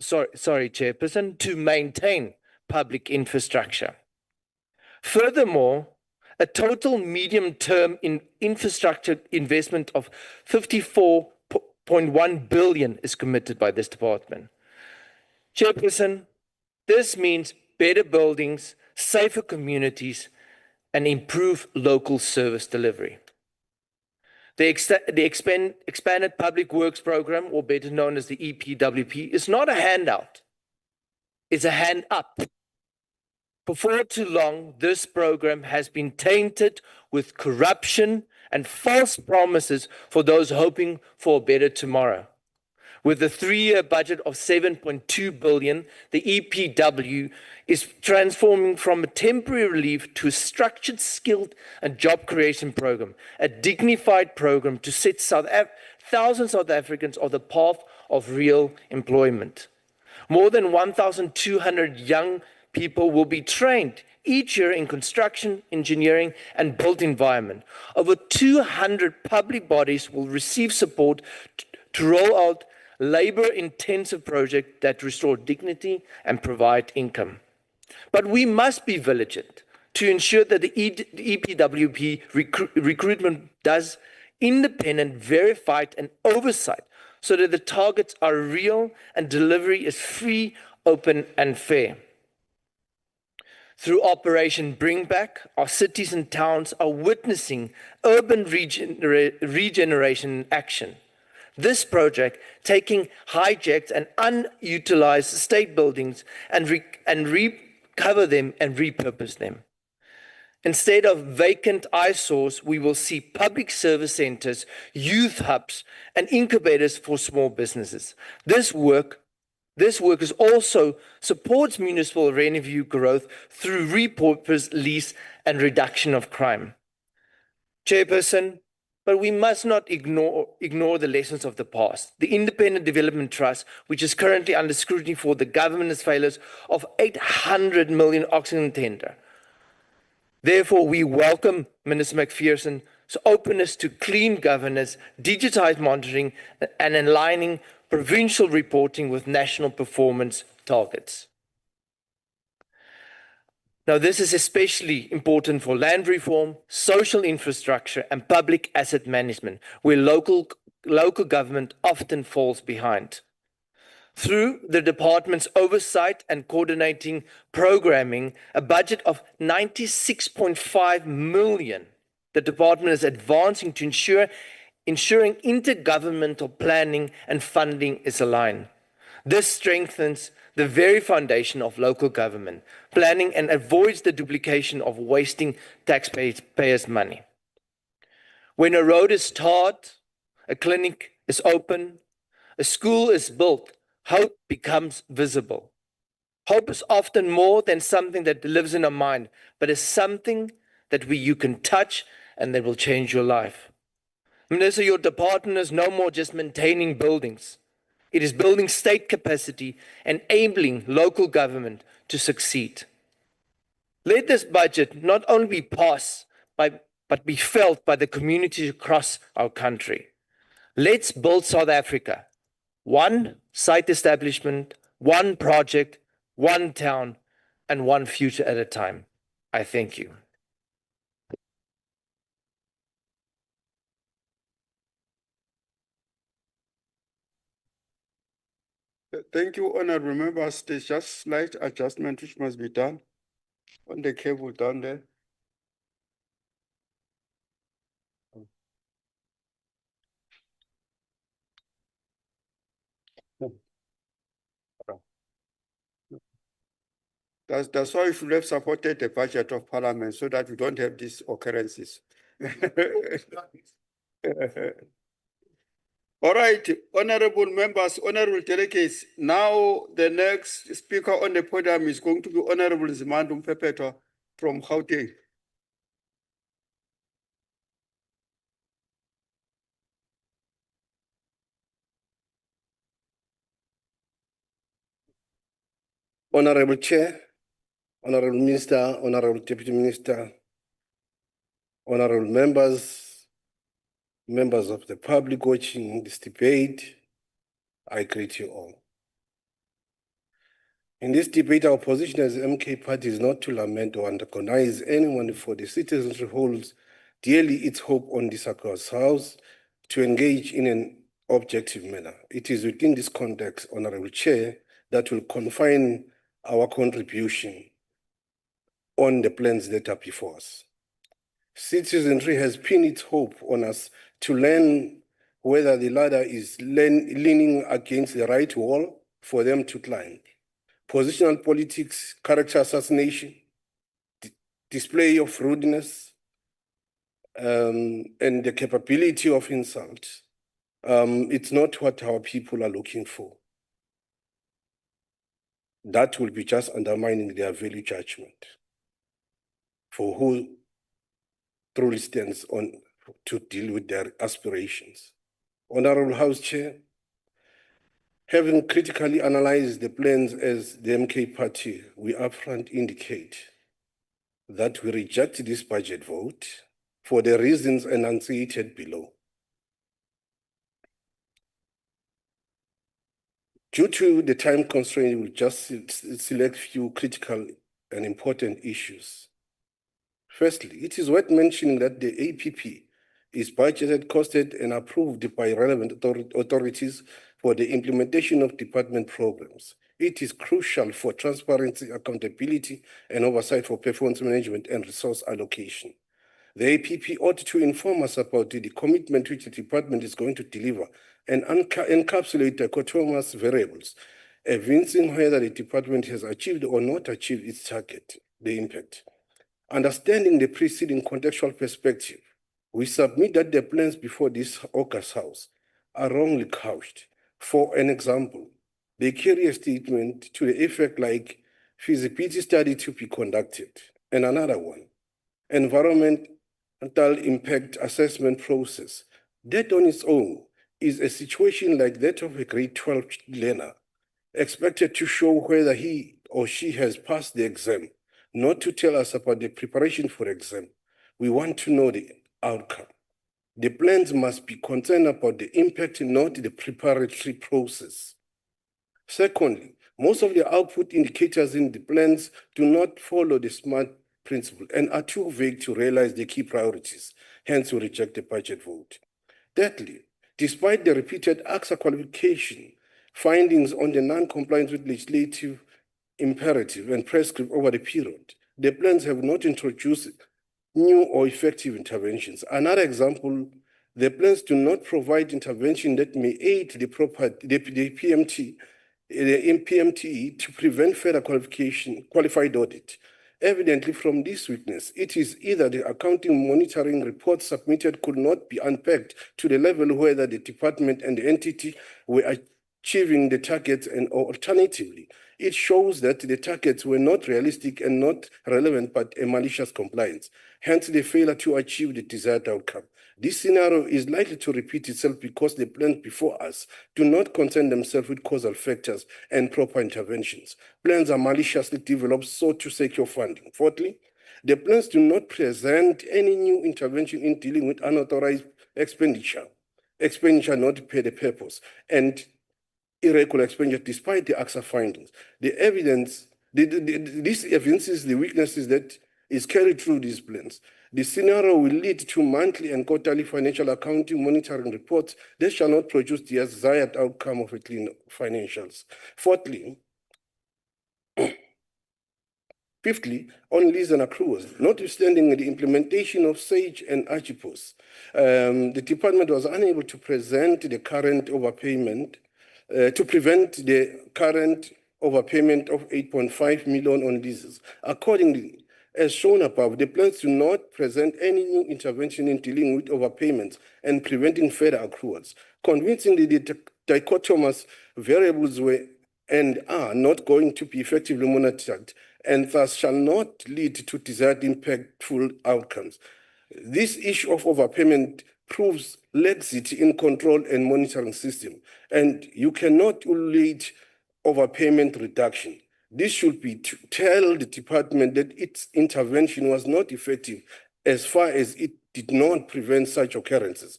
S22: Chairperson, to maintain public infrastructure. Furthermore, a total medium-term infrastructure investment of 54.1 billion is committed by this department. Chairperson, this means better buildings, safer communities, and improved local service delivery. The expanded Public Works Program, or better known as the EPWP, is not a handout. It's a hand up. For far too long, this program has been tainted with corruption and false promises for those hoping for a better tomorrow. With a 3-year budget of 7.2 billion, the EPW is transforming from a temporary relief to a structured, skilled, and job creation program, a dignified program to set thousands of South Africans on the path of real employment. More than 1,200 young people will be trained each year in construction, engineering, and built environment. Over 200 public bodies will receive support to roll out labor-intensive projects that restore dignity and provide income. But we must be vigilant to ensure that the EPWP recruitment does independent, verified, and oversight so that the targets are real and delivery is free, open, and fair. Through Operation Bring Back, our cities and towns are witnessing urban regeneration in action. This project, taking hijacked and unutilized state buildings and recover them and repurpose them. Instead of vacant eyesores, we will see public service centers, youth hubs, and incubators for small businesses. This work is also supports municipal revenue growth through repurposed lease and reduction of crime. Chairperson, but we must not ignore the lessons of the past. The Independent Development Trust, which is currently under scrutiny for the government's failures of 800 million oxygen tender. Therefore, we welcome Minister McPherson's openness to clean governance, digitized monitoring, and aligning provincial reporting with national performance targets. Now, this is especially important for land reform, social infrastructure, and public asset management, where local government often falls behind. Through the department's oversight and coordinating programming, a budget of 96.5 million, the department is advancing to ensuring intergovernmental planning and funding is aligned. This strengthens the very foundation of local government planning and avoids the duplication of wasting taxpayers' money. When a road is tarred, a clinic is open, a school is built, hope becomes visible. Hope is often more than something that lives in our mind, but is something that you can touch and that will change your life. Minister, your department is no more just maintaining buildings. It is building state capacity, enabling local government to succeed. Let this budget not only be passed, but be felt by the communities across our country. Let's build South Africa. One site establishment, one project, one town, and one future at a time. I thank you.
S15: Thank you, honorable members. There's just slight adjustment which must be done on the cable down there. That's why we should have supported the budget of Parliament so that we don't have these occurrences. All right, honorable members, honorable delegates. Now the next speaker on the podium is going to be Honorable Zimandum Pepeto from Gauteng.
S6: Honorable Chair, Honorable Minister, Honorable Deputy Minister, Honorable members, members of the public watching this debate, I greet you all. In this debate, our position as MK Party is not to lament or antagonize anyone, for the citizenry holds dearly its hope on this August House to engage in an objective manner. It is within this context, Honorable Chair, that will confine our contribution on the plans that are before us. Citizenry has pinned its hope on us to learn whether the ladder is leaning against the right wall for them to climb. Positional politics, character assassination, display of rudeness, and the capability of insult. It's not what our people are looking for. That will be just undermining their value judgment for who truly stands on to deal with their aspirations. Honorable House Chair, having critically analyzed the plans as the MK Party, we upfront indicate that we reject this budget vote for the reasons enunciated below. Due to the time constraint, we'll just select few critical and important issues. Firstly, it is worth mentioning that the APP is budgeted, costed, and approved by relevant authorities for the implementation of department programs. It is crucial for transparency, accountability, and oversight for performance management and resource allocation. The APP ought to inform us about the commitment which the department is going to deliver and encapsulate dichotomous variables, evincing whether the department has achieved or not achieved its target, the impact. Understanding the preceding contextual perspective, we submit that the plans before this August House are wrongly couched. For an example, they carry a statement to the effect like feasibility study to be conducted, and another one, environmental impact assessment process. That on its own is a situation like that of a grade 12 learner, expected to show whether he or she has passed the exam, not to tell us about the preparation for exam. We want to know the outcome. The plans must be concerned about the impact, not the preparatory process. Secondly, most of the output indicators in the plans do not follow the SMART principle and are too vague to realize the key priorities. Hence, we reject the budget vote. Thirdly, despite the repeated AXA qualification findings on the non-compliance with legislative imperative and prescript over the period, the plans have not introduced new or effective interventions. Another example, the plans do not provide intervention that may aid the PMTE to prevent further qualified audit. Evidently, from this weakness, it is either the accounting monitoring report submitted could not be unpacked to the level whether the department and the entity were achieving the targets, and alternatively, it shows that the targets were not realistic and not relevant, but a malicious compliance. Hence, the failure to achieve the desired outcome. This scenario is likely to repeat itself because the plans before us do not concern themselves with causal factors and proper interventions. Plans are maliciously developed so to secure funding. Fourthly, the plans do not present any new intervention in dealing with unauthorized expenditure not per the purpose, and irregular expenditure despite the AXA findings. The evidence, this evidences the weaknesses that is carried through these plans. The scenario will lead to monthly and quarterly financial accounting monitoring reports that shall not produce the desired outcome of a clean financials. Fifthly, on lease and accruals, notwithstanding the implementation of SAGE and Archipos, the department was unable to present the current overpayment, to prevent the current overpayment of 8.5 million on leases. Accordingly, as shown above, the plans do not present any new intervention in dealing with overpayments and preventing further accruals. Convincingly, the dichotomous variables were and are not going to be effectively monitored and thus shall not lead to desired impactful outcomes. This issue of overpayment proves laxity in control and monitoring system, and you cannot relate overpayment reduction. This should be to tell the department that its intervention was not effective as far as it did not prevent such occurrences.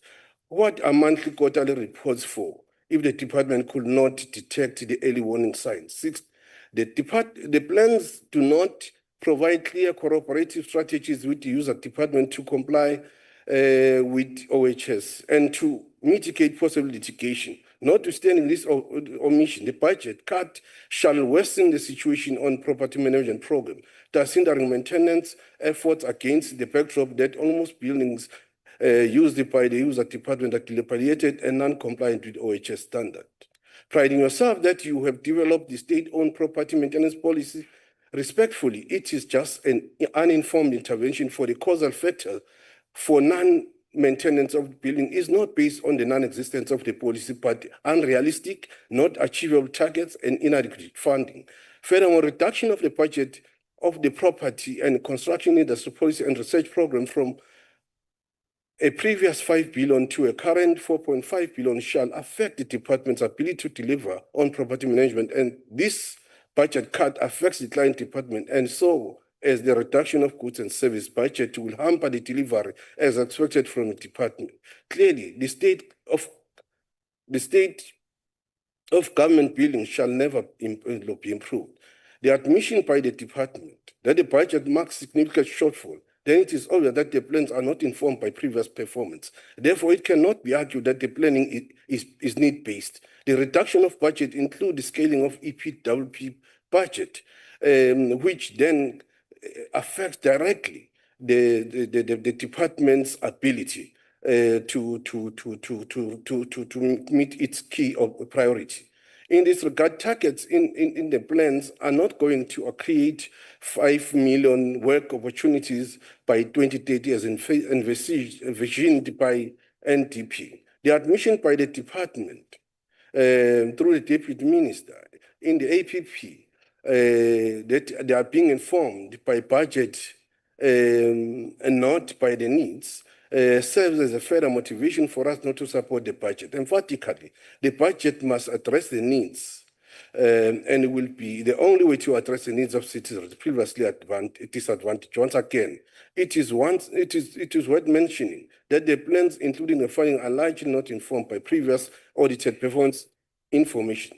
S6: What are monthly quarterly reports for if the department could not detect the early warning signs? Sixth, the plans do not provide clear cooperative strategies with the user department to comply with OHS and to mitigate possible litigation. Notwithstanding this omission, the budget cut shall worsen the situation on property management program, thus hindering maintenance efforts against the backdrop that almost buildings used by the user department are dilapidated and non-compliant with OHS standard. Priding yourself that you have developed the state-owned property maintenance policy, respectfully, it is just an uninformed intervention for the causal factor for non-maintenance of the building is not based on the non-existence of the policy, but unrealistic, not achievable targets and inadequate funding. Furthermore, reduction of the budget of the property and construction industry policy and research program from a previous 5 billion to a current 4.5 billion shall affect the department's ability to deliver on property management, and this budget cut affects the client department, and so as the reduction of goods and service budget will hamper the delivery as expected from the department. Clearly, the state of government buildings shall never be improved. The admission by the department that the budget marks significant shortfall, then it is obvious that the plans are not informed by previous performance. Therefore, it cannot be argued that the planning is need-based. The reduction of budget includes the scaling of EPWP budget, which then affects directly the department's ability to meet its key priority. In this regard, targets in the plans are not going to create 5 million work opportunities by 2030 as envisioned by NDP. The admission by the department through the deputy minister in the APP that they are being informed by budget and not by the needs serves as a further motivation for us not to support the budget. Emphatically, the budget must address the needs and it will be the only way to address the needs of citizens previously disadvantaged. Once again, it is worth mentioning that the plans, including the funding, are largely not informed by previous audited performance information.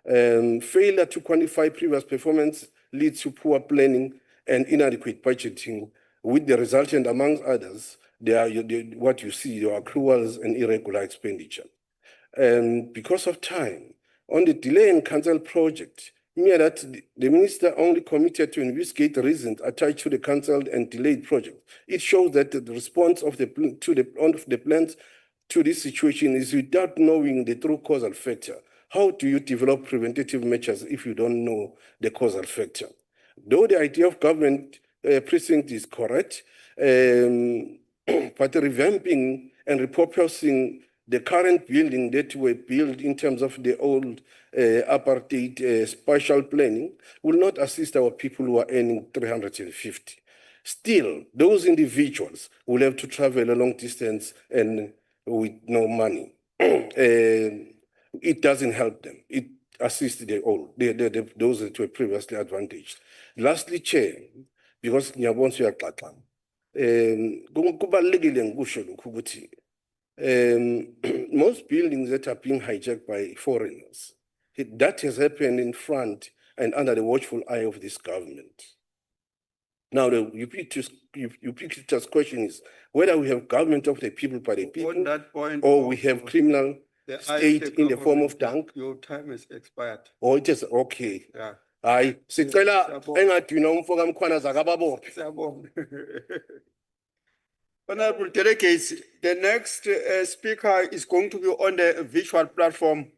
S6: Failure to quantify previous performance leads to poor planning and inadequate budgeting, with the resultant, among others, what you see, your accruals and irregular expenditure. Because of time, on the delay and cancel project, that the minister only committed to investigate the reasons attached to the cancelled and delayed project. It shows that the response of the plans to this situation is without knowing the true causal factor. How do you develop preventative measures if you don't know the causal factor? Though the idea of government precinct is correct, but revamping and repurposing the current building that were built in terms of the old apartheid spatial planning will not assist our people who are earning 350. Still, those individuals will have to travel a long distance and with no money. It doesn't help them. It assists those that were previously advantaged. Lastly, Chair, because ngiyabona uyaxaxa. Kubalulekile ngikusho lokhu ukuthi most buildings that are being hijacked by foreigners, that has happened in front and under the watchful eye of this government. Now, the ubiquitous question is whether we have government of the people by the people,
S15: On that point,
S6: or we have criminal state in the form of dunk.
S15: Your time is expired.
S6: Or it is okay.
S15: Yeah.
S6: Hayi, sicela engadinwa umfoka mkhwana zakababophe.
S15: Siyabonga. Honorable delegates, the next speaker is going to be on the virtual platform,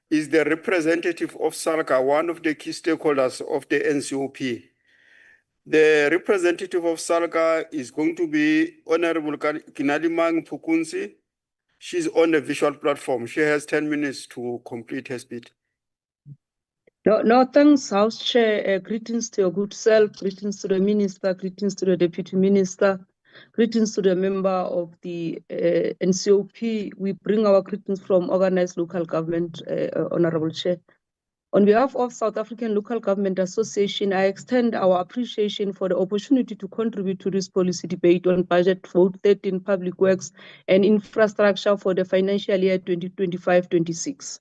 S15: is the representative of SALGA, one of the key stakeholders of the NCOP. The representative of SALGA is going to be Honorable Kinalimang Pukunsi. She's on the visual platform. She has 10 minutes to complete her speech.
S10: No, thanks, House Chair. Greetings to your good self, greetings to the Minister, greetings to the Deputy Minister, greetings to the member of the NCOP. We bring our greetings from Organized Local Government, Honorable Chair. On behalf of South African Local Government Association, I extend our appreciation for the opportunity to contribute to this policy debate on Budget Vote 13 Public Works and Infrastructure for the financial year 2025-26.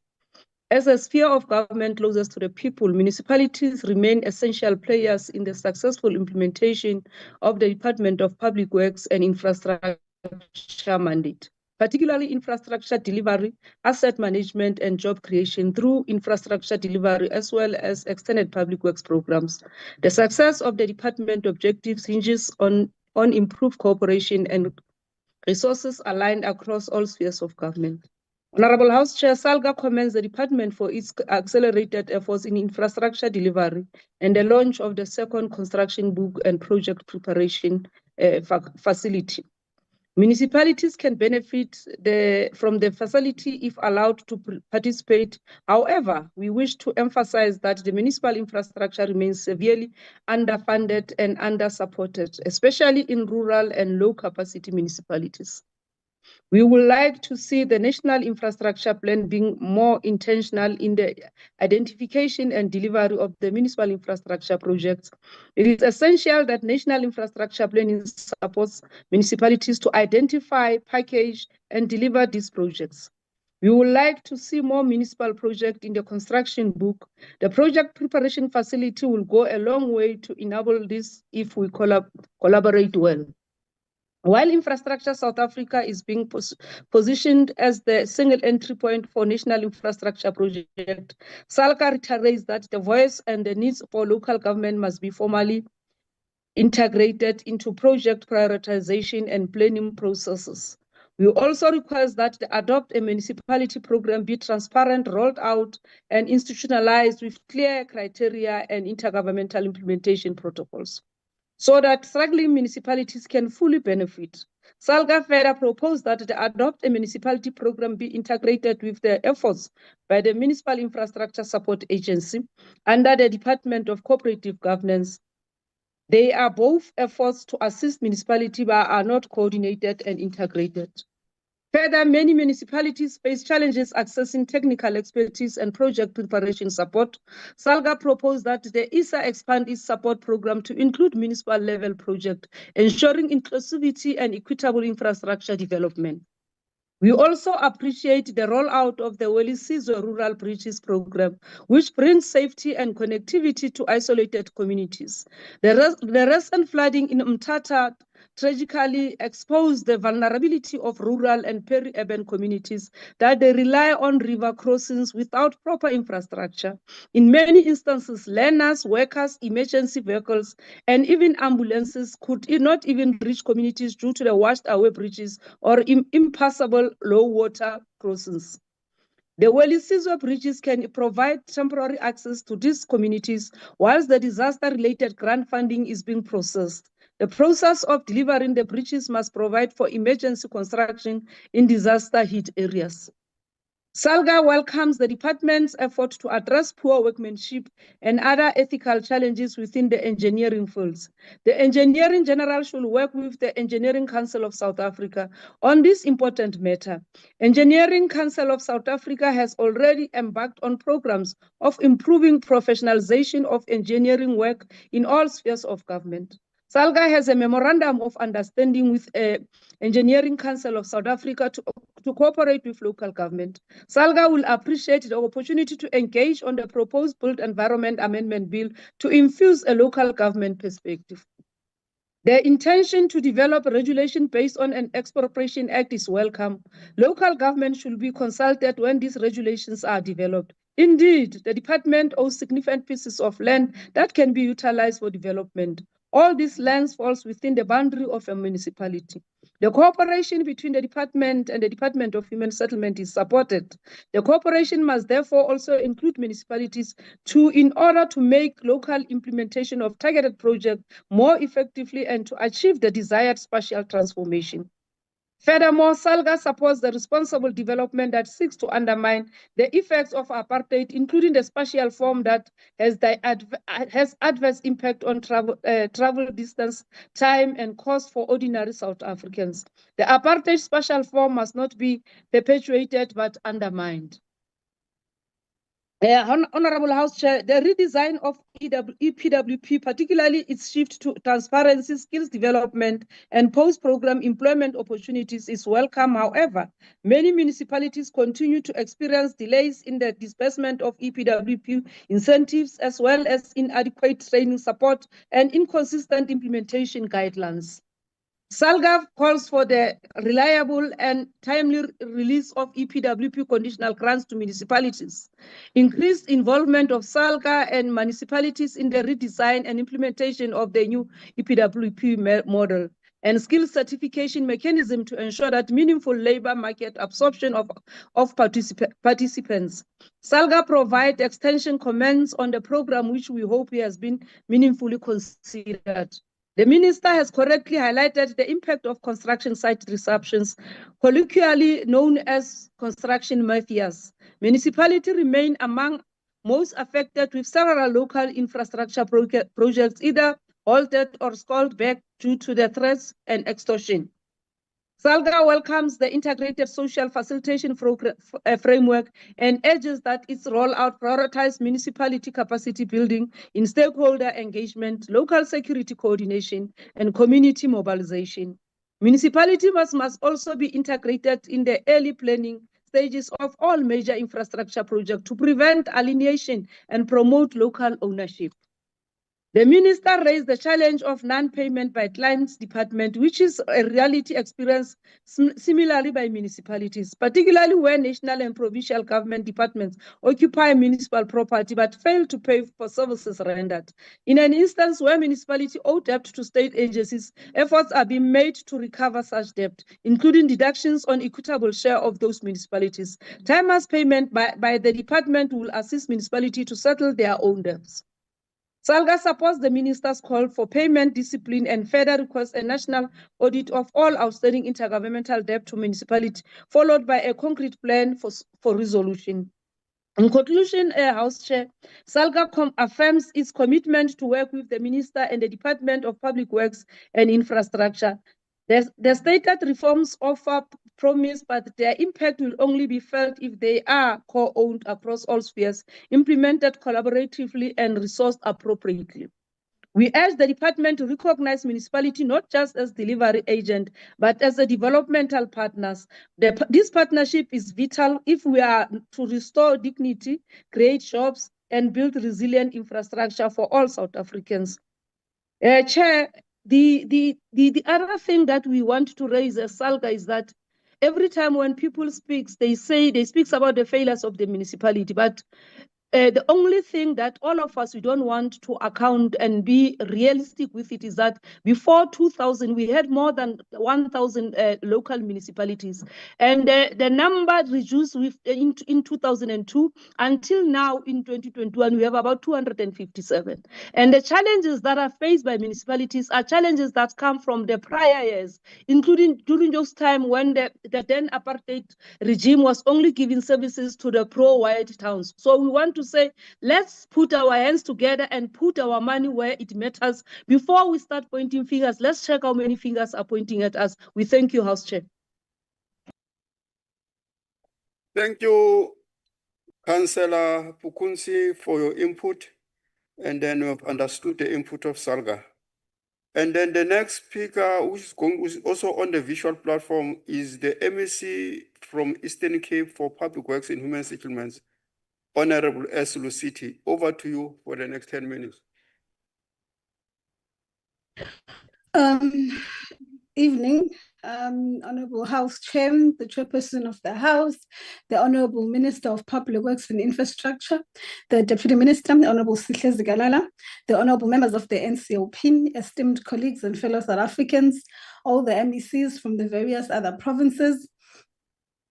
S10: As a sphere of government closest to the people, municipalities remain essential players in the successful implementation of the Department of Public Works and Infrastructure mandate, particularly infrastructure delivery, asset management, and job creation through infrastructure delivery, as well as extended public works programs. The success of the department objectives hinges on improved cooperation and resources aligned across all spheres of government. Honorable House Chair, SALGA commends the department for its accelerated efforts in infrastructure delivery and the launch of the second construction book and project preparation facility. Municipalities can benefit from the facility if allowed to participate. However, we wish to emphasize that the municipal infrastructure remains severely underfunded and undersupported, especially in rural and low-capacity municipalities. We would like to see the National Infrastructure Plan being more intentional in the identification and delivery of the municipal infrastructure projects. It is essential that National Infrastructure Planning supports municipalities to identify, package, and deliver these projects. We would like to see more municipal projects in the construction book. The project preparation facility will go a long way to enable this if we collaborate well. While Infrastructure South Africa is being positioned as the single entry point for national infrastructure project, SALGA reiterates that the voice and the needs for local government must be formally integrated into project prioritization and planning processes. We also request that the Adopt a Municipality program be transparent, rolled out, and institutionalized with clear criteria and intergovernmental implementation protocols, so that struggling municipalities can fully benefit. SALGA further proposed that the Adopt a Municipality program be integrated with the efforts by the Municipal Infrastructure Support Agency under the Department of Cooperative Governance. They are both efforts to assist municipalities but are not coordinated and integrated. Further, many municipalities face challenges accessing technical expertise and project preparation support. SALGA proposed that the ISA expand its support program to include municipal level projects, ensuring inclusivity and equitable infrastructure development. We also appreciate the rollout of the Welisizwe Rural Bridges Program, which brings safety and connectivity to isolated communities. The recent flooding in Mthatha tragically exposed the vulnerability of rural and peri-urban communities that they rely on river crossings without proper infrastructure. In many instances, learners, workers, emergency vehicles, and even ambulances could not even reach communities due to the washed away bridges or impassable low water crossings. The Welisizwe bridges can provide temporary access to these communities whilst the disaster-related grant funding is being processed. The process of delivering the bridges must provide for emergency construction in disaster-hit areas. SALGA welcomes the department's effort to address poor workmanship and other ethical challenges within the engineering fields. The Engineering General should work with the Engineering Council of South Africa on this important matter. Engineering Council of South Africa has already embarked on programs of improving professionalization of engineering work in all spheres of government. SALGA has a memorandum of understanding with Engineering Council of South Africa to cooperate with local government. SALGA will appreciate the opportunity to engage on the proposed Built Environment Amendment Bill to infuse a local government perspective. The intention to develop a regulation based on an expropriation act is welcome. Local government should be consulted when these regulations are developed. Indeed, the department owns significant pieces of land that can be utilized for development. All these lands falls within the boundary of a municipality. The cooperation between the department and the Department of Human Settlement is supported. The cooperation must therefore also include municipalities in order to make local implementation of targeted projects more effectively and to achieve the desired spatial transformation. Furthermore, SALGA supports the responsible development that seeks to undermine the effects of apartheid, including the spatial form that has adverse impact on travel distance, time, and cost for ordinary South Africans. The apartheid spatial form must not be perpetuated but undermined. Honorable House Chair, the redesign of EPWP, particularly its shift to transparency, skills development, and post-program employment opportunities is welcome. However, many municipalities continue to experience delays in the disbursement of EPWP incentives, as well as inadequate training support and inconsistent implementation guidelines. SALGA calls for the reliable and timely release of EPWP conditional grants to municipalities, increased involvement of SALGA and municipalities in the redesign and implementation of the new EPWP model, and skill certification mechanism to ensure that meaningful labor market absorption of participants. SALGA provide extension comments on the program, which we hope has been meaningfully considered. The minister has correctly highlighted the impact of construction site disruptions, colloquially known as construction mafias. Municipalities remain among most affected, with several local infrastructure projects either halted or scaled back due to the threats and extortion. SALGA welcomes the integrated social facilitation framework and urges that its rollout prioritize municipality capacity building in stakeholder engagement, local security coordination, and community mobilization. Municipality must also be integrated in the early planning stages of all major infrastructure projects to prevent alienation and promote local ownership. The minister raised the challenge of non-payment by clients department, which is a reality experienced similarly by municipalities, particularly where national and provincial government departments occupy municipal property but fail to pay for services rendered. In an instance where municipality owe debt to state agencies, efforts are being made to recover such debt, including deductions on equitable share of those municipalities. Timers payment by the department will assist municipality to settle their own debts. SALGA supports the minister's call for payment discipline and further requests a national audit of all outstanding intergovernmental debt to municipalities, followed by a concrete plan for resolution. In conclusion, House Chair, SALGA affirms its commitment to work with the Minister and the Department of Public Works and Infrastructure The stated reforms offer promise, but their impact will only be felt if they are co-owned across all spheres, implemented collaboratively and resourced appropriately. We urge the department to recognize municipality not just as delivery agent, but as a developmental partners. This partnership is vital if we are to restore dignity, create jobs, and build resilient infrastructure for all South Africans. Chair, the other thing that we want to raise as SALGA is that every time when people speak, they speak about the failures of the municipality, but the only thing that all of us, we don't want to account and be realistic with it is that before 2000, we had more than 1,000 local municipalities. And the number reduced in 2002 until now in 2021, we have about 257. And the challenges that are faced by municipalities are challenges that come from the prior years, including during those time when the then apartheid regime was only giving services to the pro-white towns. So we want to say, let's put our hands together and put our money where it matters. Before we start pointing fingers, let's check how many fingers are pointing at us. We thank you, House Chair.
S15: Thank you, Councillor Pukunsi, for your input. And then we have understood the input of SALGA. And then the next speaker, who's also on the visual platform, is the MEC from Eastern Cape for Public Works and Human Settlements, Honorable S. Luciti. Over to you for the next 10 minutes.
S18: Evening, Honorable House Chair, the Chairperson of the House, the Honorable Minister of Public Works and Infrastructure, the Deputy Minister, the Honorable Sihle Zikalala, the Honorable members of the NCOP, esteemed colleagues and fellow South Africans, all the MECs from the various other provinces.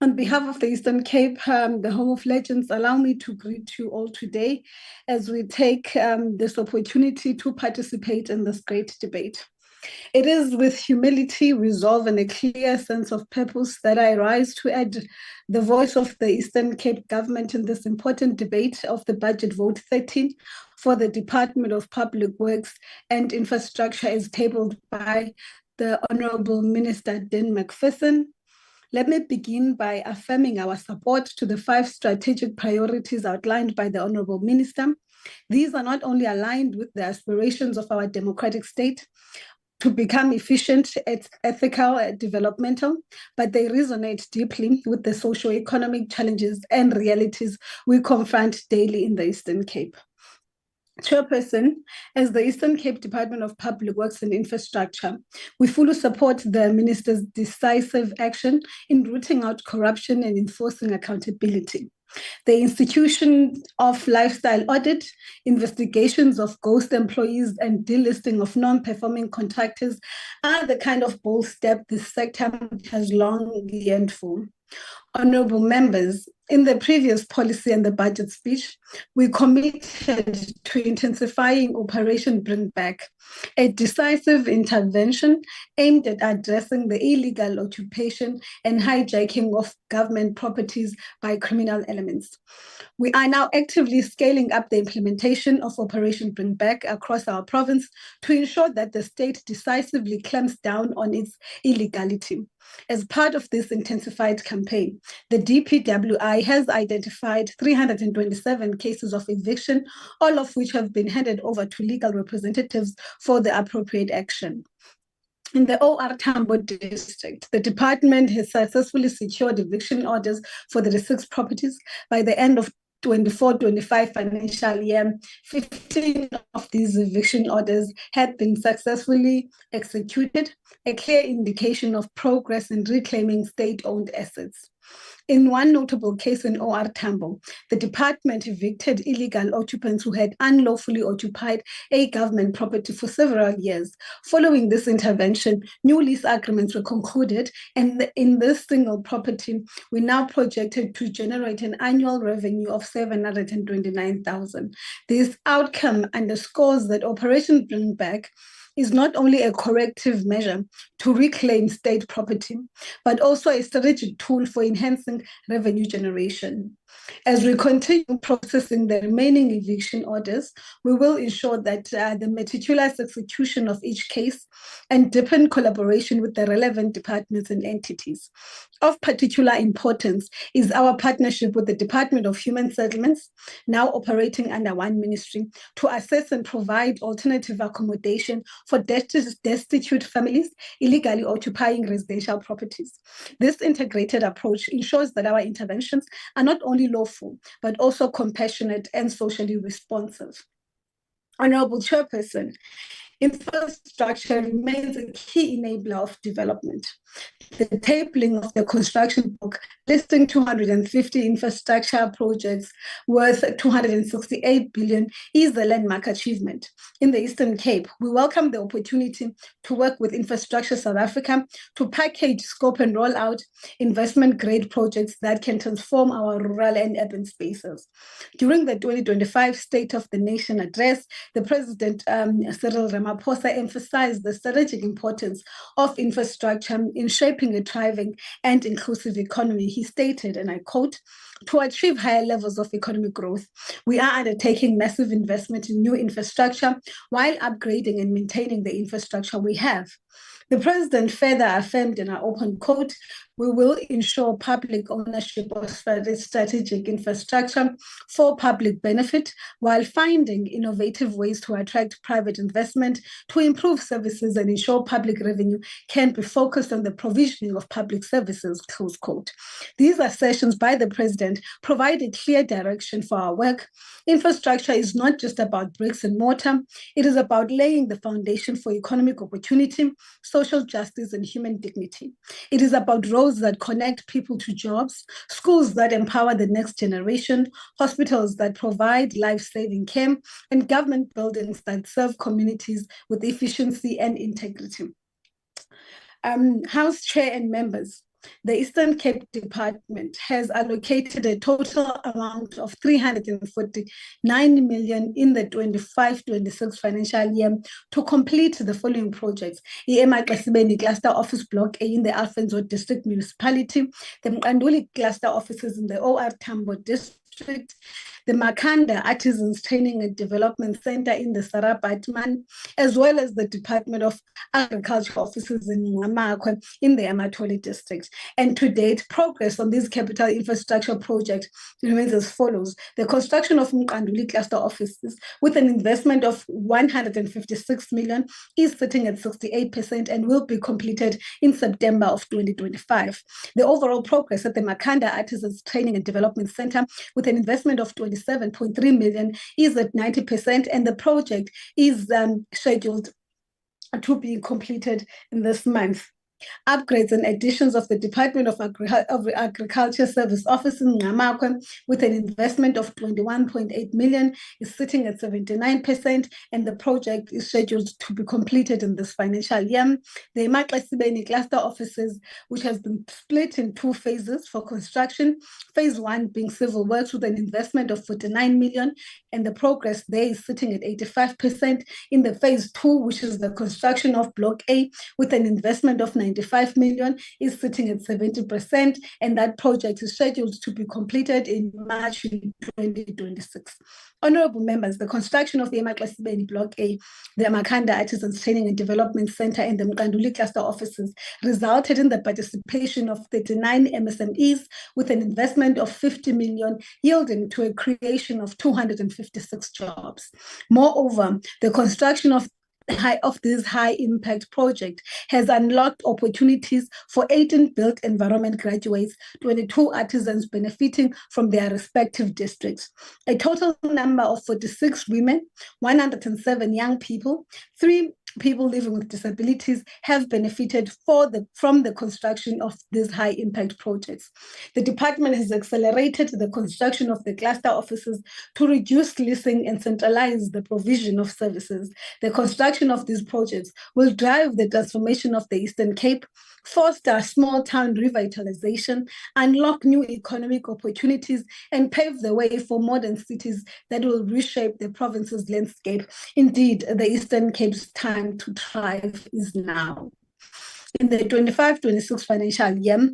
S18: On behalf of the Eastern Cape, the Home of Legends, allow me to greet you all today as we take this opportunity to participate in this great debate. It is with humility, resolve, and a clear sense of purpose that I rise to add the voice of the Eastern Cape government in this important debate of the Budget Vote 13 for the Department of Public Works and Infrastructure as tabled by the Honorable Minister Dean McPherson. Let me begin by affirming our support to the 5 strategic priorities outlined by the Honorable Minister. These are not only aligned with the aspirations of our democratic state to become efficient, ethical, developmental, but they resonate deeply with the socio-economic challenges and realities we confront daily in the Eastern Cape. Chairperson, as the Eastern Cape Department of Public Works and Infrastructure, we fully support the Minister's decisive action in rooting out corruption and enforcing accountability. The institution of lifestyle audit, investigations of ghost employees, and delisting of non-performing contractors are the kind of bold step this sector has long yearned for. Honorable members, in the previous policy and the budget speech, we committed to intensifying Operation Bring Back, a decisive intervention aimed at addressing the illegal occupation and hijacking of government properties by criminal elements. We are now actively scaling up the implementation of Operation Bring Back across our province to ensure that the state decisively clamps down on its illegality. As part of this intensified campaign, the DPWI has identified 327 cases of eviction, all of which have been handed over to legal representatives for the appropriate action. In the OR Tambo district, the department has successfully secured eviction orders for the 6 properties. By the end of 24-25 financial year, 15 of these eviction orders had been successfully executed, a clear indication of progress in reclaiming state-owned assets. In one notable case in OR Tambo, the department evicted illegal occupants who had unlawfully occupied a government property for several years. Following this intervention, new lease agreements were concluded, and in this single property, we now projected to generate an annual revenue of 729,000. This outcome underscores that Operation Bring Back is not only a corrective measure to reclaim state property, but also a strategic tool for enhancing revenue generation.
S1: As we continue processing the remaining eviction orders, we will ensure that the meticulous execution of each case and deepen collaboration with the relevant departments and entities. Of particular importance is our partnership with the Department of Human Settlements, now operating under one ministry, to assess and provide alternative accommodation for destitute families illegally occupying residential properties. This integrated approach ensures that our interventions are not only lawful, but also compassionate and socially responsive. Honorable Chairperson, infrastructure remains a key enabler of development. The tabling of the construction book listing 250 infrastructure projects worth 268 billion is a landmark achievement. In the Eastern Cape, we welcome the opportunity to work with Infrastructure South Africa to package, scope and roll out investment-grade projects that can transform our rural and urban spaces. During the 2025 State of the Nation address, the President Cyril Ramaphosa emphasized the strategic importance of infrastructure in shaping a thriving and inclusive economy. He stated, and I quote, "To achieve higher levels of economic growth, we are undertaking massive investment in new infrastructure while upgrading and maintaining the infrastructure we have." The President further affirmed in our open quote, "We will ensure public ownership of strategic infrastructure for public benefit while finding innovative ways to attract private investment to improve services and ensure public revenue can be focused on the provisioning of public services," close quote. These assertions by the President provide a clear direction for our work. Infrastructure is not just about bricks and mortar. It is about laying the foundation for economic opportunity, social justice, and human dignity. It is about roads that connect people to jobs, schools that empower the next generation, hospitals that provide life-saving care, and government buildings that serve communities with efficiency and integrity. House Chair and members, the Eastern Cape Department has allocated a total amount of 349 million in the 25-26 financial year to complete the following projects: the Emaxesibeni Cluster Office Block A in the Alfenzo District Municipality, the Mqanduli Cluster Offices in the OR Tambo District, the Makanda Artisans Training and Development Center in the Sarabatman, as well as the Department of Agriculture offices in Ngamakwe in the Amatoli District. And to date, progress on these capital infrastructure projects remains as follows: the construction of Mqanduli Cluster Offices with an investment of 156 million is sitting at 68% and will be completed in September of 2025. The overall progress at the Makanda Artisans Training and Development Center with an investment of 27.3 million is at 90%, and the project is scheduled to be completed in this month. Upgrades and additions of the Department of Agriculture Service Office in Ngamakwe with an investment of 21.8 million is sitting at 79%, and the project is scheduled to be completed in this financial year. The Emaxesibeni Cluster Offices, which has been split in two phases for construction, phase 1 being civil works with an investment of 49 million, and the progress there is sitting at 85%. In the phase 2, which is the construction of Block A with an investment of 95 million, is sitting at 70%, and that project is scheduled to be completed in March 2026. Honorable members, the construction of the Emaxesibeni Block A, the Makanda Artisans Training and Development Center, and the Mqanduli Cluster Offices resulted in the participation of 39 MSMEs with an investment of 50 million, yielding to a creation of 256 jobs. Moreover, the construction of this high-impact project has unlocked opportunities for 18 built environment graduates, 22 artisans benefiting from their respective districts. A total number of 46 women, 107 young people, 3 people living with disabilities have benefited from the construction of these high-impact projects. The department has accelerated the construction of the cluster offices to reduce leasing and centralize the provision of services. The construction of these projects will drive the transformation of the Eastern Cape, foster small town revitalization, unlock new economic opportunities, and pave the way for modern cities that will reshape the province's landscape. Indeed, the Eastern Cape's time to thrive is now. In the 25-26 financial year,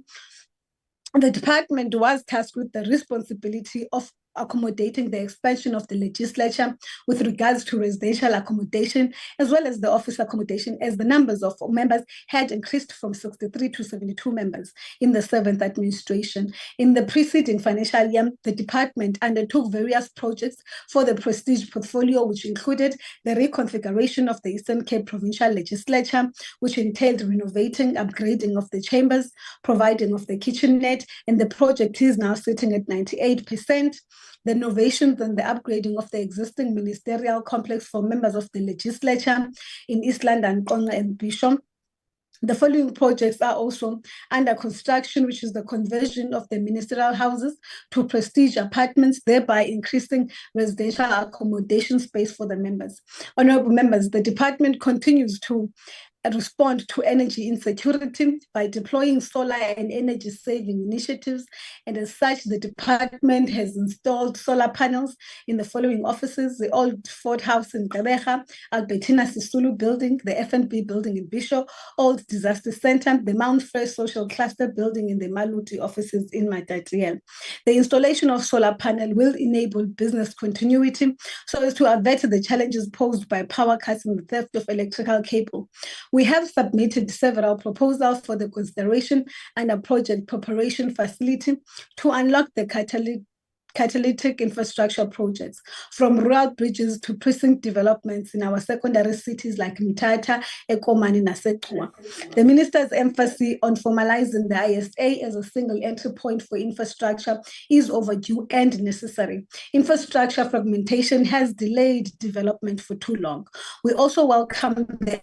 S1: The department was tasked with the responsibility of accommodating the expansion of the legislature with regards to residential accommodation, as well as the office accommodation, as the numbers of members had increased from 63 to 72 members in the 7th administration. In the preceding financial year, the department undertook various projects for the prestige portfolio, which included the reconfiguration of the Eastern Cape Provincial Legislature, which entailed renovating, upgrading of the chambers, providing of the kitchenette, and the project is now sitting at 98%. The innovations and the upgrading of the existing ministerial complex for members of the legislature in East London, Konga and Bishop. The following projects are also under construction, which is the conversion of the ministerial houses to prestige apartments, thereby increasing residential accommodation space for the members. Honorable members, the department continues to respond to energy insecurity by deploying solar and energy saving initiatives, and as such the department has installed solar panels in the following offices: the Old Fort House in Gqeberha, Albertina Sisulu building, the FNB building in Bishop, Old Disaster Center, the Mount Fresh Social Cluster building in the Maluti offices in Matatiel. The installation of solar panel will enable business continuity so as to avert the challenges posed by power cuts and the theft of electrical cable. We have submitted several proposals for the consideration and a project preparation facility to unlock the catalytic infrastructure projects, from rural bridges to precinct developments in our secondary cities like Mthatha, Ekomani, and Sequa. The minister's emphasis on formalizing the ISA as a single entry point for infrastructure is overdue and necessary. Infrastructure fragmentation has delayed development for too long. We also welcome the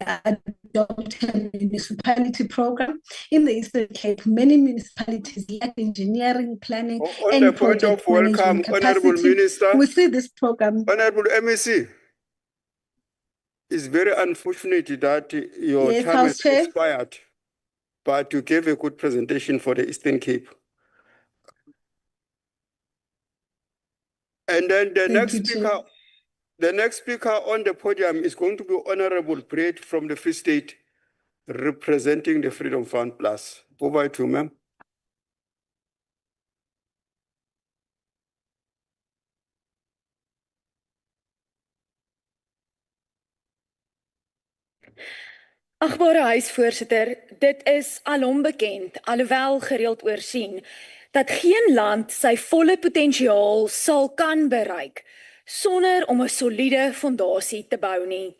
S1: adopted municipality program. In the Eastern Cape, many municipalities lack engineering, planning, and project management
S15: Honorable
S1: capacity.
S15: Minister.
S1: We see this program.
S15: Honorable MEC, it's very unfortunate that your
S1: Yes,
S15: time
S1: House
S15: has
S1: Chair.
S15: expired, but you gave a good presentation for the Eastern Cape. And then the next speaker on the podium is going to be Honorable Brett from the Free State, representing the Freedom Fund Plus. Over to you, ma'am.
S11: Agbare huisvoorsitter, dit is alom bekend, alhoewel gereeld oorsien, dat geen land sy volle potensiaal sal kan bereik sonder om 'n soliede fondasie te bou nie.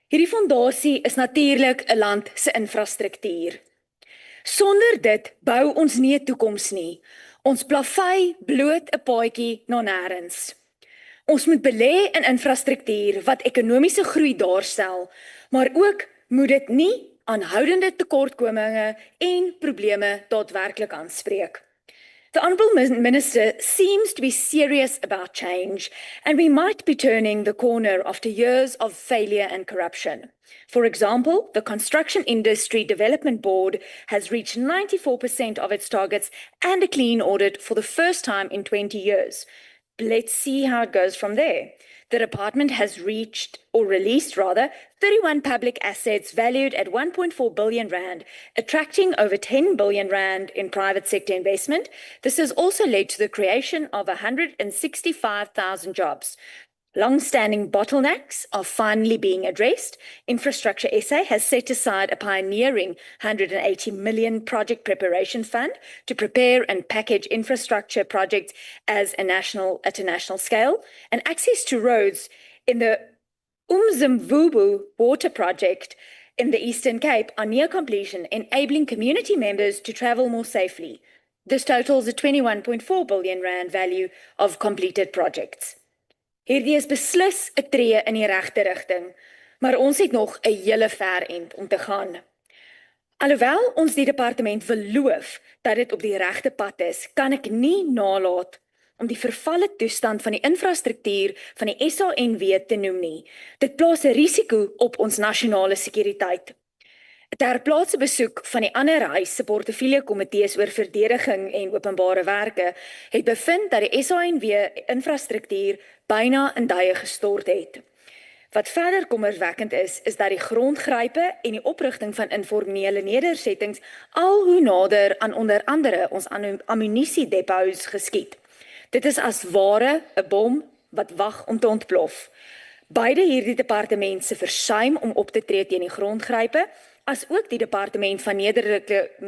S11: Hierdie fondasie is natuurlik 'n land se infrastruktuur. Sonder dit bou ons nie 'n toekoms nie. Ons plavei bloot 'n paadjie na nêrens. Ons moet belê in infrastruktuur wat ekonomiese groei daarstel, maar ook moet dit nie aanhoudende tekortkominge en probleme daadwerklik aanspreek. The Honourable Minister seems to be serious about change, and we might be turning the corner after years of failure and corruption. For example, the Construction Industry Development Board has reached 94% of its targets and a clean audit for the first time in 20 years. Let's see how it goes from there. The department has released 31 public assets valued at 1.4 billion rand, attracting over 10 billion rand in private sector investment. This has also led to the creation of 165,000 jobs. Long-standing bottlenecks are finally being addressed. Infrastructure SA has set aside a pioneering 180 million project preparation fund to prepare and package infrastructure projects at a national scale. And access to roads in the Umzimvubu water project in the Eastern Cape are near completion, enabling community members to travel more safely. This totals a 21.4 billion rand value of completed projects. Hierdie is beslis 'n tree in die regte rigting, maar ons het nog 'n hele ver end om te gaan. Alhoewel ons die departement beloof dat dit op die regte pad is, kan ek nie nalat om die vervalle toestand van die infrastruktuur van die SANW te noem nie. Dit plaas 'n risiko op ons nasionale sekuriteit. 'n Terplaatse besoek van die ander huis se portefeuljekomitees oor verdediging en openbare werke het bevind dat die SANW infrastruktuur byna in duie gestort het. Wat verder kommerwekkend is dat die grondgrype en die oprigting van informele nedersettings al hoe nader aan onder andere ons ammunisiedepots geskied. Dit is as ware 'n bom wat wag om te ontplof. Beide hierdie departement se versuim om op te tree teen die grondgrype, as ook die departement van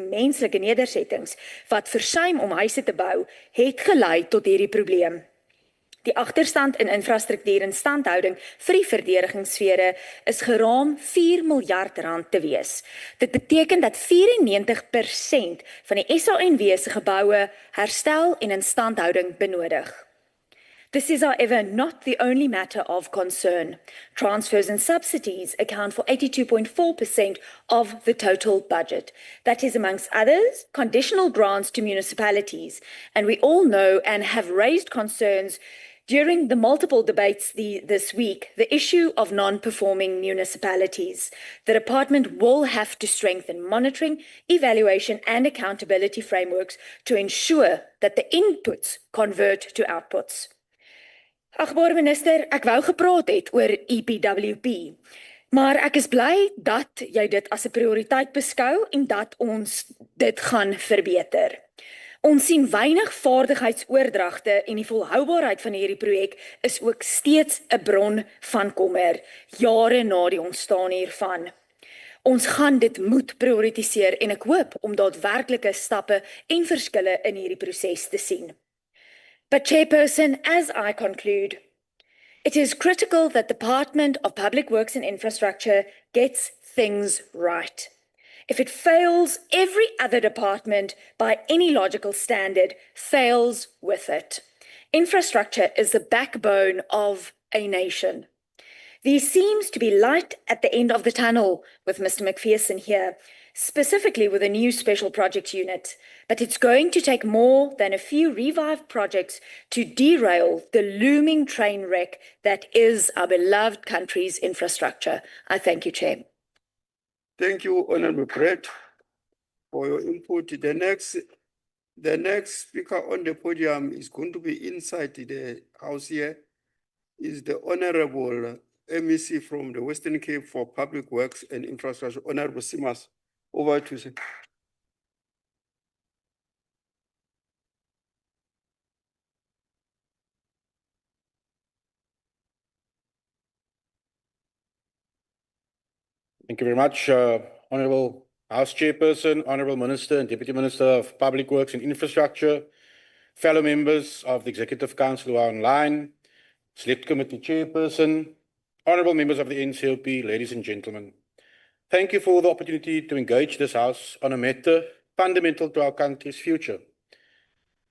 S11: menslike nedersettings wat versuim om huise te bou, het gelei tot hierdie probleem. Die agterstand in infrastruktuur en standhouding vir die verdedigingssfere is geraam R4 miljard te wees. Dit beteken dat 94% van die SANW se geboue herstel en instandhouding benodig. This is, however, not the only matter of concern. Transfers and subsidies account for 82.4% of the total budget. That is, amongst others, conditional grants to municipalities. And we all know and have raised concerns during the multiple debates this week, the issue of non-performing municipalities. The department will have to strengthen monitoring, evaluation and accountability frameworks to ensure that the inputs convert to outputs. Agbare minister, ek wou gepraat het oor EPWP, maar ek is bly dat jy dit as 'n prioriteit beskou en dat ons dit gaan verbeter. Ons sien weinig vaardigheidsoordragte en die volhoubaarheid van hierdie projek is ook steeds 'n bron van kommer, jare na die ontstaan hiervan. Ons gaan dit moet prioritiseer en ek hoop om daadwerklike stappe en verskille in hierdie proses te sien. But Chairperson, as I conclude, it is critical that the Department of Public Works and Infrastructure gets things right. If it fails, every other department, by any logical standard, fails with it. Infrastructure is the backbone of a nation. There seems to be light at the end of the tunnel with Mr. McPherson here, specifically with a new special projects unit, but it's going to take more than a few revived projects to derail the looming train wreck that is our beloved country's infrastructure. I thank you, Chair.
S15: Thank you, Honorable Brett, for your input. The next speaker on the podium is going to be inside the house here, is the Honorable MEC from the Western Cape for Public Works and Infrastructure, Honorable Simas. Over to you.
S5: Thank you very much, Honourable House Chairperson, Honourable Minister and Deputy Minister of Public Works and Infrastructure, fellow members of the Executive Council who are online, Select Committee Chairperson, Honourable members of the NCOP, ladies and gentlemen. Thank you for the opportunity to engage this House on a matter fundamental to our country's future,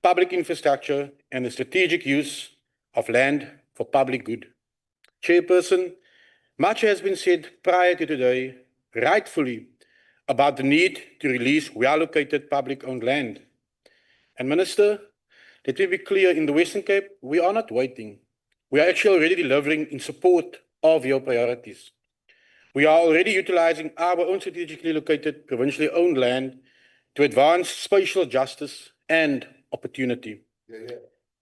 S5: public infrastructure and the strategic use of land for public good. Chairperson, much has been said prior to today, rightfully, about the need to release well-located public-owned land. And Minister, let me be clear, in the Western Cape, we are not waiting. We are actually already delivering in support of your priorities. We are already utilizing our own strategically located, provincially owned land to advance spatial justice and opportunity.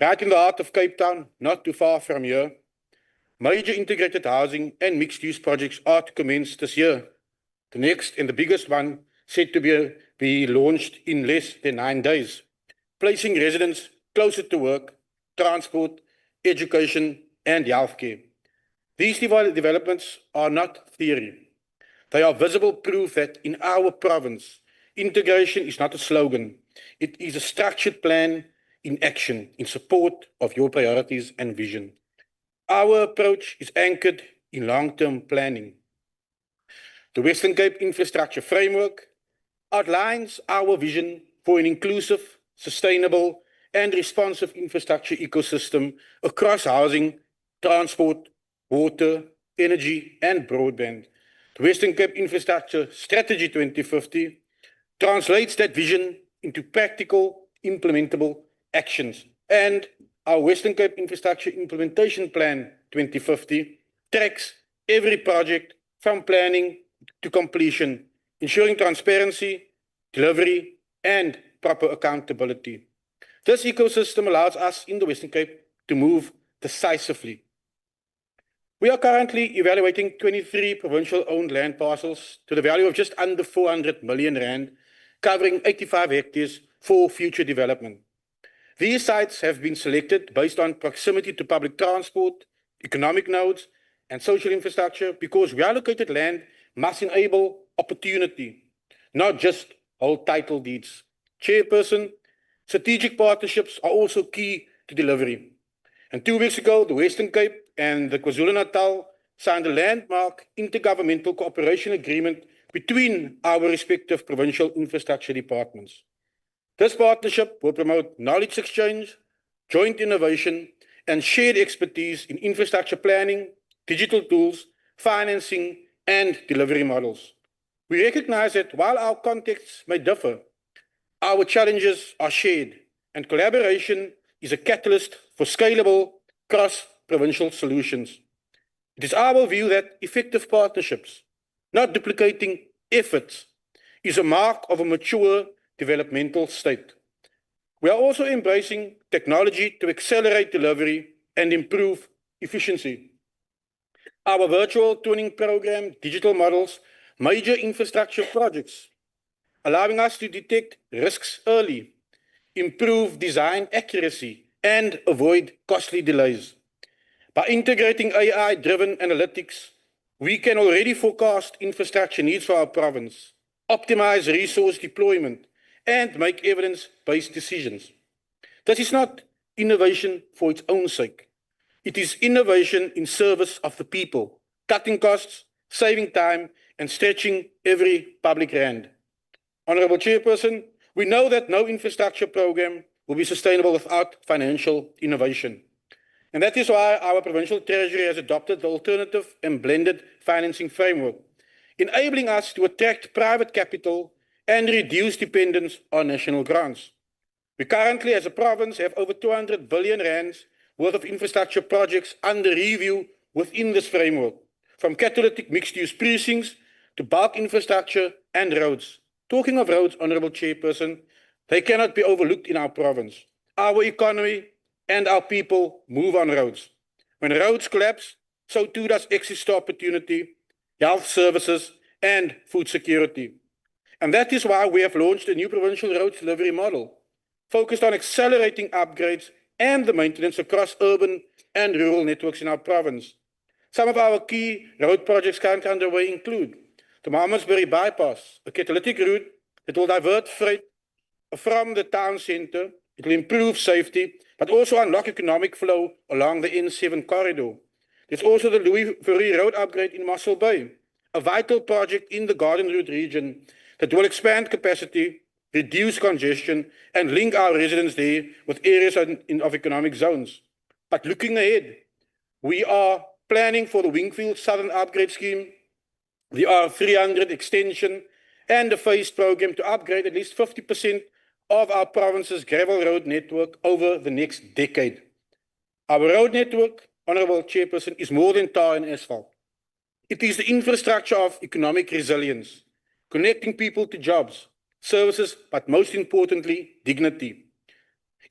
S5: Right in the heart of Cape Town, not too far from here, major integrated housing and mixed-use projects are to commence this year. The next and the biggest one set to be launched in less than 9 days, placing residents closer to work, transport, education, and healthcare. These developments are not theory. They are visible proof that in our province, integration is not a slogan. It is a structured plan in action in support of your priorities and vision. Our approach is anchored in long-term planning. The Western Cape Infrastructure Framework outlines our vision for an inclusive, sustainable, and responsive infrastructure ecosystem across housing, transport, water, energy, and broadband. The Western Cape Infrastructure Strategy 2050 translates that vision into practical, implementable actions, and our Western Cape Infrastructure Implementation Plan 2050 tracks every project from planning to completion, ensuring transparency, delivery, and proper accountability. This ecosystem allows us in the Western Cape to move decisively. We are currently evaluating 23 provincial-owned land parcels to the value of just under 400 million rand, covering 85 hectares for future development. These sites have been selected based on proximity to public transport, economic nodes, and social infrastructure because reallocated land must enable opportunity, not just hold title deeds. Chairperson, strategic partnerships are also key to delivery. And 2 weeks ago, the Western Cape and the KwaZulu-Natal signed a landmark intergovernmental cooperation agreement between our respective provincial infrastructure departments. This partnership will promote knowledge exchange, joint innovation, and shared expertise in infrastructure planning, digital tools, financing, and delivery models. We recognize that while our contexts may differ, our challenges are shared, and collaboration is a catalyst for scalable cross-provincial solutions. It is our view that effective partnerships, not duplicating efforts, is a mark of a mature developmental state. We are also embracing technology to accelerate delivery and improve efficiency. Our virtual twinning program, digital models, major infrastructure projects, allowing us to detect risks early, improve design accuracy, and avoid costly delays. By integrating AI-driven analytics, we can already forecast infrastructure needs for our province, optimize resource deployment, and make evidence-based decisions. This is not innovation for its own sake. It is innovation in service of the people, cutting costs, saving time, and stretching every public rand. Honourable Chairperson, we know that no infrastructure program will be sustainable without financial innovation. And that is why our provincial treasury has adopted the alternative and blended financing framework, enabling us to attract private capital and reduce dependence on national grants. We currently, as a province, have over 200 billion rands worth of infrastructure projects under review within this framework, from catalytic mixed-use precincts to bulk infrastructure and roads. Talking of roads, Honourable Chairperson, they cannot be overlooked in our province. Our economy and our people move on roads. When roads collapse, so too does access to opportunity, health services, and food security. And that is why we have launched a new provincial roads delivery model, focused on accelerating upgrades and the maintenance across urban and rural networks in our province. Some of our key road projects currently underway include the Malmesbury Bypass, a catalytic route that will divert freight from the town centre. It will improve safety, but also unlock economic flow along the N7 corridor. There's also the Louis Fourie Road upgrade in Mossel Bay, a vital project in the Garden Route region that will expand capacity, reduce congestion, and link our residents there with areas of economic zones. But looking ahead, we are planning for the Wingfield Southern Upgrade Scheme, the R300 extension, and a phased program to upgrade at least 50% of our province's gravel road network over the next decade. Our road network, Honourable Chairperson, is more than tar and asphalt. It is the infrastructure of economic resilience, connecting people to jobs, services, but most importantly, dignity.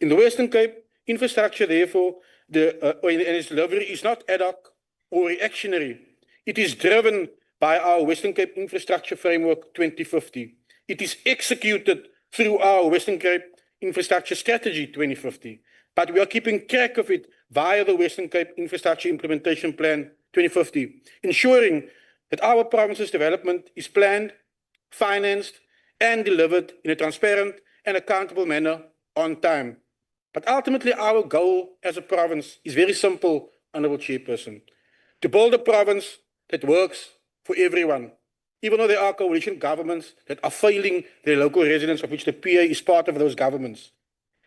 S5: In the Western Cape, infrastructure, therefore, and its delivery is not ad hoc or reactionary. It is driven by our Western Cape Infrastructure Framework 2050. It is executed through our Western Cape Infrastructure Strategy 2050, but we are keeping track of it via the Western Cape Infrastructure Implementation Plan 2050, ensuring that our province's development is planned, financed, and delivered in a transparent and accountable manner on time. But ultimately, our goal as a province is very simple, Honourable Chairperson, to build a province that works for everyone, even though there are coalition governments that are failing their local residents, of which the PA is part of those governments.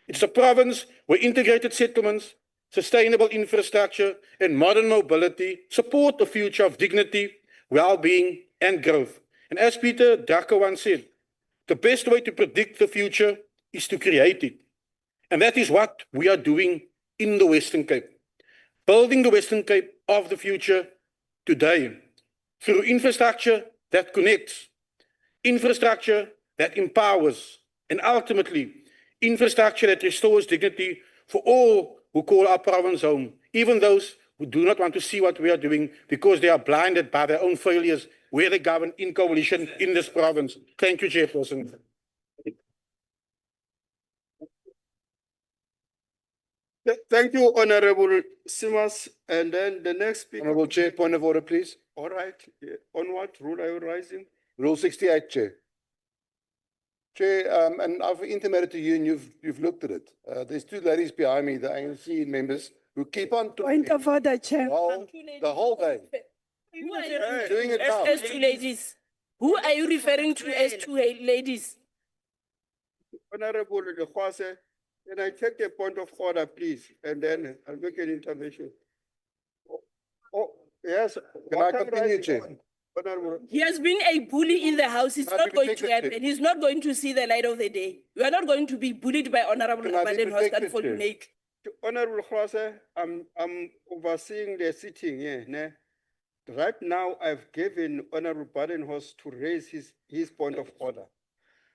S5: It's a province where integrated settlements, sustainable infrastructure, and modern mobility support a future of dignity, well-being, and growth. And as Peter Drucker once said, the best way to predict the future is to create it. And that is what we are doing in the Western Cape, building the Western Cape of the future today through infrastructure that connects, infrastructure that empowers, and ultimately, infrastructure that restores dignity for all who call our province home, even those who do not want to see what we are doing because they are blinded by their own failures where they govern in coalition in this province. Thank you, Chairperson.
S15: Thank you, Honorable Simas. And then the next speaker.
S6: Honorable Chair, point of order, please.
S15: All right. On what rule are you rising?
S6: Rule 68, Chair. Chair, and I've intimated to you and you've looked at it. There's two ladies behind me, the ANC members, who keep on
S18: Point of order, Chair.
S6: the whole day.
S12: Who are you
S6: Doing it now.
S12: as two ladies? Who are you referring to as two ladies?
S15: Honorable Lekwase, can I take a point of order, please? And then I'll make an intervention. Oh, yes.
S6: Can I continue, Chair?
S15: Honorable.
S12: He has been a bully in the house. It's not going to happen. He's not going to see the light of the day. You are not going to be bullied by Honorable Badenhorst and Folunate.
S15: Honorable Khwase, I'm overseeing the sitting here. Ne? Right now, I've given Honorable Badenhorst to raise his point of order.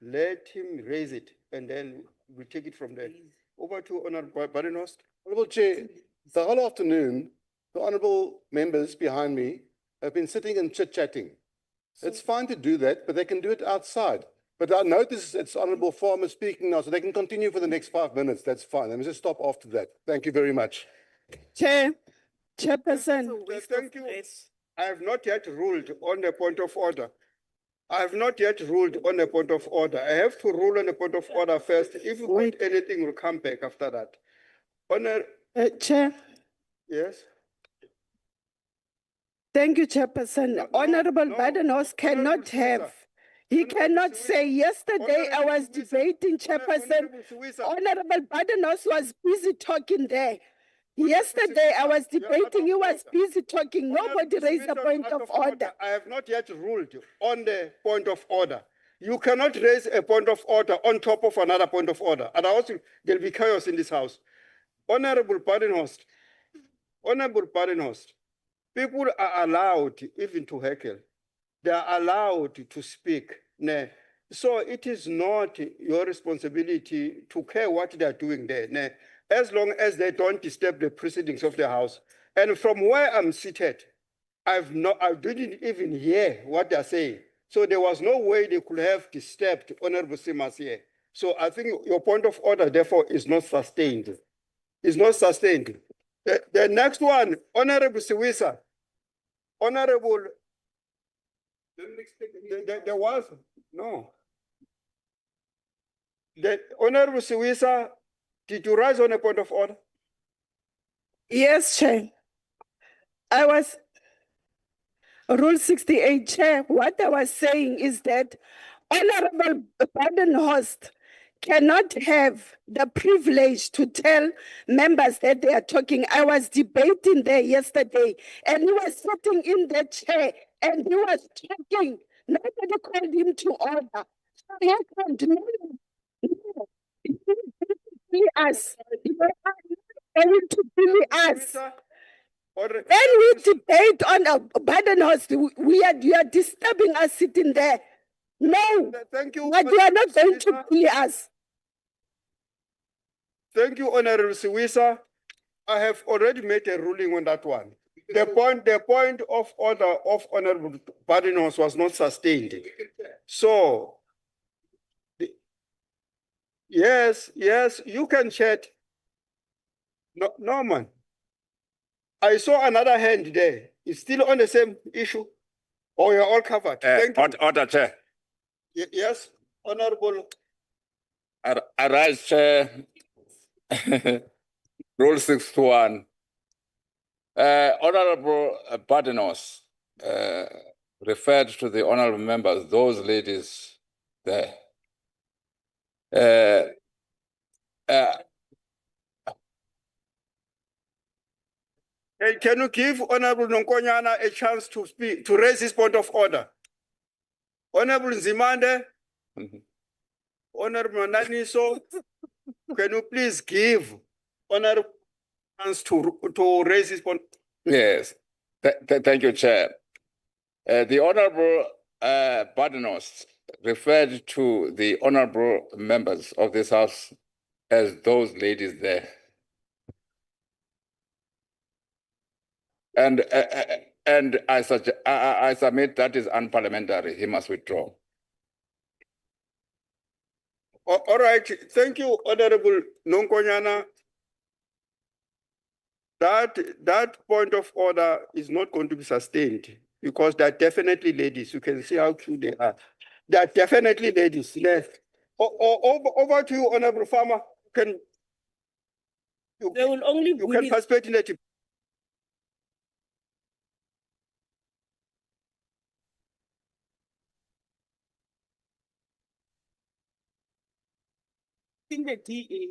S15: Let him raise it, and then we'll take it from there. Over to Honorable Badenhorst.
S6: Honorable Chair, the whole afternoon, the honorable members behind me have been sitting and chit-chatting. It's fine to do that, but they can do it outside. But I notice it's Honorable Farmer speaking now, so they can continue for the next 5 minutes. That's fine. Let me just stop after that. Thank you very much.
S18: Chairperson.
S15: Thank you. I have not yet ruled on the point of order. I have not yet ruled on the point of order. I have to rule on the point of order first. If you want anything, will come back after that.
S18: Chair.
S15: Yes.
S18: Thank you, Chairperson. Honorable Badenhorst cannot have. He cannot say, yesterday I was debating, Chairperson. Honorable Badenhorst was busy talking there. Yesterday I was debating, he was busy talking. Nobody raised a point of order.
S15: I have not yet ruled on the point of order. You cannot raise a point of order on top of another point of order. Otherwise, there'll be chaos in this house. Honorable Badenhorst, people are allowed even to heckle. They are allowed to speak. So it is not your responsibility to care what they are doing there, as long as they don't disturb the proceedings of the house. And from where I'm seated, I didn't even hear what they're saying. So there was no way they could have disturbed Honorable Simas here. So I think your point of order, therefore, is not sustained. Is not sustained. The next one, Honorable Siwisa. Honorable, there was, no. The Honorable Siwisa, did you rise on a point of order?
S18: Yes, Chair. I was, Rule 68, Chair, what I was saying is that Honorable Badenhorst cannot have the privilege to tell members that they are talking. I was debating there yesterday, and he was sitting in the chair, and he was talking. Nobody called him to order. So he can't us. You are going to bully us. When we debate on a Badenhorst, you are disturbing us sitting there. No,
S15: thank you,
S18: but you are not going to bully us.
S15: Thank you, Honorable Siwisa. I have already made a ruling on that one. The point of order of Honorable Badenhorst was not sustained. So, yes, you can chat. No, Norman, I saw another hand there. It's still on the same issue. Or you're all covered. Thank you.
S13: Order, Chair.
S15: Yes, Honorable.
S13: I rise, Chair. Rule 61. Honorable Badenhorst referred to the honorable members, those ladies there.
S15: Can you give Honorable Nonkonyana a chance to speak, to raise his point of order? Honorable Nzimande, Honorable Naniso, can you please give Honorable chance to raise his point?
S13: Yes, thank you, Chair. The Honorable Badenhorst referred to the honorable members of this House as those ladies there. And I submit that is unparliamentary. He must withdraw.
S15: All right, thank you, Honorable Nonkonyana. That point of order is not going to be sustained because there are definitely ladies. You can see how cute they are. There are definitely ladies left. Over to you, Honorable Farmer. They will only you can participate in it. In the DA.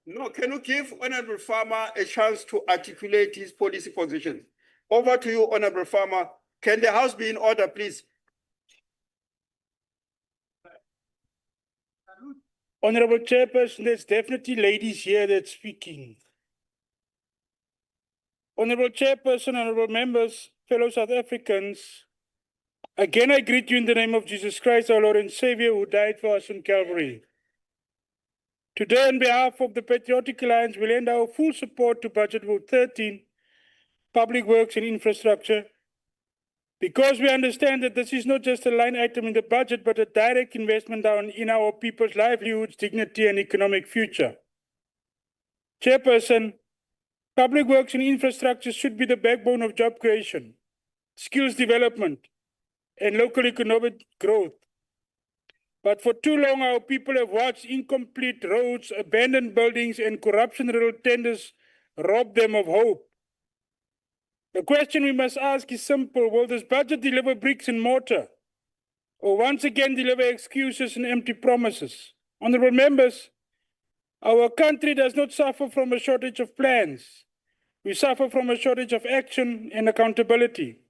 S15: No, can you give Honorable Farmer a chance to articulate his policy positions? Over to you, Honorable Farmer. Can the House be in order, please?
S16: Honorable Chairperson, there's definitely ladies here that's speaking. Honorable Chairperson, honorable members, fellow South Africans, again I greet you in the name of Jesus Christ, our Lord and Savior, who died for us on Calvary. Today, on behalf of the Patriotic Alliance, we lend our full support to Budget Vote 13, Public Works and Infrastructure, because we understand that this is not just a line item in the budget, but a direct investment in our people's livelihoods, dignity, and economic future. Chairperson, public works and infrastructure should be the backbone of job creation, skills development, and local economic growth. But for too long, our people have watched incomplete roads, abandoned buildings, and corruption-riddled tenders rob them of hope. The question we must ask is simple. Will this budget deliver bricks and mortar, or once again deliver excuses and empty promises? Honorable members, our country does not suffer from a shortage of plans. We suffer from a shortage of action and accountability.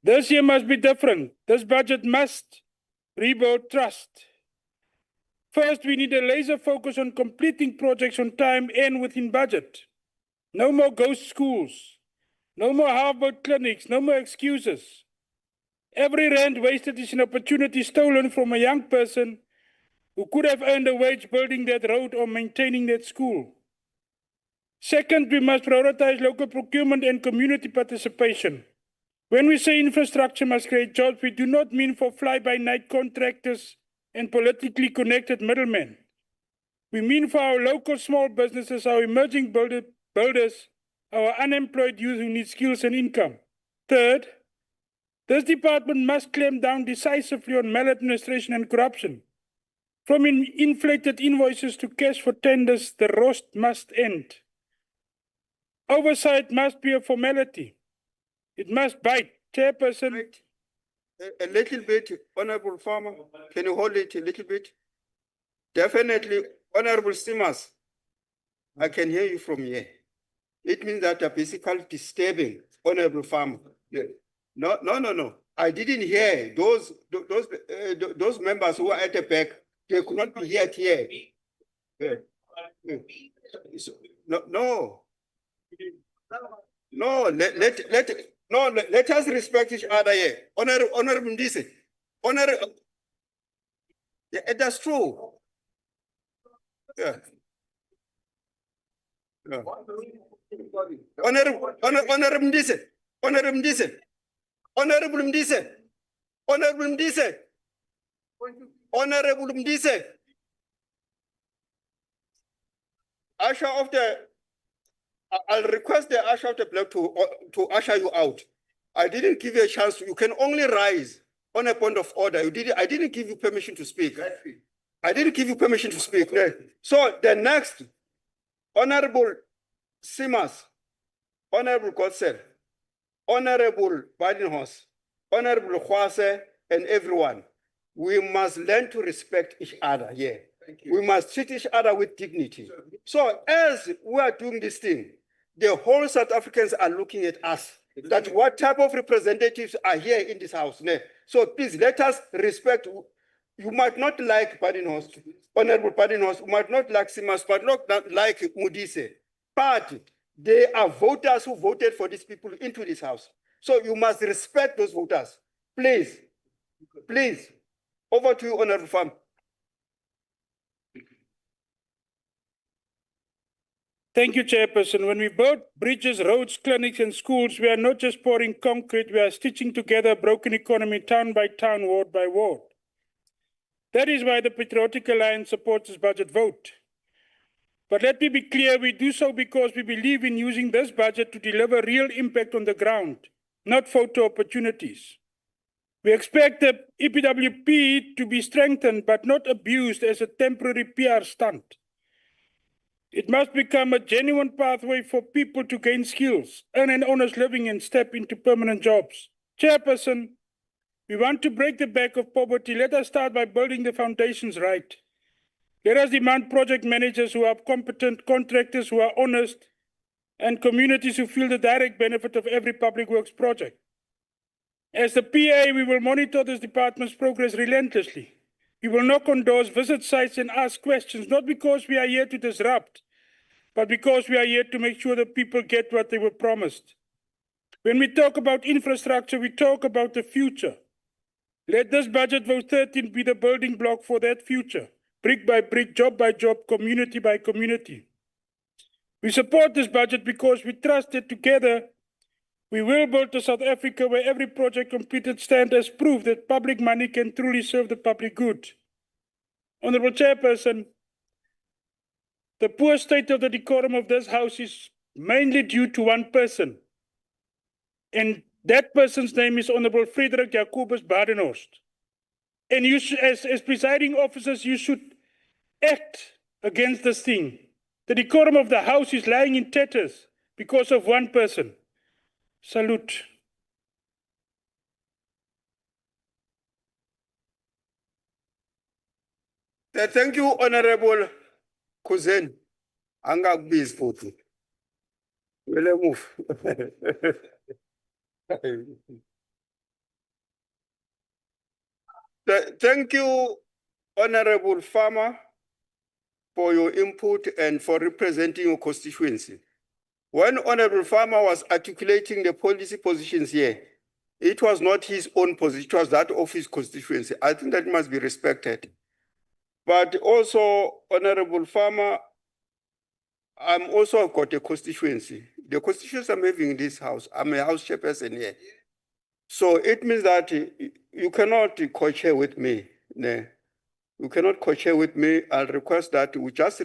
S16: This year must be different. This budget must rebuild trust. First, we need a laser focus on completing projects on time and within budget. No more ghost schools. No more half-built clinics. No more excuses. Every rand wasted is an opportunity stolen from a young person who could have earned a wage building that road or maintaining that school. Second, we must prioritize local procurement and community participation. When we say infrastructure must create jobs, we do not mean for fly-by-night contractors and politically connected middlemen. We mean for our local small businesses, our emerging builders, our unemployed youth who need skills and income. Third, this department must clamp down decisively on maladministration and corruption. From inflated invoices to cash for tenders, the roast must end. Oversight must be a formality. It must bite. Chairperson.
S15: A little bit, Honorable Farmer. Can you hold it a little bit? Definitely, Honorable Simas, I can hear you from here. It means that you're basically disturbing Honorable Farmer. No. I didn't hear those members who are at the back. They could not be heard here. Let us respect each other here. Honorable Ndisi. Yeah, that's true. Yeah. Honorable Ndisi. Honorable Ndisi. Honorable Ndisi. Honorable Ndisi. Honorable Ndisi. Usher of the I'll request the usher of the block to usher you out. I didn't give you a chance. You can only rise on a point of order. I didn't give you permission to speak. I didn't give you permission to speak. So the next, Honorable Simas, Honorable Godsel, Honorable Badenhorst, Honorable Khwase, and everyone, we must learn to respect each other here. We must treat each other with dignity. So as we are doing this thing, the whole South Africans are looking at us, that what type of representatives are here in this house. So please let us respect. You might not like Badenhorst, Honorable Badenhorst, you might not like Simas, but not like Mudise. But they are voters who voted for these people into this house. So you must respect those voters. Please. Over to you, Honorable Farm.
S16: Thank you, Chairperson. When we build bridges, roads, clinics, and schools, we are not just pouring concrete, we are stitching together a broken economy town by town, ward by ward. That is why the Patriotic Alliance supports this budget vote. But let me be clear, we do so because we believe in using this budget to deliver real impact on the ground, not photo opportunities. We expect the EPWP to be strengthened but not abused as a temporary PR stunt. It must become a genuine pathway for people to gain skills, earn an honest living, and step into permanent jobs. Chairperson, we want to break the back of poverty. Let us start by building the foundations right. Let us demand project managers who are competent, contractors who are honest, and communities who feel the direct benefit of every public works project. As the PA, we will monitor this department's progress relentlessly. We will knock on doors, visit sites, and ask questions, not because we are here to disrupt, but because we are here to make sure that people get what they were promised. When we talk about infrastructure, we talk about the future. Let this budget vote 13 be the building block for that future, brick by brick, job by job, community by community. We support this budget because we trust that together we will build a South Africa where every project completed stands as proof that public money can truly serve the public good. Honourable Chairperson, the poor state of the decorum of this House is mainly due to one person. And that person's name is Honourable Frederik Jacobus Badenhorst. And you should, as presiding officers, you should act against this thing. The decorum of the House is lying in tatters because of one person. Salute.
S15: Thank you, Honorable Kuzen. Angakubizi futhi. Wele move. Thank you, Honorable Farmer, for your input and for representing your constituency. When Honorable Farmer was articulating the policy positions here, it was not his own position, it was that of his constituency. I think that must be respected. But also, Honorable Farmer, I'm also got a constituency. The constituency I'm having in this house, I'm a house chairperson here. So it means that you cannot co-chair with me. No. You cannot co-chair with me. I'll request that we just,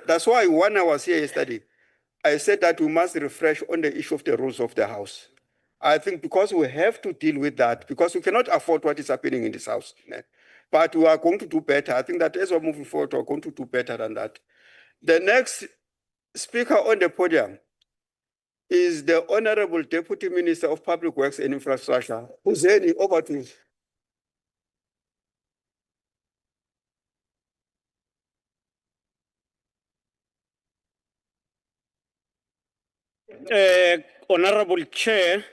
S15: that's why when I was here yesterday, I said that we must refresh on the issue of the rules of the house. I think because we have to deal with that, because we cannot afford what is happening in this house. But we are going to do better. I think that as we're moving forward, we're going to do better than that. The next speaker on the podium is the Honorable Deputy Minister of Public Works and Infrastructure. Uzeni, over to you.
S7: Honorable Chair,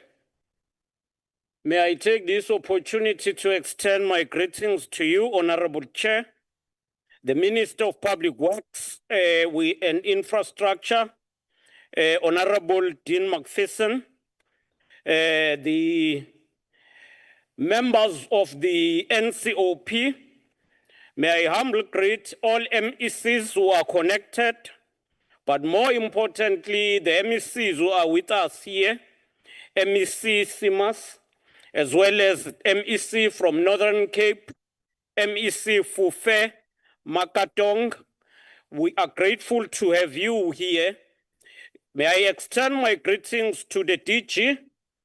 S7: may I take this opportunity to extend my greetings to you, Honorable Chair, the Minister of Public Works and Infrastructure, Honorable Dean McPherson, the members of the NCOP, may I humbly greet all MECs who are connected, but more importantly, the MECs who are with us here, MEC Simas, as well as MEC from Northern Cape, MEC Fufe, Makatong. We are grateful to have you here. May I extend my greetings to the DG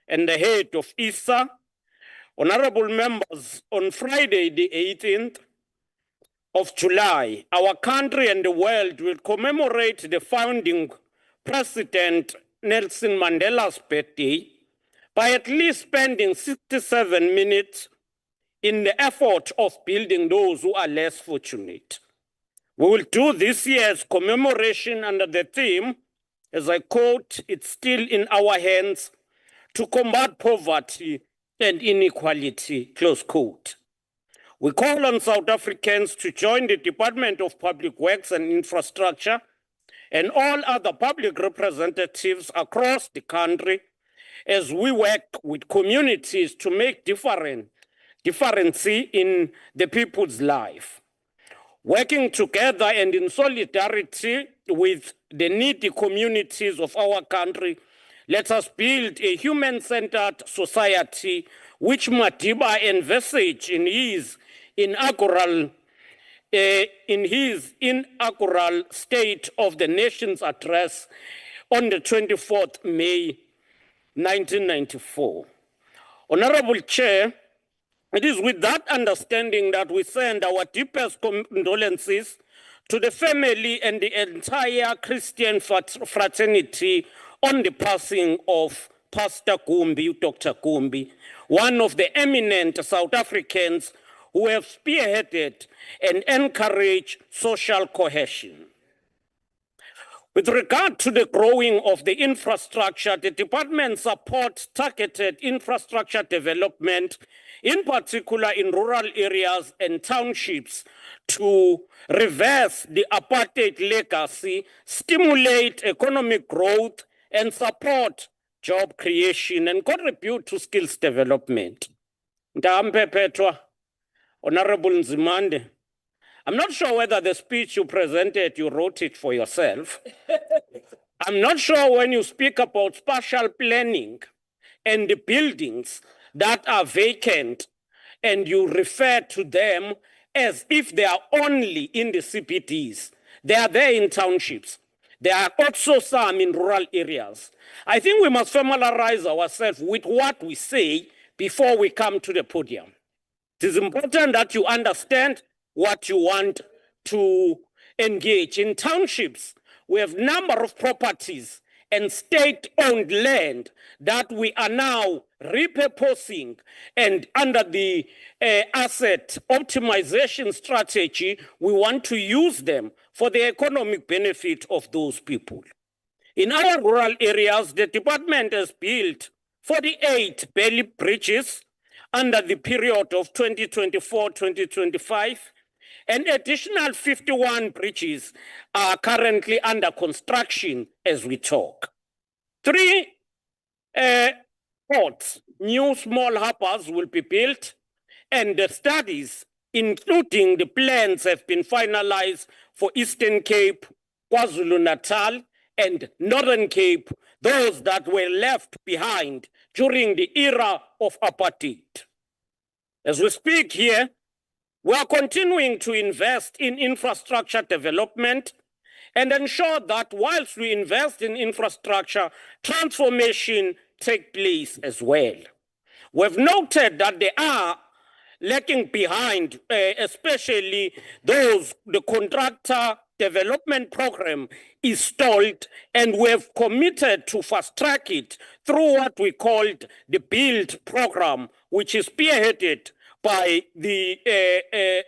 S7: and the head of ISA. Honorable members, on Friday, the 18th of July, our country and the world will commemorate the founding President Nelson Mandela's birthday by at least spending 67 minutes in the effort of building those who are less fortunate. We will do this year's commemoration under the theme, as I quote, "It's still in our hands to combat poverty and inequality," close quote. We call on South Africans to join the Department of Public Works and Infrastructure and all other public representatives across the country as we work with communities to make difference in the people's life. Working together and in solidarity with the needy communities of our country. Let us build a human-centered society, which Madiba envisaged in his inaugural State of the Nation's address on the 24th May 1994. Honorable Chair, it is with that understanding that we send our deepest condolences to the family and the entire Christian fraternity on the passing of Pastor Gumbi, Dr. Gumbi, one of the eminent South Africans who have spearheaded and encouraged social cohesion. With regard to the growing of the infrastructure, the department supports targeted infrastructure development, in particular in rural areas and townships, to reverse the apartheid legacy, stimulate economic growth, and support job creation and contribute to skills development. Ndambe Petra, Honorable Nzimande, I'm not sure whether the speech you presented, you wrote it for yourself. I'm not sure when you speak about spatial planning and the buildings that are vacant and you refer to them as if they are only in the CPDs. They are there in townships. There are also some in rural areas. I think we must familiarize ourselves with what we say before we come to the podium. It is important that you understand what you want to engage. In townships, we have a number of properties and state-owned land that we are now repurposing, and under the asset optimization strategy, we want to use them for the economic benefit of those people. In our rural areas, the department has built 48 belly bridges under the period of 2024-2025, and additional 51 bridges are currently under construction as we talk. 3 ports, new small harbors will be built, and the studies, including the plans, have been finalized for Eastern Cape, KwaZulu-Natal, and Northern Cape, those that were left behind during the era of apartheid. As we speak here, we are continuing to invest in infrastructure development and ensure that whilst we invest in infrastructure, transformation takes place as well. We've noted that they are lagging behind, especially the contractor development program is stalled, and we have committed to fast track it through what we called the BUILD program, which is spearheaded by the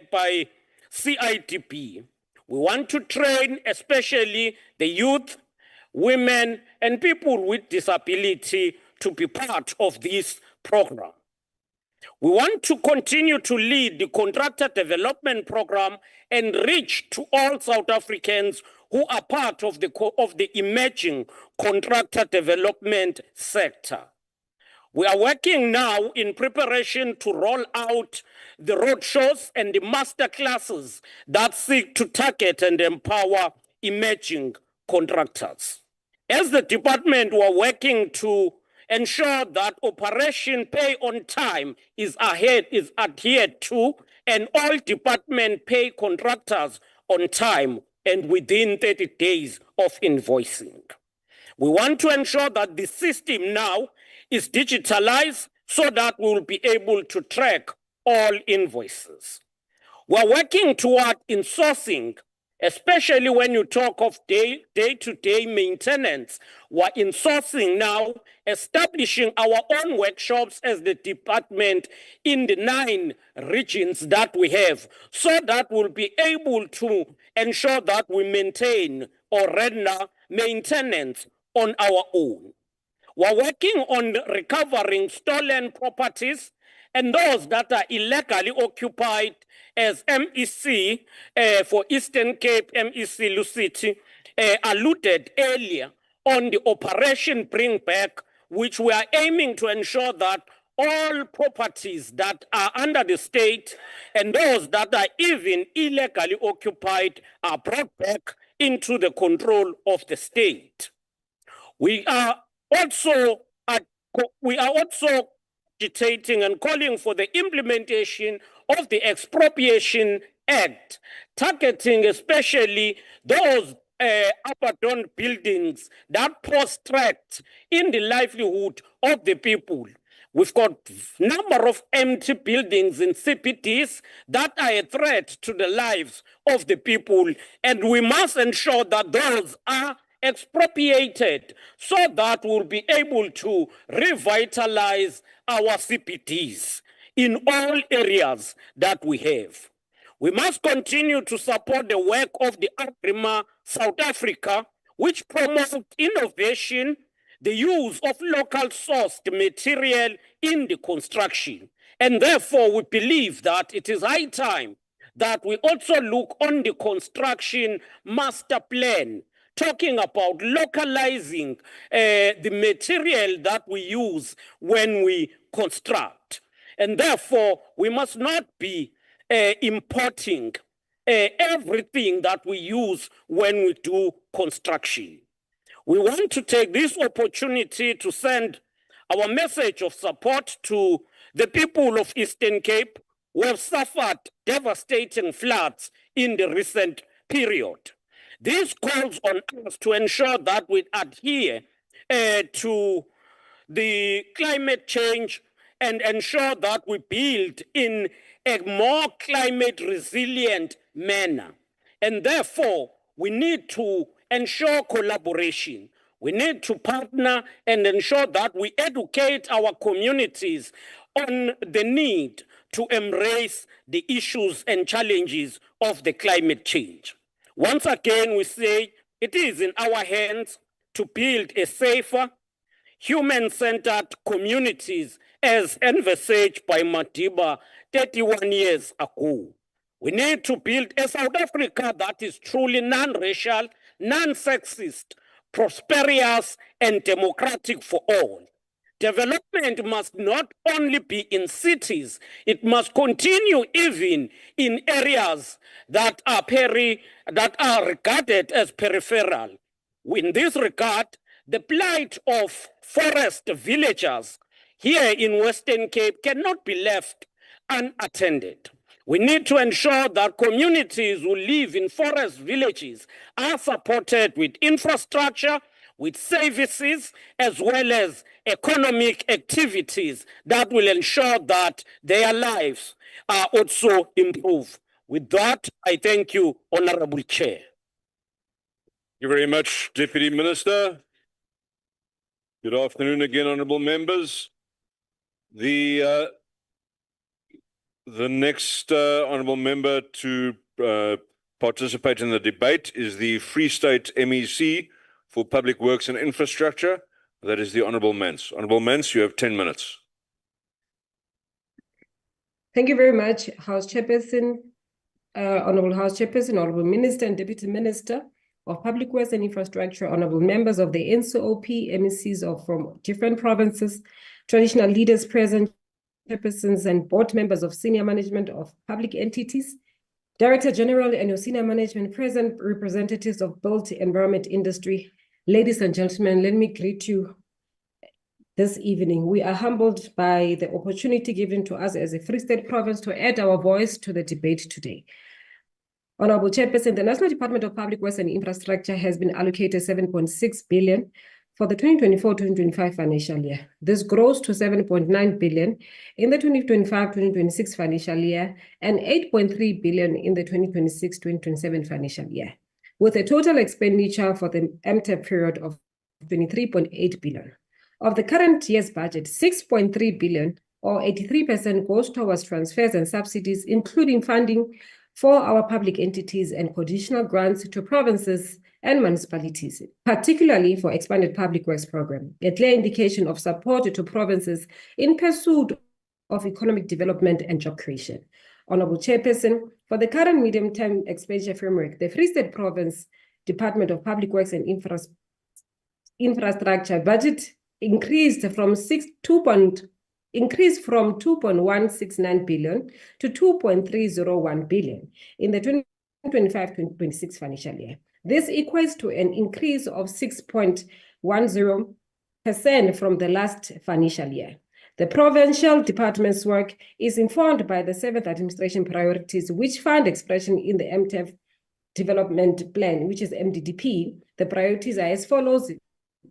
S7: by CIDP. We want to train especially the youth, women, and people with disability to be part of this program. We want to continue to lead the contractor development program and reach to all South Africans who are part of the emerging contractor development sector. We are working now in preparation to roll out the roadshows and the master classes that seek to target and empower emerging contractors. As the department, we are working to ensure that operation pay on time is adhered to, and all department pay contractors on time and within 30 days of invoicing. We want to ensure that the system now is digitalized so that we will be able to track all invoices. We're working toward insourcing, especially when you talk of day-to-day maintenance. We're insourcing now, establishing our own workshops as the department in the 9 regions that we have, so that we'll be able to ensure that we maintain or render maintenance on our own. We're working on recovering stolen properties and those that are illegally occupied, as MEC for Eastern Cape, MEC Lucity, alluded earlier on the Operation Bring Back, which we are aiming to ensure that all properties that are under the state and those that are even illegally occupied are brought back into the control of the state. We are also agitating and calling for the implementation of the Expropriation Act, targeting especially those abandoned buildings that pose threats in the livelihood of the people. We've got a number of empty buildings in CPDs that are a threat to the lives of the people, and we must ensure that those are expropriated so that we'll be able to revitalize our CPDs in all areas that we have. We must continue to support the work of the AGRIMA South Africa, which promotes innovation, the use of local sourced material in the construction. And therefore, we believe that it is high time that we also look on the construction master plan, talking about localizing the material that we use when we construct. And therefore, we must not be importing everything that we use when we do construction. We want to take this opportunity to send our message of support to the people of Eastern Cape who have suffered devastating floods in the recent period. This calls on us to ensure that we adhere to the climate change and ensure that we build in a more climate resilient manner. And therefore, we need to ensure collaboration. We need to partner and ensure that we educate our communities on the need to embrace the issues and challenges of the climate change. Once again, we say it is in our hands to build a safer, human-centered communities as envisaged by Madiba 31 years ago. We need to build a South Africa that is truly non-racial, non-sexist, prosperous, and democratic for all. Development must not only be in cities, it must continue even in areas that are regarded as peripheral. In this regard, the plight of forest villagers here in Western Cape cannot be left unattended. We need to ensure that communities who live in forest villages are supported with infrastructure, with services, as well as economic activities that will ensure that their lives are also improved. With that, I thank you, Honorable Chair.
S14: Thank you very much, Deputy Minister. Good afternoon again, honourable members. The next honourable member to participate in the debate is the Free State MEC for Public Works and Infrastructure. That is the Honourable Mance. Honourable Mance, you have 10 minutes.
S17: Thank you very much, House Chairperson, Honourable House Chairperson, Honourable Minister and Deputy Minister of Public Works and Infrastructure, honourable members of the NCOP, MECs from different provinces, traditional leaders present, chairpersons and board members of senior management of public entities, Director General and your senior management present, representatives of built environment industry. Ladies and gentlemen, let me greet you this evening. We are humbled by the opportunity given to us as a Free State province to add our voice to the debate today. Honorable Chairperson, the National Department of Public Works and Infrastructure has been allocated 7.6 billion for the 2024-2025 financial year. This grows to 7.9 billion in the 2025-2026 financial year and 8.3 billion in the 2026-2027 financial year, with a total expenditure for the MTEP period of 23.8 billion. Of the current year's budget, 6.3 billion or 83% goes towards transfers and subsidies, including funding for our public entities and conditional grants to provinces and municipalities, particularly for expanded public works program, a clear indication of support to provinces in pursuit of economic development and job creation. Honorable Chairperson, for the current medium-term expenditure framework, the Free State Province Department of Public Works and Infrastructure budget increased from 2.169 billion to 2.301 billion in the 2025-2026 financial year, This equates to an increase of 6.10% from the last financial year. The provincial department's work is informed by the 7th administration priorities, which find expression in the MTEF development plan, which is MDDP. The priorities are as follows: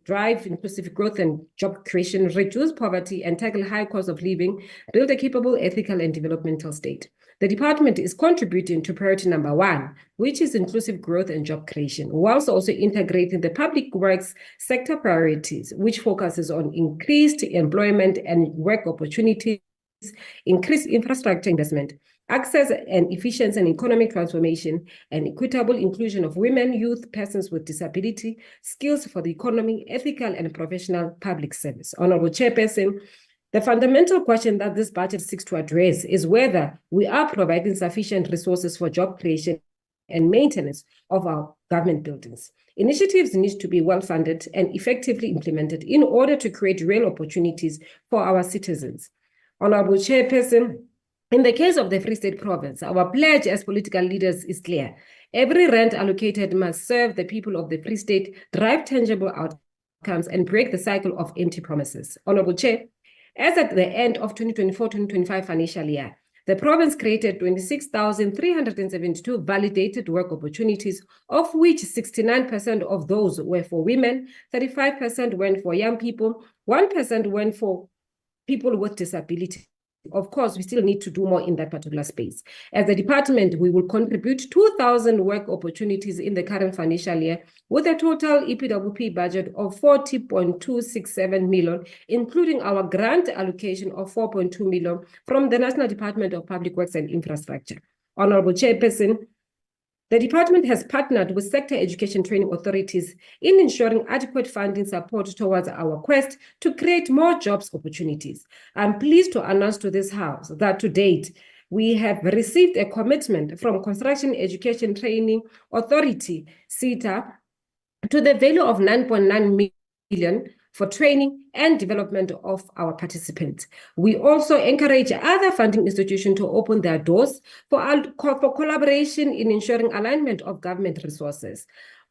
S17: drive inclusive growth and job creation, reduce poverty and tackle high cost of living, build a capable, ethical and developmental state. The department is contributing to priority number 1, which is inclusive growth and job creation, whilst also integrating the public works sector priorities, which focuses on increased employment and work opportunities, increased infrastructure investment, access and efficiency and economic transformation, and equitable inclusion of women, youth, persons with disability, skills for the economy, ethical and professional public service. Honorable Chairperson, the fundamental question that this budget seeks to address is whether we are providing sufficient resources for job creation and maintenance of our government buildings. Initiatives need to be well-funded and effectively implemented in order to create real opportunities for our citizens. Honorable Chairperson, in the case of the Free State Province, our pledge as political leaders is clear. Every rand allocated must serve the people of the Free State, drive tangible outcomes, and break the cycle of empty promises. Honorable Chair, as at the end of 2024-2025 financial year, the province created 26,372 validated work opportunities, of which 69% of those were for women, 35% went for young people, 1% went for people with disability. Of course, we still need to do more in that particular space. As a department, we will contribute 2,000 work opportunities in the current financial year with a total EPWP budget of 40.267 million, including our grant allocation of 4.2 million from the National Department of Public Works and Infrastructure. Honorable Chairperson, the department has partnered with sector education training authorities in ensuring adequate funding support towards our quest to create more jobs opportunities. I'm pleased to announce to this House that to date, we have received a commitment from Construction Education Training Authority, CETA, to the value of 9.9 million for training and development of our participants. We also encourage other funding institutions to open their doors for collaboration in ensuring alignment of government resources.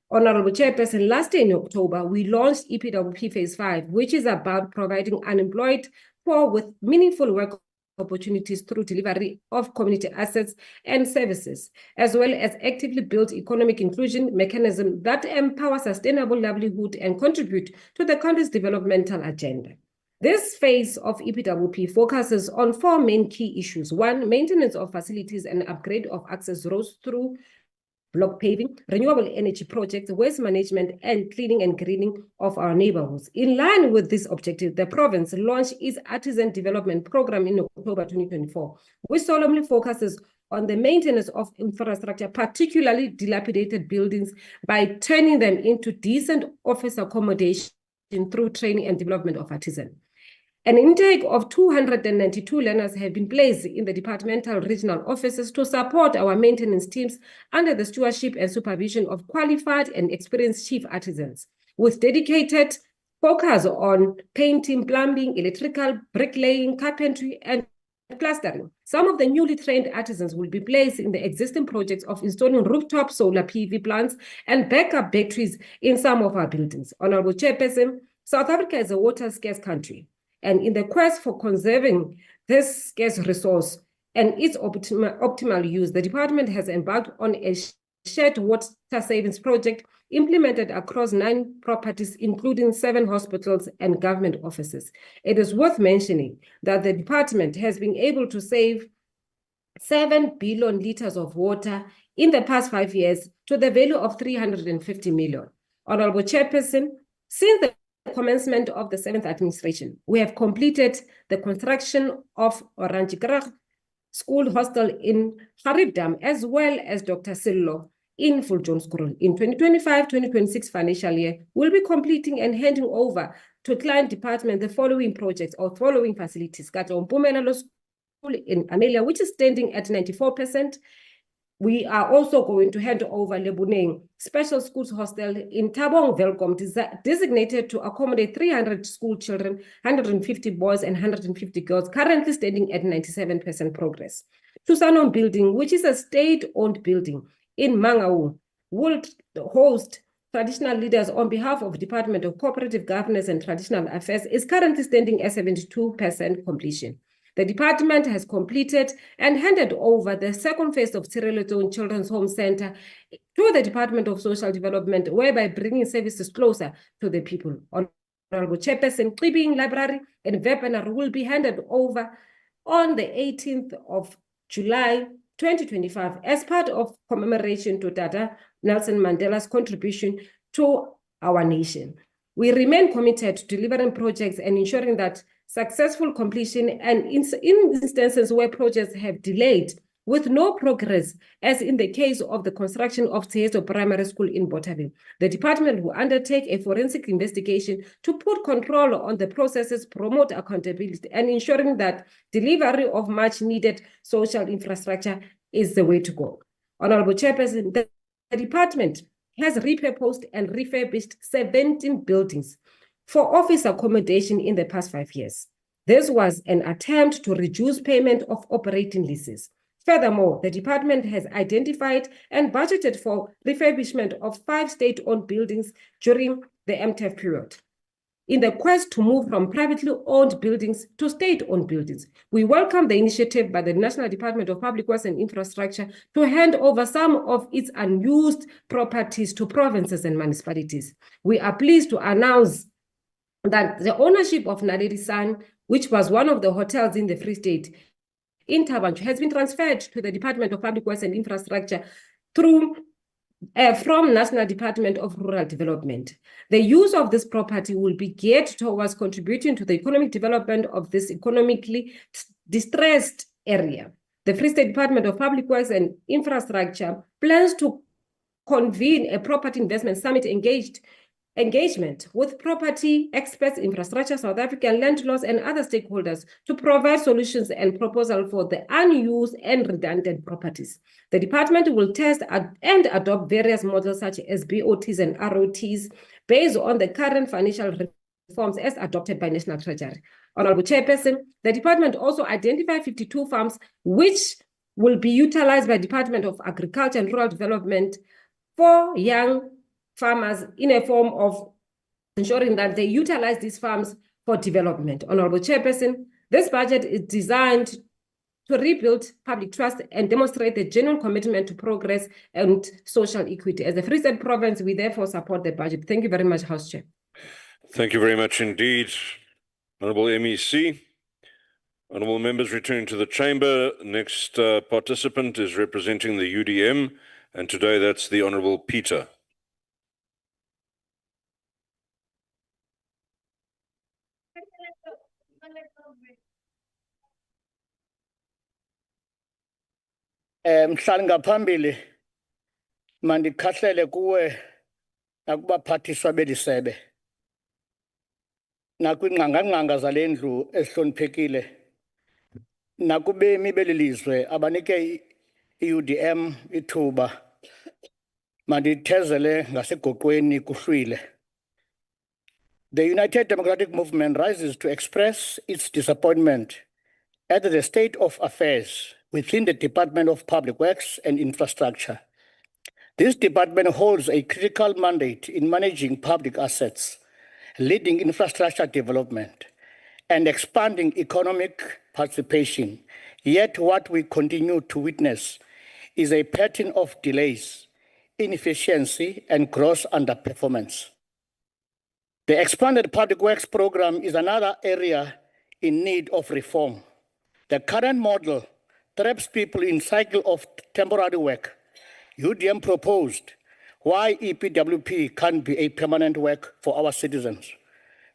S17: Honorable Chairperson, last year in October, we launched EPWP Phase 5, which is about providing unemployed poor with meaningful work opportunities through delivery of community assets and services, as well as actively build economic inclusion mechanism that empower sustainable livelihood and contribute to the country's developmental agenda. This phase of EPWP focuses on 4 main key issues. 1, maintenance of facilities and upgrade of access roads through block paving, renewable energy projects, waste management, and cleaning and greening of our neighborhoods. In line with this objective, the province launched its Artisan Development Program in October 2024, which solemnly focuses on the maintenance of infrastructure, particularly dilapidated buildings, by turning them into decent office accommodation through training and development of artisans. An intake of 292 learners have been placed in the departmental regional offices to support our maintenance teams under the stewardship and supervision of qualified and experienced chief artisans, with dedicated focus on painting, plumbing, electrical, bricklaying, carpentry, and plastering. Some of the newly trained artisans will be placed in the existing projects of installing rooftop solar PV plants and backup batteries in some of our buildings. Honorable Chairperson, South Africa is a water-scarce country. And in the quest for conserving this scarce resource and its optimal use, the department has embarked on a shared water savings project implemented across 9 properties, including 7 hospitals and government offices. It is worth mentioning that the department has been able to save 7 billion liters of water in the past 5 years to the value of 350 million. Honorable Chairperson, since the commencement of the 7th administration, we have completed the construction of Oranjekrag School Hostel in Garibdam, as well as Dr. Sillo in Fuljohnskrol. In 2025-2026 financial year, we'll be completing and handing over to client department the following projects or following facilities. Mpumelelo School in Amelia, which is standing at 94%. We are also going to hand over Lebuneng Special Schools Hostel in Tabong Velkom, designated to accommodate 300 school children, 150 boys and 150 girls, currently standing at 97% progress. Tusanon Building, which is a state-owned building in Mangaung, will host traditional leaders on behalf of Department of Cooperative Governance and Traditional Affairs is currently standing at 72% completion. The department has completed and handed over the second phase of Sierra Leone Children's Home Center to the Department of Social Development, whereby bringing services closer to the people. Honorable Chairperson, Klibing Library and webinar will be handed over on the 18th of July 2025 as part of commemoration to Tata Nelson Mandela's contribution to our nation. We remain committed to delivering projects and ensuring that successful completion, and in instances where projects have delayed with no progress, as in the case of the construction of Tieso Primary School in Bothaville, the department will undertake a forensic investigation to put control on the processes, promote accountability, and ensuring that delivery of much needed social infrastructure is the way to go. Honorable Chairperson, the department has repurposed and refurbished 17 buildings for office accommodation in the past 5 years. This was an attempt to reduce payment of operating leases. Furthermore, the department has identified and budgeted for refurbishment of 5 state-owned buildings during the MTEF period. In the quest to move from privately owned buildings to state-owned buildings, we welcome the initiative by the National Department of Public Works and Infrastructure to hand over some of its unused properties to provinces and municipalities. We are pleased to announce that the ownership of Naledi San, which was one of the hotels in the Free State in Tabanchu, has been transferred to the Department of Public Works and Infrastructure through from National Department of Rural Development. The use of this property will be geared towards contributing to the economic development of this economically distressed area. The Free State Department of Public Works and Infrastructure plans to convene a property investment summit engagement with property experts, infrastructure, South African landlords, and other stakeholders to provide solutions and proposals for the unused and redundant properties. The department will test and adopt various models such as BOTs and ROTs based on the current financial reforms as adopted by National Treasury. Honorable Chairperson, the department also identified 52 farms which will be utilized by Department of Agriculture and Rural Development for young farmers in a form of ensuring that they utilize these farms for development. Honorable Chairperson, this budget is designed to rebuild public trust and demonstrate the genuine commitment to progress and social equity. As a Free State province, we therefore support the budget. Thank you very much, House Chair.
S14: Thank you very much indeed, Honourable MEC. Honourable members, returning to the chamber. Next participant is representing the UDM, and today that's the Honourable Peter.
S19: Mhlali ngaphambili mandikhahlele kuwe nakubaphathiswa belisebe nakwingqangangqanga zale ndlu ezihloniphekile nakubemi belilizwe abanike i-UDM ithuba mandithezele ngasegoqweni kuhlwile. The United Democratic Movement rises to express its disappointment at the state of affairs within the Department of Public Works and Infrastructure. This department holds a critical mandate in managing public assets, leading infrastructure development, and expanding economic participation. Yet what we continue to witness is a pattern of delays, inefficiency, and gross underperformance. The expanded public works program is another area in need of reform. The current model traps people in cycle of temporary work. UDM proposed why EPWP can't be a permanent work for our citizens.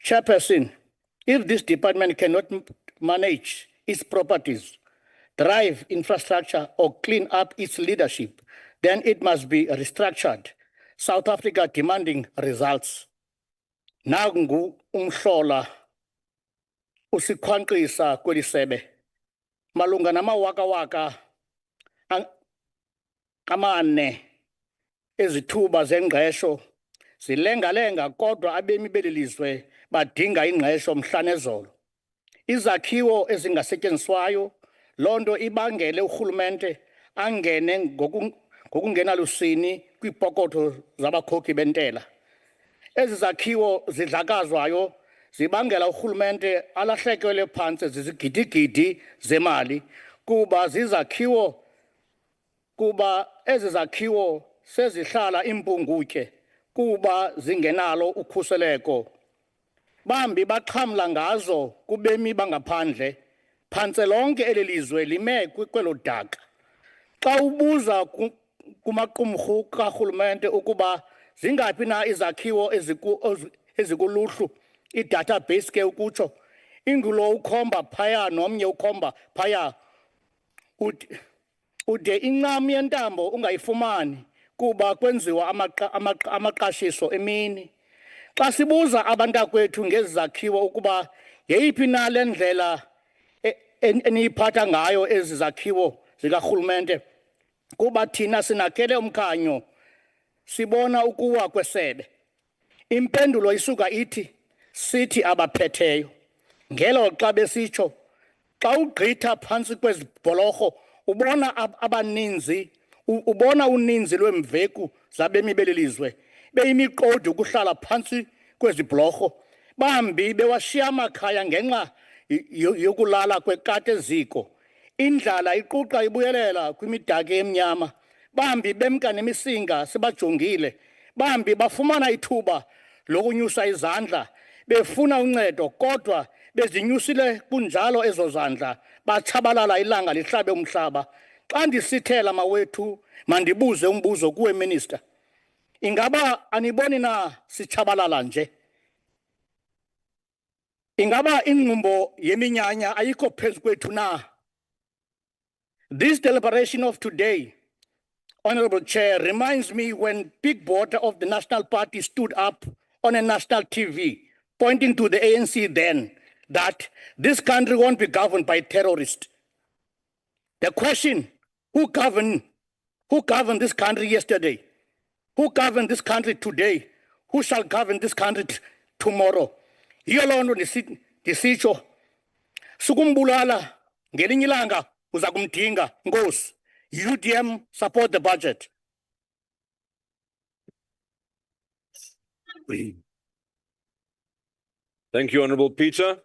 S19: Chairperson, if this department cannot manage its properties, drive infrastructure, or clean up its leadership, then it must be restructured. South Africa demanding results. Nangu umhlola usikhwankqisa kweli sebe malunga namawakawaka amane ezithuba zengqesho zilengalenga kodwa abemi belilizwe badinga ingqesho mhla nezolo. Izakhiwo ezingasetyenziswayo lonto ibangele urhulumente angene ngokungenalusini kwipokotho zabakhokhi bentela. Ezi zakhiwo zidlakazwayo zibangela urhulumente alahlekelwe phantsi zizigidigidi zemali kuba ezi zakhiwo sezihlala impungutye kuba zingenalo ukhuseleko. Bambi baxhamla ngazo kubemi bangaphandle, phantse lonke eli lizwe lime kwelo daka. Xa ubuza kumaqumrhu karhulumente ukuba zingaphi na izakhiwo ezikuluhlu, i-database ke ukutsho, ingulo ukhomba phaya nomnye ukhomba phaya, ude incam yentambo ungayifumani kuba kwenziwa amaqashiso emini. Xa sibuza abantakwethu ngezi zakhiwo ukuba yeyiphi na le ndlela eniyiphatha ngayo ezi zakhiwo zikarhulumente, kuba thina sinakele umkhanyo sibona ukuwa kwesebe. Impendulo isuka ithi, sithi abaphetheyo. Ngelo xa besitsho, xa ugqitha phantsi kwezi bholorho ubona ubona uninzi lweemveku zabemi beli lizwe beyimiqodi ukuhlala phantsi kwezi bholorho, bambi bewashiya amakhaya ngenxa yokulala kwekati eziko. Indlala iquqa ibuyelela kwimidaka emnyama, bambi bemka nemisinga sibajongile, bambi bafumana ithuba lokunyusa izandla befuna uncedo, kodwa bezinyusile kunjalo ezo zandla batshabalala ilanga lihlabe umhlaba. Xa ndisithela mawethu, mandibuze umbuzo kuwe minister, ingaba aniboni na sitshabalala nje? Ingaba ingqumbo yeminyanya ayikho phezu kwethu na? This deliberation of today, Honorable Chair, reminds me when Big Brother of the National Party stood up on a national TV, pointing to the ANC then, that this country won't be governed by terrorists. The question, who governed this country yesterday? Who governed this country today? Who shall govern this country tomorrow? Yiyo loo nto ndisitsho, sukumbulala ngelinye ilanga uza kumdinga. Nkosi. UDM, support the budget.
S14: Thank you, Honourable Peter.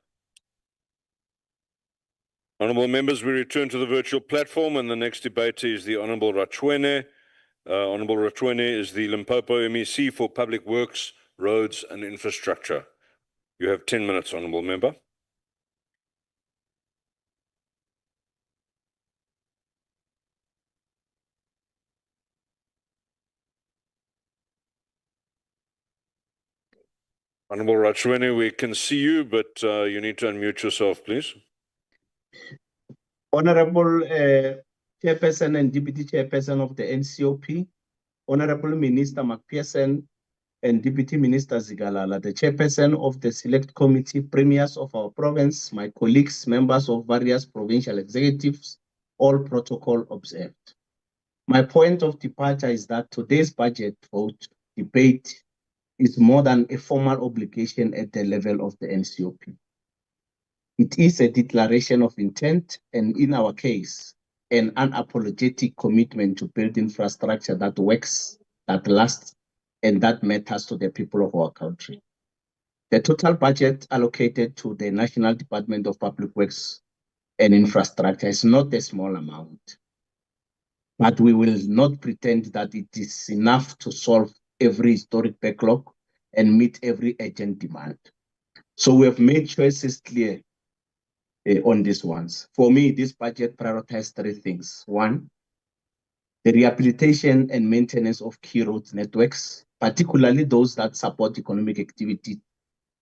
S14: Honourable members, we return to the virtual platform, and the next debater is the Honourable Ratshwene. Honourable Ratshwene is the Limpopo MEC for Public Works, Roads and Infrastructure. You have 10 minutes, Honourable Member. Honourable Ratshwene, we can see you, but you need to unmute yourself, please.
S9: Honourable Chairperson and Deputy Chairperson of the NCOP, Honourable Minister McPherson and Deputy Minister Zikalala, the Chairperson of the Select Committee, Premiers of our province, my colleagues, members of various provincial executives, all protocol observed. My point of departure is that today's budget vote debate is more than a formal obligation at the level of the NCOP. It is a declaration of intent and, in our case, an unapologetic commitment to build infrastructure that works, that lasts, and that matters to the people of our country. The total budget allocated to the National Department of Public Works and Infrastructure is not a small amount, but we will not pretend that it is enough to solve every historic backlog and meet every urgent demand. So we have made choices clear on these ones. For me, this budget prioritizes three things. One, the rehabilitation and maintenance of key roads networks, particularly those that support economic activity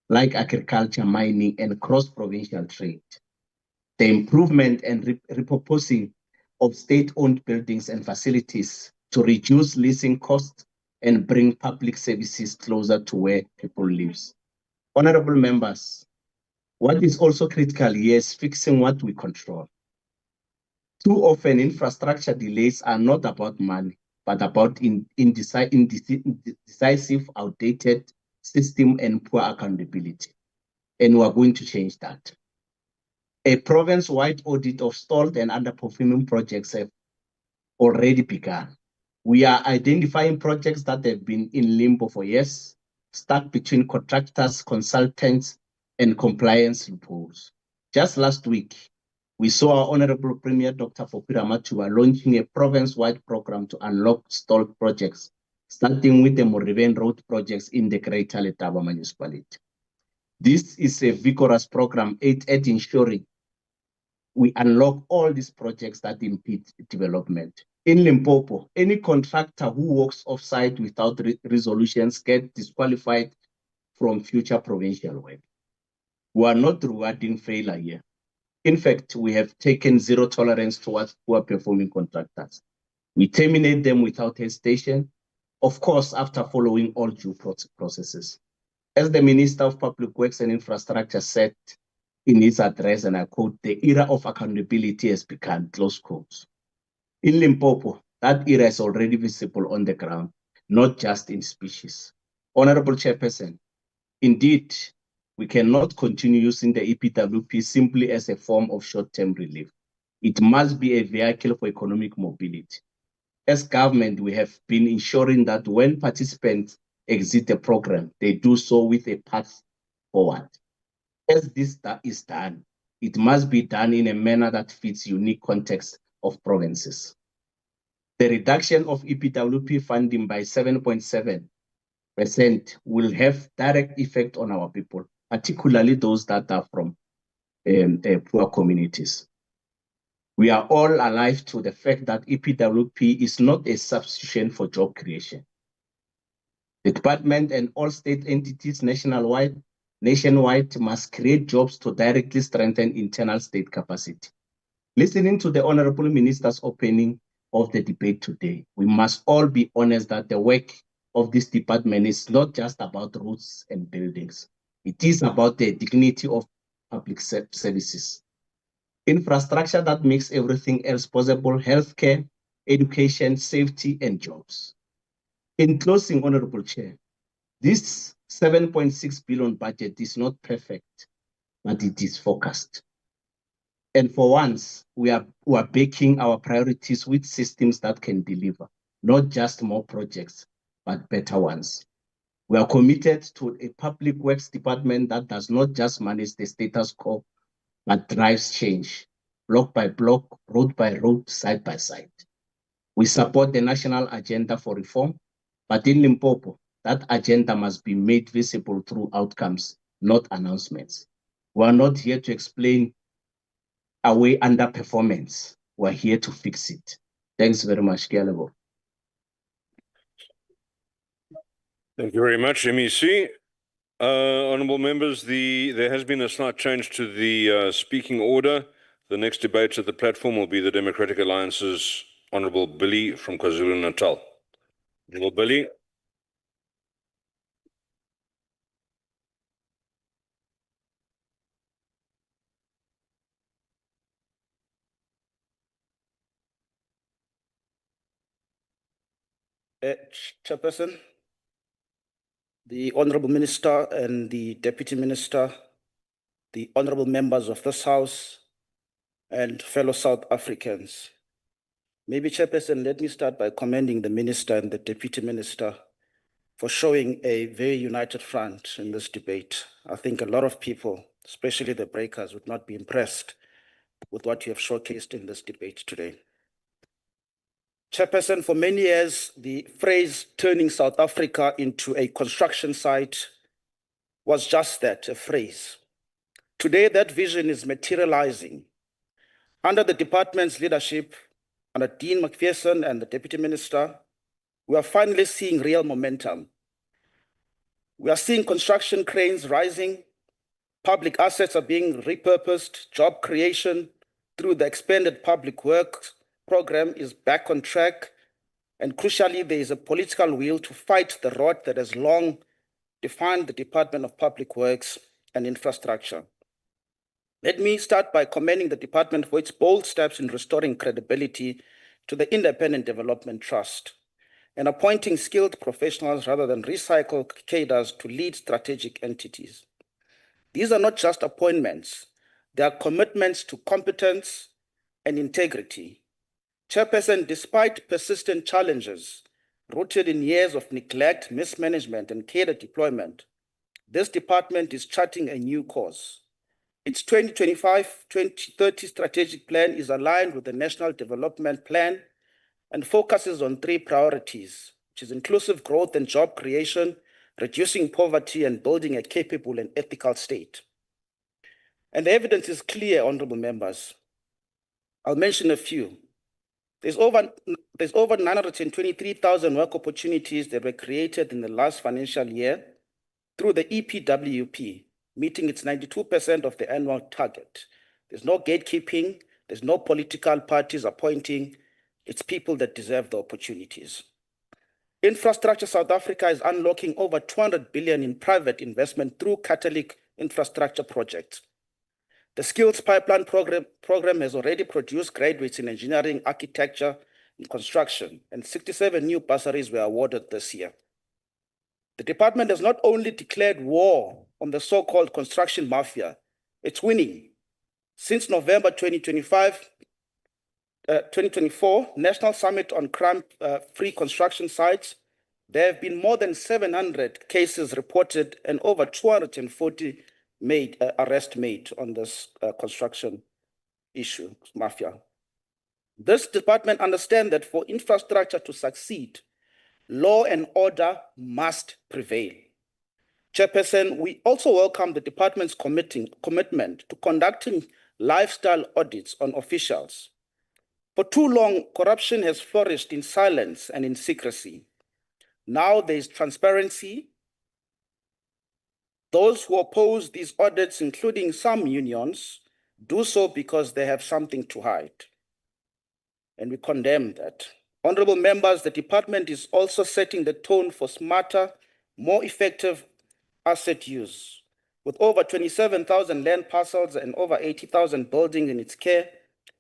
S9: like agriculture, mining, and cross-provincial trade. The improvement and repurposing of state-owned buildings and facilities to reduce leasing costs and bring public services closer to where people live. Honorable members, what is also critical here is fixing what we control. Too often, infrastructure delays are not about money, but about indecisive, outdated system and poor accountability. And we are going to change that. A province-wide audit of stalled and underperforming projects have already begun. We are identifying projects that have been in limbo for years, stuck between contractors, consultants, and compliance loopholes. Just last week, we saw our Honorable Premier Dr. Fopira Matua launching a province-wide program to unlock stalled projects, starting with the Moriven Road projects in the Greater Letaba municipality. This is a vigorous program aimed at ensuring we unlock all these projects that impede development. In Limpopo, any contractor who works off-site without resolutions gets disqualified from future provincial work. We are not rewarding failure here. In fact, we have taken zero tolerance towards poor performing contractors. We terminate them without hesitation, of course, after following all due processes. As the Minister of Public Works and Infrastructure said in his address, and I quote, "The era of accountability has begun," close quotes. In Limpopo, that era is already visible on the ground, not just in speeches. Honorable Chairperson, indeed, we cannot continue using the EPWP simply as a form of short-term relief. It must be a vehicle for economic mobility. As government, we have been ensuring that when participants exit the program, they do so with a path forward. As this is done, it must be done in a manner that fits unique context of provinces. The reduction of EPWP funding by 7.7% will have direct effect on our people, particularly those that are from poor communities. We are all alive to the fact that EPWP is not a substitution for job creation. The department and all state entities nationwide must create jobs to directly strengthen internal state capacity. Listening to the Honorable Minister's opening of the debate today, we must all be honest that the work of this department is not just about roads and buildings. It is about the dignity of public services. Infrastructure that makes everything else possible: healthcare, education, safety, and jobs. In closing, Honorable Chair, this 7.6 billion budget is not perfect, but it is focused. And for once, we are backing our priorities with systems that can deliver, not just more projects, but better ones. We are committed to a public works department that does not just manage the status quo, but drives change, block by block, road by road, side by side. We support the national agenda for reform, but in Limpopo, that agenda must be made visible through outcomes, not announcements. We are not here to explain away underperformance. We are here to fix it. Thanks very much, Kialebo.
S14: Thank you very much, MEC. Honourable members, there has been a slight change to the speaking order. The next debate at the platform will be the Democratic Alliance's Honourable Billy from KwaZulu-Natal. Honourable Billy.
S3: Chairperson, the Honourable Minister and the Deputy Minister, the Honourable Members of this House, and fellow South Africans. Maybe, Chairperson, let me start by commending the Minister and the Deputy Minister for showing a very united front in this debate. I think a lot of people, especially the breakers, would not be impressed with what you have showcased in this debate today. Chairperson, for many years, the phrase turning South Africa into a construction site was just that, a phrase. Today, that vision is materializing. Under the department's leadership, under Dean McPherson and the Deputy Minister, we are finally seeing real momentum. We are seeing construction cranes rising, public assets are being repurposed, job creation through the expanded public works program is back on track, and crucially, there is a political will to fight the rot that has long defined the Department of Public Works and Infrastructure. Let me start by commending the department for its bold steps in restoring credibility to the Independent Development Trust and appointing skilled professionals rather than recycled cadres to lead strategic entities. These are not just appointments, they are commitments to competence and integrity. Chairperson, despite persistent challenges rooted in years of neglect, mismanagement, and cadre deployment, this department is charting a new course. Its 2025-2030 strategic plan is aligned with the National Development Plan and focuses on 3 priorities, which is inclusive growth and job creation, reducing poverty, and building a capable and ethical state. And the evidence is clear, honorable members. I'll mention a few. There's over 923,000 work opportunities that were created in the last financial year through the EPWP, meeting its 92% of the annual target. There's no gatekeeping, there's no political parties appointing, it's people that deserve the opportunities. Infrastructure South Africa is unlocking over 200 billion in private investment through catalytic infrastructure projects. The Skills Pipeline program has already produced graduates in engineering, architecture, and construction, and 67 new bursaries were awarded this year. The department has not only declared war on the so-called construction mafia, it's winning. Since November 2024, National Summit on Crime-Free Construction Sites, there have been more than 700 cases reported and over 240 arrests made on this construction issue, mafia. This department understands that for infrastructure to succeed, law and order must prevail. Chairperson, we also welcome the department's commitment to conducting lifestyle audits on officials. For too long, corruption has flourished in silence and in secrecy. Now there is transparency. Those who oppose these audits, including some unions, do so because they have something to hide. And we condemn that. Honorable members, the department is also setting the tone for smarter, more effective asset use. With over 27,000 land parcels and over 80,000 buildings in its care,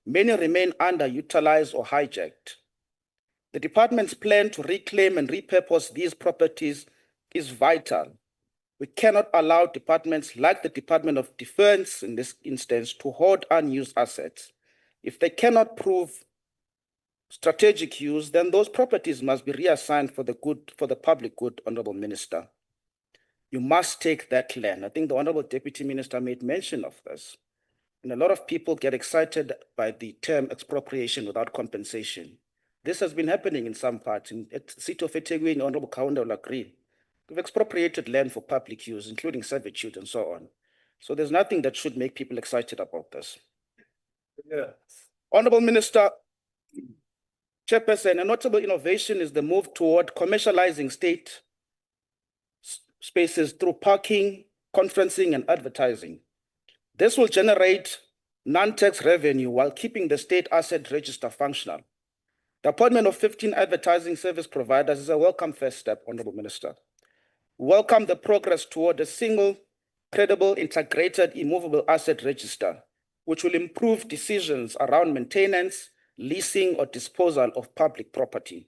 S3: many remain underutilized or hijacked. The department's plan to reclaim and repurpose these properties is vital. We cannot allow departments like the Department of Defense, in this instance, to hoard unused assets. If they cannot prove strategic use, then those properties must be reassigned for the public good, Honorable Minister. You must take that land. I think the Honorable Deputy Minister made mention of this. And a lot of people get excited by the term expropriation without compensation. This has been happening in some parts. At the city of eThekwini, Honorable Kaunda will agree. We've expropriated land for public use, including servitude and so on. So there's nothing that should make people excited about this. Yeah. Honorable Minister, Chairperson, a notable innovation is the move toward commercializing state spaces through parking, conferencing, and advertising. This will generate non-tax revenue while keeping the state asset register functional. The appointment of 15 advertising service providers is a welcome first step, Honorable Minister. Welcome the progress toward a single, credible, integrated, immovable asset register, which will improve decisions around maintenance, leasing, or disposal of public property.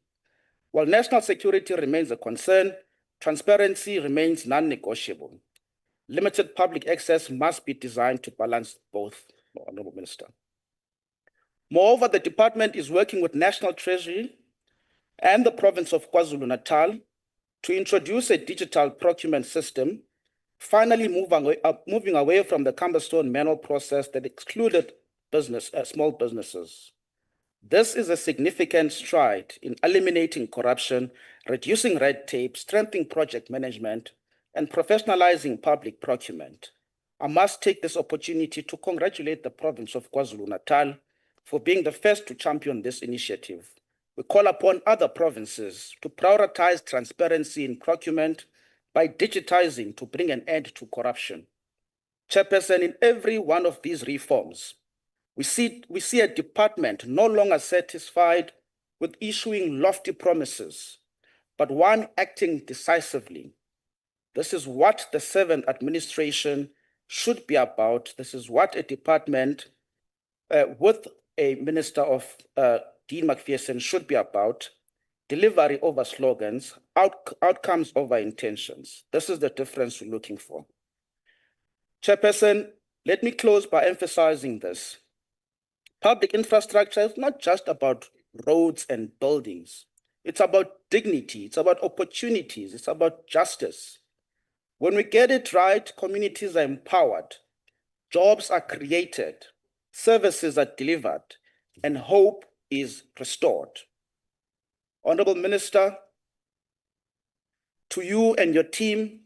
S3: While national security remains a concern, transparency remains non-negotiable. Limited public access must be designed to balance both, Honorable Minister. Moreover, the department is working with National Treasury and the province of KwaZulu-Natal to introduce a digital procurement system, finally moving away from the cumbersome manual process that excluded small businesses. This is a significant stride in eliminating corruption, reducing red tape, strengthening project management, and professionalizing public procurement. I must take this opportunity to congratulate the province of KwaZulu-Natal for being the first to champion this initiative. We call upon other provinces to prioritize transparency in procurement by digitizing to bring an end to corruption. Chairperson, in every one of these reforms, we see a department no longer satisfied with issuing lofty promises, but one acting decisively. This is what the 7th administration should be about. This is what a department with a Minister of Dean McPherson should be about. Delivery over slogans, outcomes over intentions. This is the difference we're looking for. Chairperson, let me close by emphasizing this. Public infrastructure is not just about roads and buildings. It's about dignity, it's about opportunities, it's about justice. When we get it right, communities are empowered, jobs are created, services are delivered, and hope is restored. Honorable Minister, to you and your team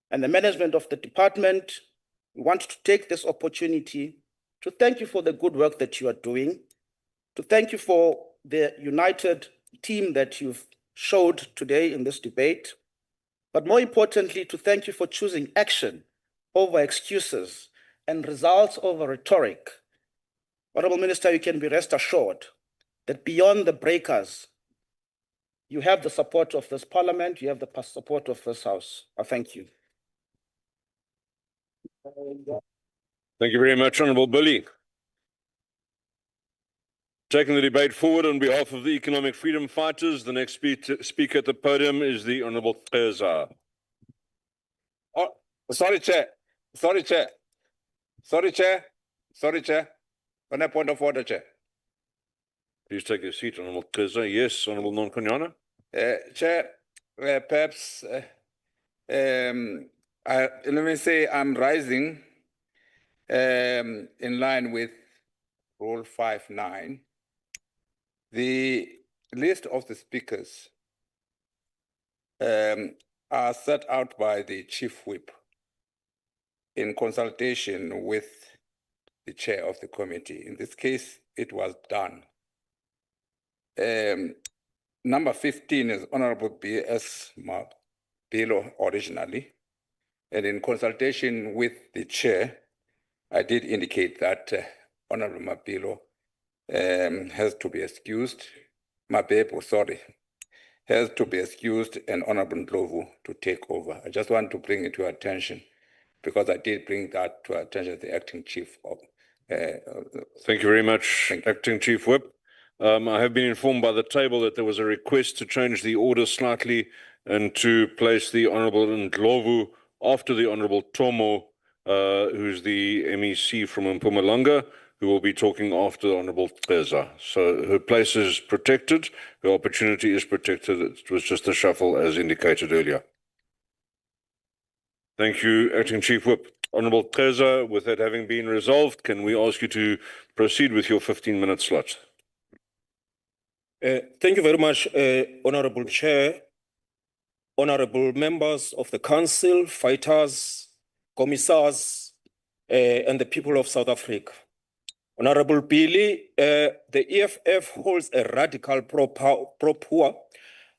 S3: and the management of the department, we want to take this opportunity to thank you for the good work that you are doing, to thank you for the united team that you've showed today in this debate, but more importantly, to thank you for choosing action over excuses and results over rhetoric. Honorable Minister, you can be rest assured that beyond the breakers, you have the support of this Parliament, you have the support of this House. I thank you.
S14: Thank you very much, Honourable Billy. Taking the debate forward on behalf of the Economic Freedom Fighters, the next speaker at the podium is the Honourable Kheza.
S13: Oh, sorry, Chair. Sorry, Chair. Sorry, Chair. Sorry, Chair. On a point of order, Chair.
S14: Please take your seat, Honourable Kheza. Yes, Honourable Nonkonyana.
S13: Chair, perhaps let me say I'm rising in line with Rule 5.9. The list of the speakers are set out by the Chief Whip in consultation with the chair of the committee. In this case, it was done. Number 15 is Honorable B.S. Mapilo originally, and in consultation with the chair, I did indicate that Honorable Mapilo has to be excused. Mabebo, sorry, has to be excused, and Honorable Ndlovu to take over. I just want to bring it to your attention because I did bring that to attention of the acting chief of.
S14: Thank you very much, Acting Chief Whip. I have been informed by the table that there was a request to change the order slightly and to place the Honourable Ndlovu after the Honourable Tomo, who's the MEC from Mpumalanga, who will be talking after the Honourable Kheza. So her place is protected, her opportunity is protected. It was just a shuffle as indicated earlier. Thank you, Acting Chief Whip. Honourable Kheza, with that having been resolved, can we ask you to proceed with your 15-minute slot?
S4: Thank you very much, Honourable Chair, honourable members of the Council, fighters, commissars, and the people of South Africa. Honourable Billy, the EFF holds a radical pro-poor,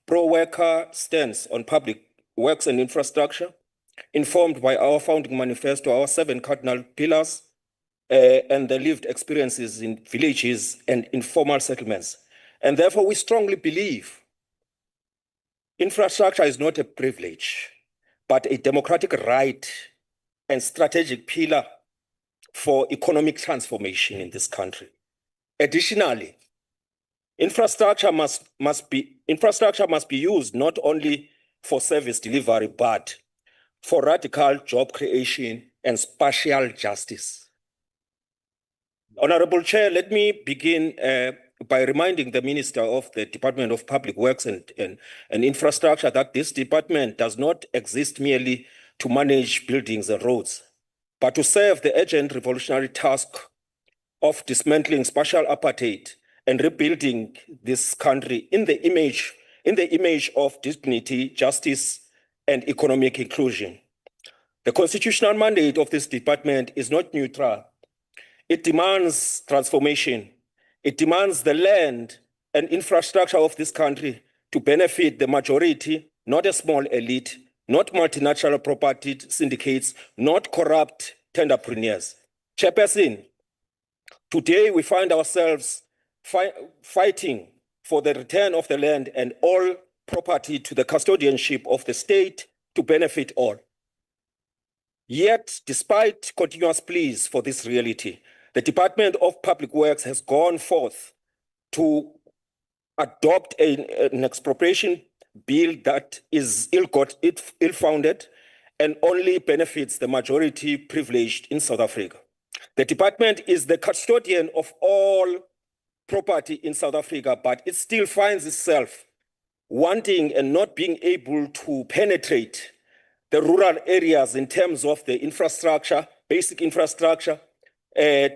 S4: pro-worker stance on public works and infrastructure, informed by our founding manifesto, our 7 cardinal pillars, and the lived experiences in villages and informal settlements. And therefore, we strongly believe infrastructure is not a privilege, but a democratic right and strategic pillar for economic transformation in this country. Additionally, infrastructure must be used not only for service delivery, but for radical job creation and spatial justice. Honourable Chair, let me begin by reminding the Minister of the Department of Public Works and Infrastructure that this department does not exist merely to manage buildings and roads, but to serve the urgent revolutionary task of dismantling spatial apartheid and rebuilding this country in the image of dignity, justice, and economic inclusion. The constitutional mandate of this department is not neutral. It demands transformation. It demands the land and infrastructure of this country to benefit the majority, not a small elite, not multinational property syndicates, not corrupt tenderpreneurs. Chairperson, today we find ourselves fighting for the return of the land and all property to the custodianship of the state to benefit all. Yet, despite continuous pleas for this reality, the Department of Public Works has gone forth to adopt an expropriation bill that is ill-founded and only benefits the majority privileged in South Africa. The department is the custodian of all property in South Africa, but it still finds itself wanting and not being able to penetrate the rural areas in terms of the infrastructure, basic infrastructure,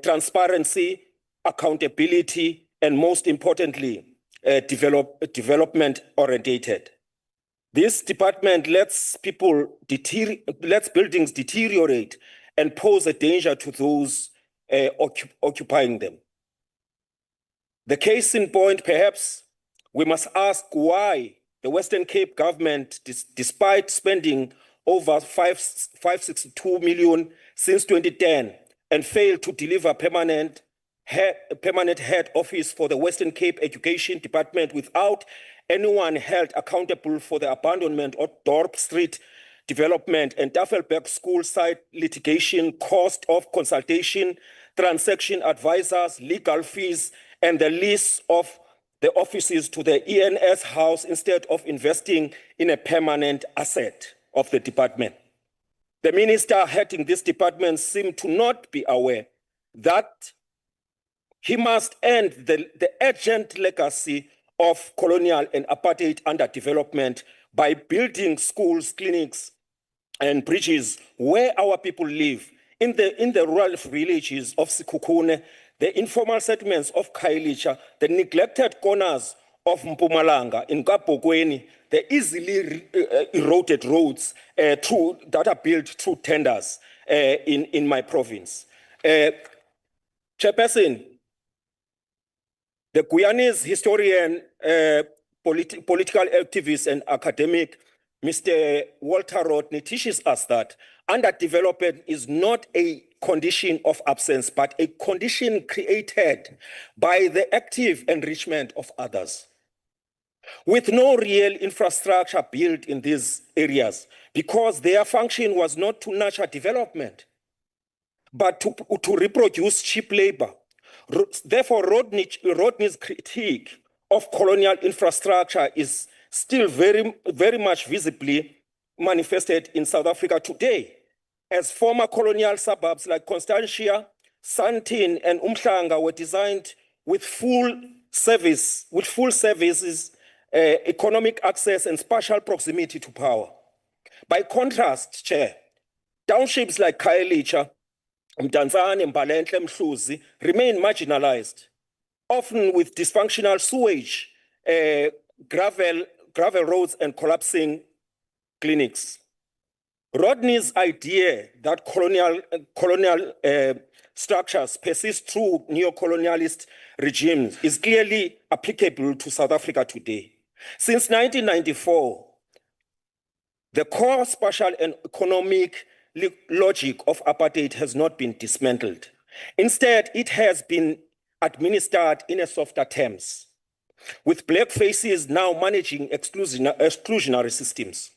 S4: transparency, accountability, and most importantly, development orientated. This department lets buildings deteriorate and pose a danger to those occupying them. The case in point, perhaps, we must ask why the Western Cape government, despite spending over 562 million since 2010 and failed to deliver permanent head office for the Western Cape Education Department without anyone held accountable for the abandonment of Dorp Street development and Tafelberg school site litigation, cost of consultation, transaction advisors, legal fees, and the lease of the offices to the ENS house instead of investing in a permanent asset of the department. The minister heading this department seemed to not be aware that he must end the urgent legacy of colonial and apartheid underdevelopment by building schools, clinics, and bridges where our people live, in the rural villages of Sikukune, the informal settlements of Khayelitsha, the neglected corners of Mpumalanga, in Kapokweni, the easily eroded roads that are built through tenders in my province. Chairperson, the Guyanese historian, political activist and academic, Mr. Walter Rodney, teaches us that underdevelopment is not a condition of absence, but a condition created by the active enrichment of others. With no real infrastructure built in these areas, because their function was not to nurture development, but to reproduce cheap labor. Therefore, Rodney's critique of colonial infrastructure is still very much visibly manifested in South Africa today, as former colonial suburbs like Constantia, Sandton, and Umhlanga were designed with full services, economic access, and spatial proximity to power. By contrast, Chair, townships like Khayelitsha, Mdantsane, Mbalenhle, Mhluzi remain marginalized, often with dysfunctional sewage, gravel roads, and collapsing clinics. Rodney's idea that colonial structures persist through neo-colonialist regimes is clearly applicable to South Africa today. Since 1994, the core spatial and economic logic of apartheid has not been dismantled. Instead, it has been administered in a softer terms, with black faces now managing exclusionary systems.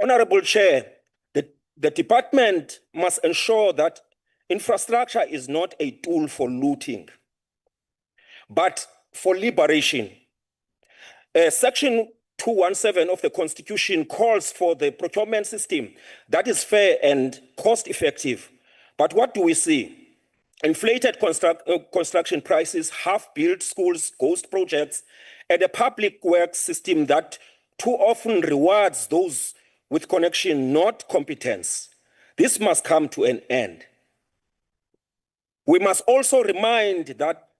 S4: Honorable Chair, the department must ensure that infrastructure is not a tool for looting, but for liberation. Section 217 of the Constitution calls for the procurement system that is fair and cost-effective. But what do we see? Inflated construction prices, half-built schools, ghost projects, and a public works system that too often rewards those with connection, not competence. This must come to an end. We must also remind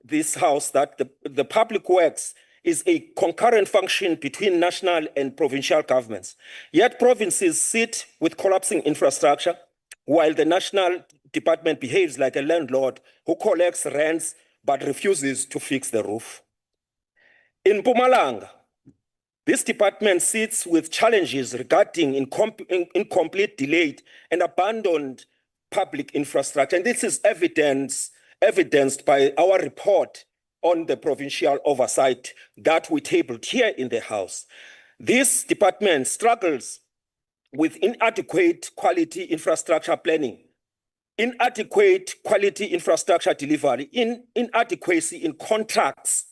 S4: this House that the public works is a concurrent function between national and provincial governments. Yet provinces sit with collapsing infrastructure, while the national department behaves like a landlord who collects rents but refuses to fix the roof. In Mpumalanga, this department sits with challenges regarding incomplete, delayed, and abandoned public infrastructure. And this is evidenced by our report on the provincial oversight that we tabled here in the House. This department struggles with inadequate quality infrastructure planning, inadequate quality infrastructure delivery, inadequacy in contracts,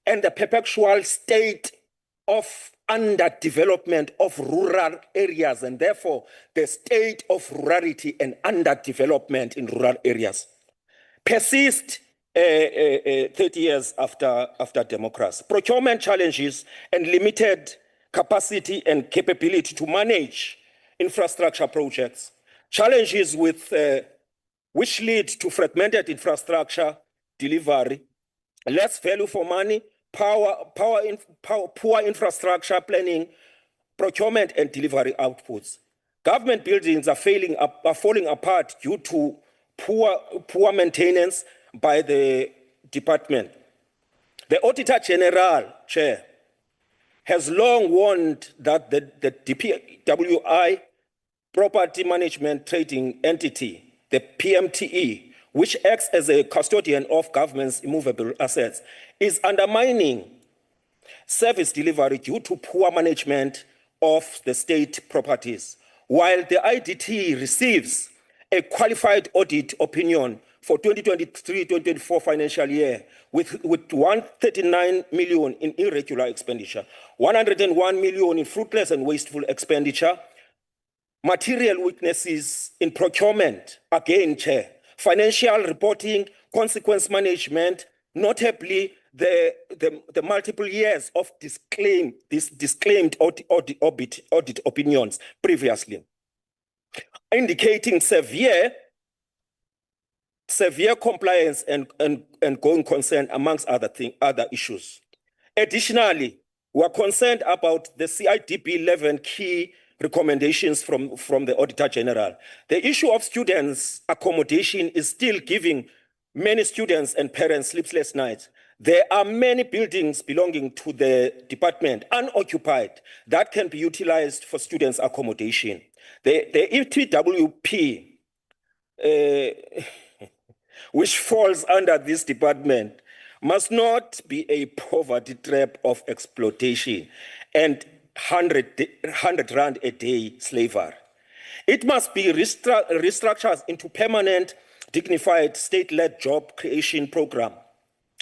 S4: and the perpetual state of underdevelopment of rural areas, and therefore the state of rurality and underdevelopment in rural areas persist 30 years after democracy. Procurement challenges and limited capacity and capability to manage infrastructure projects. Challenges which lead to fragmented infrastructure delivery, less value for money, poor infrastructure planning, procurement and delivery outputs. Government buildings are falling apart due to poor maintenance by the department. The Auditor General, Chair, has long warned that the DPWI Property Management Trading Entity, the PMTE, which acts as a custodian of government's immovable assets, is undermining service delivery due to poor management of the state properties. While the IDT receives a qualified audit opinion for 2023-2024 financial year with 139 million in irregular expenditure, 101 million in fruitless and wasteful expenditure, material weaknesses in procurement, again, Chair, financial reporting, consequence management, notably the multiple years of disclaimed audit opinions previously, indicating severe compliance and going concern amongst other issues. Additionally, we are concerned about the CIDP 11 key recommendations from the Auditor General. The issue of students' accommodation is still giving many students and parents sleepless nights. There are many buildings belonging to the department unoccupied that can be utilized for students' accommodation. The ETWP, which falls under this department, must not be a poverty trap of exploitation and 100 rand a day slavery. It must be restructured into permanent, dignified, state-led job creation program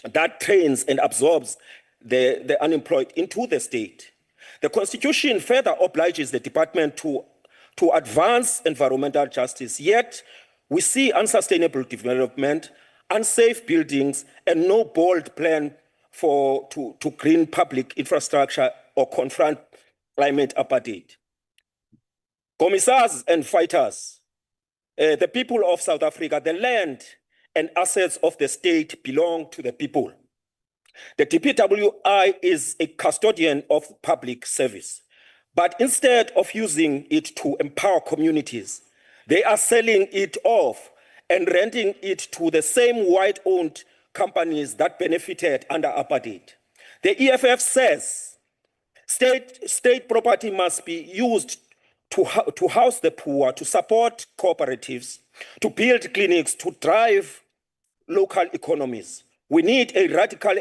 S4: that trains and absorbs the unemployed into the state. The Constitution further obliges the department to advance environmental justice, yet we see unsustainable development, unsafe buildings, and no bold plan to green public infrastructure or confront climate apartheid. Commissars and fighters, the people of South Africa, the land and assets of the state belong to the people. The DPWI is a custodian of public service, but instead of using it to empower communities, they are selling it off and renting it to the same white-owned companies that benefited under apartheid. The EFF says state property must be used to house the poor, to support cooperatives, to build clinics, to drive local economies. We need a radical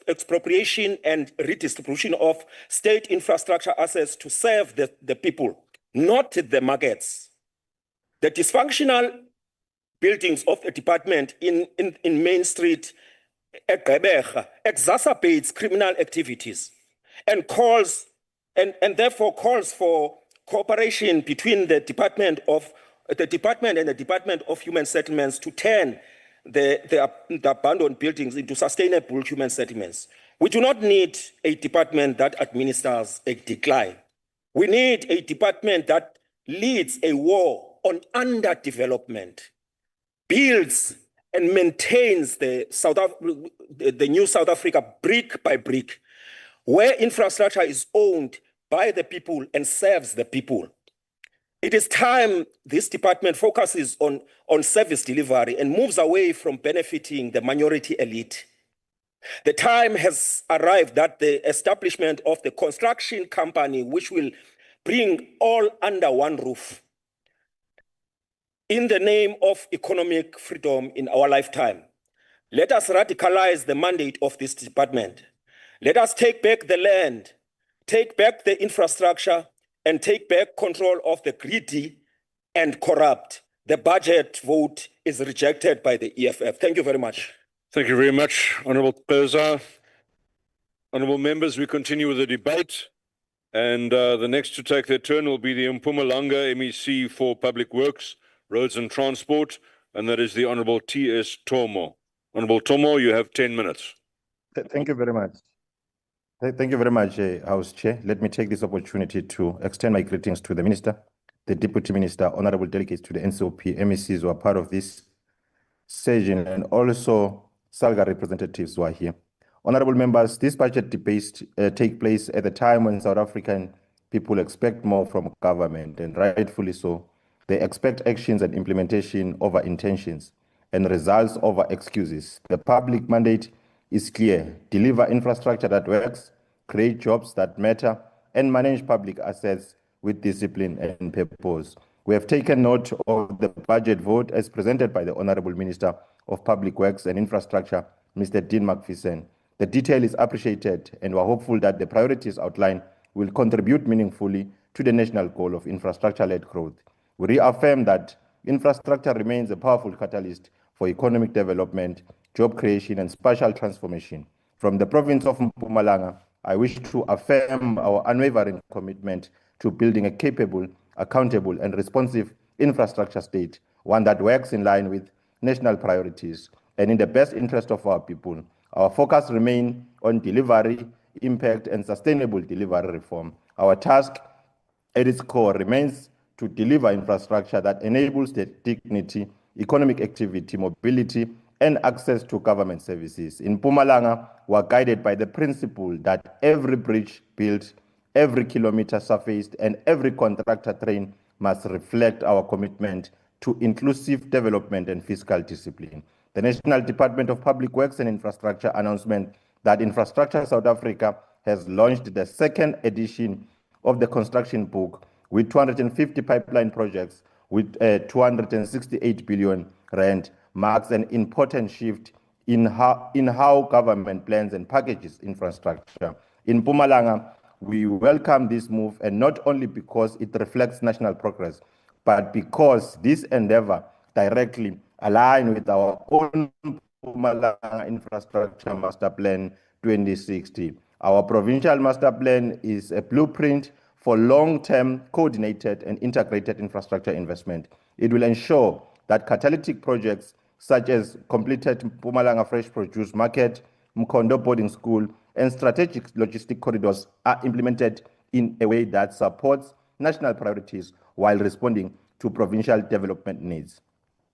S4: expropriation and redistribution of state infrastructure assets to serve the people, not the markets. The dysfunctional buildings of the department in Main Street exacerbates criminal activities and therefore calls for cooperation between the department and the Department of Human Settlements to turn the abandoned buildings into sustainable human settlements. We do not need a department that administers a decline. We need a department that leads a war on underdevelopment, builds and maintains the new South Africa brick by brick, where infrastructure is owned by the people and serves the people. It is time this department focuses on service delivery and moves away from benefiting the minority elite. The time has arrived that the establishment of the construction company, which will bring all under one roof, in the name of economic freedom in our lifetime. Let us radicalize the mandate of this department. Let us take back the land, take back the infrastructure, and take back control of the greedy and corrupt. The budget vote is rejected by the EFF. Thank you very much.
S14: Thank you very much, Honourable Peza. Honourable members, we continue with the debate. And the next to take their turn will be the Mpumalanga MEC for Public Works, Roads and Transport, and that is the Honourable T.S. Tomo. Honorable Tomo, you have 10 minutes.
S2: Thank you very much. Thank you very much, House Chair. Let me take this opportunity to extend my greetings to the Minister, the Deputy Minister, honorable delegates to the NCOP, MECs who are part of this session, and also SALGA representatives who are here. Honorable members, this budget debates take place at a time when South African people expect more from government, and rightfully so. They expect actions and implementation over intentions and results over excuses. The public mandate is clear: deliver infrastructure that works, create jobs that matter, and manage public assets with discipline and purpose. We have taken note of the budget vote as presented by the Honorable Minister of Public Works and Infrastructure, Mr. Dean McPherson. The detail is appreciated, and we are hopeful that the priorities outlined will contribute meaningfully to the national goal of infrastructure-led growth. We reaffirm that infrastructure remains a powerful catalyst for economic development, job creation, and spatial transformation. From the province of Mpumalanga, I wish to affirm our unwavering commitment to building a capable, accountable, and responsive infrastructure state, one that works in line with national priorities and in the best interest of our people. Our focus remains on delivery, impact, and sustainable delivery reform. Our task at its core remains to deliver infrastructure that enables the dignity, economic activity, mobility, and access to government services. In Mpumalanga, we are guided by the principle that every bridge built, every kilometer surfaced, and every contractor trained must reflect our commitment to inclusive development and fiscal discipline. The National Department of Public Works and Infrastructure announcement that Infrastructure South Africa has launched the second edition of the construction book with 250 pipeline projects with 268 billion rand marks an important shift in how government plans and packages infrastructure. In Mpumalanga, we welcome this move, and not only because it reflects national progress, but because this endeavor directly aligns with our own Mpumalanga Infrastructure Master Plan 2060. Our provincial master plan is a blueprint for long-term coordinated and integrated infrastructure investment. It will ensure that catalytic projects such as completed Mpumalanga Fresh Produce Market, Mkondo Boarding School, and strategic logistic corridors are implemented in a way that supports national priorities while responding to provincial development needs.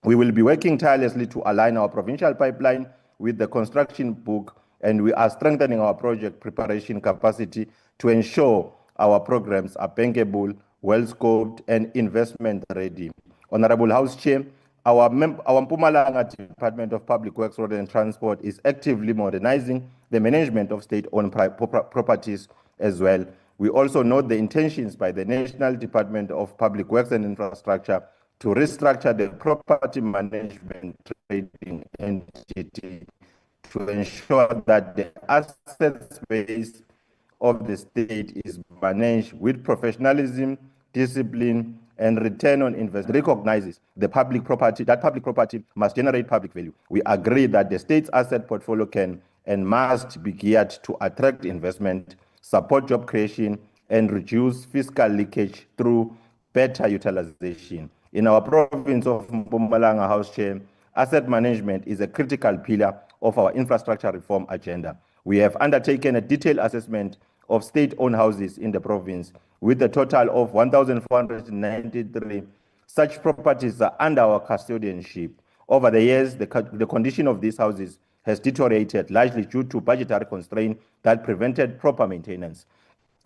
S2: We will be working tirelessly to align our provincial pipeline with the construction book, and we are strengthening our project preparation capacity to ensure our programs are bankable, well-scoped, and investment-ready. Honorable House Chair, our Mpumalanga Department of Public Works, Road and Transport is actively modernizing the management of state-owned properties as well. We also note the intentions by the National Department of Public Works and Infrastructure to restructure the property management trading entity to ensure that the asset base of the state is managed with professionalism, discipline, and return on investment. Recognizes the public property must generate public value. We agree that the state's asset portfolio can and must be geared to attract investment, support job creation, and reduce fiscal leakage through better utilization. In our province of Mpumalanga, House Chair, asset management is a critical pillar of our infrastructure reform agenda. We have undertaken a detailed assessment of state-owned houses in the province with a total of 1,493. Such properties are under our custodianship. Over the years, the condition of these houses has deteriorated largely due to budgetary constraints that prevented proper maintenance.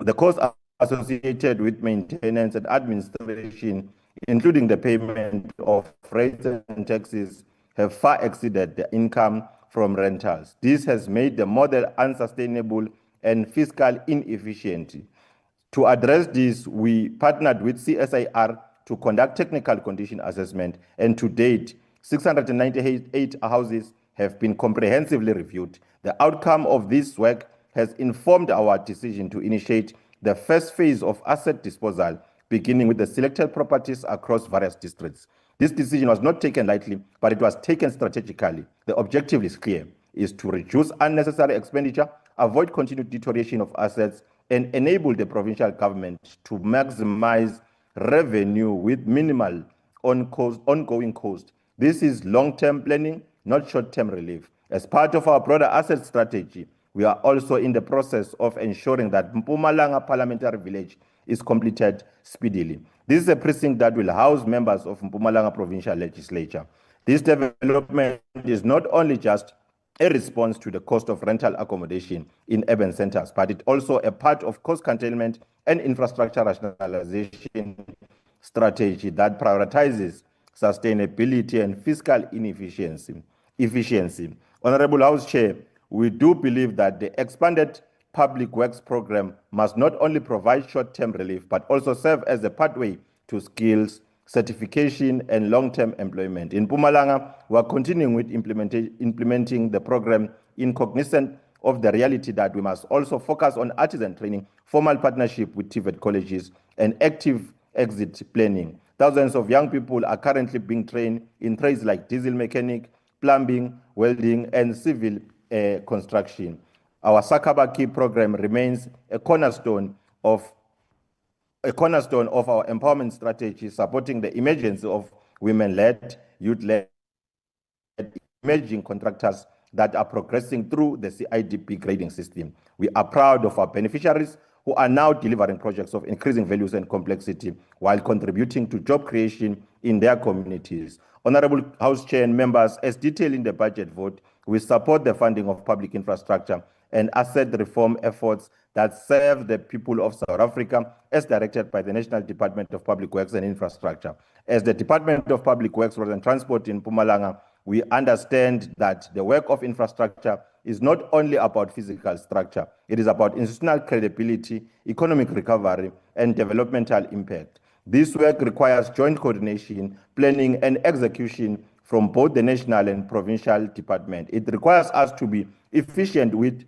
S2: The costs associated with maintenance and administration, including the payment of rates and taxes, have far exceeded the income from rentals. This has made the model unsustainable and fiscal inefficient. To address this, we partnered with CSIR to conduct technical condition assessment, and to date, 698 houses have been comprehensively reviewed. The outcome of this work has informed our decision to initiate the first phase of asset disposal, beginning with the selected properties across various districts. This decision was not taken lightly, but it was taken strategically. The objective is clear, is to reduce unnecessary expenditure, avoid continued deterioration of assets, and enable the provincial government to maximize revenue with minimal ongoing cost. This is long-term planning, not short-term relief. As part of our broader asset strategy, we are also in the process of ensuring that Mpumalanga Parliamentary Village is completed speedily. This is a precinct that will house members of Mpumalanga Provincial Legislature. This development is not only just a response to the cost of rental accommodation in urban centers, but it also a part of cost containment and infrastructure rationalization strategy that prioritizes sustainability and fiscal efficiency. Honorable House Chair, we do believe that the expanded public works program must not only provide short-term relief, but also serve as a pathway to skills, certification, and long-term employment. In Mpumalanga, we are continuing with implementing the program in cognizant of the reality that we must also focus on artisan training, formal partnership with TVET colleges, and active exit planning. Thousands of young people are currently being trained in trades like diesel mechanic, plumbing, welding, and civil construction. Our Sakabaki program remains a cornerstone of our empowerment strategy, supporting the emergence of women-led, youth-led, emerging contractors that are progressing through the CIDP grading system. We are proud of our beneficiaries who are now delivering projects of increasing values and complexity while contributing to job creation in their communities. Honorable House Chair and members, as detailed in the budget vote, we support the funding of public infrastructure and asset reform efforts that serve the people of South Africa as directed by the National Department of Public Works and Infrastructure. As the Department of Public Works, Roads and Transport in Mpumalanga, we understand that the work of infrastructure is not only about physical structure, it is about institutional credibility, economic recovery, and developmental impact. This work requires joint coordination, planning, and execution from both the national and provincial department. It requires us to be efficient with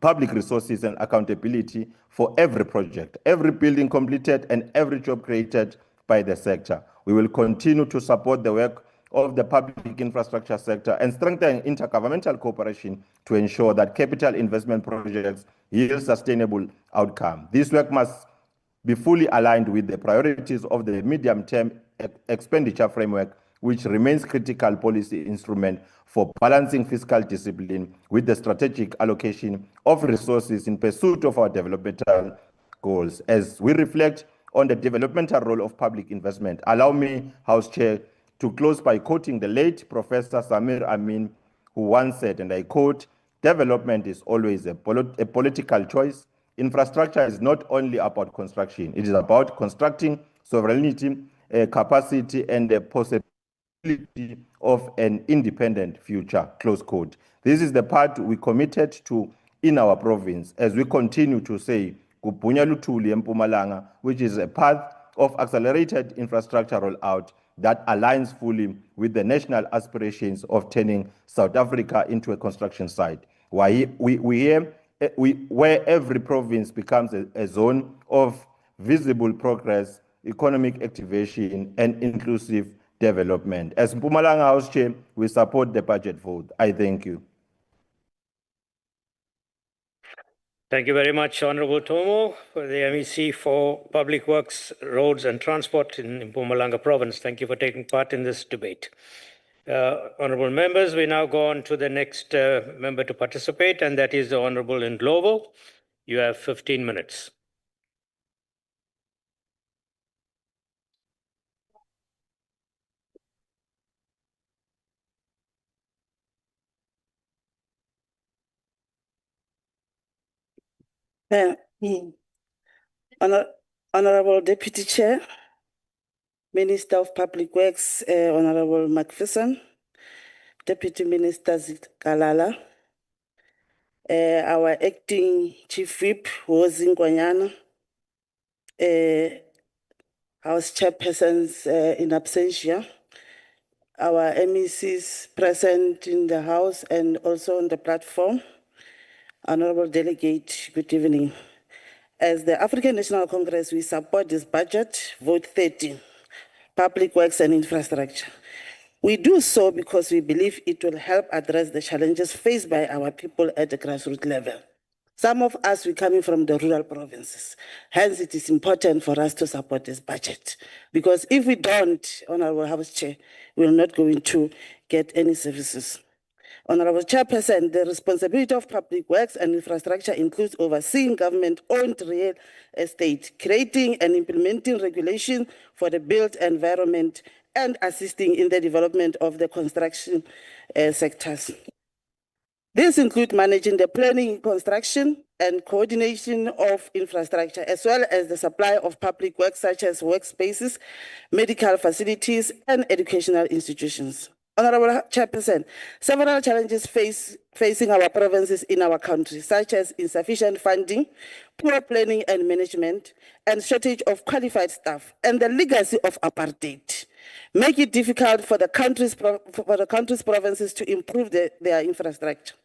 S2: public resources and accountability for every project, every building completed, and every job created by the sector. We will continue to support the work of the public infrastructure sector and strengthen intergovernmental cooperation to ensure that capital investment projects yield sustainable outcome. This work must be fully aligned with the priorities of the medium-term expenditure framework, which remains critical policy instrument for balancing fiscal discipline with the strategic allocation of resources in pursuit of our developmental goals. As we reflect on the developmental role of public investment, allow me, House Chair, to close by quoting the late Professor Samir Amin, who once said, and I quote, "Development is always a political choice. Infrastructure is not only about construction, it is about constructing sovereignty, capacity, and the possibility of an independent future," close quote. This is the part we committed to in our province as we continue to say, Kupunya Lutuli Mpumalanga, which is a path of accelerated infrastructure rollout that aligns fully with the national aspirations of turning South Africa into a construction site. Where every province becomes a zone of visible progress, economic activation, and inclusive development. As Mpumalanga House Chair, we support the budget vote. I thank you.
S20: Thank you very much, Honorable Tomo, for the MEC for Public Works, Roads and Transport in Mpumalanga Province. Thank you for taking part in this debate. Honorable members, we now go on to the next member to participate, and that is the Honorable Ndlovu. You have 15 minutes.
S18: Honorable Deputy Chair, Minister of Public Works, Honorable Macpherson, Deputy Minister Zikalala, our acting Chief Whip, Wozi Ngwanyana, House Chairpersons in absentia, our MECs present in the House and also on the platform. Honorable Delegate, good evening. As the African National Congress, we support this budget, vote 13, Public Works and Infrastructure. We do so because we believe it will help address the challenges faced by our people at the grassroots level. Some of us, we're coming from the rural provinces. Hence, it is important for us to support this budget. Because if we don't, Honorable House Chair, we're not going to get any services.
S8: Honorable Chairperson, the responsibility of public works and infrastructure includes overseeing government-owned real estate, creating and implementing regulation for the built environment, and assisting in the development of the construction sectors. This includes managing the planning, construction, and coordination of infrastructure, as well as the supply of public works such as workspaces, medical facilities, and educational institutions. Honorable Chairperson, several challenges facing our provinces in our country, such as insufficient funding, poor planning and management, and shortage of qualified staff, and the legacy of apartheid, make it difficult for the country's provinces to improve their infrastructure.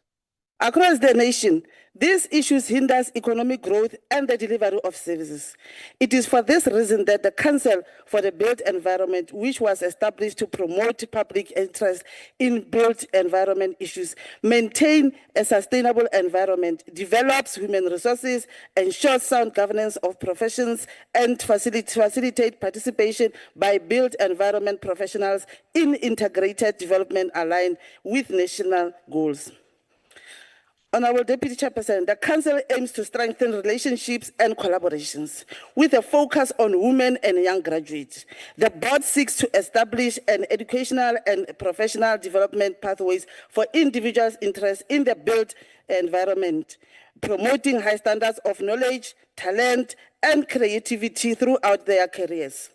S8: Across the nation, these issues hinder economic growth and the delivery of services. It is for this reason that the Council for the Built Environment, which was established to promote public interest in built environment issues, maintain a sustainable environment, develops human resources, ensures sound governance of professions, and facilitate participation by built environment professionals in integrated development aligned with national goals. Honorable Deputy Chairperson, the Council aims to strengthen relationships and collaborations with a focus on women and young graduates. The board seeks to establish an educational and professional development pathways for individuals interested in the built environment, promoting high standards of knowledge, talent, and creativity throughout their careers.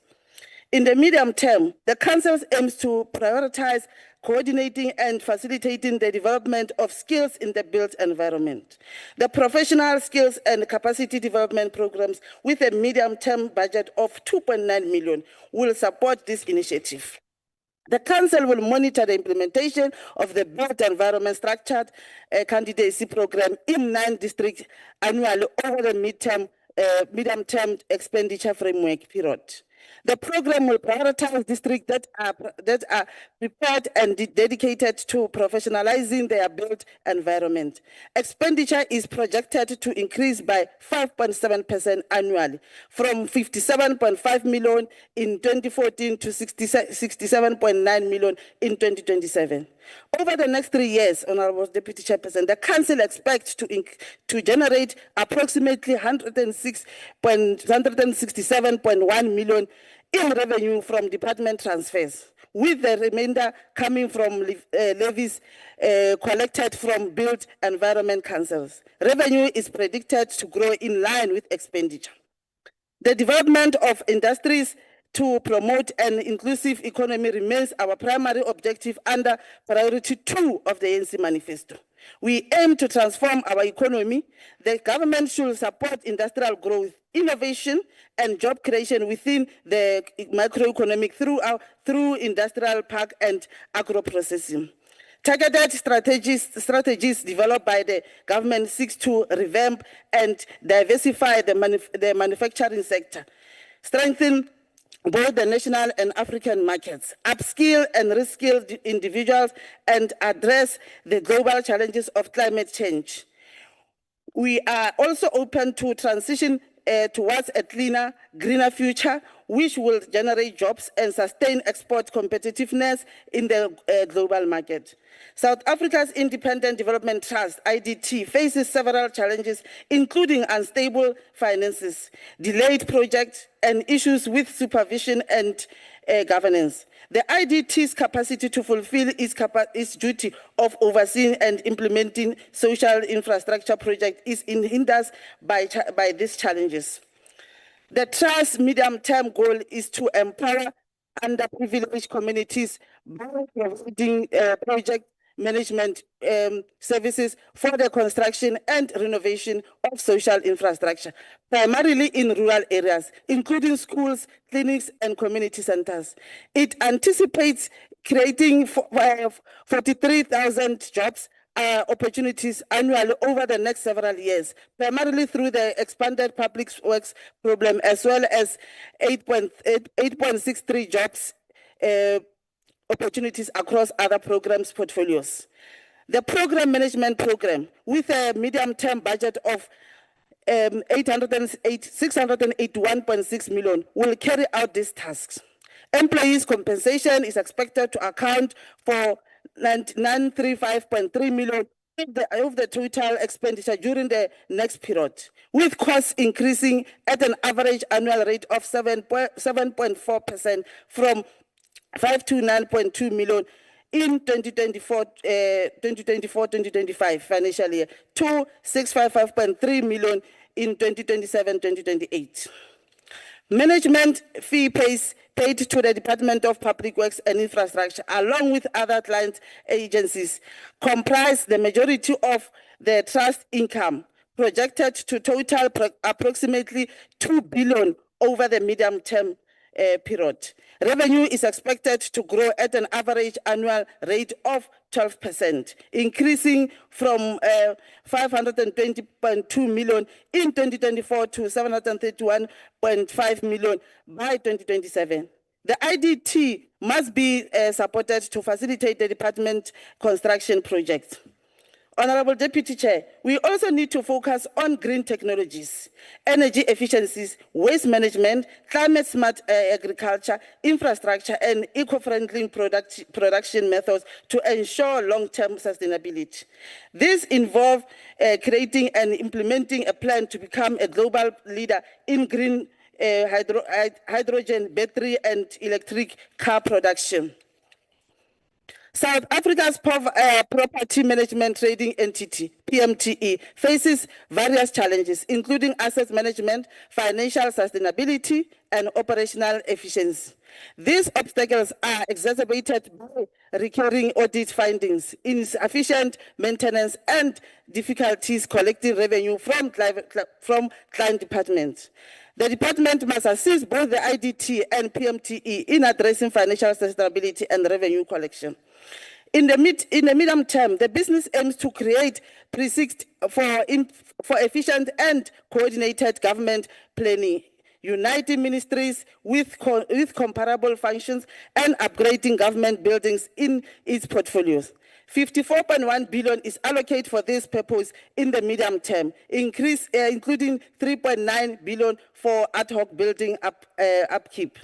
S8: In the medium term, the Council aims to prioritize coordinating and facilitating the development of skills in the built environment. The professional skills and capacity development programs with a medium-term budget of 2.9 million will support this initiative. The Council will monitor the implementation of the built environment structured candidacy program in 9 districts annually over the medium-term expenditure framework period. The program will prioritize districts that are prepared and dedicated to professionalizing their built environment. Expenditure is projected to increase by 5.7% annually, from 57.5 million in 2014 to 67.9 million in 2027. Over the next 3 years, Honorable Deputy Chairperson, the Council expects to generate approximately 167.1 million in revenue from department transfers, with the remainder coming from levies collected from built environment councils. Revenue is predicted to grow in line with expenditure. The development of industries to promote an inclusive economy remains our primary objective under priority 2 of the ANC manifesto. We aim to transform our economy. The government should support industrial growth, innovation, and job creation within the microeconomic through industrial park and agro-processing. Targeted strategies developed by the government seek to revamp and diversify the manufacturing sector, strengthen both the national and African markets, upskill and reskill individuals, and address the global challenges of climate change. We are also open to transition towards a cleaner, greener future, which will generate jobs and sustain export competitiveness in the global market. South Africa's Independent Development Trust, IDT, faces several challenges, including unstable finances, delayed projects, and issues with supervision and governance. The IDT's capacity to fulfill its duty of overseeing and implementing social infrastructure projects is hindered by these challenges. The Trust's medium-term goal is to empower underprivileged communities by providing project management services for the construction and renovation of social infrastructure, primarily in rural areas, including schools, clinics, and community centers. It anticipates creating 43,000 jobs opportunities annually over the next several years, primarily through the expanded public works program, as well as 8.63 jobs opportunities across other programs portfolios. The program management program, with a medium-term budget of 681.6 million, will carry out these tasks. Employees' compensation is expected to account for 935.3 million of the total expenditure during the next period, with costs increasing at an average annual rate of 7.4% from 529.2 million in 2024-2025 financial year to 655.3 million in 2027-2028. Management fee paid to the Department of Public Works and Infrastructure, along with other client agencies, comprise the majority of the trust income, projected to total approximately 2 billion over the medium-term period. Revenue is expected to grow at an average annual rate of 12%, increasing from 520.2 million in 2024 to 731.5 million by 2027. The IDT must be supported to facilitate the department construction projects. Honorable Deputy Chair, we also need to focus on green technologies, energy efficiencies, waste management, climate-smart agriculture, infrastructure, and eco-friendly production methods to ensure long-term sustainability. This involves creating and implementing a plan to become a global leader in green hydrogen, battery, and electric car production. South Africa's property management trading entity, PMTE, faces various challenges, including asset management, financial sustainability, and operational efficiency. These obstacles are exacerbated by recurring audit findings, insufficient maintenance, and difficulties collecting revenue from client departments. The department must assist both the IDT and PMTE in addressing financial sustainability and revenue collection. In the medium term, the business aims to create precincts for efficient and coordinated government planning, uniting ministries with comparable functions, and upgrading government buildings in its portfolios. 54.1 billion is allocated for this purpose in the medium term, including 3.9 billion for ad hoc building upkeep.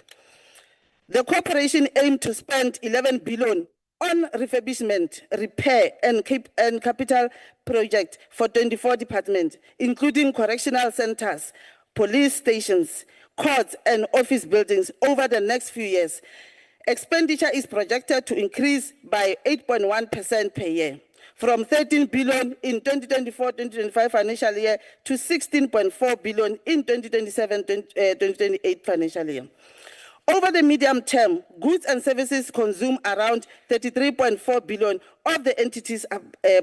S8: The corporation aimed to spend 11 billion on refurbishment, repair, and capital projects for 24 departments, including correctional centers, police stations, courts, and office buildings over the next few years. Expenditure is projected to increase by 8.1% per year, from 13 billion in 2024-2025 financial year to 16.4 billion in 2027-2028 financial year. Over the medium term, goods and services consume around 33.4 billion of the entity's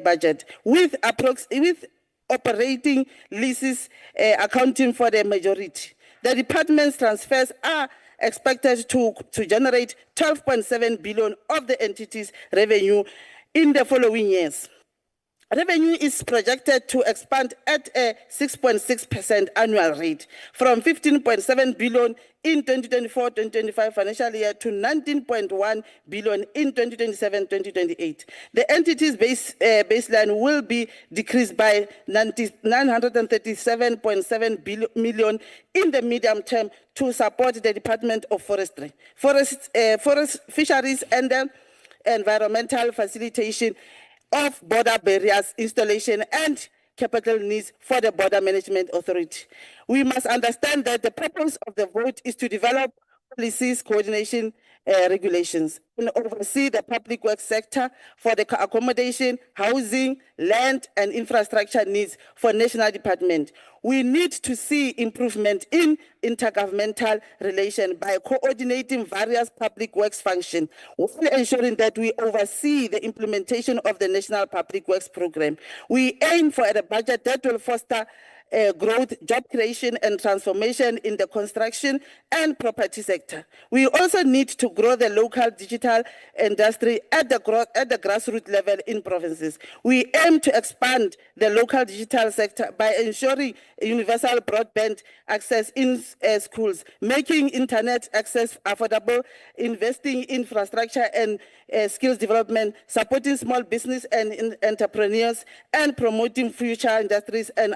S8: budget, with operating leases accounting for the majority. The department's transfers are expected to generate 12.7 billion of the entity's revenue in the following years. Revenue is projected to expand at a 6.6% annual rate, from 15.7 billion in 2024-2025 financial year to 19.1 billion in 2027-2028. The entity's baseline will be decreased by 937.7 million in the medium term to support the Department of Forestry, Forest Fisheries, and environmental facilitation of border barriers installation and capital needs for the Border Management Authority. We must understand that the purpose of the vote is to develop policies, coordination, regulations, and oversee the public works sector for the accommodation, housing, land, and infrastructure needs for national department. We need to see improvement in intergovernmental relations by coordinating various public works functions, while ensuring that we oversee the implementation of the National Public Works Program. We aim for a budget that will foster growth, job creation, and transformation in the construction and property sector. We also need to grow the local digital industry at the grassroots level in provinces. We aim to expand the local digital sector by ensuring universal broadband access in schools, making internet access affordable, investing in infrastructure and skills development, supporting small business and entrepreneurs, and promoting future industries and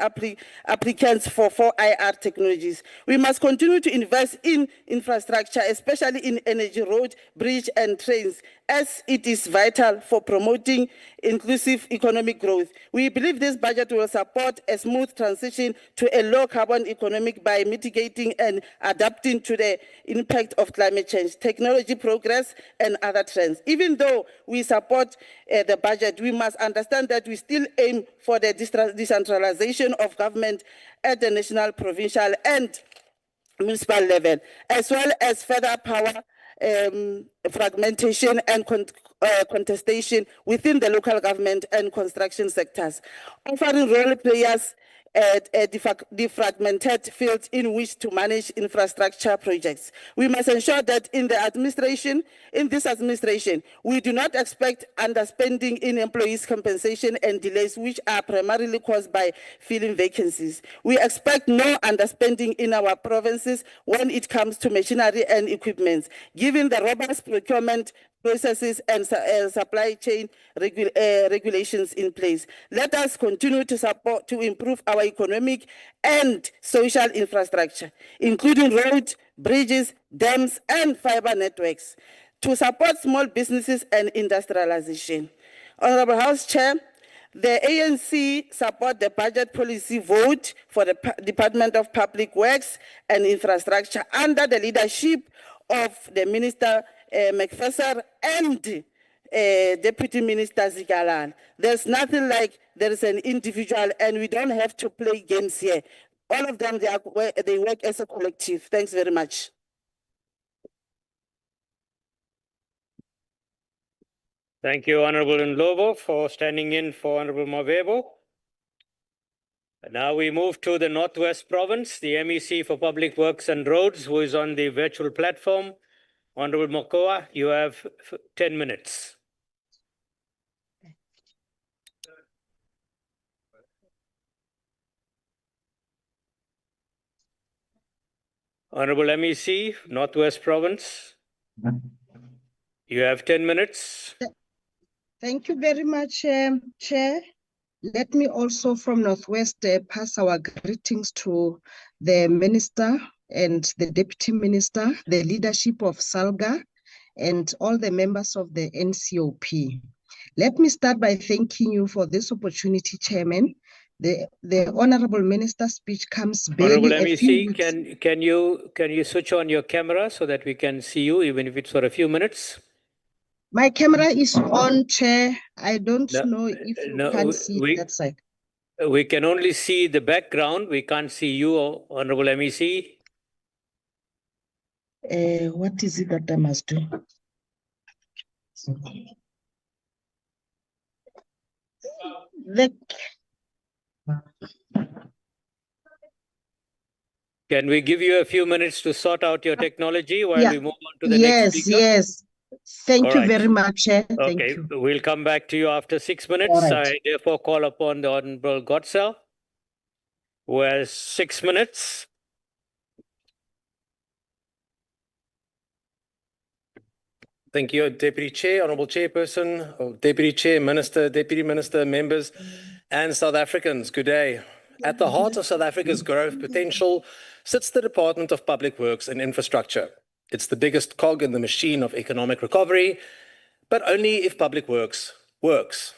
S8: applicants for 4IR technologies. We must continue to invest in infrastructure, especially in energy, road, bridge, and trains, as it is vital for promoting inclusive economic growth. We believe this budget will support a smooth transition to a low-carbon economy by mitigating and adapting to the impact of climate change, technology progress, and other trends. Even though we support the budget, we must understand that we still aim for the decentralization of government at the national, provincial, and municipal level, as well as further power fragmentation and contestation within the local government and construction sectors, offering role players at a defragmented field in which to manage infrastructure projects. We must ensure that in this administration, we do not expect underspending in employees' compensation and delays, which are primarily caused by filling vacancies. We expect no underspending in our provinces when it comes to machinery and equipment, given the robust procurement processes and supply chain regulations in place. Let us continue to support to improve our economic and social infrastructure, including roads, bridges, dams, and fiber networks, to support small businesses and industrialization. Honorable House Chair, the ANC support the budget policy vote for the Department of Public Works and Infrastructure under the leadership of the Minister McPherson and Deputy Minister Zikalala. There's nothing like there is an individual, and we don't have to play games here. All of them, they work as a collective. Thanks very much.
S20: Thank you, Honorable Ndlovu, for standing in for Honorable Mavebo. Now we move to the Northwest Province, the MEC for Public Works and Roads, who is on the virtual platform. Honorable Mokoa, you have 10 minutes. Honorable MEC, Northwest Province, you have 10 minutes.
S21: Thank you very much, Chair. Let me also from Northwest pass our greetings to the Minister and the Deputy Minister, the leadership of SALGA, and all the members of the NCOP. Let me start by thanking you for this opportunity, Chairman. The Honorable Minister's speech comes barely
S20: Honorable
S21: a few
S20: MEC,
S21: weeks.
S20: can you switch on your camera so that we can see you, even if it's for a few minutes?
S21: My camera is on, Chair. I don't know if you can see that side.
S20: We can only see the background. We can't see you, Honorable MEC.
S21: What is it that I must do?
S20: Can we give you a few minutes to sort out your technology while we move on to the next speaker?
S21: Yes. Thank
S20: All
S21: you
S20: right.
S21: very much, Chair. Thank
S20: Okay,
S21: you.
S20: we'll come back to you after 6 minutes.
S21: All right.
S20: I therefore call upon the Honorable Godsell, who has 6 minutes.
S22: Thank you, Deputy Chair, Honourable Chairperson, Deputy Chair, Minister, Deputy Minister, members, and South Africans. Good day. At the heart of South Africa's growth potential sits the Department of Public Works and Infrastructure. It's the biggest cog in the machine of economic recovery, but only if public works works.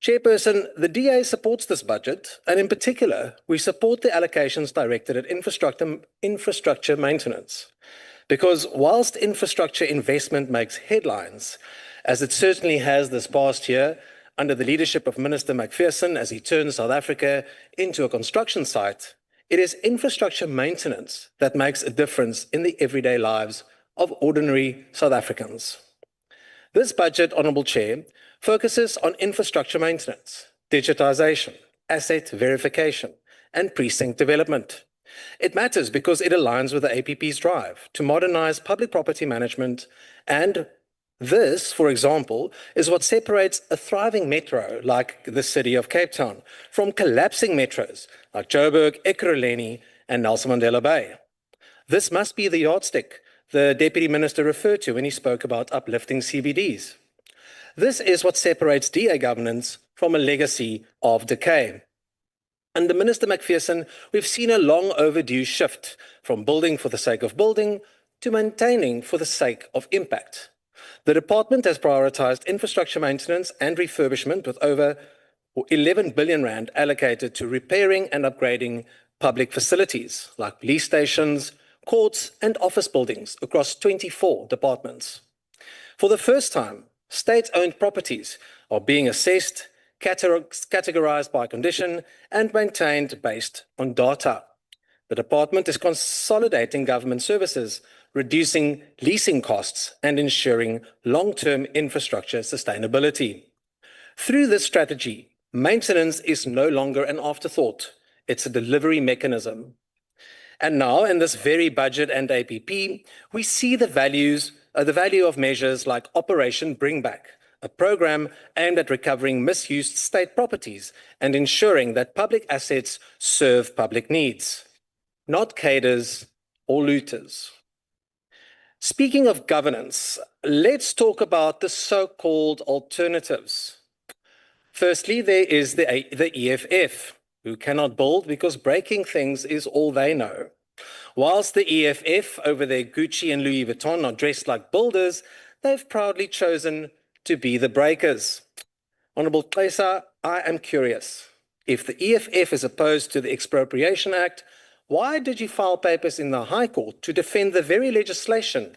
S22: Chairperson, the DA supports this budget, and in particular, we support the allocations directed at infrastructure maintenance. Because whilst infrastructure investment makes headlines, as it certainly has this past year, under the leadership of Minister McPherson as he turns South Africa into a construction site, it is infrastructure maintenance that makes a difference in the everyday lives of ordinary South Africans. This budget, Honourable Chair, focuses on infrastructure maintenance, digitisation, asset verification, and precinct development. It matters because it aligns with the APP's drive to modernise public property management, and this, for example, is what separates a thriving metro like the city of Cape Town from collapsing metros like Joburg, Ekurhuleni, and Nelson Mandela Bay. This must be the yardstick the Deputy Minister referred to when he spoke about uplifting CBDs. This is what separates DA governance from a legacy of decay. Under Minister McPherson, we've seen a long overdue shift from building for the sake of building to maintaining for the sake of impact. The department has prioritized infrastructure maintenance and refurbishment with over 11 billion rand allocated to repairing and upgrading public facilities like police stations, courts, and office buildings across 24 departments. For the first time, state-owned properties are being assessed, categorized by condition, and maintained based on data. The department is consolidating government services, reducing leasing costs, and ensuring long-term infrastructure sustainability. Through this strategy, maintenance is no longer an afterthought. It's a delivery mechanism. And now, in this very budget and APP, we see the value of measures like Operation Bring Back, a program aimed at recovering misused state properties and ensuring that public assets serve public needs, not cadres or looters. Speaking of governance, let's talk about the so-called alternatives. Firstly, there is the EFF, who cannot build because breaking things is all they know. Whilst the EFF over their Gucci and Louis Vuitton are dressed like builders, they've proudly chosen to be the breakers. Honourable Xesa, I am curious. If the EFF is opposed to the Expropriation Act, why did you file papers in the High Court to defend the very legislation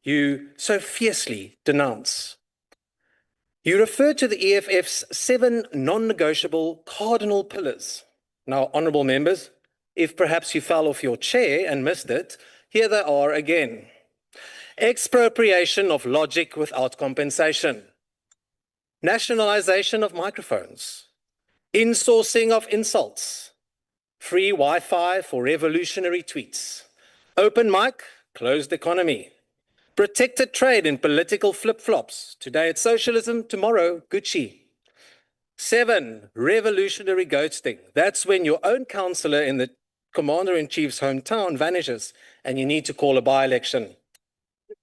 S22: you so fiercely denounce? You refer to the EFF's 7 non-negotiable cardinal pillars. Now, honourable members, if perhaps you fell off your chair and missed it, here they are again. Expropriation of logic without compensation. Nationalization of microphones. Insourcing of insults. Free Wi-Fi for revolutionary tweets. Open mic, closed economy. Protected trade in political flip-flops. Today it's socialism, tomorrow Gucci. 7, revolutionary ghosting. That's when your own councillor in the commander-in-chief's hometown vanishes and you need to call a by-election.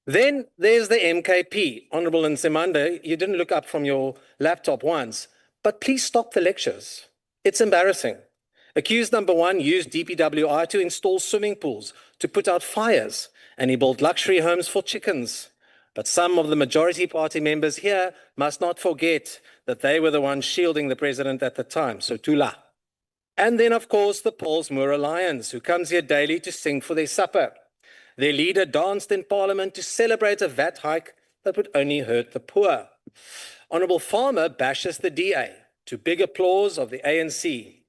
S22: Then there's the MKP. Honourable Nsemande, you didn't look up from your laptop once, but please stop the lectures. It's embarrassing. Accused number 1 used DPWI to install swimming pools, to put out fires, and he built luxury homes for chickens. But some of the majority party members here must not forget that they were the ones shielding the president at the time, so tula. And then, of course, the Pollsmoor Alliance, who comes here daily to sing for their supper. Their leader danced in Parliament to celebrate a VAT hike that would only hurt the poor. Honourable Farmer bashes the DA to big applause of the ANC.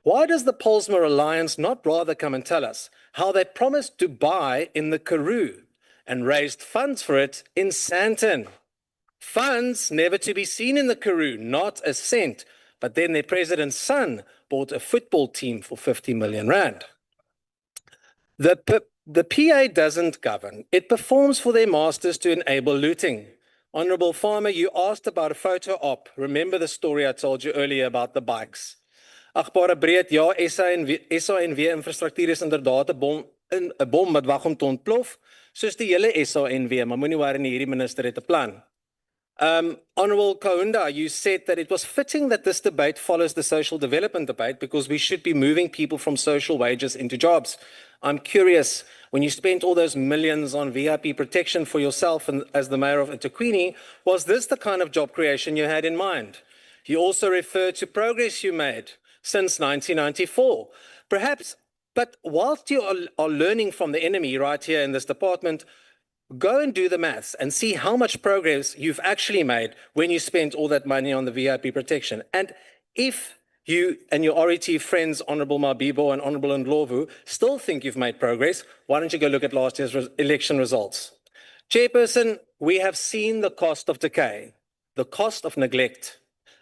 S22: Why does the Pollsmoor Alliance not rather come and tell us how they promised to buy in the Karoo and raised funds for it in Sandton? Funds never to be seen in the Karoo, not a cent. But then their president's son bought a football team for 50 million rand. The PA doesn't govern. It performs for their masters to enable looting. Honourable Farmer, you asked about a photo op. Remember the story I told you earlier about the bikes. Agbare breed, ja, SANW infrastruktuur is inderdaad 'n bom wat wag om te ontplof, soos die hele SANW, maar moenie worry nie, hierdie minister het 'n plan. Honourable Kaunda, you said that it was fitting that this debate follows the social development debate because we should be moving people from social wages into jobs. I'm curious, when you spent all those millions on VIP protection for yourself and as the mayor of eThekwini, was this the kind of job creation you had in mind? You also referred to progress you made since 1994. Perhaps, but whilst you are learning from the enemy right here in this department, go and do the maths and see how much progress you've actually made when you spent all that money on the VIP protection. And if you and your RET friends, Honourable Mabibo and Honourable Ndlovu, still think you've made progress, why don't you go look at last year's election results? Chairperson, we have seen the cost of decay, the cost of neglect.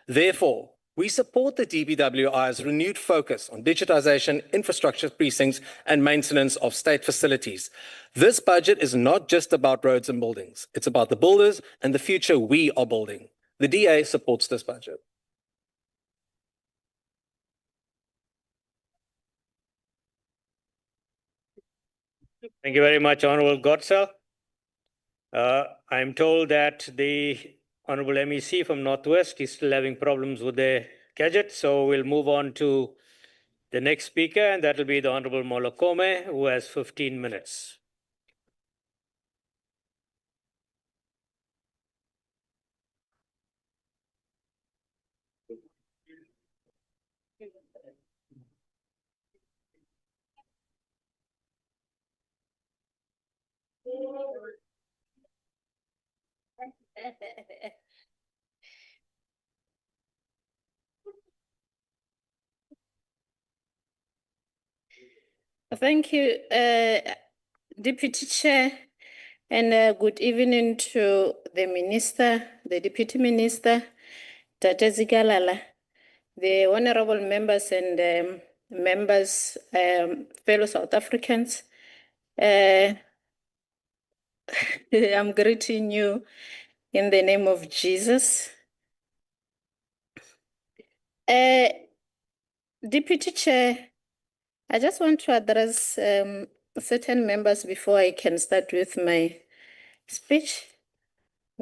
S22: Therefore, we support the DPWI's renewed focus on digitization, infrastructure precincts, and maintenance of state facilities. This budget is not just about roads and buildings. It's about the builders and the future we are building. The DA supports this budget.
S20: Thank you very much, Honourable Gotsa. I'm told that the Honourable MEC from Northwest is still having problems with their gadget, so we'll move on to The next speaker, and that will be the Honorable Molokome, who has 15 minutes.
S1: Thank you, Deputy Chair, and good evening to the Minister, the Deputy Minister, Tate Zikalala, the honorable members and members, fellow South Africans. I'm greeting you in the name of Jesus. Deputy Chair, I just want to address certain members before I can start with my speech,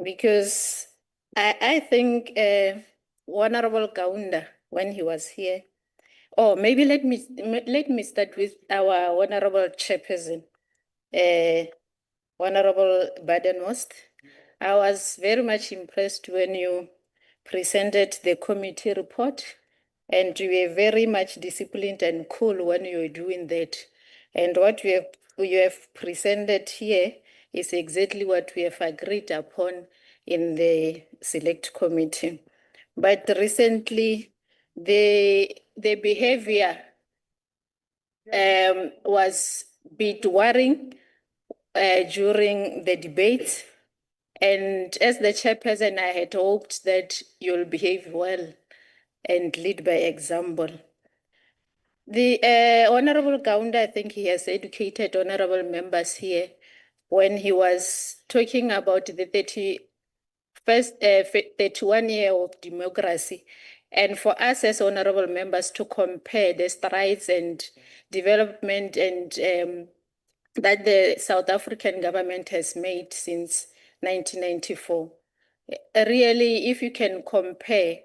S1: because I think Honorable Kaunda, when he was here, or maybe let me start with our Honorable Chairperson, Honorable Badenhorst. I was very much impressed when you presented the committee report, and you were very much disciplined and cool when you were doing that. And what you have presented here is exactly what we have agreed upon in the select committee. But recently, the behavior was a bit worrying during the debate. And as the chairperson, I had hoped that you'll behave well and lead by example. The Honorable Kaunda, I think he has educated honorable members here when he was talking about the 31 year of democracy. And for us as honorable members to compare the strides and development and that the South African government has made since 1994. Really, if you can compare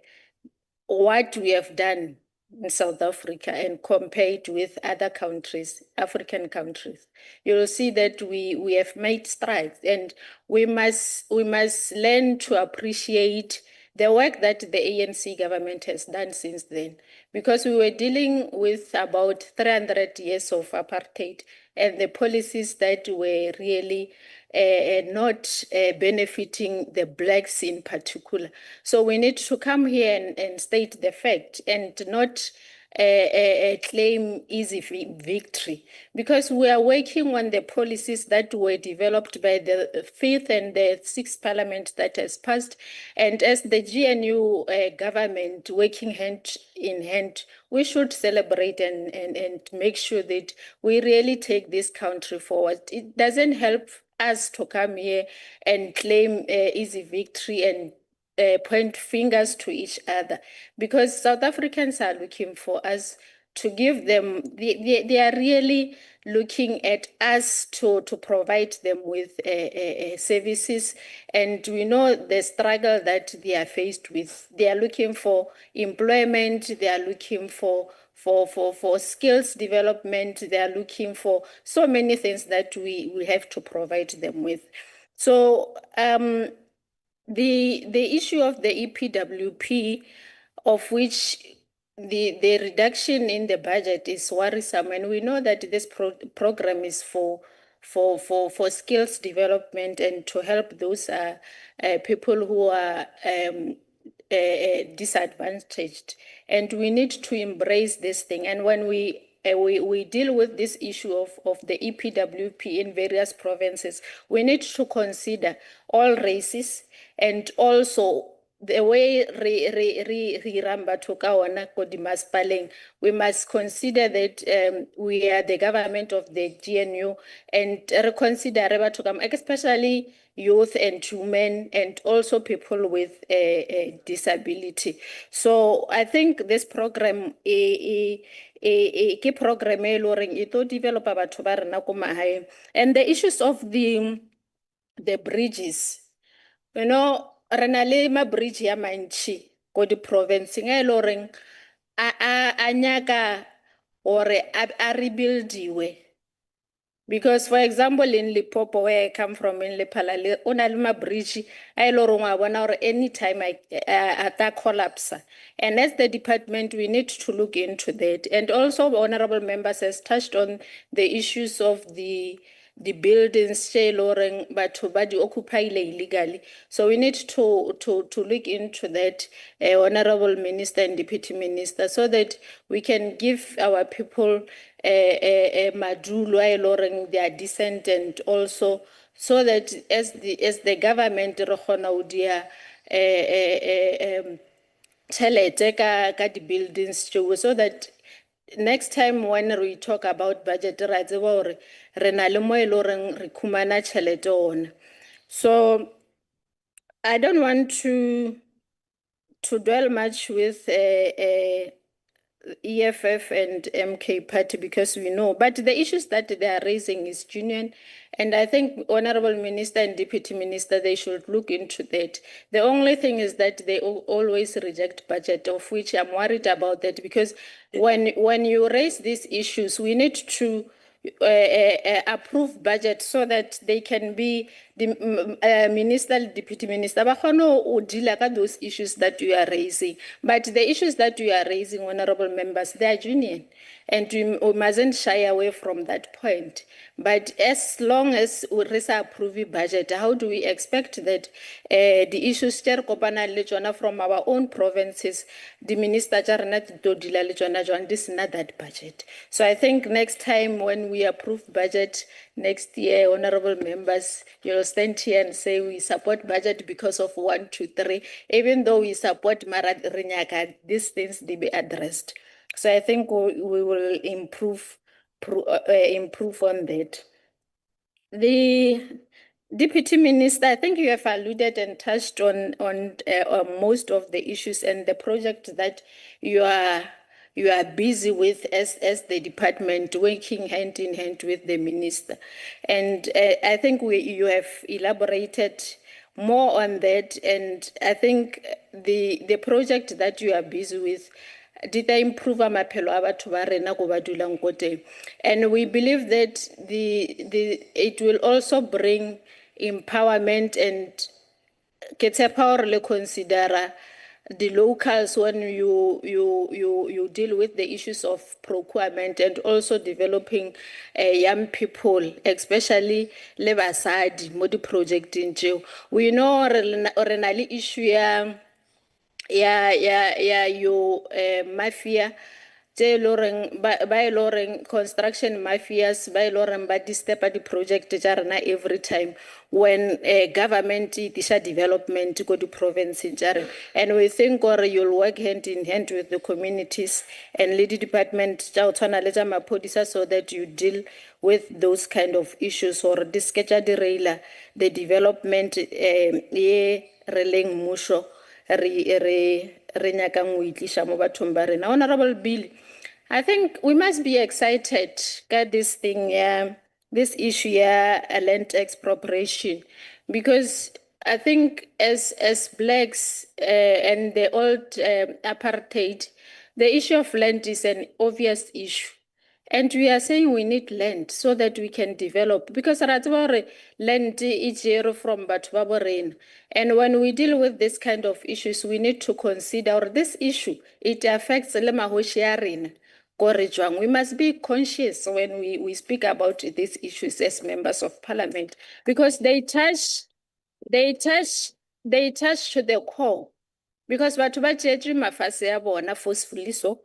S1: what we have done in South Africa and compare it with other countries, African countries, you will see that we have made strides, and we must learn to appreciate the work that the ANC government has done since then, because we were dealing with about 300 years of apartheid and the policies that were really not benefiting the blacks in particular. So we need to come here and state the fact and not claim easy victory, because we are working on the policies that were developed by the 5th and the 6th Parliament that has passed. And as the GNU government working hand in hand, we should celebrate and make sure that we really take this country forward. It doesn't help us to come here and claim easy victory and point fingers to each other, because South Africans are looking for us to give them, they are really looking at us to provide them with services. And we know the struggle that they are faced with. They are looking for employment, they are looking for skills development, they are looking for so many things that we have to provide them with. So the issue of the EPWP, of which the reduction in the budget is worrisome, and we know that this program is for skills development and to help those people who are disadvantaged, and we need to embrace this thing. And when we deal with this issue of the EPWP in various provinces, we need to consider all races, and also the way we must consider that we are the government of the GNU, and reconsider especially youth and women and also people with a disability. So I think this program ke program e loring ito develop batho ba rena ko mahaeng. And the issues of the bridges, you know, re na le ma bridge ya mantši ko di province e loring a nyaka or a rebuildiwe. Because, for example, in Limpopo, where I come from, in Lepala, Unalima Bridge, I or anytime I collapse. And as the department, we need to look into that. And also, honorable members has touched on the issues of the buildings, but occupy illegally. So we need to look into that, honorable minister and deputy minister, so that we can give our people madulo they are decent, and also so that as the government tšhelete ka di-buildings tšeo, so that next time when we talk about budget ra tseba gore re na le mo e le goreng re khumana tšhelete ona. So I don't want to dwell much with EFF and MK party, because we know, but the issues that they are raising is genuine, and I think honorable minister and deputy minister, they should look into that. The only thing is that they always reject budget, of which I'm worried about that, because when you raise these issues, we need to approve budget so that they can be the minister, deputy minister, ba kgone ho deal ka those issues that you are raising. But the issues that you are raising, honorable members, they are genuine, and we mustn't shy away from that point. But as long as we approve budget, how do we expect that the issues from our own provinces, the minister this is not that budget. So I think next time when we approve budget next year, honorable members, you'll stand here and say we support budget because of 1, 2, 3, even though we support Marad Rinyaka, these things they be addressed. So I think we will improve on that. The deputy minister, I think you have alluded and touched on most of the issues and the project that you are busy with as the department, working hand in hand with the minister. And I think you have elaborated more on that, and I think the project that you are busy with, did they improve amaphelo a batho ba rena ko ba dulang ko teng? And we believe that it will also bring empowerment, and ke tshepa gore le consider the locals when you deal with the issues of procurement, and also developing young people, especially le basadi mo di projecting tšeo. We know re na le issue mafia tse loreng ba loreng construction mafias ba loreng ba disturb the project tša rena every time when government tisha development go to province tša rena. And we think or you'll work hand in hand with the communities and lead department tša go tshwana le tša maphodisa, so that you deal with those kind of issues, or disketša direla the development ye releng mmušo re nyakang go itliša mo bathong ba rena. Honorable Bill, I think we must be excited about this thing, this issue, land expropriation, because I think as blacks and the old apartheid, the issue of land is an obvious issue. And we are saying we need land so that we can develop, because land is here from Batwaborain. And when we deal with this kind of issues, we need to consider this issue. It affects Lemahoshiarin. We must be conscious when we speak about these issues as members of parliament, because they touch to the core, because batho ba tšetše mafase ya bona forcefully. So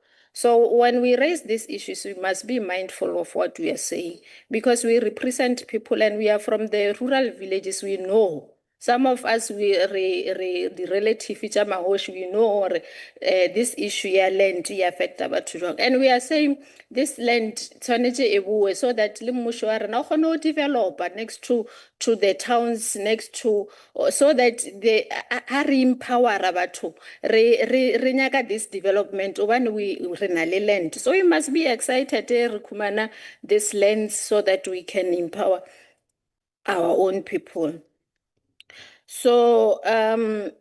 S1: when we raise these issues, we must be mindful of what we are saying, because we represent people and we are from the rural villages. We know some of us, the relative we know this issue land affect batho, and we are saying this land so that le mmušo wa rena o kgone ho develop next to the towns, next to, so that the re empower batho re nyaka this development when we na le land. So we must be excited re khumana this land so that we can empower our own people. So and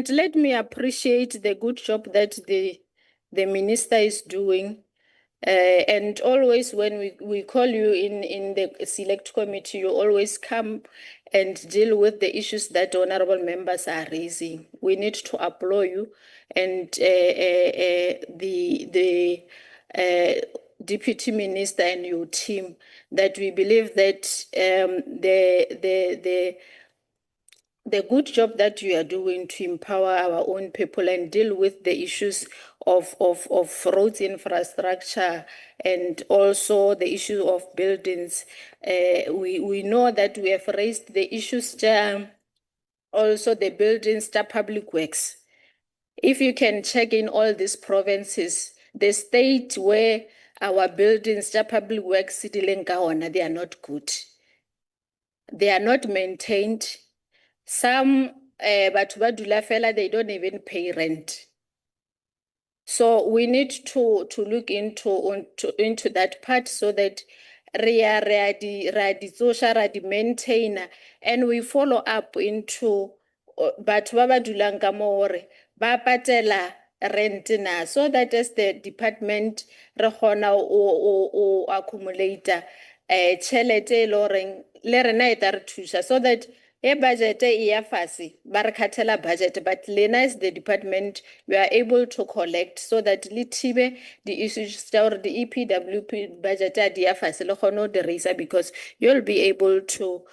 S1: let me appreciate the good job that the the minister is doing. And always when we call you in the select committee, you always come and deal with the issues that honorable members are raising. We need to applaud you, and the deputy minister and your team, that we believe that the good job that you are doing to empower our own people and deal with the issues of roads infrastructure and also the issue of buildings. We know that we have raised the issues, also the buildings, public works. If you can check in all these provinces, the state where our buildings, public works, they are not good. They are not maintained. Some but they don't even pay rent. So we need to look into that part so that maintain and we follow up into but ba patela rent na, so that as the department re kgona o accumulate tšhelete le rena e tla re thusa, so that budget ya fase ba re khathela budget, but lena as the department we are able to collect so that le thibe the issues or the EPWP budget ya fase le kgone the raise, because you'll be able to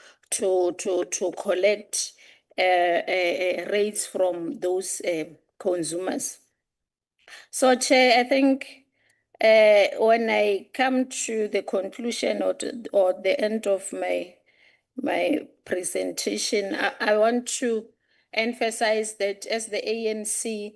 S1: collect rates from those consumers. So Chair, I think when I come to the conclusion or the end of my presentation, I want to emphasize that as the ANC,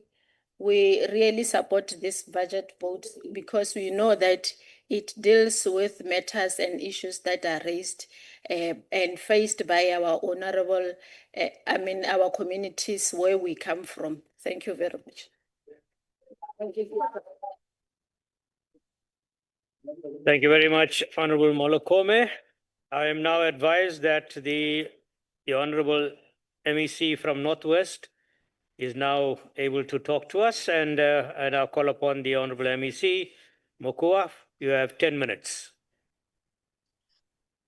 S1: we really support this budget vote because we know that it deals with matters and issues that are raised and faced by our honorable, our communities where we come from. Thank you very much.
S20: Thank you very much, Honorable Molokome. I am now advised that the Honorable MEC from Northwest is now able to talk to us, and I'll call upon the Honorable MEC. Mokua, you have 10 minutes.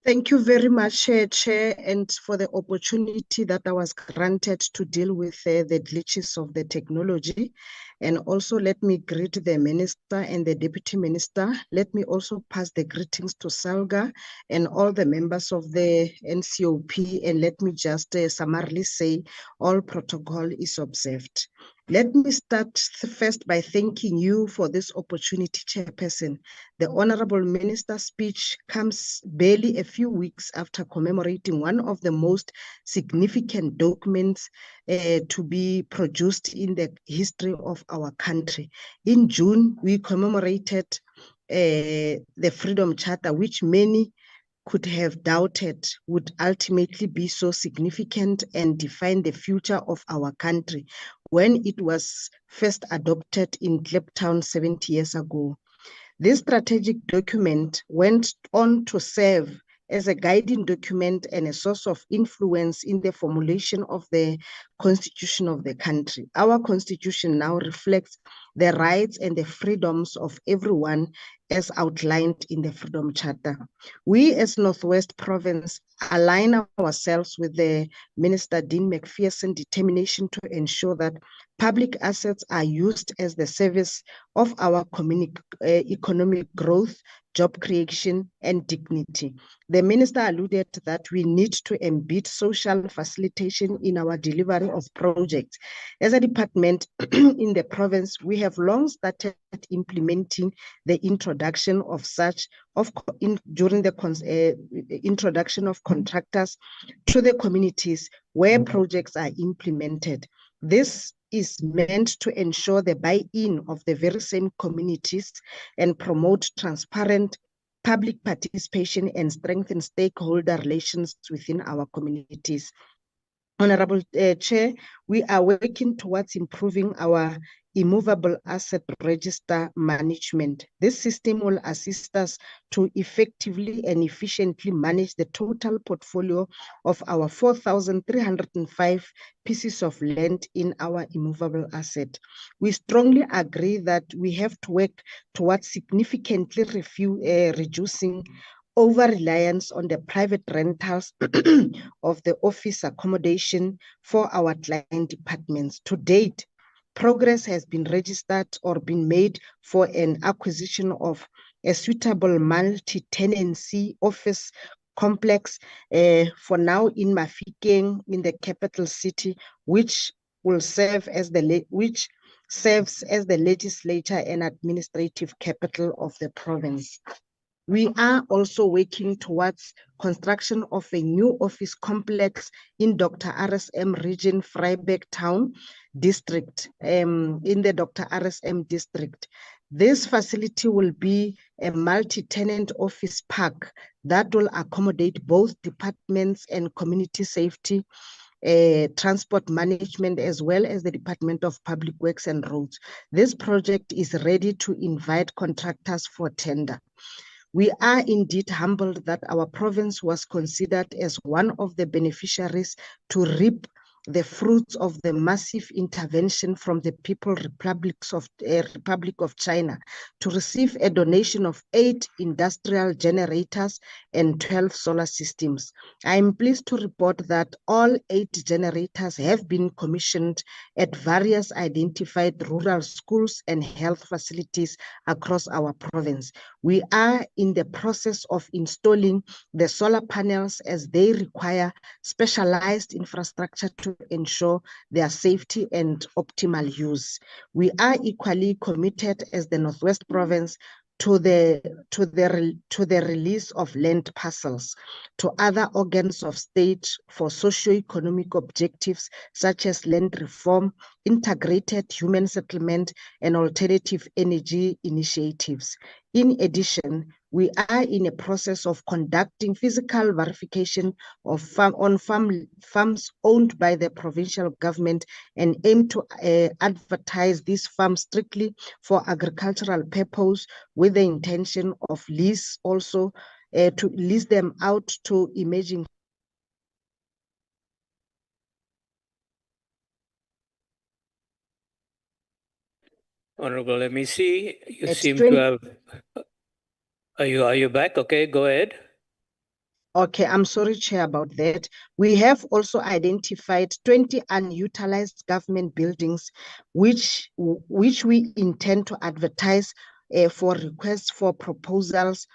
S21: Thank you very much, Chair, and for the opportunity that I was granted to deal with the glitches of the technology. And also let me greet the Minister and the Deputy Minister. Let me also pass the greetings to Salga and all the members of the NCOP. And let me just summarily say all protocol is observed. Let me start first by thanking you for this opportunity, Chairperson. The Honorable Minister's speech comes barely a few weeks after commemorating one of the most significant documents to be produced in the history of our country. In June, we commemorated the Freedom Charter, which many could have doubted would ultimately be so significant and define the future of our country when it was first adopted in Kliptown 70 years ago. This strategic document went on to serve as a guiding document and a source of influence in the formulation of the constitution of the country. Our constitution now reflects the rights and the freedoms of everyone as outlined in the Freedom Charter. We as Northwest Province align ourselves with the Minister Dean McPherson's determination to ensure that public assets are used as the service of our economic growth, job creation, and dignity. The Minister alluded that we need to embed social facilitation in our delivery of projects. As a department in the province, we have long started implementing the introduction of during the introduction of contractors to the communities where projects are implemented. This is meant to ensure the buy-in of the very same communities and promote transparent public participation and strengthen stakeholder relations within our communities. Honorable Chair, we are working towards improving our immovable asset register management. This system will assist us to effectively and efficiently manage the total portfolio of our 4,305 pieces of land in our immovable asset. We strongly agree that we have to work towards significantly reducing over-reliance on the private rentals of the office accommodation for our client departments. To date, progress has been registered or been made for an acquisition of a suitable multi-tenancy office complex for now in Mafikeng in the capital city, which will serve as serves as the legislature and administrative capital of the province. We are also working towards construction of a new office complex in Dr. RSM region, Vryburg town district, in the Dr. RSM district. This facility will be a multi-tenant office park that will accommodate both departments and community safety, transport management, as well as the Department of Public Works and Roads. This project is ready to invite contractors for tender. We are indeed humbled that our province was considered as one of the beneficiaries to reap the fruits of the massive intervention from the People's Republic of China to receive a donation of 8 industrial generators and 12 solar systems. I am pleased to report that all 8 generators have been commissioned at various identified rural schools and health facilities across our province. We are in the process of installing the solar panels as they require specialized infrastructure to ensure their safety and optimal use. We are equally committed as the Northwest Province to the release of land parcels to other organs of state for socio-economic objectives such as land reform, integrated human settlement, and alternative energy initiatives. In addition, we are in a process of conducting physical verification of farms owned by the provincial government and aim to advertise these farms strictly for agricultural purpose with the intention of lease also to lease them out to emerging.
S20: Honorable MEC, you seem to have. Are you back? Okay, go ahead.
S21: Okay, I'm sorry, Chair, about that. We have also identified 20 unutilized government buildings, which we intend to advertise for requests for proposals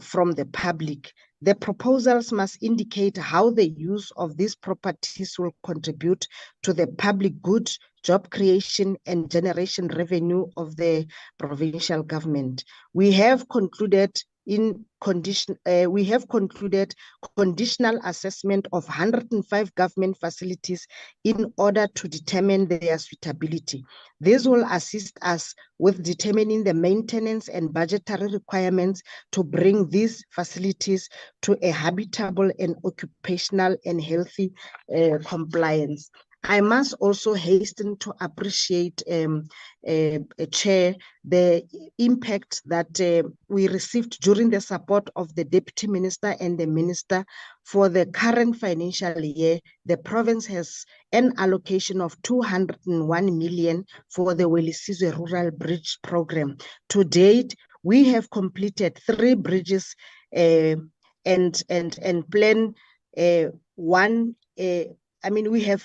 S21: from the public. The proposals must indicate how the use of these properties will contribute to the public good, job creation, and generation revenue of the provincial government. We have concluded conditional assessment of 105 government facilities in order to determine their suitability. This will assist us with determining the maintenance and budgetary requirements to bring these facilities to a habitable and occupational and healthy compliance. I must also hasten to appreciate, Chair, the impact that we received during the support of the Deputy Minister and the Minister for the current financial year. The province has an allocation of 201 million for the Welisizwe Rural Bridge Program. To date, we have completed 3 bridges and plan one. We have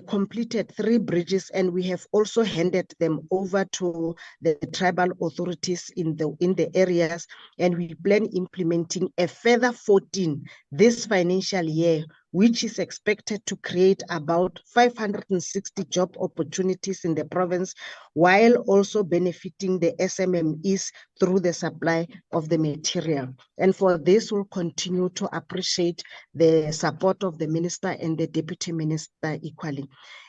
S21: completed 3 bridges, and we have also handed them over to the tribal authorities in the areas, and we plan implementing a further 14 this financial year, which is expected to create about 560 job opportunities in the province, while also benefiting the SMMEs through the supply of the material. And for this, we'll continue to appreciate the support of the Minister and the Deputy Minister equally.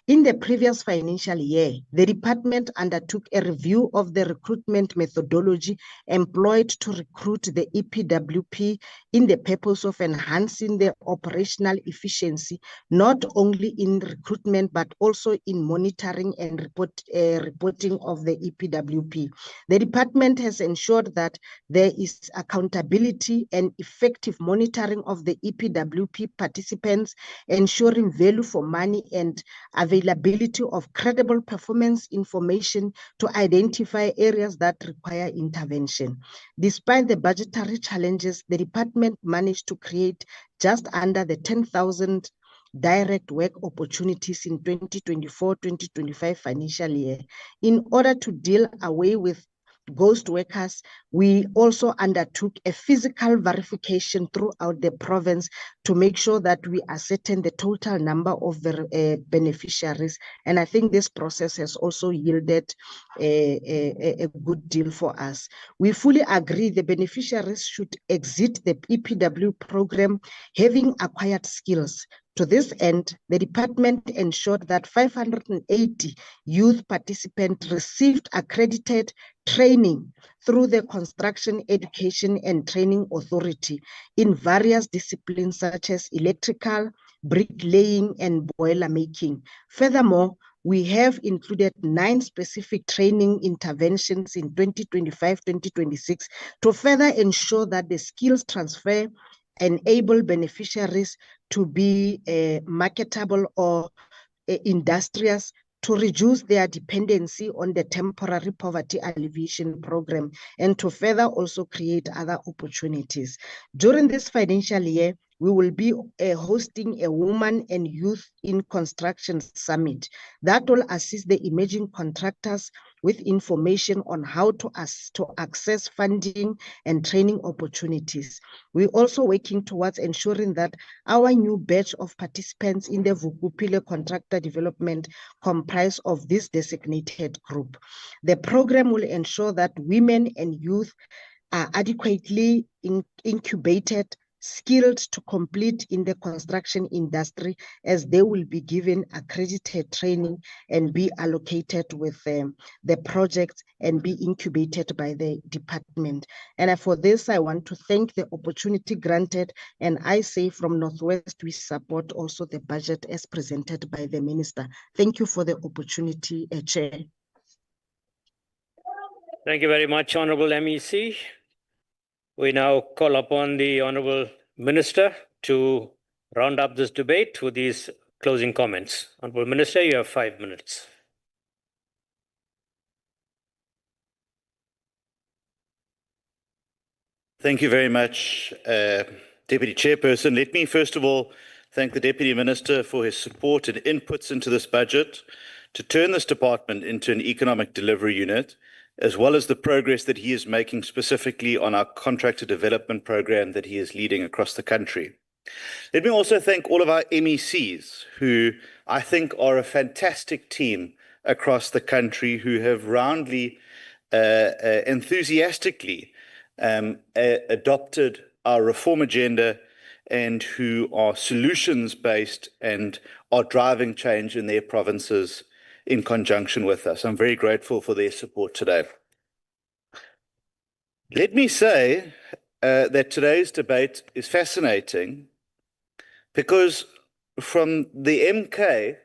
S21: In the previous financial year, the department undertook a review of the recruitment methodology employed to recruit the EPWP in the purpose of enhancing the operational efficiency, not only in recruitment, but also in monitoring and reporting of the EPWP. The department has ensured that there is accountability and effective monitoring of the EPWP participants, ensuring value for money and availability of credible performance information to identify areas that require intervention. Despite the budgetary challenges, the department managed to create just under the 10,000 direct work opportunities in 2024-2025 financial year. In order to deal away with ghost workers, we also undertook a physical verification throughout the province to make sure that we ascertain the total number of the beneficiaries. And I think this process has also yielded a good deal for us. We fully agree the beneficiaries should exit the EPW program having acquired skills. To this end, the department ensured that 580 youth participants received accredited training through the Construction Education and Training Authority in various disciplines such as electrical, bricklaying, and boiler making. Furthermore, we have included 9 specific training interventions in 2025-2026 to further ensure that the skills transfer enable beneficiaries to be marketable or industrious, to reduce their dependency on the temporary poverty alleviation program, and to further also create other opportunities. During this financial year, we will be hosting a Women and Youth in Construction Summit that will assist the emerging contractors with information on how to access funding and training opportunities. We're also working towards ensuring that our new batch of participants in the Vukupile Contractor Development comprise of this designated group. The program will ensure that women and youth are adequately incubated, skilled to complete in the construction industry, as they will be given accredited training and be allocated with the projects and be incubated by the department. And for this, I want to thank the opportunity granted. And I say from Northwest, we support also the budget as presented by the minister. Thank you for the opportunity, Chair.
S20: Thank you very much, Honorable MEC. We now call upon the Honorable Minister to round up this debate with these closing comments. Honorable Minister, you have 5 minutes.
S10: Thank you very much, Deputy Chairperson. Let me first of all thank the Deputy Minister for his support and inputs into this budget to turn this department into an economic delivery unit, as well as the progress that he is making specifically on our contractor development program that he is leading across the country. Let me also thank all of our MECs, who I think are a fantastic team across the country, who have roundly, enthusiastically adopted our reform agenda and who are solutions-based and are driving change in their provinces in conjunction with us. I'm very grateful for their support today. Let me say that today's debate is fascinating because from the MK,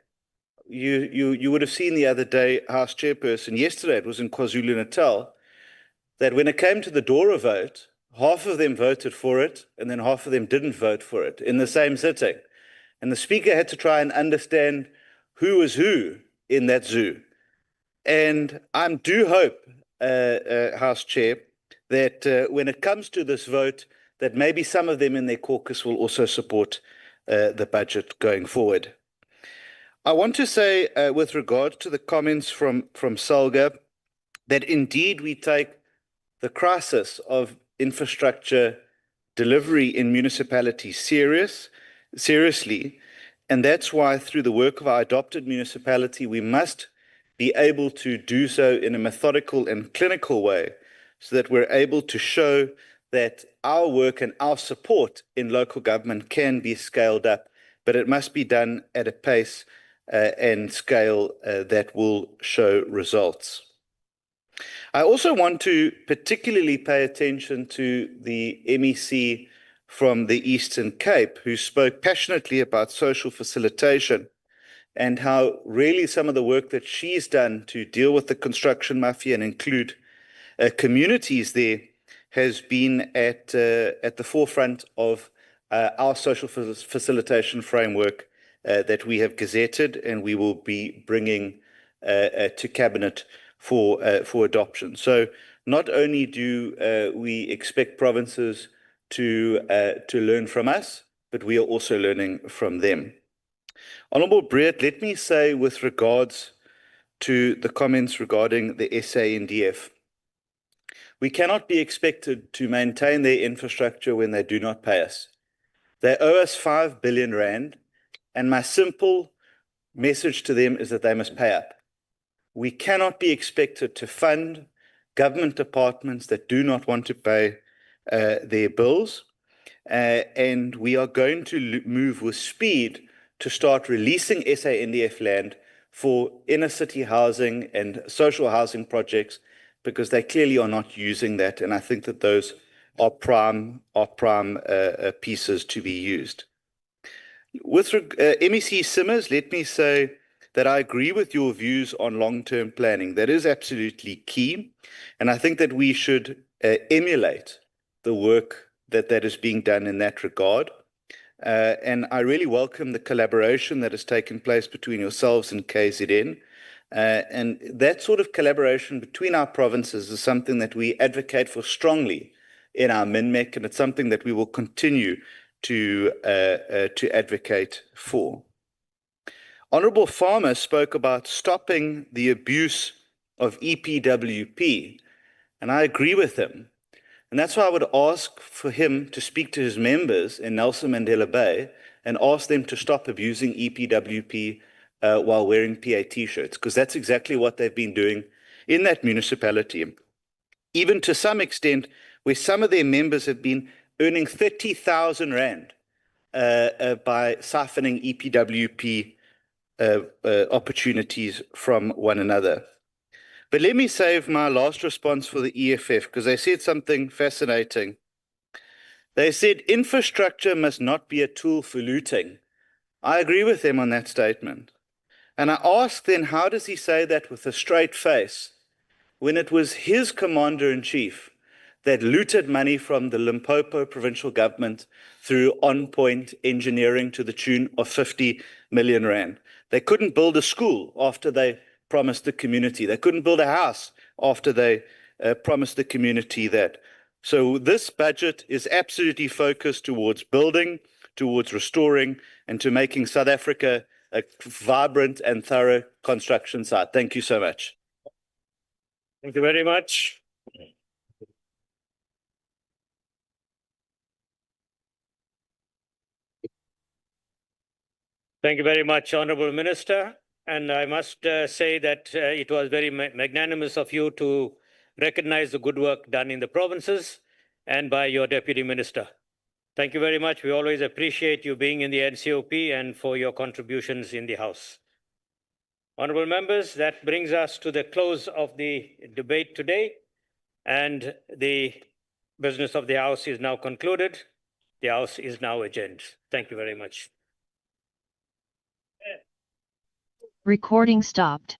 S10: you would have seen the other day, House Chairperson, yesterday it was in KwaZulu-Natal, that when it came to the Dora vote, half of them voted for it and then half of them didn't vote for it in the same sitting. And the Speaker had to try and understand who was who in that zoo. And I do hope, House Chair, that when it comes to this vote, that maybe some of them in their caucus will also support the budget going forward. I want to say, with regard to the comments from Salga, that indeed we take the crisis of infrastructure delivery in municipalities seriously, and that's why through the work of our adopted municipality, we must be able to do so in a methodical and clinical way so that we're able to show that our work and our support in local government can be scaled up, but it must be done at a pace and scale that will show results. I also want to particularly pay attention to the MEC from the Eastern Cape, who spoke passionately about social facilitation and how really some of the work that she's done to deal with the construction mafia and include communities there has been at the forefront of our social facilitation framework that we have gazetted and we will be bringing to Cabinet for adoption. So not only do we expect provinces to learn from us, but we are also learning from them. Honourable Breed, let me say with regards to the comments regarding the SANDF, we cannot be expected to maintain their infrastructure when they do not pay us. They owe us 5 billion rand, and my simple message to them is that they must pay up. We cannot be expected to fund government departments that do not want to pay their bills, and we are going to move with speed to start releasing SANDF land for inner city housing and social housing projects, because they clearly are not using that, and I think that those are prime pieces to be used. With MEC Simmers, let me say that I agree with your views on long-term planning. That is absolutely key, and I think that we should emulate the work that is being done in that regard. And I really welcome the collaboration that has taken place between yourselves and KZN. And that sort of collaboration between our provinces is something that we advocate for strongly in our MINMEC, and it's something that we will continue to advocate for. Honourable Farmer spoke about stopping the abuse of EPWP, and I agree with him. And that's why I would ask for him to speak to his members in Nelson Mandela Bay and ask them to stop abusing EPWP while wearing PA T-shirts, because that's exactly what they've been doing in that municipality. Even to some extent, where some of their members have been earning 30,000 rand by siphoning EPWP opportunities from one another. But let me save my last response for the EFF, because they said something fascinating. They said infrastructure must not be a tool for looting. I agree with them on that statement. And I asked then, how does he say that with a straight face when it was his commander-in-chief that looted money from the Limpopo provincial government through on-point engineering to the tune of 50 million rand? They couldn't build a school after they promised the community. They couldn't build a house after they promised the community that. So this budget is absolutely focused towards building, towards restoring, and to making South Africa a vibrant and thorough construction site. Thank you so much.
S20: Thank you very much. Thank you very much, Honourable Minister. And I must say that it was very magnanimous of you to recognize the good work done in the provinces and by your Deputy Minister. Thank you very much. We always appreciate you being in the NCOP and for your contributions in the House. Honourable members, that brings us to the close of the debate today, and the business of the House is now concluded. The House is now adjourned. Thank you very much.
S5: Recording stopped.